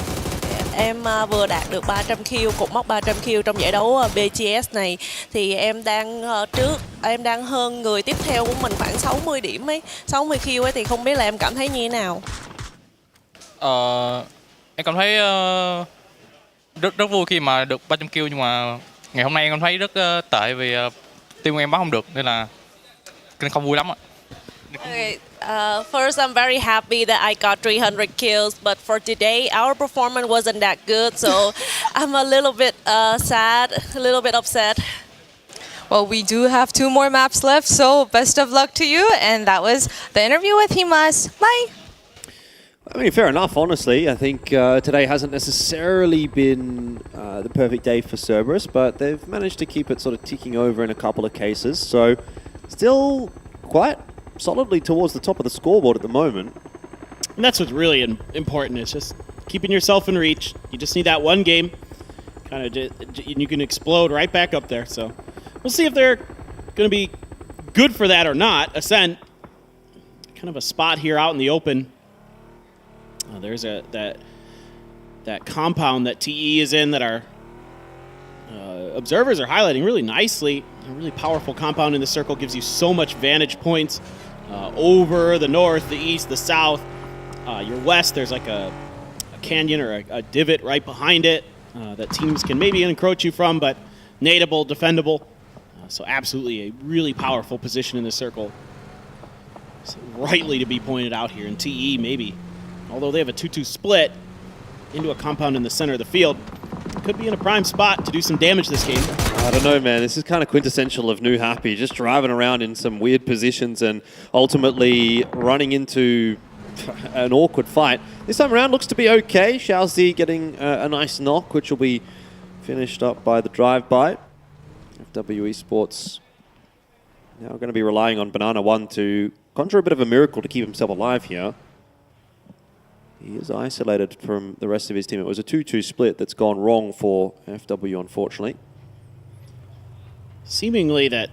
Em vừa đạt được 300 kill, cột mốc 300 kill trong giải đấu BGS này. Thì em đang em đang hơn người tiếp theo của mình khoảng 60 điểm ấy, 60 kill ấy, thì không biết là em cảm thấy như thế nào? Em cảm thấy rất vui khi mà được 300 kill, nhưng mà ngày hôm nay em cảm thấy rất tệ vì team của em bắt không được, nên là không vui lắm ạ. Okay, first, I'm very happy that I got 300 kills, but for today, our performance wasn't that good, so I'm a little bit sad, a little bit upset. Well, we do have 2 more maps left, so best of luck to you. And that was the interview with Himas. Bye. I mean, fair enough, honestly. I think today hasn't necessarily been the perfect day for Cerberus, but they've managed to keep it sort of ticking over in a couple of cases. So still quite solidly towards the top of the scoreboard at the moment. And that's what's really important, is just keeping yourself in reach. You just need that one game, and you can explode right back up there. So we'll see if they're going to be good for that or not. Ascent, kind of a spot here out in the open. There's that compound that TE is in that our observers are highlighting really nicely. A really powerful compound in the circle, gives you so much vantage points over the north, the east, the south. Your west, there's like a canyon or a divot right behind it that teams can maybe encroach you from, but nadeable, defendable. So absolutely a really powerful position in the circle. So rightly to be pointed out here. And TE maybe, although they have a 2-2 split into a compound in the center of the field, could be in a prime spot to do some damage this game. I don't know, man. This is kind of quintessential of New Happy, just driving around in some weird positions and ultimately running into an awkward fight. This time around looks to be okay. Xiaozi getting a nice knock, which will be finished up by the drive-by. FW Esports now going to be relying on Banana 1 to conjure a bit of a miracle to keep himself alive here. He is isolated from the rest of his team. It was a 2-2 split that's gone wrong for FW, unfortunately. Seemingly that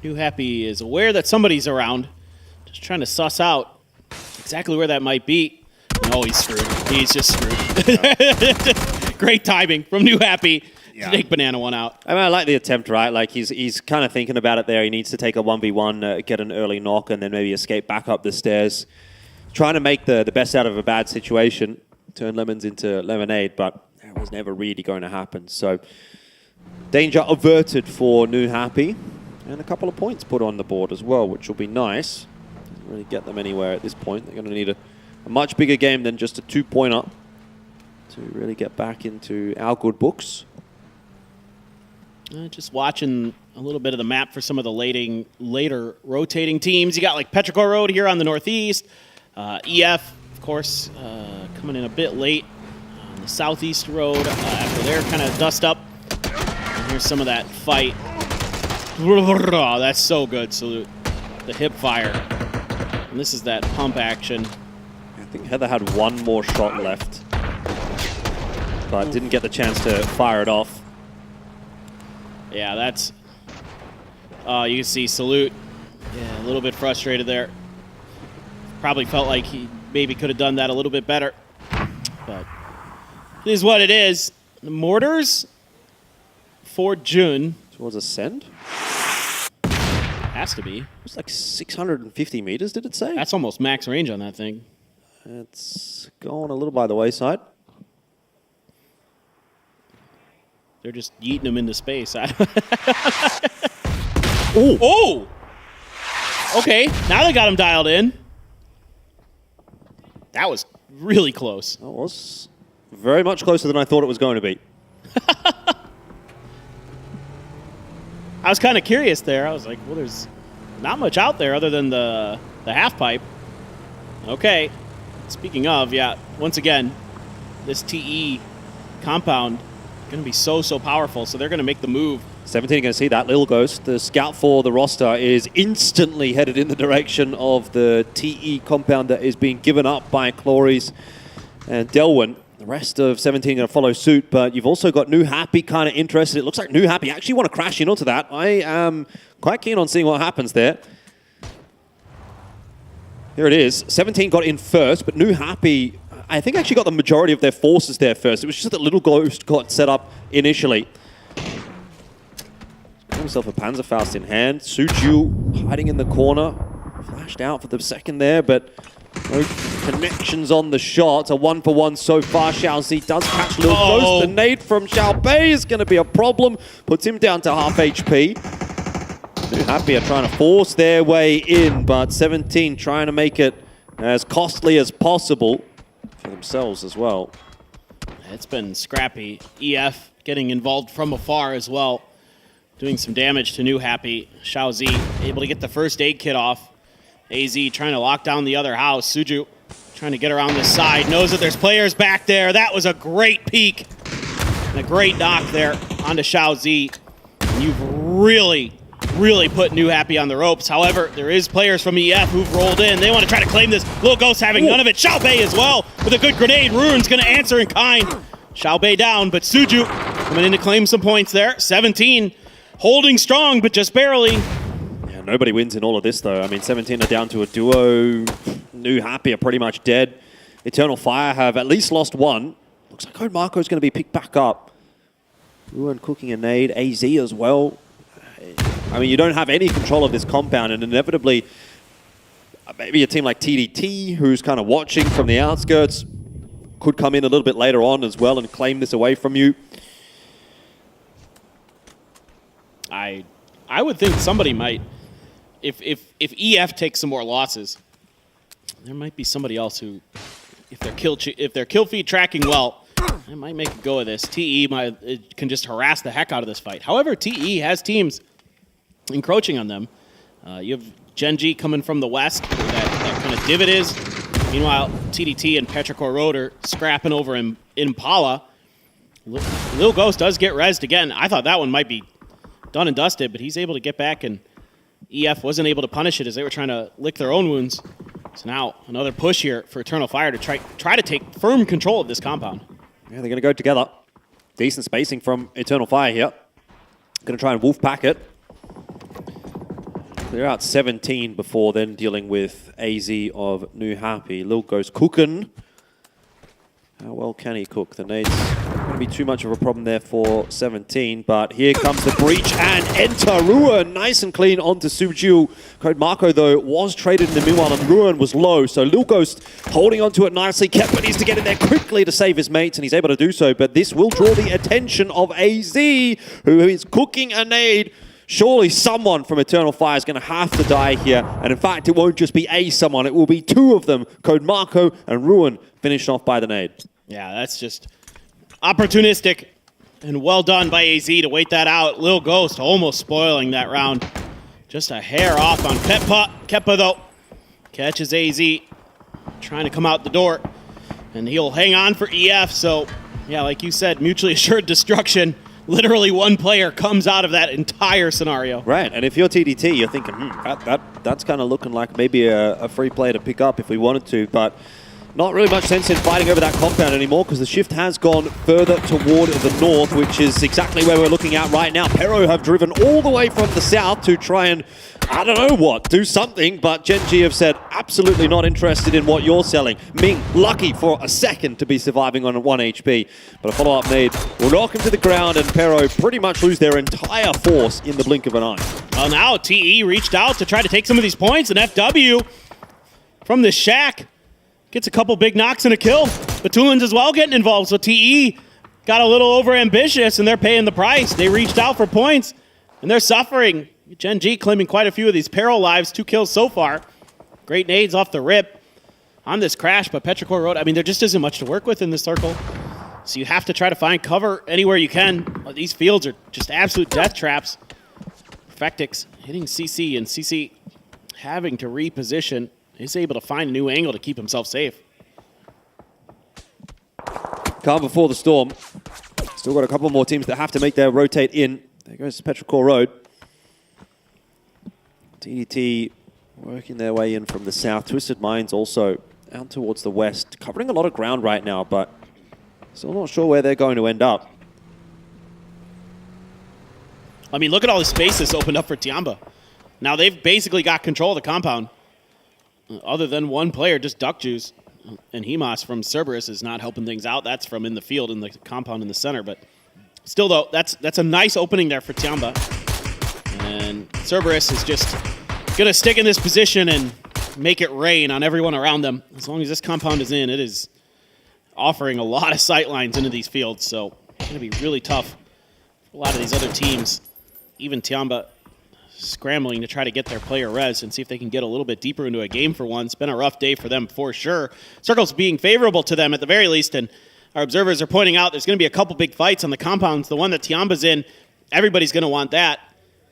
New Happy is aware that somebody's around, just trying to suss out exactly where that might be. No, he's screwed. He's just screwed. Great timing from New Happy to take Banana 1 out. I mean, I like the attempt, right? Like, he's kind of thinking about it there. He needs to take a 1v1, get an early knock, and then maybe escape back up the stairs. Trying to make the best out of a bad situation, turn lemons into lemonade, but that was never really going to happen. So, danger averted for New Happy, and a couple of points put on the board as well, which will be nice. Doesn't really get them anywhere at this point. They're going to need a much bigger game than just a 2-pointer to really get back into our good books. Just watching a little bit of the map for some of the later rotating teams. You got like Petrichor Road here on the northeast. EF, of course, coming in a bit late on the southeast road after their kind of dust up. And here's some of that fight. Oh, that's so good, Salute. The hip fire. And this is that pump action. I think Heather had one more shot left, but didn't get the chance to fire it off. Yeah, that's... you can see Salute. Yeah, a little bit frustrated there. Probably felt like he maybe could have done that a little bit better. But it is what it is. The mortars for Jun. Towards Ascend? Has to be. It's like 650 meters, did it say? That's almost max range on that thing. It's going a little by the wayside. They're just yeeting them into space. Oh! Okay, now they got him dialed in. That was really close. That was very much closer than I thought it was going to be. I was kind of curious there. I was like, well, there's not much out there other than the half pipe. Okay. Speaking of, yeah, once again, this TE compound going to be so powerful, so they're going to make the move. 17 going to see that. Lil Ghost, the scout for the roster, is instantly headed in the direction of the TE compound that is being given up by Cloris and Delwyn. The rest of 17 going to follow suit, but you've also got New Happy kind of interested. It looks like New Happy actually want to crash in onto that. I am quite keen on seeing what happens there. Here it is. 17 got in first, but New Happy, I think, actually got the majority of their forces there first. It was just that Little Ghost got set up initially. Got himself a Panzerfaust in hand. Suju hiding in the corner. Flashed out for the second there, but no connections on the shot. A 1-for-1 so far. Xiaozi does catch Little Ghost. The nade from Xiaobei is going to be a problem. Puts him down to half HP. New Happy are trying to force their way in, but 17 trying to make it as costly as possible for themselves as well. It's been scrappy. EF getting involved from afar as well, doing some damage to New Happy. Xiaozi able to get the first aid kit off. AZ trying to lock down the other house. Suju trying to get around this side. Knows that there's players back there. That was a great peek and a great knock there onto Xiaozi. And you've really put New Happy on the ropes. However, there is players from EF who've rolled in. They want to try to claim this. Little Ghost having none of it. Xiaobei as well with a good grenade. Ruin's going to answer in kind. Xiaobei down, but Suju coming in to claim some points there. 17 holding strong, but just barely. Yeah, nobody wins in all of this, though. I mean, 17 are down to a duo. New Happy are pretty much dead. Eternal Fire have at least lost one. Looks like Code Marco's going to be picked back up. Ruin cooking a nade. AZ as well. I mean, you don't have any control of this compound, and inevitably, maybe a team like TDT, who's kind of watching from the outskirts, could come in a little bit later on as well and claim this away from you. I would think somebody might, if EF takes some more losses, there might be somebody else who, if their kill feed tracking well, I might make a go of this. TE can just harass the heck out of this fight. However, TE has teams encroaching on them. You have Genji coming from the west, where that kind of divot is. Meanwhile, TDT and Petrichor Road are scrapping over in Impala. Lil Ghost does get rezzed again. I thought that one might be done and dusted, but he's able to get back, and EF wasn't able to punish it as they were trying to lick their own wounds. So now another push here for Eternal Fire to try to take firm control of this compound. Yeah, they're going to go together. Decent spacing from Eternal Fire here. Going to try and wolf pack it. They're out 17 before then dealing with AZ of New Happy. Lil Ghost cooking. How well can he cook? The nade's not going to be too much of a problem there for 17, but here comes the breach and enter Ruin. Nice and clean onto Suju. Code Marco, though, was traded in the meanwhile, and Ruin was low, so Lil Ghost holding onto it nicely. Kepler needs to get in there quickly to save his mates, and he's able to do so, but this will draw the attention of AZ, who is cooking a nade. Surely someone from Eternal Fire is going to have to die here. And in fact, it won't just be someone. It will be two of them. Code Marco and Ruin finished off by the nade. Yeah, that's just opportunistic and well done by AZ to wait that out. Lil Ghost almost spoiling that round. Just a hair off on Keppa. Keppa, though, catches AZ trying to come out the door. And he'll hang on for EF. So, yeah, like you said, mutually assured destruction. Literally one player comes out of that entire scenario. Right, and if you're TDT, you're thinking, that's kind of looking like maybe a free player to pick up if we wanted to, but not really much sense in fighting over that compound anymore because the shift has gone further toward the north, which is exactly where we're looking at right now. Pero have driven all the way from the south to try and, I don't know what, do something, but Genji have said absolutely not interested in what you're selling. Ming, lucky for a second to be surviving on 1 HP, but a follow-up nade will knock him to the ground, and Pero pretty much lose their entire force in the blink of an eye. Well, now TE reached out to try to take some of these points, and FW from the shack gets a couple big knocks and a kill. Batulins as well getting involved, so TE got a little over-ambitious, and they're paying the price. They reached out for points, and they're suffering. Genji claiming quite a few of these Peril lives, 2 kills so far. Great nades off the rip on this crash, but Petrichor Road, I mean, there just isn't much to work with in this circle. So you have to try to find cover anywhere you can. These fields are just absolute death traps. Perfectix hitting CC, and CC having to reposition. He's able to find a new angle to keep himself safe. Calm before the storm. Still got a couple more teams that have to make their rotate in. There goes Petrichor Road. TDT working their way in from the south. Twisted Minds also out towards the west. Covering a lot of ground right now, but still not sure where they're going to end up. I mean, look at all the space that's opened up for Tiamba. Now they've basically got control of the compound. Other than one player, just Duck Juice. And Hemas from Cerberus is not helping things out. That's from in the field in the compound in the center. But still, though, that's a nice opening there for Tiamba. And Cerberus is just going to stick in this position and make it rain on everyone around them. As long as this compound is in, it is offering a lot of sight lines into these fields. So it's going to be really tough for a lot of these other teams. Even Tiamba scrambling to try to get their player res and see if they can get a little bit deeper into a game for one. It's been a rough day for them for sure. Circle's being favorable to them at the very least, and our observers are pointing out there's going to be a couple big fights on the compounds. The one that Tiamba's in, everybody's going to want that.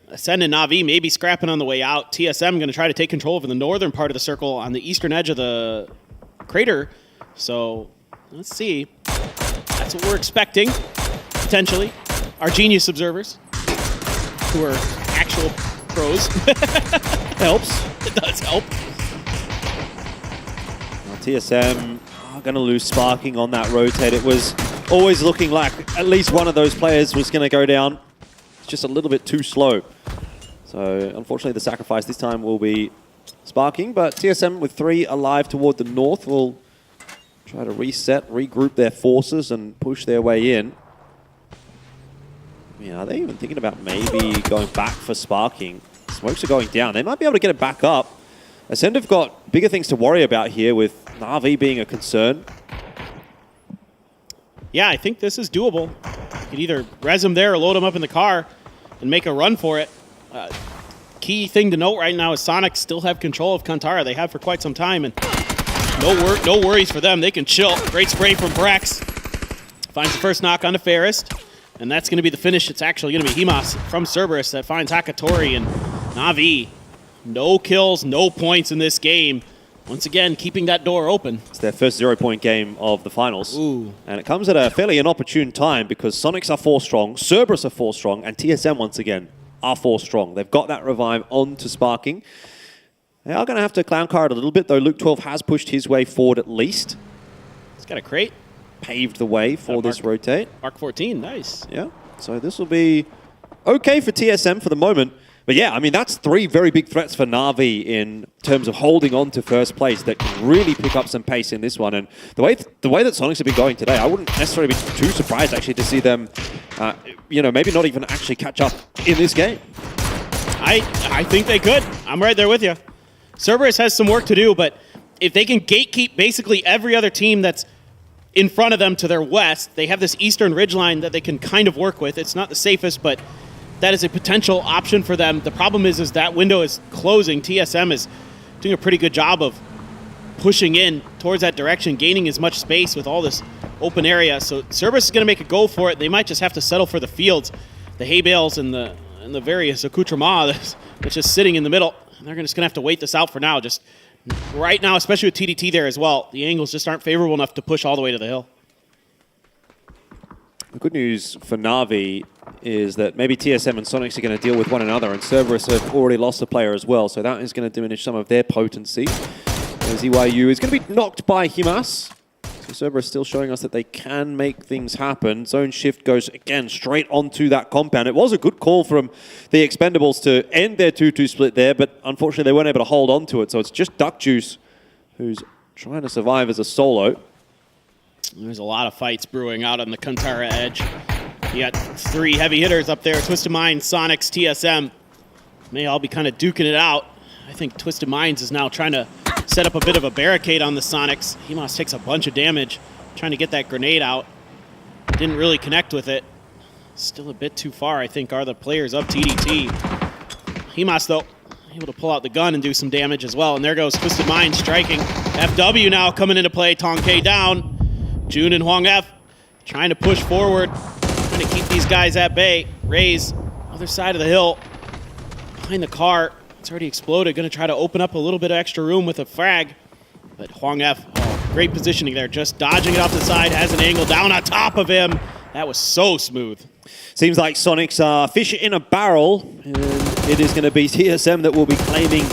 Ascend and Na'Vi may be scrapping on the way out. TSM going to try to take control over the northern part of the circle on the eastern edge of the crater. So let's see. That's what we're expecting, potentially. Our genius observers, who are actual pros. Helps. It does help. Well, TSM are going to lose Sparking on that rotate. It was always looking like at least one of those players was going to go down. It's just a little bit too slow. So unfortunately the sacrifice this time will be Sparking, but TSM with 3 alive toward the north will try to reset, regroup their forces and push their way in. I mean, are they even thinking about maybe going back for Sparking? Smokes are going down. They might be able to get it back up. Ascend have got bigger things to worry about here, with Na'Vi being a concern. Yeah, I think this is doable. You could either res him there or load him up in the car and make a run for it. Key thing to note right now is Sonic still have control of Kantara. They have for quite some time, and no worries for them. They can chill. Great spray from Brex. Finds the first knock on the Ferrist. And that's going to be the finish. It's actually going to be Hemas from Cerberus that finds Hakatori, and Na'Vi. No kills, no points in this game. Once again, keeping that door open. It's their first 0-point game of the finals. Ooh. And it comes at a fairly inopportune time because Sonics are 4 strong, Cerberus are 4 strong, and TSM once again are 4 strong. They've got that revive onto Sparking. They are going to have to clown car it a little bit, though. Luke 12 has pushed his way forward at least. He's got a crate. Paved the way for this rotate. Mark 14, nice. Yeah, so this will be okay for TSM for the moment. But yeah, I mean, that's 3 very big threats for Na'Vi in terms of holding on to first place that can really pick up some pace in this one. And the way that Sonics have been going today, I wouldn't necessarily be too surprised actually to see them, maybe not even actually catch up in this game. I think they could. I'm right there with you. Cerberus has some work to do, but if they can gatekeep basically every other team that's in front of them to their west, they have this eastern ridgeline that they can kind of work with. It's not the safest, but that is a potential option for them. The problem is that window is closing. TSM is doing a pretty good job of pushing in towards that direction, gaining as much space with all this open area. So Cerberus is going to make a go for it. They might just have to settle for the fields, the hay bales, and the various accoutrements that's just sitting in the middle. And they're just going to have to wait this out for now. Just right now, especially with TDT there as well, the angles just aren't favorable enough to push all the way to the hill. The good news for Na'Vi is that maybe TSM and Sonics are going to deal with one another, and Cerberus have already lost a player as well, so that is going to diminish some of their potency. As EYU is going to be knocked by Hemas. So Cerberus still showing us that they can make things happen. Zone shift goes again straight onto that compound. It was a good call from the Expendables to end their 2-2 split there, but unfortunately they weren't able to hold on to it. So it's just Duck Juice who's trying to survive as a solo. There's a lot of fights brewing out on the Kantara edge. You got 3 heavy hitters up there. Twisted Minds, Sonics, TSM. May all be kind of duking it out. I think Twisted Minds is now trying to set up a bit of a barricade on the Sonics. Hemas takes a bunch of damage trying to get that grenade out. Didn't really connect with it. Still a bit too far, I think, are the players of TDT. Hemas, though, able to pull out the gun and do some damage as well. And there goes Twisted Minds striking. FW now coming into play. Tongke down. Jun and Huang F trying to push forward. Trying to keep these guys at bay. Raze, other side of the hill. behind the car. It's already exploded. Going to try to open up a little bit of extra room with a frag. But Hwang F, great positioning there. Just dodging it off the side. Has an angle down on top of him. That was so smooth. Seems like Sonics are fish in a barrel. And it is going to be TSM that will be claiming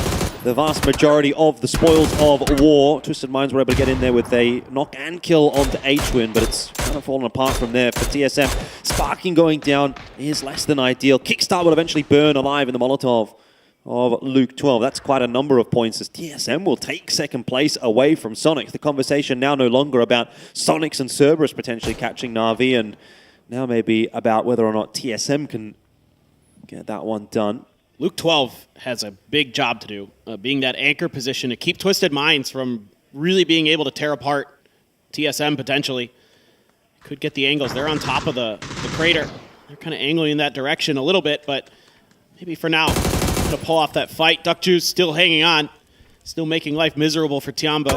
the vast majority of the spoils of war. Twisted Minds were able to get in there with a knock and kill onto H-Win, but it's kind of fallen apart from there for TSM. Sparking going down is less than ideal. Kickstart will eventually burn alive in the Molotov of Luke 12. That's quite a number of points as TSM will take second place away from Sonics. The conversation now no longer about Sonics and Cerberus potentially catching Na'Vi, and now maybe about whether or not TSM can get that one done. Luke 12 has a big job to do, being that anchor position to keep Twisted Minds from really being able to tear apart TSM potentially. Could get the angles. They're on top of the crater. They're kind of angling in that direction a little bit, but maybe for now, to pull off that fight. Duck Juice still hanging on, still making life miserable for Tiambo.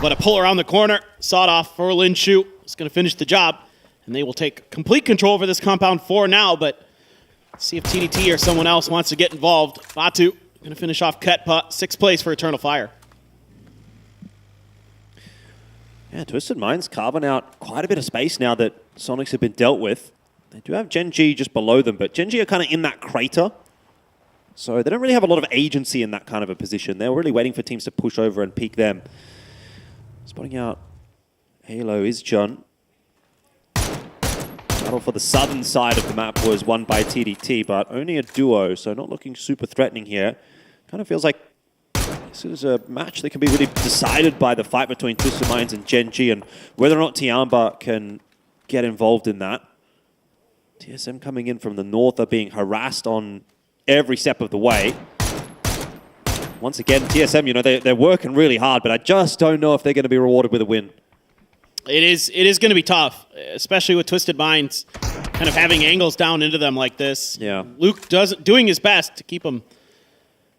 But a pull around the corner, sawed off for Lin Shu. It's going to finish the job, and they will take complete control over this compound 4 now, but see if TDT or someone else wants to get involved. Batu going to finish off Ketpa, 6th place for Eternal Fire. Yeah, Twisted Minds carving out quite a bit of space now that Sonics have been dealt with. They do have Gen G just below them, but Gen G are kind of in that crater. So they don't really have a lot of agency in that kind of a position. They're really waiting for teams to push over and peek them. Spotting out Halo is Jun. Battle for the southern side of the map was won by TDT, but only a duo, so not looking super threatening here. Kind of feels like this is a match that can be really decided by the fight between Twisted Minds and Gen G, and whether or not Tiamba can get involved in that. TSM coming in from the north are being harassed on every step of the way. Once again, TSM, you know, they're working really hard, but I just don't know if they're going to be rewarded with a win. It is going to be tough, especially with Twisted Minds kind of having angles down into them like this. Yeah. Luke doing his best to keep them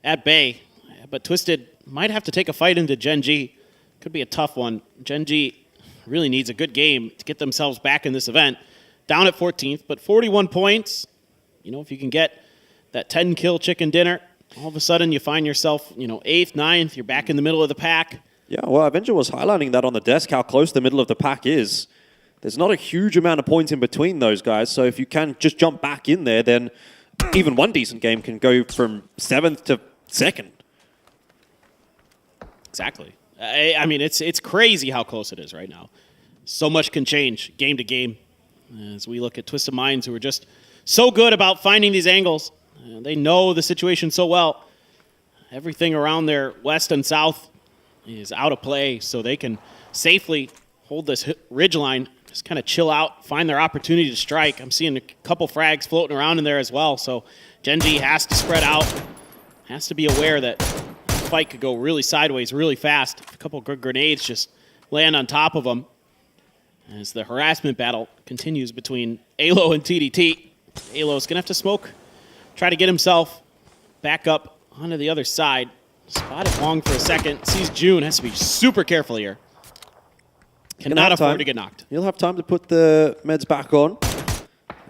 at bay, but Twisted might have to take a fight into Gen G. Could be a tough one. Gen G really needs a good game to get themselves back in this event. Down at 14th, but 41 points. You know, if you can get that 10-kill chicken dinner, all of a sudden you find yourself, 8th, 9th, you're back in the middle of the pack. Yeah, well, Avenger was highlighting that on the desk, how close the middle of the pack is. There's not a huge amount of points in between those guys, so if you can just jump back in there, then even one decent game can go from 7th to 2nd. Exactly. I mean, it's crazy how close it is right now. So much can change game to game as we look at Twisted Minds, who are just so good about finding these angles. They know the situation so well. Everything around their west and south is out of play, so they can safely hold this ridge line, just kind of chill out, find their opportunity to strike. I'm seeing a couple frags floating around in there as well, so Gen G has to spread out, has to be aware that the fight could go really sideways really fast. A couple good grenades just land on top of them as the harassment battle continues between Alo and TDT. Alo's going to have to smoke, try to get himself back up onto the other side. Spotted Hwang for a second. Sees June. Has to be super careful here. Cannot afford to get knocked. He'll have time to put the meds back on.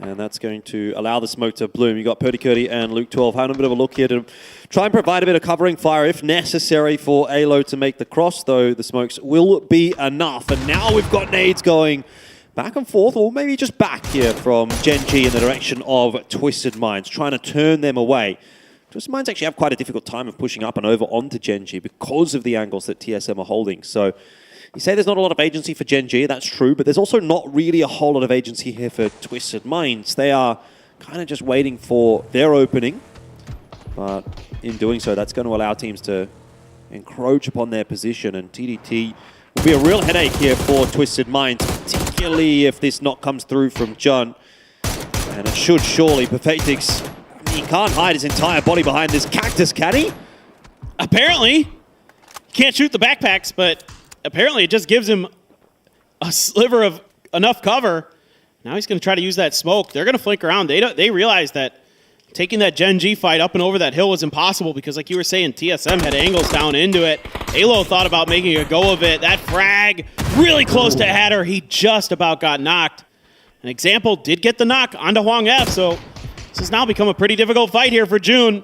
And that's going to allow the smoke to bloom. You got Purdy Curdy and Luke 12 having a bit of a look here to try and provide a bit of covering fire if necessary for Alo to make the cross, though the smokes will be enough. And now we've got nades going back and forth, or maybe just back here from Gen G in the direction of Twisted Minds, trying to turn them away. Twisted Minds actually have quite a difficult time of pushing up and over onto Gen G because of the angles that TSM are holding. So you say there's not a lot of agency for Gen G, that's true, but there's also not really a whole lot of agency here for Twisted Minds. They are kind of just waiting for their opening, but in doing so, that's going to allow teams to encroach upon their position, and TDT will be a real headache here for Twisted Minds, particularly if this knock comes through from Jun. And it should surely. Perfectix, he can't hide his entire body behind this cactus, can he? Apparently. Can't shoot the backpacks, but apparently it just gives him a sliver of enough cover. Now he's going to try to use that smoke. They're going to flank around. They realize that taking that Gen G fight up and over that hill was impossible because, like you were saying, TSM had angles down into it. Alo thought about making a go of it. That frag really close to Hatter. He just about got knocked. An example did get the knock onto Hwang F, so this has now become a pretty difficult fight here for June.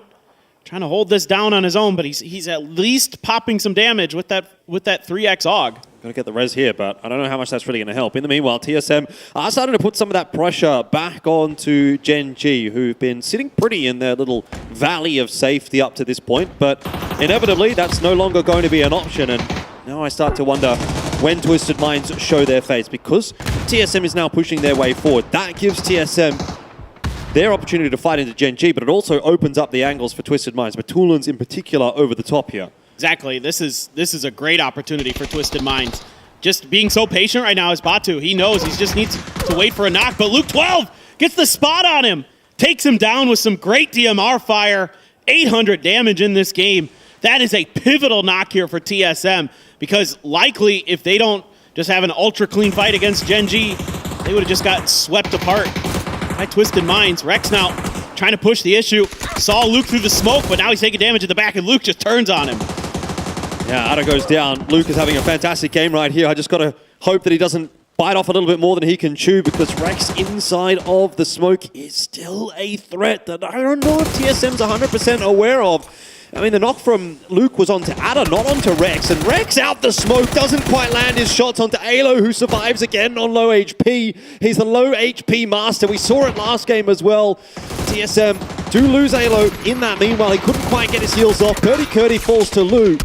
trying to hold this down on his own, but he's at least popping some damage with that 3x AUG. Going to get the res here, but I don't know how much that's really going to help. In the meanwhile, TSM are starting to put some of that pressure back onto Gen G, who've been sitting pretty in their little valley of safety up to this point, but inevitably that's no longer going to be an option, and now I start to wonder when Twisted Minds show their face, because TSM is now pushing their way forward. That gives TSM their opportunity to fight into Gen G, but it also opens up the angles for Twisted Minds, but Tulin's in particular over the top here. Exactly. This is a great opportunity for Twisted Minds. Just being so patient right now is Batu. He knows he just needs to wait for a knock, but Luke 12 gets the spot on him, takes him down with some great DMR fire, 800 damage in this game. That is a pivotal knock here for TSM, because likely if they don't just have an ultra clean fight against Gen G, they would have just got swept apart by Twisted Minds. Rex now trying to push the issue. Saw Luke through the smoke, but now he's taking damage at the back, and Luke just turns on him. Yeah, Ada goes down. Luke is having a fantastic game right here. I just got to hope that he doesn't bite off a little bit more than he can chew, because Rex inside of the smoke is still a threat that I don't know if TSM's 100% aware of. I mean, the knock from Luke was onto Ada, not onto Rex, and Rex out the smoke, doesn't quite land his shots onto Alo, who survives again on low HP. He's the low HP master. We saw it last game as well. TSM do lose Alo in that. Meanwhile, he couldn't quite get his heals off. Curdy falls to Luke.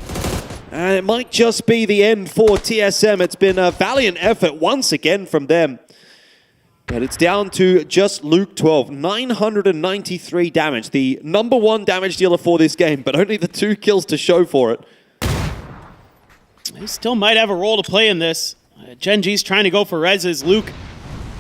And it might just be the end for TSM. It's been a valiant effort once again from them. But it's down to just Luke 12, 993 damage. The #1 damage dealer for this game, but only the 2 kills to show for it. He still might have a role to play in this. Gen G's trying to go for reses. Luke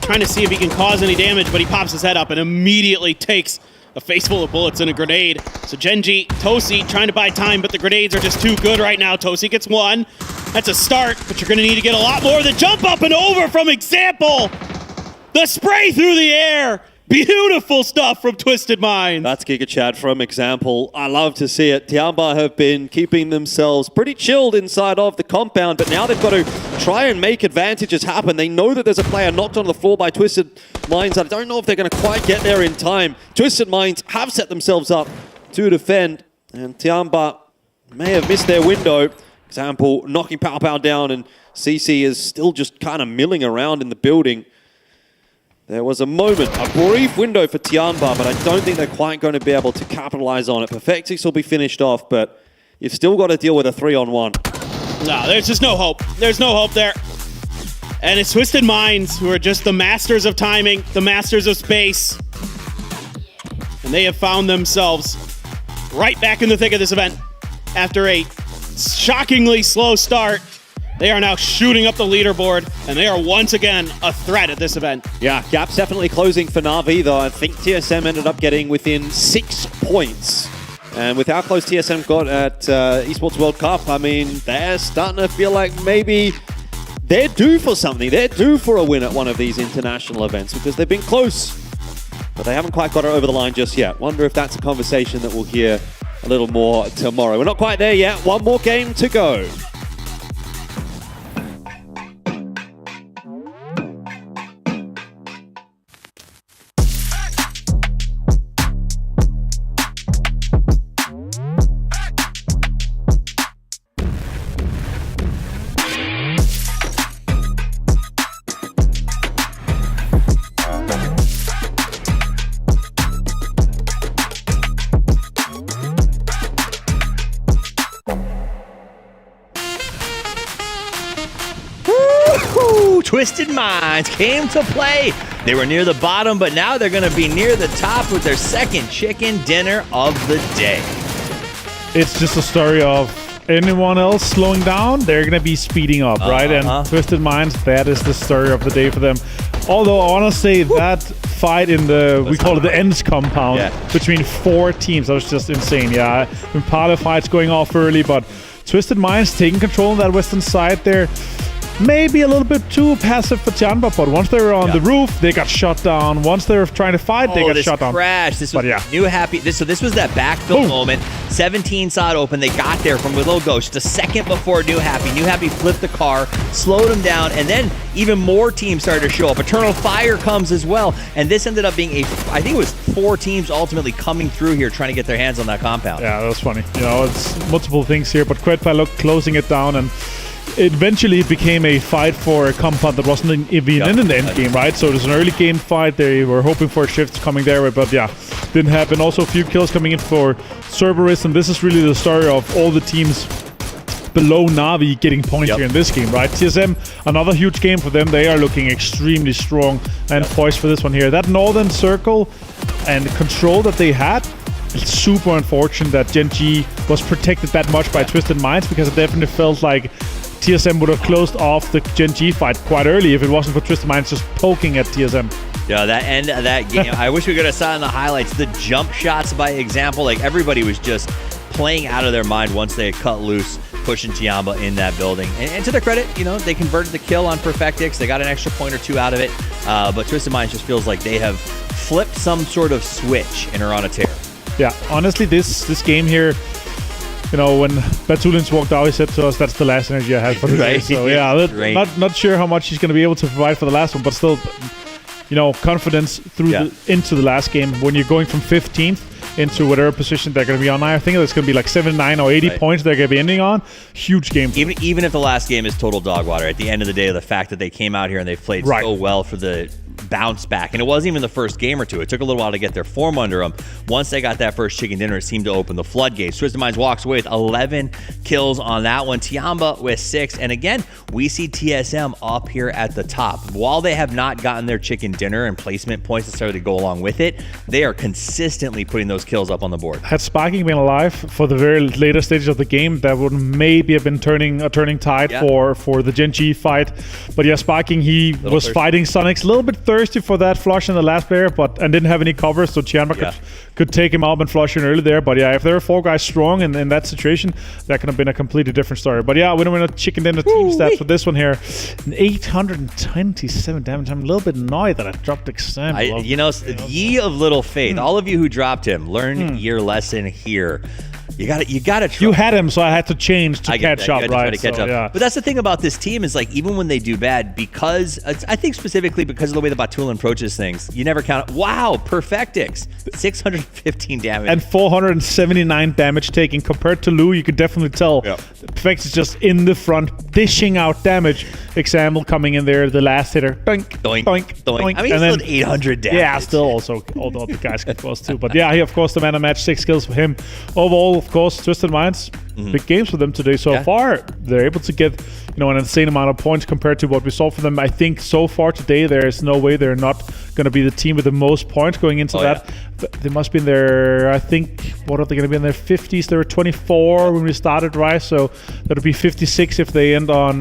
trying to see if he can cause any damage, but he pops his head up and immediately takes a face full of bullets and a grenade. So Gen G, Tosi trying to buy time, but the grenades are just too good right now. Tosi gets 1. That's a start, but you're going to need to get a lot more. The jump up and over from Example. The spray through the air. Beautiful stuff from Twisted Minds. That's Giga Chad from Example. I love to see it. Tiamba have been keeping themselves pretty chilled inside of the compound, but now they've got to try and make advantages happen. They know that there's a player knocked on the floor by Twisted Minds. I don't know if they're going to quite get there in time. Twisted Minds have set themselves up to defend, and Tiamba may have missed their window. Example knocking Pow Pow down, and CC is still just kind of milling around in the building. There was a moment, a brief window for Tiamba, but I don't think they're quite going to be able to capitalize on it. Perfectix will be finished off, but you've still got to deal with a 3-on-1. No, there's just no hope. There's no hope there. And it's Twisted Minds who are just the masters of timing, the masters of space. And they have found themselves right back in the thick of this event. After a shockingly slow start, they are now shooting up the leaderboard, and they are once again a threat at this event. Yeah, gap's definitely closing for Na'Vi, though. I think TSM ended up getting within 6 points. And with how close TSM got at Esports World Cup, I mean, they're starting to feel like maybe they're due for something. They're due for a win at one of these international events, because they've been close, but they haven't quite got it over the line just yet. Wonder if that's a conversation that we'll hear a little more tomorrow. We're not quite there yet. One more game to go. Twisted Minds came to play. They were near the bottom, but now they're going to be near the top with their second chicken dinner of the day. It's just a story of anyone else slowing down, they're going to be speeding up, right? And Twisted Minds, that is the story of the day for them. Although I want to say that fight in the, we call it the ends compound, between 4 teams, that was just insane. Yeah, Impala fights going off early, but Twisted Minds taking control on that western side there. maybe a little bit too passive for Tianba, but once they were on the roof, they got shot down. Once they were trying to fight, they got shot down. This was New Happy. So this was that backfill moment. 17 saw it open. They got there from a little ghost just a second before New Happy. New Happy flipped the car, slowed him down, and then even more teams started to show up. Eternal Fire comes as well, and this ended up being I think it was 4 teams ultimately coming through here trying to get their hands on that compound. Yeah, that was funny. It's multiple things here, but Quetpa closing it down, and eventually it became a fight for a compound that wasn't even in the end game, right? So it was an early game fight. They were hoping for a shift coming their way, but didn't happen. Also a few kills coming in for Cerberus, and this is really the story of all the teams below Na'Vi getting points here in this game, right? TSM, another huge game for them. They are looking extremely strong and poised for this one here. That northern circle and control that they had, it's super unfortunate that Gen G was protected that much by Twisted Minds, because it definitely felt like TSM would have closed off the Gen G fight quite early if it wasn't for Twisted Minds just poking at TSM. Yeah, that end of that game, I wish we could have saw in the highlights the jump shots by example. Like, everybody was just playing out of their mind once they had cut loose, pushing Tiamba in that building. And to their credit, they converted the kill on Perfectix. They got an extra point or 2 out of it. But Twisted Minds just feels like they have flipped some sort of switch and are on a tear. Yeah, honestly, this game here, when Batulins walked out, he said to us, that's the last energy I have for today. So yeah, not sure how much he's going to be able to provide for the last one, but still, confidence into the last game. When you're going from 15th into whatever position they're going to be on, I think it's going to be like 79 or 80 points they're going to be ending on. Huge game. Even if the last game is total dog water, at the end of the day, the fact that they came out here and they played so well for the bounce back, and it wasn't even the first game or two. It took a little while to get their form under them. Once they got that first chicken dinner, it seemed to open the floodgates. Twisted Minds walks away with 11 kills on that one. Tiamba with 6, and again, we see TSM up here at the top. While they have not gotten their chicken dinner and placement points necessarily to go along with it, they are consistently putting those kills up on the board. Had Sparking been alive for the very later stages of the game, that would maybe have been a turning tide for the Gen G fight. But yeah, Sparking, he was fighting Sonics a little bit thirsty for that flush in the last player, and didn't have any cover, so Tianba could take him out and flush in early there. But yeah, if there were 4 guys strong in that situation, that could have been a completely different story. But yeah, we're going to chicken dinner team stats for this one here. 827 damage. I'm a little bit annoyed that I dropped Example. Ye of little faith. All of you who dropped him, learn your lesson here. You gotta try. You had him, so I had to change to catch up, right? But that's the thing about this team is, like, even when they do bad, because I think specifically because of the way the Batulin approaches things, you never count. Wow, Perfectix, 615 damage and 479 damage taken. Compared to Lou, you could definitely tell Perfectix is just in the front, dishing out damage. Example coming in there, the last hitter, doink, doink, doink, doink. I mean, and still 800 damage. Yeah, still also all the other guys get close too. But yeah, he of course the man of match, 6 kills for him overall. Of course, Twisted Minds, big games for them today so far. They're able to get an insane amount of points compared to what we saw for them. I think so far today there is no way they're not going to be the team with the most points going into that. They must be in their, I think, what are they going to be in their 50s? They were 24 when we started, right? So that'll be 56 if they end on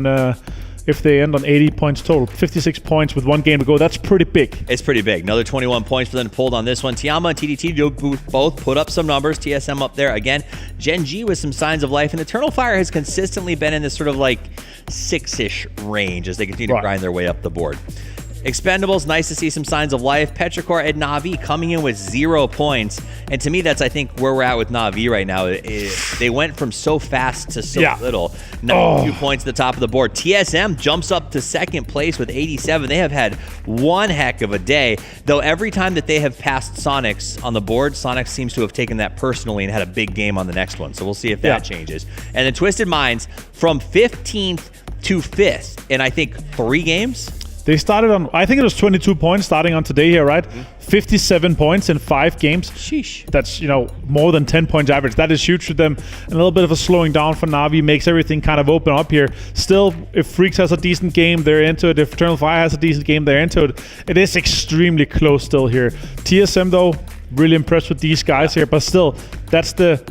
80 points total. 56 points with 1 game to go. That's pretty big. It's pretty big. Another 21 points for them pulled on this one. Tiamba and TDT both put up some numbers. TSM up there again. Gen G with some signs of life. And Eternal Fire has consistently been in this sort of like 6-ish range as they continue to grind their way up the board. Expendables, nice to see some signs of life. Petrichor and Na'Vi coming in with 0 points. And to me, that's, I think, where we're at with Na'Vi right now. They went from so fast to so little. 92 points at the top of the board. TSM jumps up to 2nd place with 87. They have had one heck of a day. Though every time that they have passed Sonics on the board, Sonics seems to have taken that personally and had a big game on the next one. So we'll see if that changes. And then Twisted Minds from 15th to 5th in, I think, 3 games. They started on, I think it was 22 points starting on today here, right? 57 points in 5 games. Sheesh. That's, more than 10 points average. That is huge for them. And a little bit of a slowing down for Na'Vi makes everything kind of open up here. Still, if Freaks has a decent game, they're into it. If Eternal Fire has a decent game, they're into it. It is extremely close still here. TSM, though, really impressed with these guys here. But still, that's the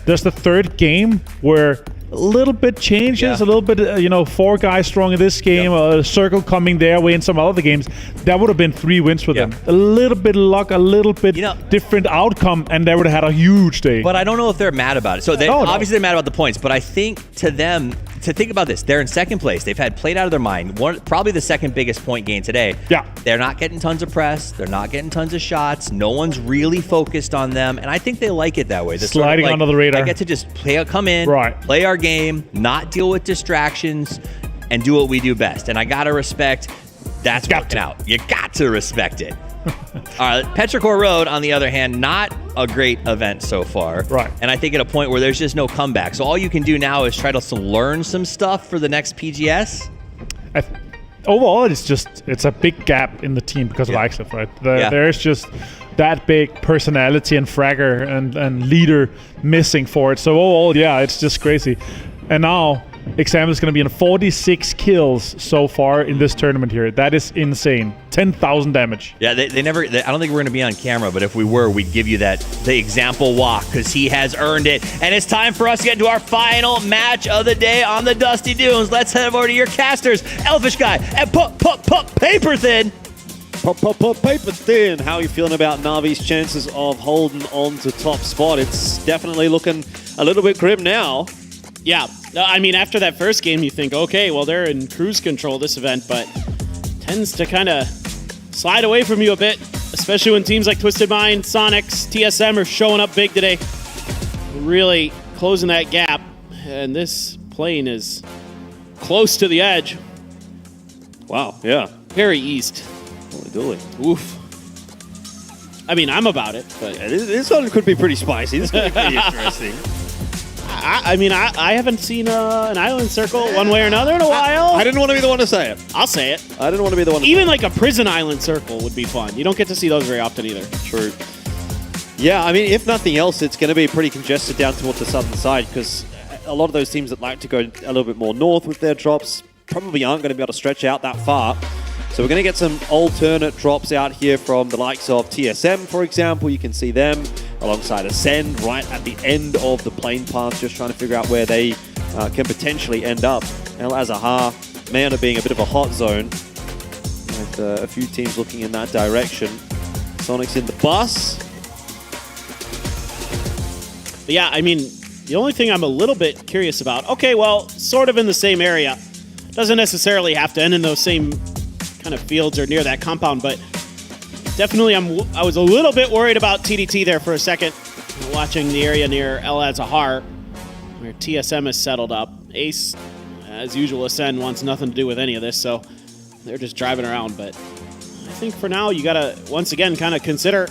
3rd game where a little bit changes, a little bit, 4 guys strong in this game, a circle coming their way in some other games. That would have been 3 wins for them. A little bit of luck, a little bit different outcome, and they would have had a huge day. But I don't know if they're mad about it. So obviously they're mad about the points, but I think to them, to think about this, they're in second place. They've had played out of their mind. Probably the second biggest point gain today. Yeah. They're not getting tons of press. They're not getting tons of shots. No one's really focused on them. And I think they like it that way. They're sliding sort of under the radar. I get to just come in, right, play our game, not deal with distractions, and do what we do best. And I got to respect that's working out. You got to respect it. All right, Petrichor Road, on the other hand, not a great event so far. Right. And I think at a point where there's just no comeback. So all you can do now is try to learn some stuff for the next PGS. Overall, it's a big gap in the team because of IXF, right? There's just that big personality and fragger and leader missing for it. So overall, yeah, it's just crazy. And now Exam is going to be in 46 kills so far in this tournament here. That is insane. 10,000 damage. Yeah, I don't think we're going to be on camera, but if we were, we'd give you the example walk because he has earned it. And it's time for us to get into our final match of the day on the Dusty Dunes. Let's head over to your casters, Elfish Guy and Paper Thin. Paper Thin. How are you feeling about Na'Vi's chances of holding on to top spot? It's definitely looking a little bit grim now. Yeah, I mean, after that first game, you think, okay, well, they're in cruise control this event, but tends to kind of slide away from you a bit, especially when teams like Twisted Mind, Sonics, TSM are showing up big today. Really closing that gap, and this plane is close to the edge. Wow, yeah. Very east. Holy dooly. Oof. I mean, I'm about it, but... Yeah, this one could be pretty spicy. This could be pretty interesting. I mean, I haven't seen an island circle one way or another in a while. I didn't want to be the one to say it. I'll say it. I didn't want to be the one to Even like a prison island circle would be fun. You don't get to see those very often either. True. Yeah, I mean, if nothing else, it's going to be pretty congested down towards the southern side because a lot of those teams that like to go a little bit more north with their drops probably aren't going to be able to stretch out that far. So we're going to get some alternate drops out here from the likes of TSM, for example. You can see them alongside Ascend right at the end of the plane path, just trying to figure out where they can potentially end up. El Azahar, Mayana being a bit of a hot zone, with a few teams looking in that direction. Sonic's in the bus. But yeah, I mean, the only thing I'm a little bit curious about, okay, well, sort of in the same area. Doesn't necessarily have to end in those same kind of fields or near that compound, but definitely I was a little bit worried about TDT there for a second, watching the area near El Azahar, where TSM is settled up. Ace, as usual, Ascend wants nothing to do with any of this, so they're just driving around. But I think for now, you got to, once again, kind of consider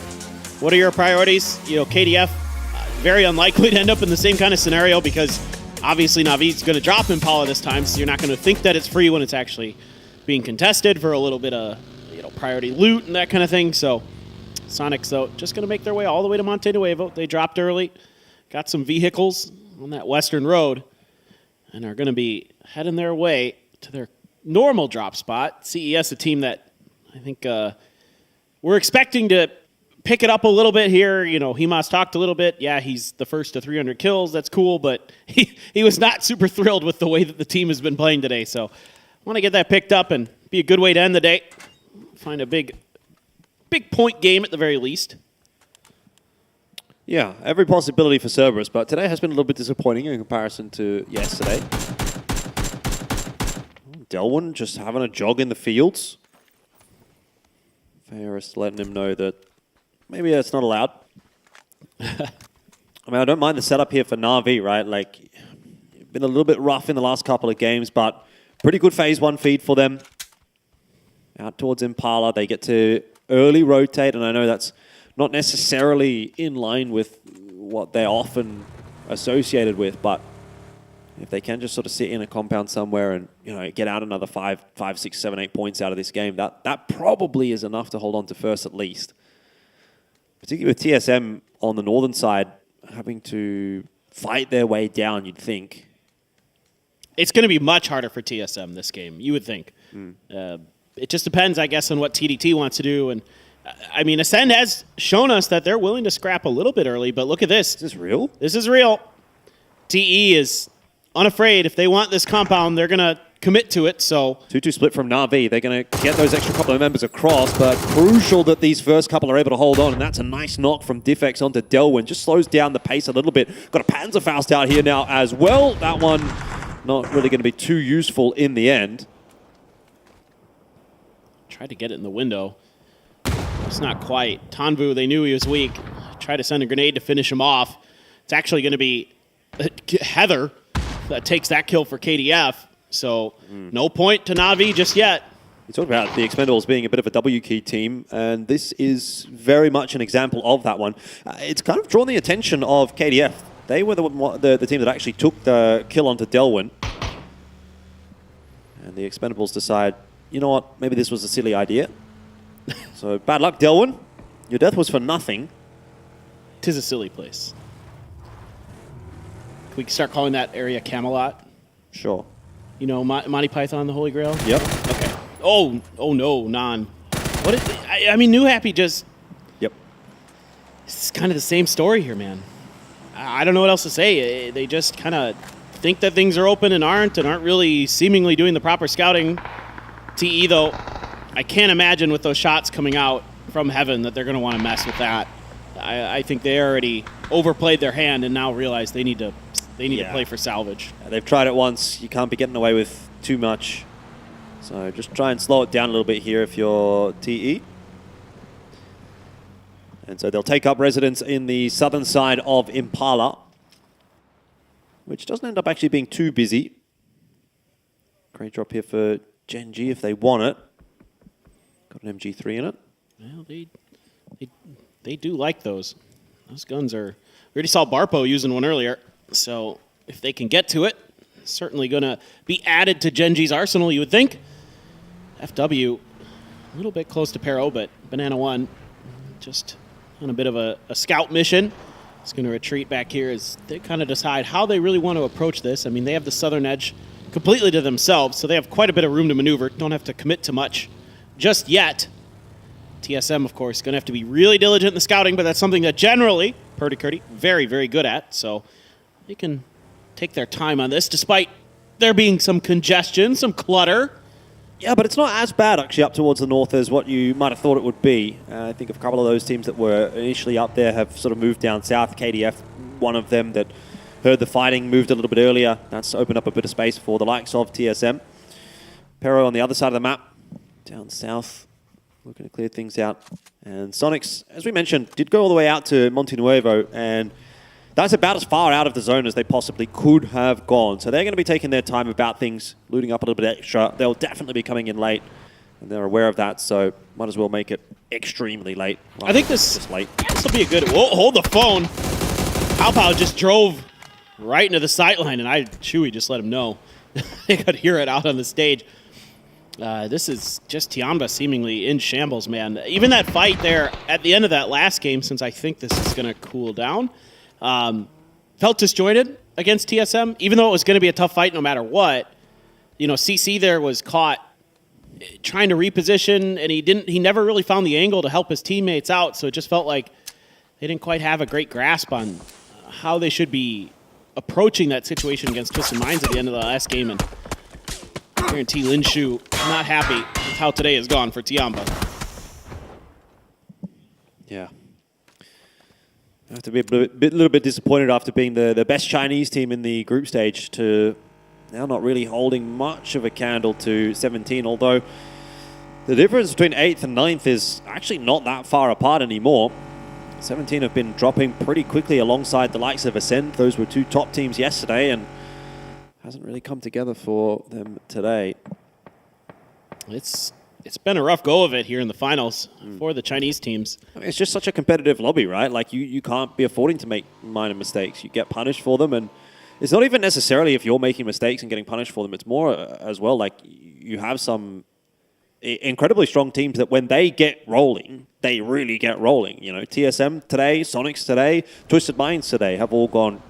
what are your priorities. You know, KDF, very unlikely to end up in the same kind of scenario because obviously Na'Vi's going to drop Impala this time, so you're not going to think that it's free when it's actually being contested for a little bit of, you know, priority loot and that kind of thing. So Sonics, though, just going to make their way all the way to Monte Nuevo. They dropped early, got some vehicles on that western road, and are going to be heading their way to their normal drop spot. CES, a team that I think we're expecting to pick it up a little bit here. You know, Himas talked a little bit. Yeah, he's the first to 300 kills. That's cool, but he was not super thrilled with the way that the team has been playing today. So I want to get that picked up and be a good way to end the day. Find a big point game at the very least. Yeah, every possibility for Cerberus, but today has been a little bit disappointing in comparison to yesterday. Delwyn just having a jog in the fields. Ferris letting him know that maybe that's not allowed. I mean, I don't mind the setup here for Na'Vi, right? Like, been a little bit rough in the last couple of games, but pretty good phase one feed for them. Out towards Impala, they get to early rotate, and I know that's not necessarily in line with what they're often associated with, but if they can just sort of sit in a compound somewhere and, you know, get out another 5, 6, 7, 8 points out of this game, that probably is enough to hold on to first at least. Particularly with TSM on the northern side having to fight their way down, you'd think. It's going to be much harder for TSM this game, you would think. It just depends, I guess, on what TDT wants to do. And I mean, Ascend has shown us that they're willing to scrap a little bit early, but look at this. Is this real? This is real. TE is unafraid. If they want this compound, they're going to commit to it. So 2-2 split from Na'Vi. They're going to get those extra couple of members across, but crucial that these first couple are able to hold on, and that's a nice knock from Diffex onto Delwyn. Just slows down the pace a little bit. Got a Panzerfaust out here now as well. That one not really going to be too useful in the end. Tried to get it in the window. It's not quite. Tanvu, they knew he was weak. Tried to send a grenade to finish him off. It's actually going to be Heather that takes that kill for KDF. So no point to Na'Vi just yet. You talk about the Expendables being a bit of a W key team, and this is very much an example of that one. It's kind of drawn the attention of KDF. They were the team that actually took the kill onto Delwyn. And the Expendables decide, you know what, maybe this was a silly idea. So bad luck, Delwyn. Your death was for nothing. 'Tis a silly place. Can we start calling that area Camelot? Sure. You know, Monty Python, the Holy Grail? Yep. Okay. Oh no, non. What is, I mean, New Happy just... Yep. It's kind of the same story here, man. I don't know what else to say. They just kind of think that things are open and aren't really seemingly doing the proper scouting. TE, though, I can't imagine with those shots coming out from heaven that they're going to want to mess with that. I think they already overplayed their hand and now realize they need to play for salvage. They've tried it once. You can't be getting away with too much. So just try and slow it down a little bit here if you're TE. And so they'll take up residence in the southern side of Impala, which doesn't end up actually being too busy. Great drop here for Gen G if they want it. Got an MG3 in it. Well, they do like those. Those guns are... We already saw Barpo using one earlier, so if they can get to it, it's certainly going to be added to Gen G's arsenal, you would think. FW, a little bit close to Pero, but Banana 1 just on a bit of a scout mission. It's going to retreat back here as they kind of decide how they really want to approach this. I mean, they have the southern edge completely to themselves, so they have quite a bit of room to maneuver. Don't have to commit to much just yet. TSM, of course, going to have to be really diligent in the scouting, but that's something that generally, Purdy Curdy, very, very good at. So they can take their time on this, despite there being some congestion, some clutter. Yeah, but it's not as bad, actually, up towards the north as what you might have thought it would be. I think a couple of those teams that were initially up there have sort of moved down south. KDF, one of them that heard the fighting, moved a little bit earlier. That's opened up a bit of space for the likes of TSM. Pero on the other side of the map, down south, looking to clear things out. And Sonics, as we mentioned, did go all the way out to Monte Nuevo, and that's about as far out of the zone as they possibly could have gone. So they're going to be taking their time about things, looting up a little bit extra. They'll definitely be coming in late, and they're aware of that, so might as well make it extremely late. I think this will be a good... Whoa, hold the phone. Pow Pow just drove right into the sideline, and Chewy just let him know. They could hear it out on the stage. This is just Tiamba seemingly in shambles, man. Even that fight there at the end of that last game, since I think this is going to cool down, felt disjointed against TSM, even though it was going to be a tough fight no matter what. You know, CC there was caught trying to reposition, and he never really found the angle to help his teammates out, so it just felt like they didn't quite have a great grasp on how they should be approaching that situation against Twisted Minds at the end of the last game, and I guarantee Lin Shu not happy with how today has gone for Tiamba. Yeah. I have to be a little bit disappointed after being the best Chinese team in the group stage to now not really holding much of a candle to 17, although the difference between 8th and 9th is actually not that far apart anymore. 17 have been dropping pretty quickly alongside the likes of Ascend. Those were two top teams yesterday, and hasn't really come together for them today. It's been a rough go of it here in the finals for the Chinese teams. I mean, it's just such a competitive lobby, right? Like, you can't be affording to make minor mistakes. You get punished for them, and it's not even necessarily if you're making mistakes and getting punished for them. It's more as well, like, you have some incredibly strong teams that when they get rolling, they really get rolling. You know, TSM today, Sonics today, Twisted Minds today have all gone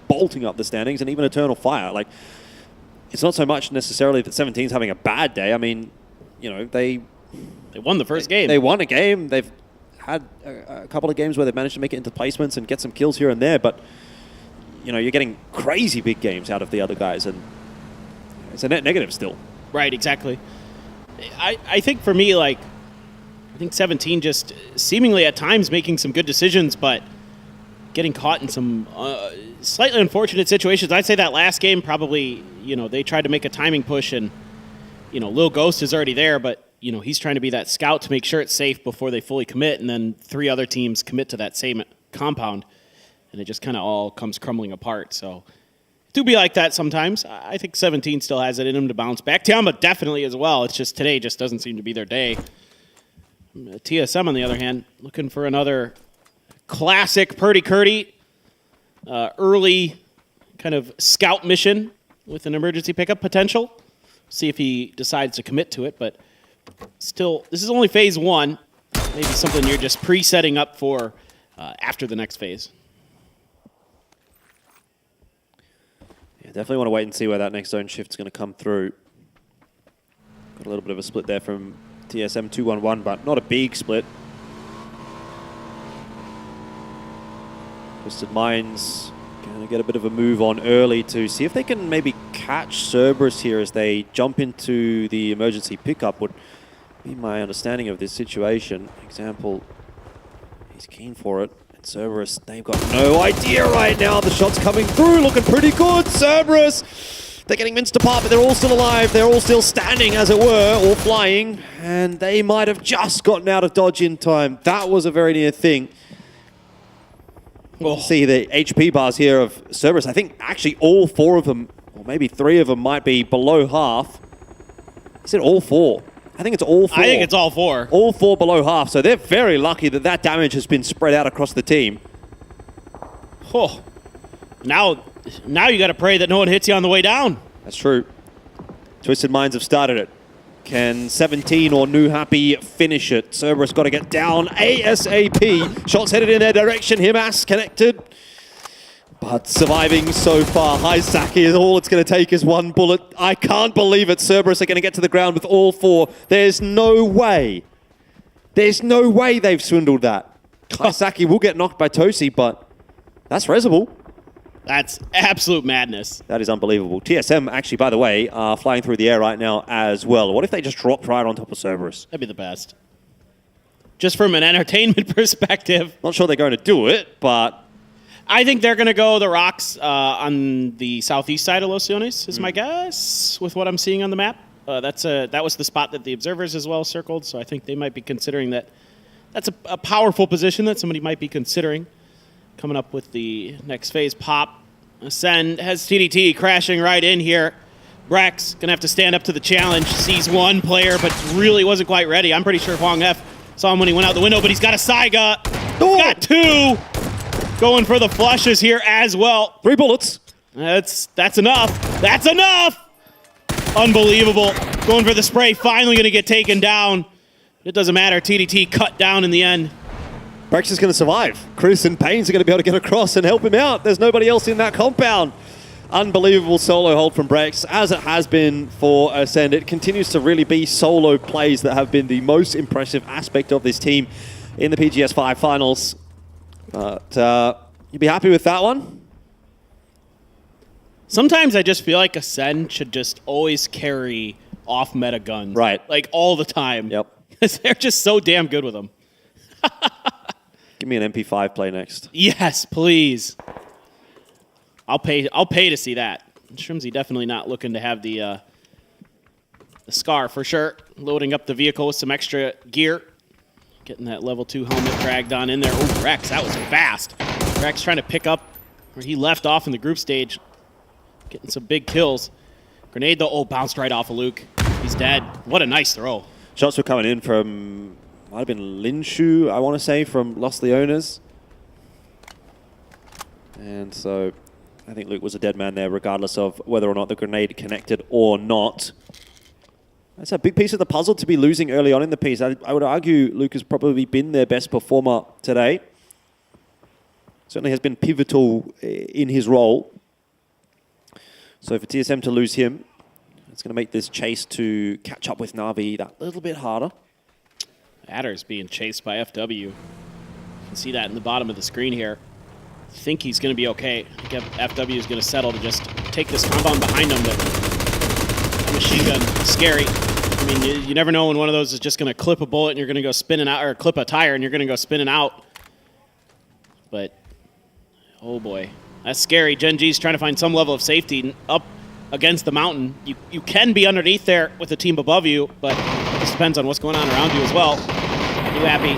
bolting up the standings, and even Eternal Fire. Like, it's not so much necessarily that 17's having a bad day. I mean, you know, they won the first game. They won a game. They've had a couple of games where they've managed to make it into placements and get some kills here and there, but, you know, you're getting crazy big games out of the other guys, and it's a net negative still. Right, exactly. I think for me, like, I think 17 just seemingly at times making some good decisions, but getting caught in some slightly unfortunate situations. I'd say that last game probably, they tried to make a timing push and, Lil Ghost is already there, but, he's trying to be that scout to make sure it's safe before they fully commit, and then 3 other teams commit to that same compound, and it just kind of all comes crumbling apart. So it do be like that sometimes. I think 17 still has it in them to bounce back. Tiamba definitely as well. It's just today just doesn't seem to be their day. TSM, on the other hand, looking for another classic Purdy-Curdy early kind of scout mission with an emergency pickup potential. See if he decides to commit to it, but still, this is only phase 1. Maybe something you're just pre-setting up for after the next phase. Yeah, definitely want to wait and see where that next zone shift's going to come through. Got a little bit of a split there from TSM 2-1-1, but not a big split. Twisted Minds going to get a bit of a move on early to see if they can maybe catch Cerberus here as they jump into the emergency pickup would be my understanding of this situation. Example, he's keen for it. And Cerberus, they've got no idea right now. The shot's coming through, looking pretty good. Cerberus, they're getting minced apart, but they're all still alive. They're all still standing, as it were, or flying. And they might have just gotten out of dodge in time. That was a very near thing. We'll see the HP bars here of Cerberus. I think actually all 4 of them, or maybe 3 of them, might be below half. Is it all 4? I think it's all 4. I think it's all 4. All 4 below half. So they're very lucky that that damage has been spread out across the team. Oh, now you got to pray that no one hits you on the way down. That's true. Twisted Minds have started it. Can 17 or New Happy finish it? Cerberus got to get down ASAP. Shots headed in their direction. Himas connected. But surviving so far. High Saki is all it's going to take is 1 bullet. I can't believe it. Cerberus are going to get to the ground with all 4. There's no way. There's no way they've swindled that. High Saki will get knocked by Tosi, but that's Reservoir. That's absolute madness. That is unbelievable. TSM, actually, by the way, are flying through the air right now as well. What if they just dropped right on top of Cerberus? That'd be the best. Just from an entertainment perspective. Not sure they're going to do it, but I think they're going to go the rocks on the southeast side of Los Leones, is my guess, with what I'm seeing on the map. That was the spot that the observers as well circled, so I think they might be considering that. That's a powerful position that somebody might be considering. Coming up with the next phase. Pop. Ascend has TDT crashing right in here. Brex going to have to stand up to the challenge. Sees 1 player, but really wasn't quite ready. I'm pretty sure Huang F saw him when he went out the window, but he's got a Saiga. Oh. Got 2. Going for the flushes here as well. 3 bullets. That's enough. That's enough. Unbelievable. Going for the spray. Finally going to get taken down. It doesn't matter. TDT cut down in the end. Brex is going to survive. Chris and Pains are going to be able to get across and help him out. There's nobody else in that compound. Unbelievable solo hold from Brex, as it has been for Ascend. It continues to really be solo plays that have been the most impressive aspect of this team in the PGS 5 finals. But you'd be happy with that one? Sometimes I just feel like Ascend should just always carry off-meta guns. Right. Like all the time. Yep. Because they're just so damn good with them. Give me an MP5 play next. Yes, please. I'll pay to see that. Shrimsy definitely not looking to have the Scar for sure. Loading up the vehicle with some extra gear. Getting that level 2 helmet dragged on in there. Oh, Rex, that was fast. Rex trying to pick up where he left off in the group stage. Getting some big kills. Grenade though, oh, bounced right off of Luke. He's dead. What a nice throw. Shots were coming in from, might have been Linshu, I want to say, from Los Leones. And so I think Luke was a dead man there, regardless of whether or not the grenade connected or not. That's a big piece of the puzzle to be losing early on in the piece. I would argue Luke has probably been their best performer today. Certainly has been pivotal in his role. So for TSM to lose him, it's going to make this chase to catch up with Na'Vi that little bit harder. Adder's being chased by FW. You can see that in the bottom of the screen here. I think he's going to be okay. I think FW is going to settle to just take this compound behind him. That machine gun, scary. I mean, you never know when one of those is just going to clip a bullet and you're going to go spinning out, or clip a tire and you're going to go spinning out. But Oh boy, that's scary. Gen G's trying to find some level of safety up against the mountain. You can be underneath there with the team above you, but it just depends on what's going on around you as well. New Happy,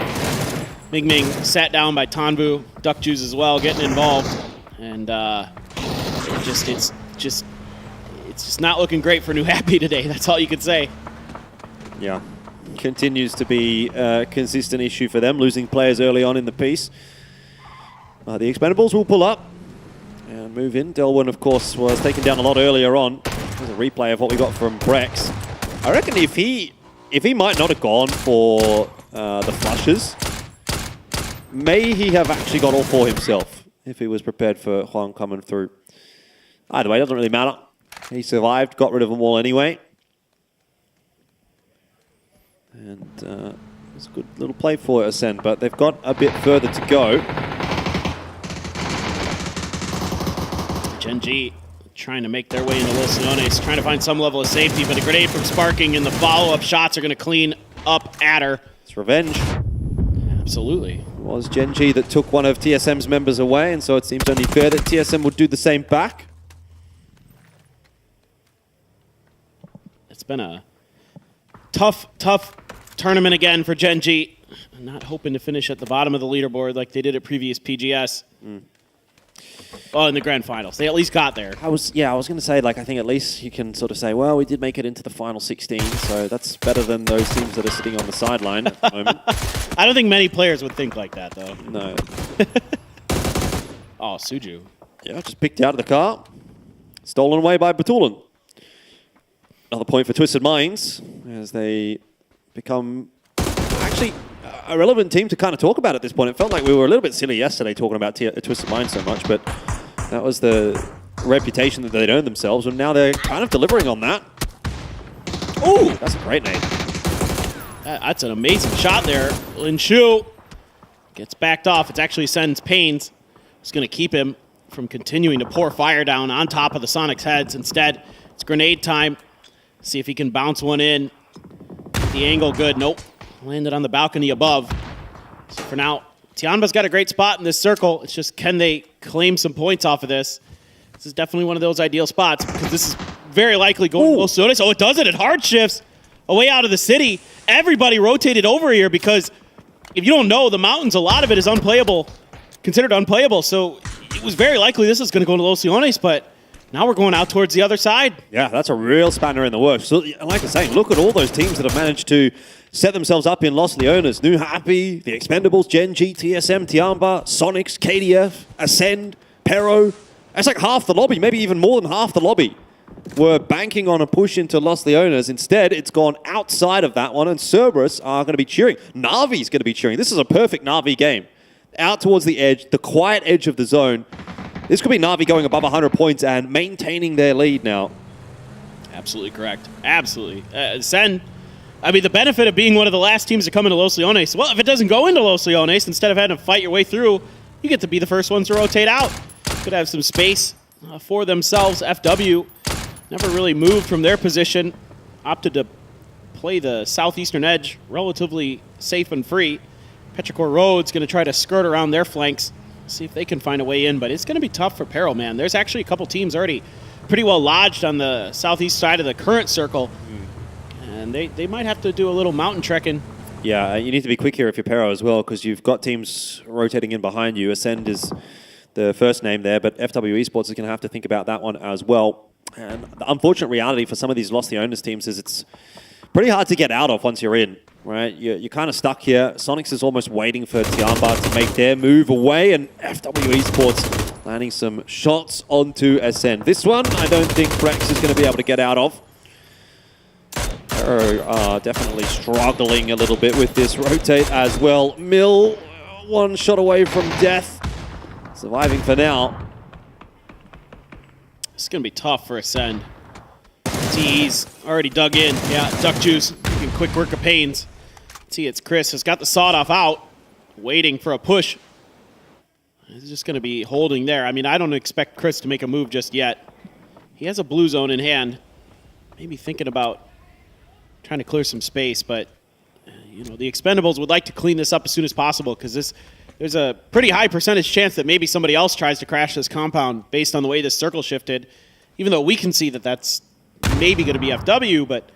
Ming Ming sat down by Tanvu, Duck Juice as well, getting involved, and it's just not looking great for New Happy today. That's all you can say. Yeah, continues to be a consistent issue for them, losing players early on in the piece. The Expendables will pull up and move in. Delwyn, of course, was taken down a lot earlier on. There's a replay of what we got from Brex. I reckon if he might not have gone for the flushes, may he have actually got all four himself if he was prepared for Huang coming through. Either way, it doesn't really matter. He survived, got rid of them all anyway. And it's a good little play for Ascend, but they've got a bit further to go. Gen G trying to make their way into Los Leones, trying to find some level of safety, but a grenade from Sparking and the follow-up shots are going to clean up Adder. It's revenge. Absolutely. It was Gen G that took one of TSM's members away, and so it seems only fair that TSM would do the same back. It's been a tough tournament again for Gen G. Not hoping to finish at the bottom of the leaderboard like they did at previous PGS. Well, in the grand finals. They at least got there. I was going to say, like, I think at least you can sort of say, well, we did make it into the final 16, so that's better than those teams that are sitting on the sideline at the moment. I don't think many players would think like that, though. No. Oh, Suju. Yeah, just picked out of the car. Stolen away by Batulan. Another point for Twisted Minds as they become actually a relevant team to kind of talk about at this point. It felt like we were a little bit silly yesterday talking about Twisted Minds so much, but that was the reputation that they'd earned themselves, and now they're kind of delivering on that. Ooh, that's a great nade. That's an amazing shot there. Lin Shu gets backed off. It's actually Sen's Pains. It's going to keep him from continuing to pour fire down on top of the Sonics' heads. Instead, it's grenade time. See if he can bounce one in. The angle good. Nope. Landed on the balcony above. So for now, Tianba's got a great spot in this circle. It's just, can they claim some points off of this? This is definitely one of those ideal spots because this is very likely going to Los Leones. Oh, it does it. It hard shifts away out of the city. Everybody rotated over here because if you don't know, the mountains, a lot of it is unplayable, considered unplayable. So it was very likely this is going to go to Los Leones, but now we're going out towards the other side. Yeah, that's a real spanner in the works. So, like I say, look at all those teams that have managed to set themselves up in Los Leones. New Happy, the Expendables, Gen G, TSM, Tiamba, Sonics, KDF, Ascend, Pero. That's like half the lobby, maybe even more than half the lobby. Were banking on a push into Los Leones. Instead, it's gone outside of that one, and Cerberus are going to be cheering. Navi's going to be cheering. This is a perfect Navi game. Out towards the edge, the quiet edge of the zone. This could be Navi going above 100 points and maintaining their lead now. Absolutely correct. Absolutely. Sen, I mean, the benefit of being one of the last teams to come into Los Leones, well, if it doesn't go into Los Leones, instead of having to fight your way through, you get to be the first ones to rotate out. Could have some space for themselves. FW never really moved from their position, opted to play the southeastern edge relatively safe and free. Petrichor Road's going to try to skirt around their flanks, see if they can find a way in, but it's going to be tough for Peril, man. There's actually a couple teams already pretty well lodged on the southeast side of the current circle, and they might have to do a little mountain trekking. Yeah, you need to be quick here if you're Pero as well, because you've got teams rotating in behind you. Ascend is the first name there, but FW Esports is going to have to think about that one as well. And the unfortunate reality for some of these Los Leones teams is it's pretty hard to get out of once you're in, right? You're kind of stuck here. Sonics is almost waiting for Tiamba to make their move away, and FW Esports landing some shots onto Ascend. This one, I don't think Brex is going to be able to get out of. They're definitely struggling a little bit with this rotate as well. Mill, one shot away from death. Surviving for now. It's going to be tough for Ascend. T's already dug in. Yeah, Duck Juice making quick work of Pains. See, it's Chris has got the sawed-off out, waiting for a push. He's just going to be holding there. I mean, I don't expect Chris to make a move just yet. He has a blue zone in hand. Maybe thinking about trying to clear some space, but you know, the Expendables would like to clean this up as soon as possible because this there's a pretty high percentage chance that maybe somebody else tries to crash this compound based on the way this circle shifted, even though we can see that that's maybe going to be FW, but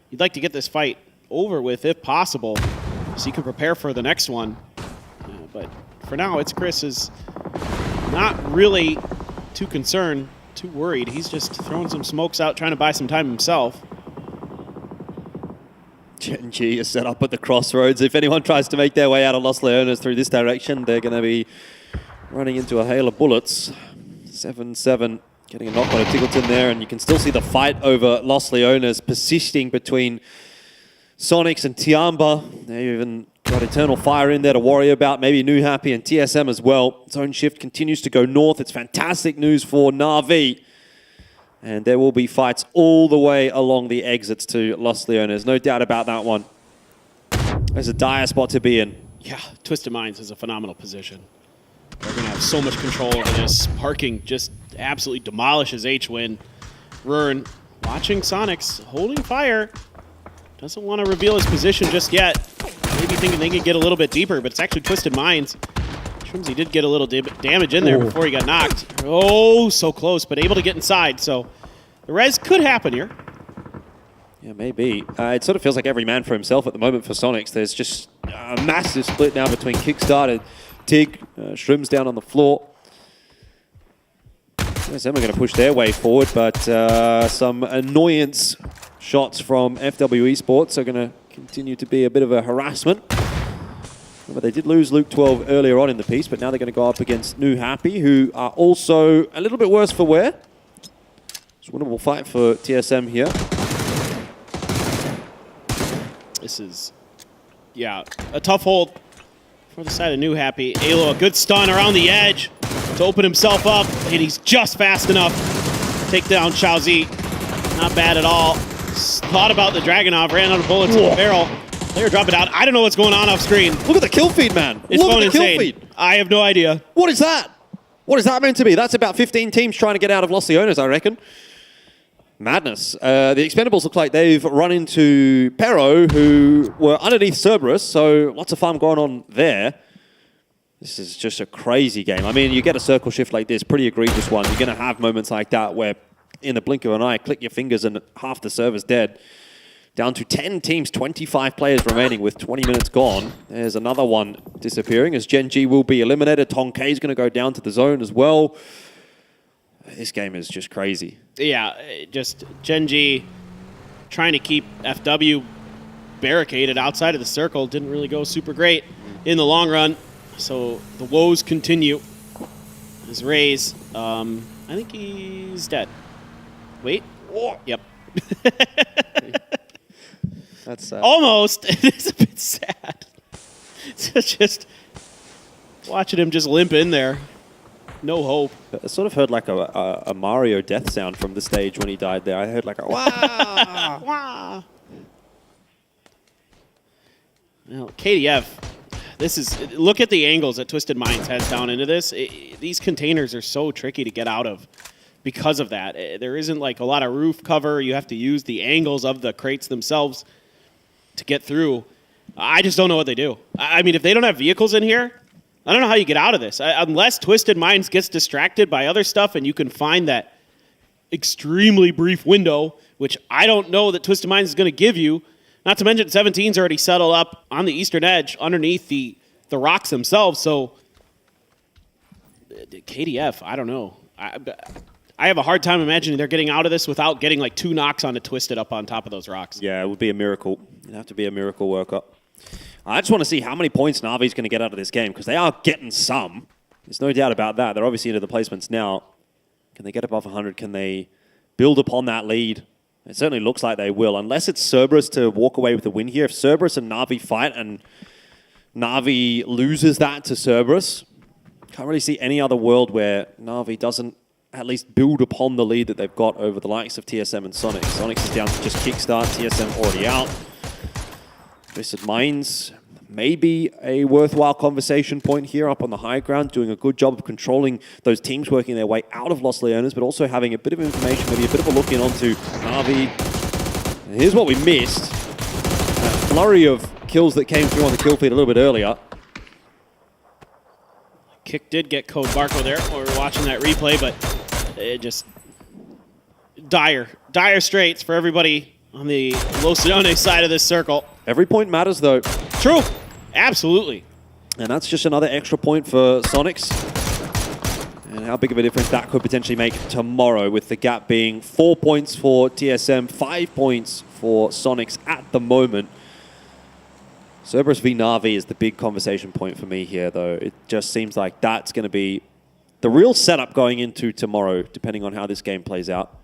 you'd like to get this fight over with if possible so you can prepare for the next one. But for now, it's Chris is not really too concerned, too worried. He's just throwing some smokes out, trying to buy some time himself. Gen G is set up at the crossroads. If anyone tries to make their way out of Los Leones through this direction, they're going to be running into a hail of bullets. 7-7, getting a knock on a Tiggleton there, and you can still see the fight over Los Leones persisting between Sonics and Tiamba. They even got Eternal Fire in there to worry about, maybe New Happy and TSM as well. Zone shift continues to go north. It's fantastic news for Na'Vi. And there will be fights all the way along the exits to Los Leones. No doubt about that one. There's a dire spot to be in. Yeah, Twisted Minds is a phenomenal position. They're going to have so much control over this. Parking just absolutely demolishes H-Win. Rurn watching Sonics, holding fire. Doesn't want to reveal his position just yet. Maybe thinking they could get a little bit deeper, but it's actually Twisted Minds. He did get a little damage in there before he got knocked. Oh, so close, but able to get inside. So the res could happen here. Yeah, maybe. It sort of feels like every man for himself at the moment for Sonics. There's just a massive split now between Kickstart and Tig. Shrim's down on the floor. TSM are going to push their way forward, but some annoyance shots from FW Esports are going to continue to be a bit of a harassment. But they did lose Luke 12 earlier on in the piece, but now they're going to go up against New Happy, who are also a little bit worse for wear. It's a winnable fight for TSM here. This is, yeah, a tough hold for the side of New Happy. Alo, a good stun around the edge to open himself up, and he's just fast enough to take down Xiaozi. Not bad at all. Thought about the Dragunov, ran out of bullets in the barrel. They're dropping out. I don't know what's going on off screen. Look at the kill feed, man. It's Look going at the insane. kill feed. I have no idea. What is that? What is that meant to be? That's about 15 teams trying to get out of Los Leones, I reckon. Madness. The Expendables look like they've run into Pero, who were underneath Cerberus, so lots of fun going on there. This is just a crazy game. I mean, you get a circle shift like this, pretty egregious one. You're going to have moments like that where in the blink of an eye, click your fingers and half the server's dead. Down to 10 teams, 25 players remaining with 20 minutes gone. There's another one disappearing as Gen G will be eliminated. Tong K is going to go down to the zone as well. This game is just crazy. Yeah, just Gen G trying to keep FW barricaded outside of the circle. Didn't really go super great in the long run. So the woes continue. His Raze, I think he's dead. Wait. Yep. That's almost. It's a bit sad. It's just watching him just limp in there. No hope. I sort of heard like a Mario death sound from the stage when he died there. I heard like a wah, wah. Well, KDF, this is, look at the angles that Twisted Minds has down into this. These containers are so tricky to get out of because of that. There isn't like a lot of roof cover. You have to use the angles of the crates themselves to get through. I just don't know what they do. I mean, if they don't have vehicles in here, I don't know how you get out of this. Unless Twisted Minds gets distracted by other stuff and you can find that extremely brief window, which I don't know that Twisted Minds is going to give you. Not to mention 17's already settled up on the eastern edge underneath the rocks themselves. So KDF, I don't know. I have a hard time imagining they're getting out of this without getting like 2 knocks on a Twisted up on top of those rocks. Yeah, it would be a miracle. It'd have to be a miracle workup. I just want to see how many points Na'Vi's going to get out of this game, because they are getting some. There's no doubt about that. They're obviously into the placements now. Can they get above 100? Can they build upon that lead? It certainly looks like they will, unless it's Cerberus to walk away with the win here. If Cerberus and Na'Vi fight and Na'Vi loses that to Cerberus, can't really see any other world where Na'Vi doesn't at least build upon the lead that they've got over the likes of TSM and Sonic. Sonic is down to just kickstart, TSM already out. Twisted Minds, maybe a worthwhile conversation point here up on the high ground, doing a good job of controlling those teams working their way out of Los Leones, but also having a bit of information, maybe a bit of a look in onto Na'Vi. And here's what we missed. A flurry of kills that came through on the kill feed a little bit earlier. Kick did get Code Barco there. We're watching that replay, but it just dire straits for everybody on the Los Leones side of this circle. Every point matters, though. True. Absolutely. And that's just another extra point for Sonics. And how big of a difference that could potentially make tomorrow, with the gap being 4 points for TSM, 5 points for Sonics at the moment. Cerberus v Na'Vi is the big conversation point for me here, though. It just seems like that's going to be the real setup going into tomorrow, depending on how this game plays out.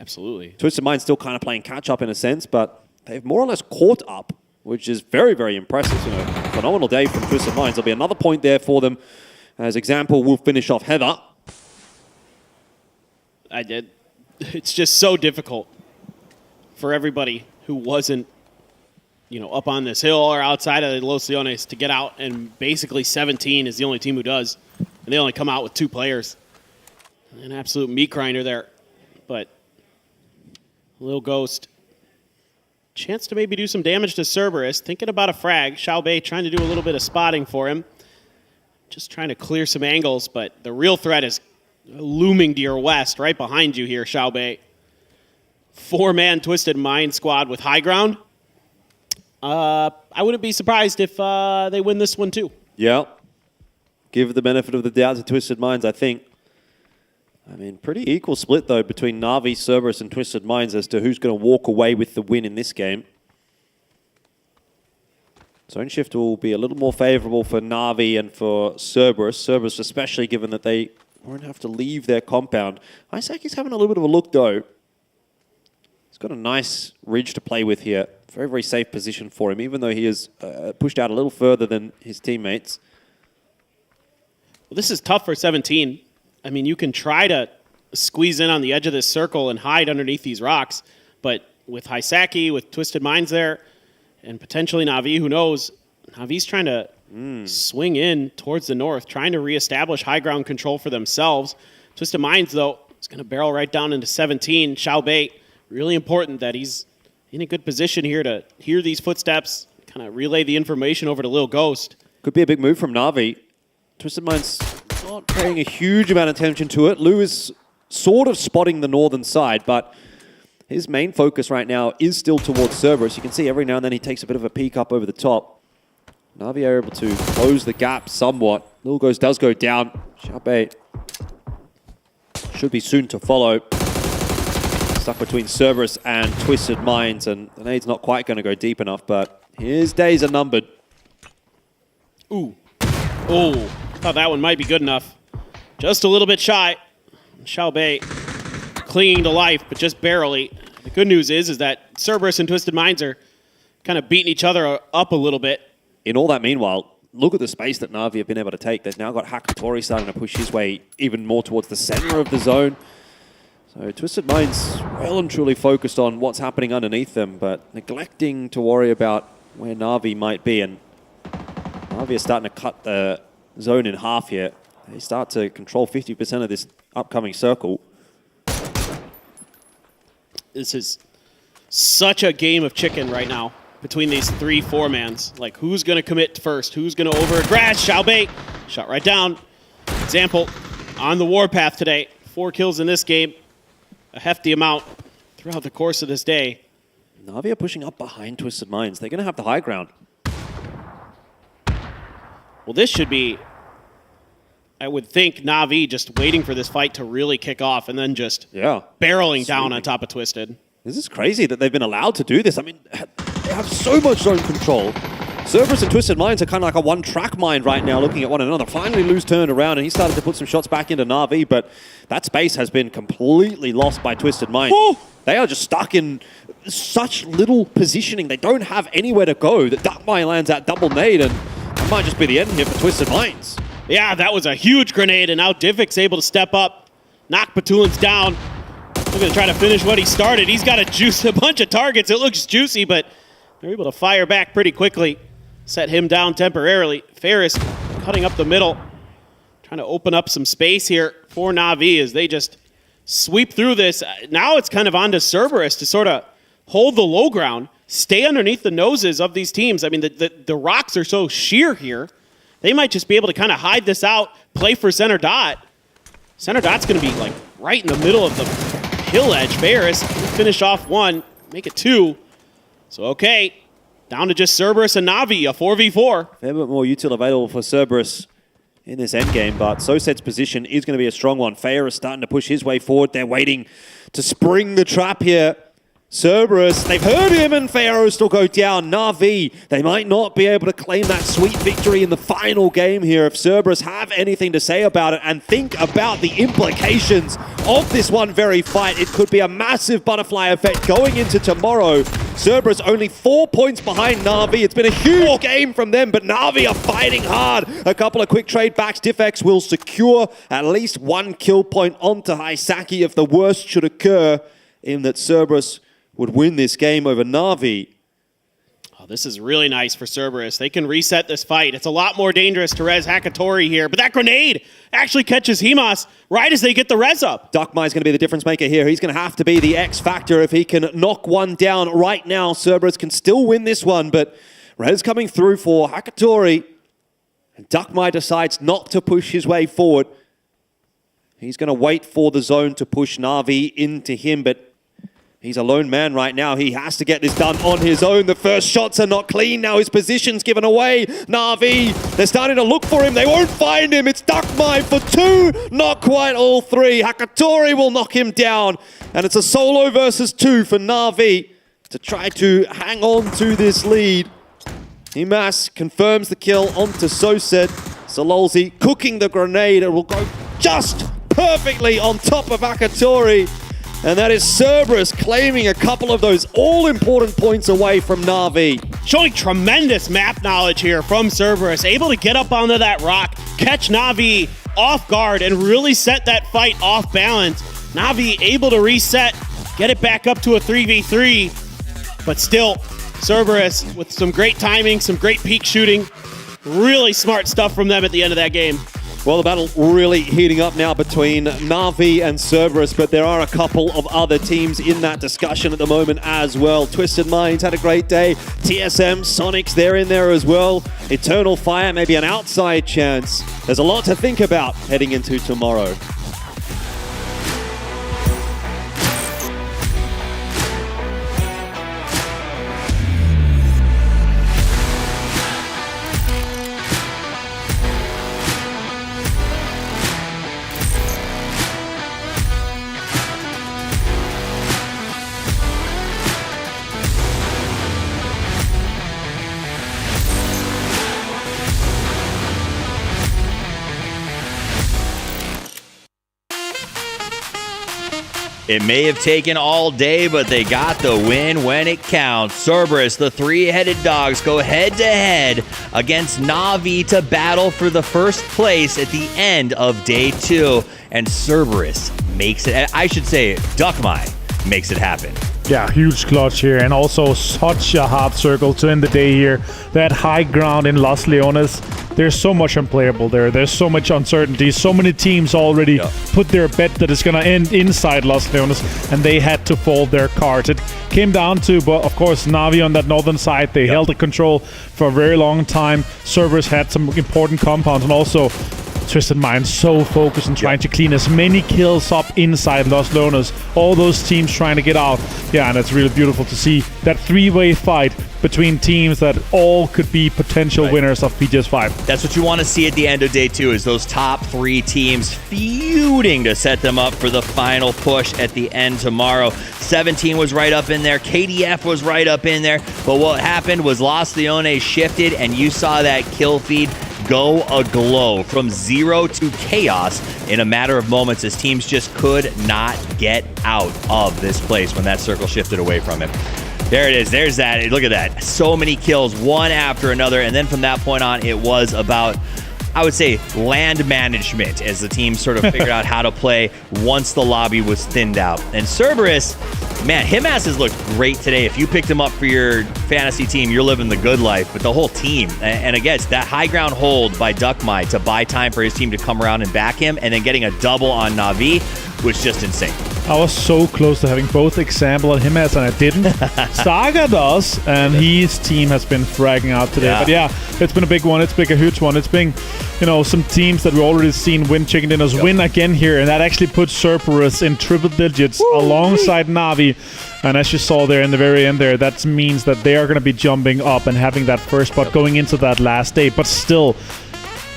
Absolutely. Twisted Mind's still kind of playing catch-up in a sense, but they've more or less caught up, which is very, very impressive. You know, phenomenal day from Twisted Minds. There'll be another point there for them. As example, we'll finish off Heather. I did. It's just so difficult for everybody who wasn't, you know, up on this hill or outside of the Los Leones to get out, and basically 17 is the only team who does. And they only come out with 2 players. An absolute meat grinder there. But Lil Ghost, chance to maybe do some damage to Cerberus. Thinking about a frag. Xiaobei trying to do a little bit of spotting for him. Just trying to clear some angles, but the real threat is looming to your west, right behind you here, Xiaobei. 4-man Twisted Mind squad with high ground. I wouldn't be surprised if they win this one too. Yeah. Give the benefit of the doubt to Twisted Minds, I think. I mean, pretty equal split, though, between Na'Vi, Cerberus, and Twisted Minds as to who's going to walk away with the win in this game. Zone shift will be a little more favorable for Na'Vi and for Cerberus. Cerberus especially, given that they won't have to leave their compound. Isaki's having a little bit of a look, though. He's got a nice ridge to play with here. Very, very safe position for him, even though he is pushed out a little further than his teammates. Well, this is tough for 17. I mean, you can try to squeeze in on the edge of this circle and hide underneath these rocks, but with Hisaki, with Twisted Minds there, and potentially Na'Vi, who knows? Navi's trying to swing in towards the north, trying to reestablish high ground control for themselves. Twisted Minds, though, is going to barrel right down into 17. Xiaobei, really important that he's in a good position here to hear these footsteps, kind of relay the information over to Lil Ghost. Could be a big move from Na'Vi. Twisted Minds not paying a huge amount of attention to it. Lou is sort of spotting the northern side, but his main focus right now is still towards Cerberus. You can see every now and then he takes a bit of a peek up over the top. Na'Vi are able to close the gap somewhat. Lil Ghost does go down. Xiaobei should be soon to follow. Stuck between Cerberus and Twisted Minds, and the nade's not quite going to go deep enough, but his days are numbered. Ooh. Oh, thought that one might be good enough. Just a little bit shy. Xiaobei clinging to life, but just barely. The good news is that Cerberus and Twisted Minds are kind of beating each other up a little bit. In all that meanwhile, look at the space that Na'Vi have been able to take. They've now got Hakatori starting to push his way even more towards the center of the zone. So Twisted Minds well and truly focused on what's happening underneath them, but neglecting to worry about where Na'Vi might be. And Na'Vi are starting to cut the zone in half here. They start to control 50% of this upcoming circle. This is such a game of chicken right now between these 3 4-mans. Like, who's going to commit first? Who's going to over-aggress? Xiaobei shot right down. Example, on the warpath today. 4 kills in this game. A hefty amount throughout the course of this day. Na'Vi are pushing up behind Twisted Minds. They're going to have the high ground. Well, this should be, I would think, Na'Vi just waiting for this fight to really kick off and then just barreling down on top of Twisted. This is crazy that they've been allowed to do this. I mean, they have so much zone control. Cerberus and Twisted Minds are kind of like a one-track mind right now, looking at one another. Finally, Lou's turned around, and he started to put some shots back into Na'Vi, but that space has been completely lost by Twisted Minds. They are just stuck in such little positioning. They don't have anywhere to go. The Duck Mine lands at double nade, and that might just be the end here for Twisted Minds. Yeah, that was a huge grenade, and now Diffic's able to step up, knock Patulans down. He's going to try to finish what he started. He's got a bunch of targets. It looks juicy, but they're able to fire back pretty quickly. Set him down temporarily. Ferris cutting up the middle, trying to open up some space here for Na'Vi as they just sweep through this. Now it's kind of on to Cerberus to sort of hold the low ground, stay underneath the noses of these teams. I mean, the rocks are so sheer here they might just be able to kind of hide this out, play for center dot. Center dot's going to be like right in the middle of the hill edge. Ferris finish off 1, make it 2. So, okay, down to just Cerberus and Na'Vi, a 4v4. A fair bit more util available for Cerberus in this endgame, but Soset's position is going to be a strong one. Ferris starting to push his way forward. They're waiting to spring the trap here. Cerberus, they've heard him, and Pharaoh still go down. Na'Vi, they might not be able to claim that sweet victory in the final game here if Cerberus have anything to say about it and think about the implications of this one very fight. It could be a massive butterfly effect going into tomorrow. Cerberus only 4 points behind Na'Vi. It's been a huge game from them, but Na'Vi are fighting hard. A couple of quick trade backs. Diffex will secure at least 1 kill point onto Haisaki if the worst should occur in that Cerberus would win this game over Na'Vi. Oh, this is really nice for Cerberus. They can reset this fight. It's a lot more dangerous to res Hakatori here, but that grenade actually catches Himas right as they get the res up. Duckmai is going to be the difference maker here. He's going to have to be the X factor if he can knock one down right now. Cerberus can still win this one, but res coming through for Hakatori. And Duckmai decides not to push his way forward. He's going to wait for the zone to push Na'Vi into him, but he's a lone man right now. He has to get this done on his own. The first shots are not clean. Now his position's given away. Na'Vi, they're starting to look for him. They won't find him. It's Duckmai for 2. Not quite all 3. Hakatori will knock him down. And it's a solo versus 2 for Na'Vi to try to hang on to this lead. Himas confirms the kill onto Soset. Sololzi cooking the grenade. It will go just perfectly on top of Hakatori. And that is Cerberus claiming a couple of those all-important points away from Na'Vi. Showing tremendous map knowledge here from Cerberus. Able to get up onto that rock, catch Na'Vi off guard, and really set that fight off balance. Na'Vi able to reset, get it back up to a 3v3. But still, Cerberus with some great timing, some great peak shooting. Really smart stuff from them at the end of that game. Well, the battle really heating up now between Na'Vi and Cerberus, but there are a couple of other teams in that discussion at the moment as well. Twisted Minds had a great day. TSM, Sonics, they're in there as well. Eternal Fire, maybe an outside chance. There's a lot to think about heading into tomorrow. It may have taken all day, but they got the win when it counts. Cerberus, the three-headed dogs, go head-to-head against Na'Vi to battle for the first place at the end of day 2. And Cerberus makes it, I should say, Duckmai makes it happen. Yeah, huge clutch here, and also such a hard circle to end the day here. That high ground in Los Leones, there's so much unplayable there. There's so much uncertainty. So many teams already put their bet that it's going to end inside Los Leones, and they had to fold their cards. It came down to, but of course, Na'Vi on that northern side, they held the control for a very long time. Cerberus had some important compounds, and also Twisted Mind so focused on trying to clean as many kills up inside Los Leones. All those teams trying to get out. Yeah, and it's really beautiful to see that three-way fight between teams that all could be potential winners of PGS 5. That's what you want to see at the end of day 2, is those top 3 teams feuding to set them up for the final push at the end tomorrow. 17 was right up in there. KDF was right up in there. But what happened was Los Leones shifted, and you saw that kill feed go aglow from 0 to chaos in a matter of moments as teams just could not get out of this place when that circle shifted away from him. There it is. There's that. Look at that. So many kills, one after another. And then from that point on, it was about, I would say, land management as the team sort of figured out how to play once the lobby was thinned out. And Cerberus, man, Himas has looked great today. If you picked him up for your fantasy team, you're living the good life, but the whole team. And again, it's that high ground hold by Duckmai to buy time for his team to come around and back him, and then getting a double on Na'Vi was just insane. I was so close to having both Example and Himas, and I didn't. Saga does, and his team has been fragging out today. Yeah. But yeah, it's been a big one. It's been a huge one. It's been, some teams that we already seen win chicken dinners win again here, and that actually puts Cerberus in triple digits alongside Na'Vi. And as you saw there in the very end there, that means that they are going to be jumping up and having that first spot going into that last day. But still,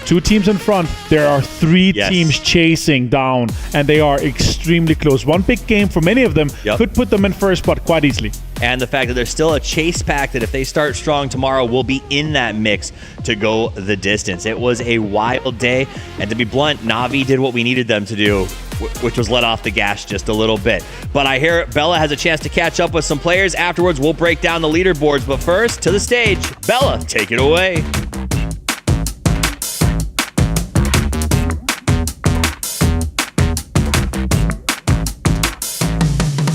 2 teams in front. There are 3 teams chasing down, and they are extremely close. One big game for many of them could put them in first spot quite easily. And the fact that there's still a chase pack that if they start strong tomorrow will be in that mix to go the distance. It was a wild day, and to be blunt, Na'Vi did what we needed them to do, which was let off the gas just a little bit. But I hear Bella has a chance to catch up with some players. Afterwards, we'll break down the leaderboards. But first, to the stage. Bella, take it away.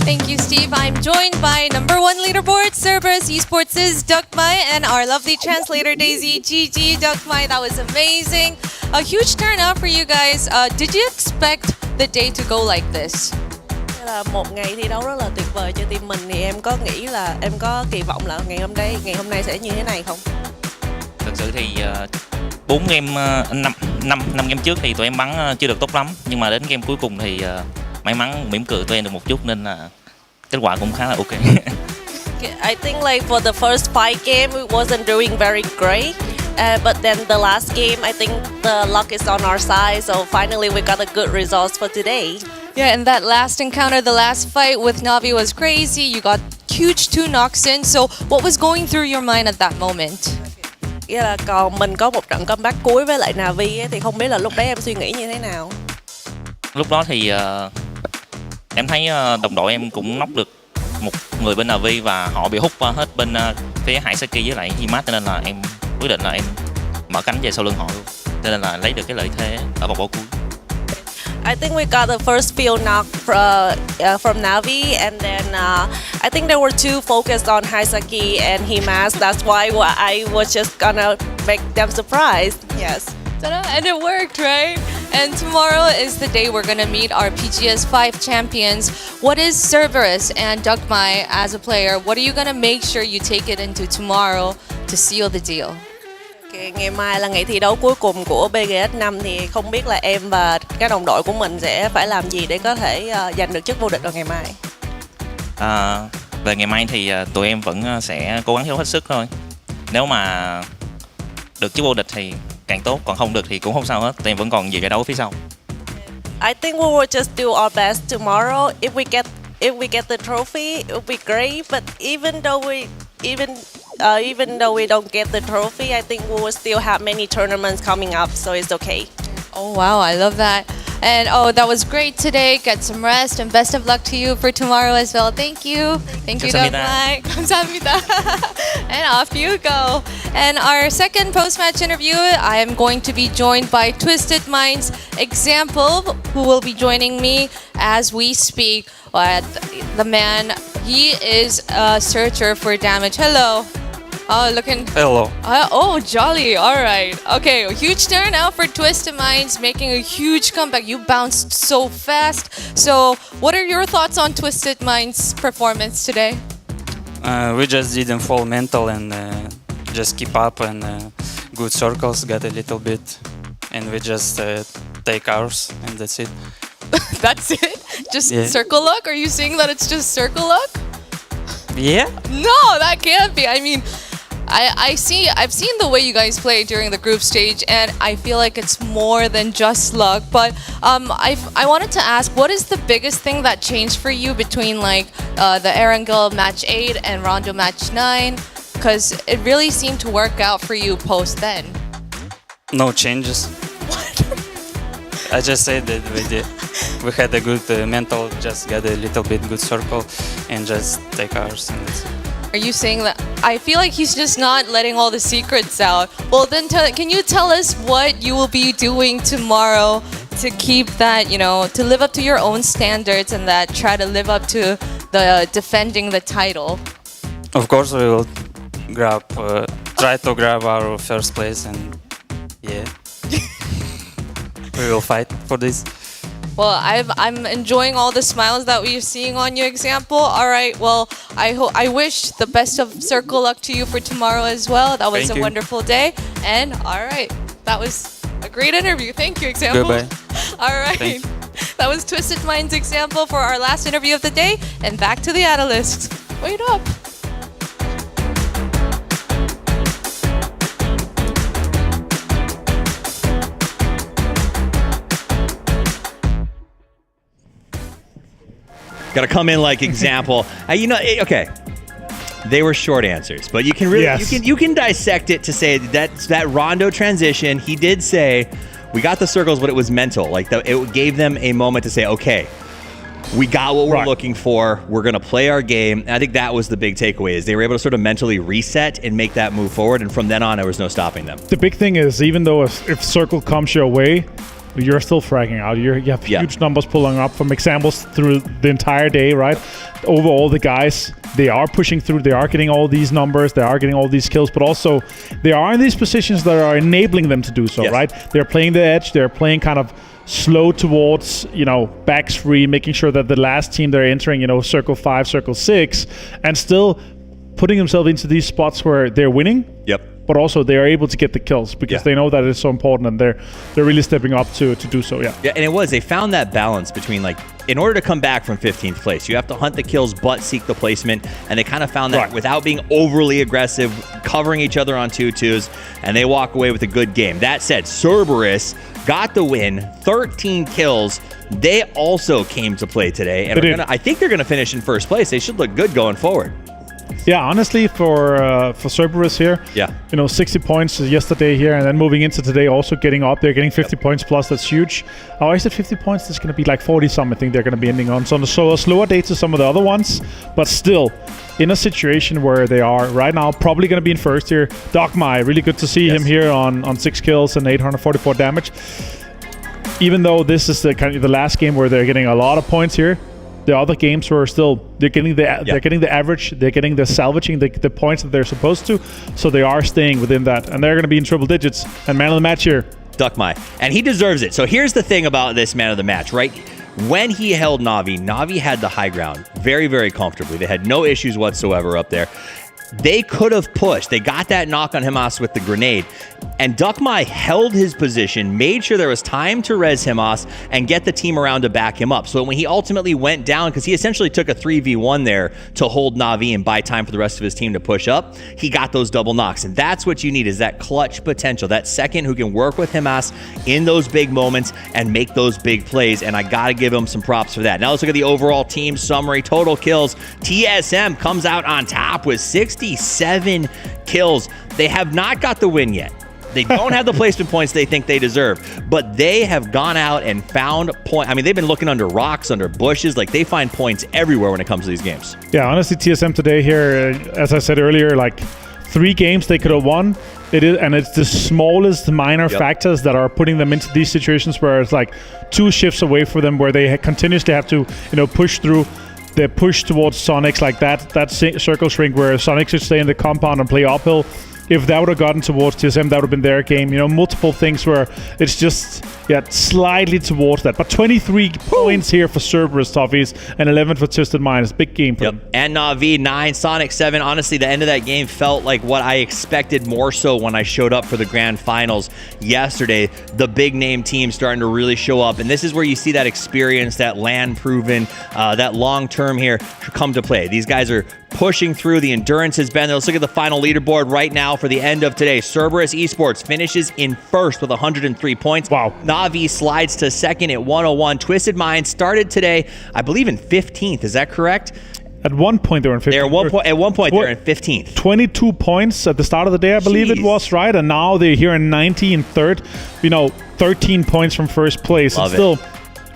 Thank you, Steve. I'm joined by number 1 leaderboard, Cerberus Esports' Duckmai, and our lovely translator, Daisy. GG, Duckmai, that was amazing. A huge turnout for you guys. Did you expect the day to go like this? Là một ngày thi đấu rất là tuyệt vời cho team mình, thì em có nghĩ là em có kỳ vọng là ngày hôm nay sẽ như thế này không? Thực sự thì 4 game 5 game trước thì tụi em bắn chưa được tốt lắm, nhưng mà đến game cuối cùng thì may mắn mỉm cười tụi em được một chút nên là kết quả cũng khá là ok. I think like for the first 5 game we wasn't doing very great, but then the last game I think the luck is on our side, so finally we got a good results for today. Yeah, and that last encounter, the last fight with Na'Vi was crazy. You got huge 2 knocks in. So what was going through your mind at that moment? Nghĩa là còn mình có một trận comeback cuối với lại Na'Vi ấy, thì không biết là lúc đấy em suy nghĩ như thế nào? Lúc đó thì em thấy đồng đội em cũng knock được một người bên Na'Vi và họ bị hút qua hết bên phía Haisaki với lại Himas, cho nên là em quyết định là em mở cánh về sau lưng họ luôn, cho nên là lấy được cái lợi thế ở vòng đấu cuối. I think we got the first few knock from Na'Vi, and then I think they were too focused on Haisaki and Himas. That's why I was just gonna make them surprised. Yes. And it worked, right? And tomorrow is the day we're gonna meet our PGS 5 champions. What is Cerberus and Duckmai as a player? What are you gonna make sure you take it into tomorrow to seal the deal? Ngày mai là ngày thi đấu cuối cùng của BGS 5, thì không biết là em và các đồng đội của mình sẽ phải làm gì để có thể giành được chức vô địch vào ngày mai. Về ngày mai thì tụi em vẫn sẽ cố gắng thi đấu hết sức thôi. Nếu mà được chức vô địch thì càng tốt, còn không được thì cũng không sao hết. Tụi em vẫn còn nhiều giải đấu phía sau. I think we will just do our best tomorrow. If we get the trophy, it will be great. But even though we don't get the trophy, I think we will still have many tournaments coming up, so it's okay. Oh wow, I love that. And that was great today. Get some rest, and best of luck to you for tomorrow as well. Thank you. Thank you, Duckmai. 감사합니다. And off you go. And our second post-match interview, I am going to be joined by Twisted Minds Example, who will be joining me as we speak. The man, he is a searcher for damage. Hello. Oh, looking. Hello. Jolly. All right. Okay, a huge turnout for Twisted Minds, making a huge comeback. You bounced so fast. So, what are your thoughts on Twisted Minds' performance today? We just didn't fall mental and just keep up, and good circles got a little bit, and we just take ours, and that's it. That's it? Just circle luck? Are you saying that it's just circle luck? Yeah. No, that can't be. I mean, I've seen the way you guys play during the group stage, and I feel like it's more than just luck. But I wanted to ask, what is the biggest thing that changed for you between like the Erangel match 8 and Rondo match 9? Because it really seemed to work out for you post then. No changes. I just said that we had a good mental, just got a little bit good circle, and just take ours. And that's it. Are you saying that? I feel like he's just not letting all the secrets out. Well, then can you tell us what you will be doing tomorrow to keep that, to live up to your own standards and that try to live up to the defending the title? Of course, we will try to grab our first place, and yeah, we will fight for this. Well, I'm enjoying all the smiles that we're seeing on your example. All right, well, I wish the best of circle luck to you for tomorrow as well. That was Thank a you. wonderful day. And all right, that was a great interview. Thank you, example. Goodbye. All right. Thanks. That was Twisted Minds example for our last interview of the day. And back to the analysts. Wait up. Got to come in like example. Okay. They were short answers, but you can really you can dissect it to say that Rondo transition. He did say we got the circles, but it was mental. Like it gave them a moment to say, okay, we got what we're looking for. We're gonna play our game. And I think that was the big takeaway is they were able to sort of mentally reset and make that move forward. And from then on, there was no stopping them. The big thing is even though if circle comes your way, you're still fragging out. You have huge numbers pulling up from examples through the entire day, right? Overall, the guys, they are pushing through. They are getting all these numbers. They are getting all these kills, but also they are in these positions that are enabling them to do so, right? They're playing the edge. They're playing kind of slow towards, backs free, making sure that the last team they're entering, circle 5, circle 6, and still putting themselves into these spots where they're winning. Yep. But also they are able to get the kills because they know that it's so important, and they're really stepping up to do so. Yeah, and they found that balance between in order to come back from 15th place, you have to hunt the kills but seek the placement, and they kind of found that without being overly aggressive, covering each other on 2-2s, and they walk away with a good game. That said, Cerberus got the win, 13 kills. They also came to play today, and I think they're gonna finish in first place. They should look good going forward. Yeah, honestly, for Cerberus here, 60 points yesterday here, and then moving into today, also getting up there, getting 50 points plus. That's huge. I said 50 points. There's going to be like 40-some. I think they're going to be ending on. So a slower day to some of the other ones, but still in a situation where they are right now, probably going to be in first here. Dogmai, really good to see him here on 6 kills and 844 damage. Even though this is the last game where they're getting a lot of points here. The other games were still they're getting the average, they're getting the salvaging the points that they're supposed to, so they are staying within that, and they're going to be in triple digits. And man of the match here, Dogmai, and he deserves it. So here's the thing about this man of the match, right? When he held Navi had the high ground very, very comfortably. They had no issues whatsoever up there. They could have pushed. They got that knock on Himas with the grenade. And Dogmai held his position, made sure there was time to res Himas and get the team around to back him up. So when he ultimately went down, because he essentially took a 3v1 there to hold Navi and buy time for the rest of his team to push up, he got those double knocks. And that's what you need, is that clutch potential, that second who can work with Himas in those big moments and make those big plays. And I got to give him some props for that. Now let's look at the overall team summary. Total kills. TSM comes out on top with 67 kills. They have not got the win yet. They don't have the placement points they think they deserve, but they have gone out and found points. I mean, they've been looking under rocks, under bushes. They find points everywhere when it comes to these games. Yeah, honestly, TSM today here, as I said earlier, 3 games they could have won. It's the smallest minor factors that are putting them into these situations where it's 2 shifts away for them, where they continuously have to, push through. They push towards Sonics that circle shrink where Sonic should stay in the compound and play uphill. If that would have gotten towards TSM, that would have been their game. Multiple things where it's just, slightly towards that. But 23 points here for Cerberus, Toffees, and 11 for Twisted Minds. Big game for them. And Navi, 9, Sonic, 7. Honestly, the end of that game felt like what I expected more so when I showed up for the grand finals yesterday. The big name team starting to really show up. And this is where you see that experience, that land proven, that long term here come to play. These guys are pushing through. The endurance has been there. Let's look at the final leaderboard right now for the end of today. Cerberus Esports finishes in first with 103 points. Wow. Navi slides to second at 101. Twisted Minds started today, I believe, in 15th. Is that correct? At one point, they were in 15th. At one point, they're in 15th. 22 points at the start of the day, I believe it was, right? And now they're here in 90 and third. 13 points from first place. Love it's still...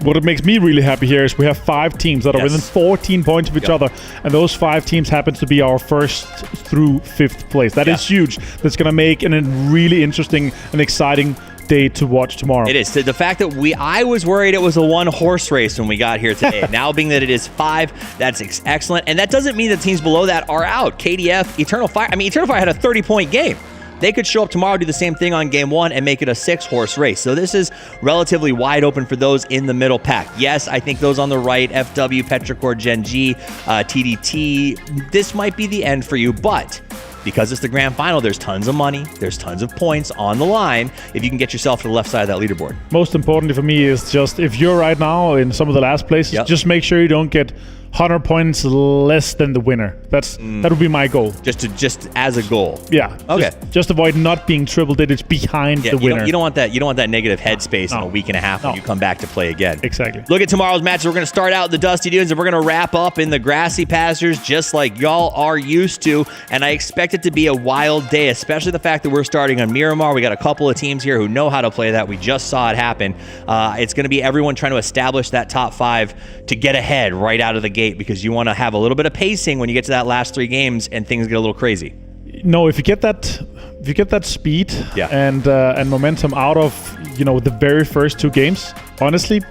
What makes me really happy here is we have 5 teams that are within 14 points of each other, and those 5 teams happen to be our first through 5th place. That is huge. That's going to make a really interesting and exciting day to watch tomorrow. It is. The fact that I was worried it was a 1-horse race when we got here today. Now being that it is 5, that's excellent. And that doesn't mean the teams below that are out. KDF, Eternal Fire. I mean, Eternal Fire had a 30-point game. They could show up tomorrow, do the same thing on game 1, and make it a 6-horse race. So this is relatively wide open for those in the middle pack. Yes, I think those on the right, FW, Petrichor, Gen G, TDT, this might be the end for you, but because it's the grand final, there's tons of money, there's tons of points on the line if you can get yourself to the left side of that leaderboard. Most importantly for me is just, if you're right now in some of the last places, just make sure you don't get 100 points less than the winner. That would be my goal. Just as a goal. Yeah. Okay. Just avoid not being triple digits behind the winner. You don't want that. You don't want that negative headspace in a week and a half when you come back to play again. Exactly. Look at tomorrow's matches. We're going to start out in the Dusty Dunes and we're going to wrap up in the grassy pastures, just like y'all are used to. And I expect it to be a wild day, especially the fact that we're starting on Miramar. We got a couple of teams here who know how to play that. We just saw it happen. It's going to be everyone trying to establish that top 5 to get ahead right out of the gate, because you want to have a little bit of pacing when you get to that last 3 games and things get a little crazy. No, if you get that speed and momentum out of the very first 2 games, honestly,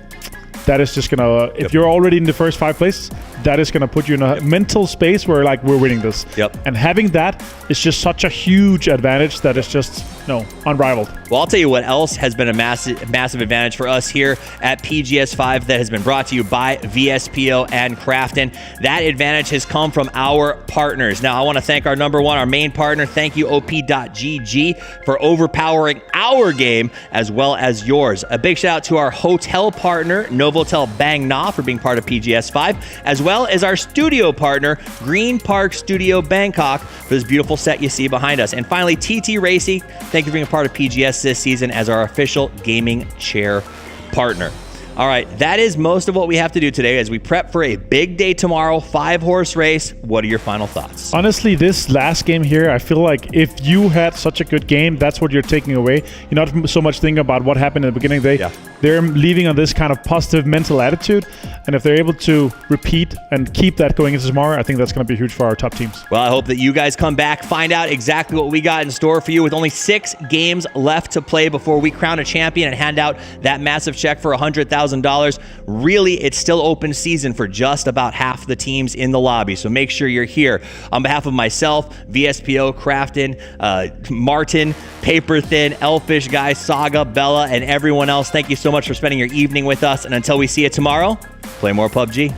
that is just gonna. If you're already in the first 5 places, that is gonna put you in a mental space where we're winning this. And having that is just such a huge advantage that is just unrivaled. Well, I'll tell you what else has been a massive advantage for us here at PGS5 that has been brought to you by VSPO and Crafton. That advantage has come from our partners. Now, I want to thank our number 1, our main partner. Thank you, OP.GG, for overpowering our game as well as yours. A big shout out to our hotel partner, Novotel Bang Na, for being part of PGS5, as well as our studio partner, Green Park Studio Bangkok, for this beautiful set you see behind us. And finally, TT Racing, thank you for being a part of PGS this season as our official gaming chair partner. All right, that is most of what we have to do today as we prep for a big day tomorrow, 5-horse race. What are your final thoughts? Honestly, this last game here, I feel like if you had such a good game, that's what you're taking away. You're not so much thinking about what happened in the beginning of the day. They're leaving on this kind of positive mental attitude, and if they're able to repeat and keep that going into tomorrow, I think that's going to be huge for our top teams. Well, I hope that you guys come back, find out exactly what we got in store for you with only 6 games left to play before we crown a champion and hand out that massive check for $100,000. Really, it's still open season for just about half the teams in the lobby, so make sure you're here. On behalf of myself, VSPO, Crafton, Martin, Paper Thin, Elfish Guy, Saga, Bella, and everyone else, thank you so much for spending your evening with us, and until we see you tomorrow, play more PUBG.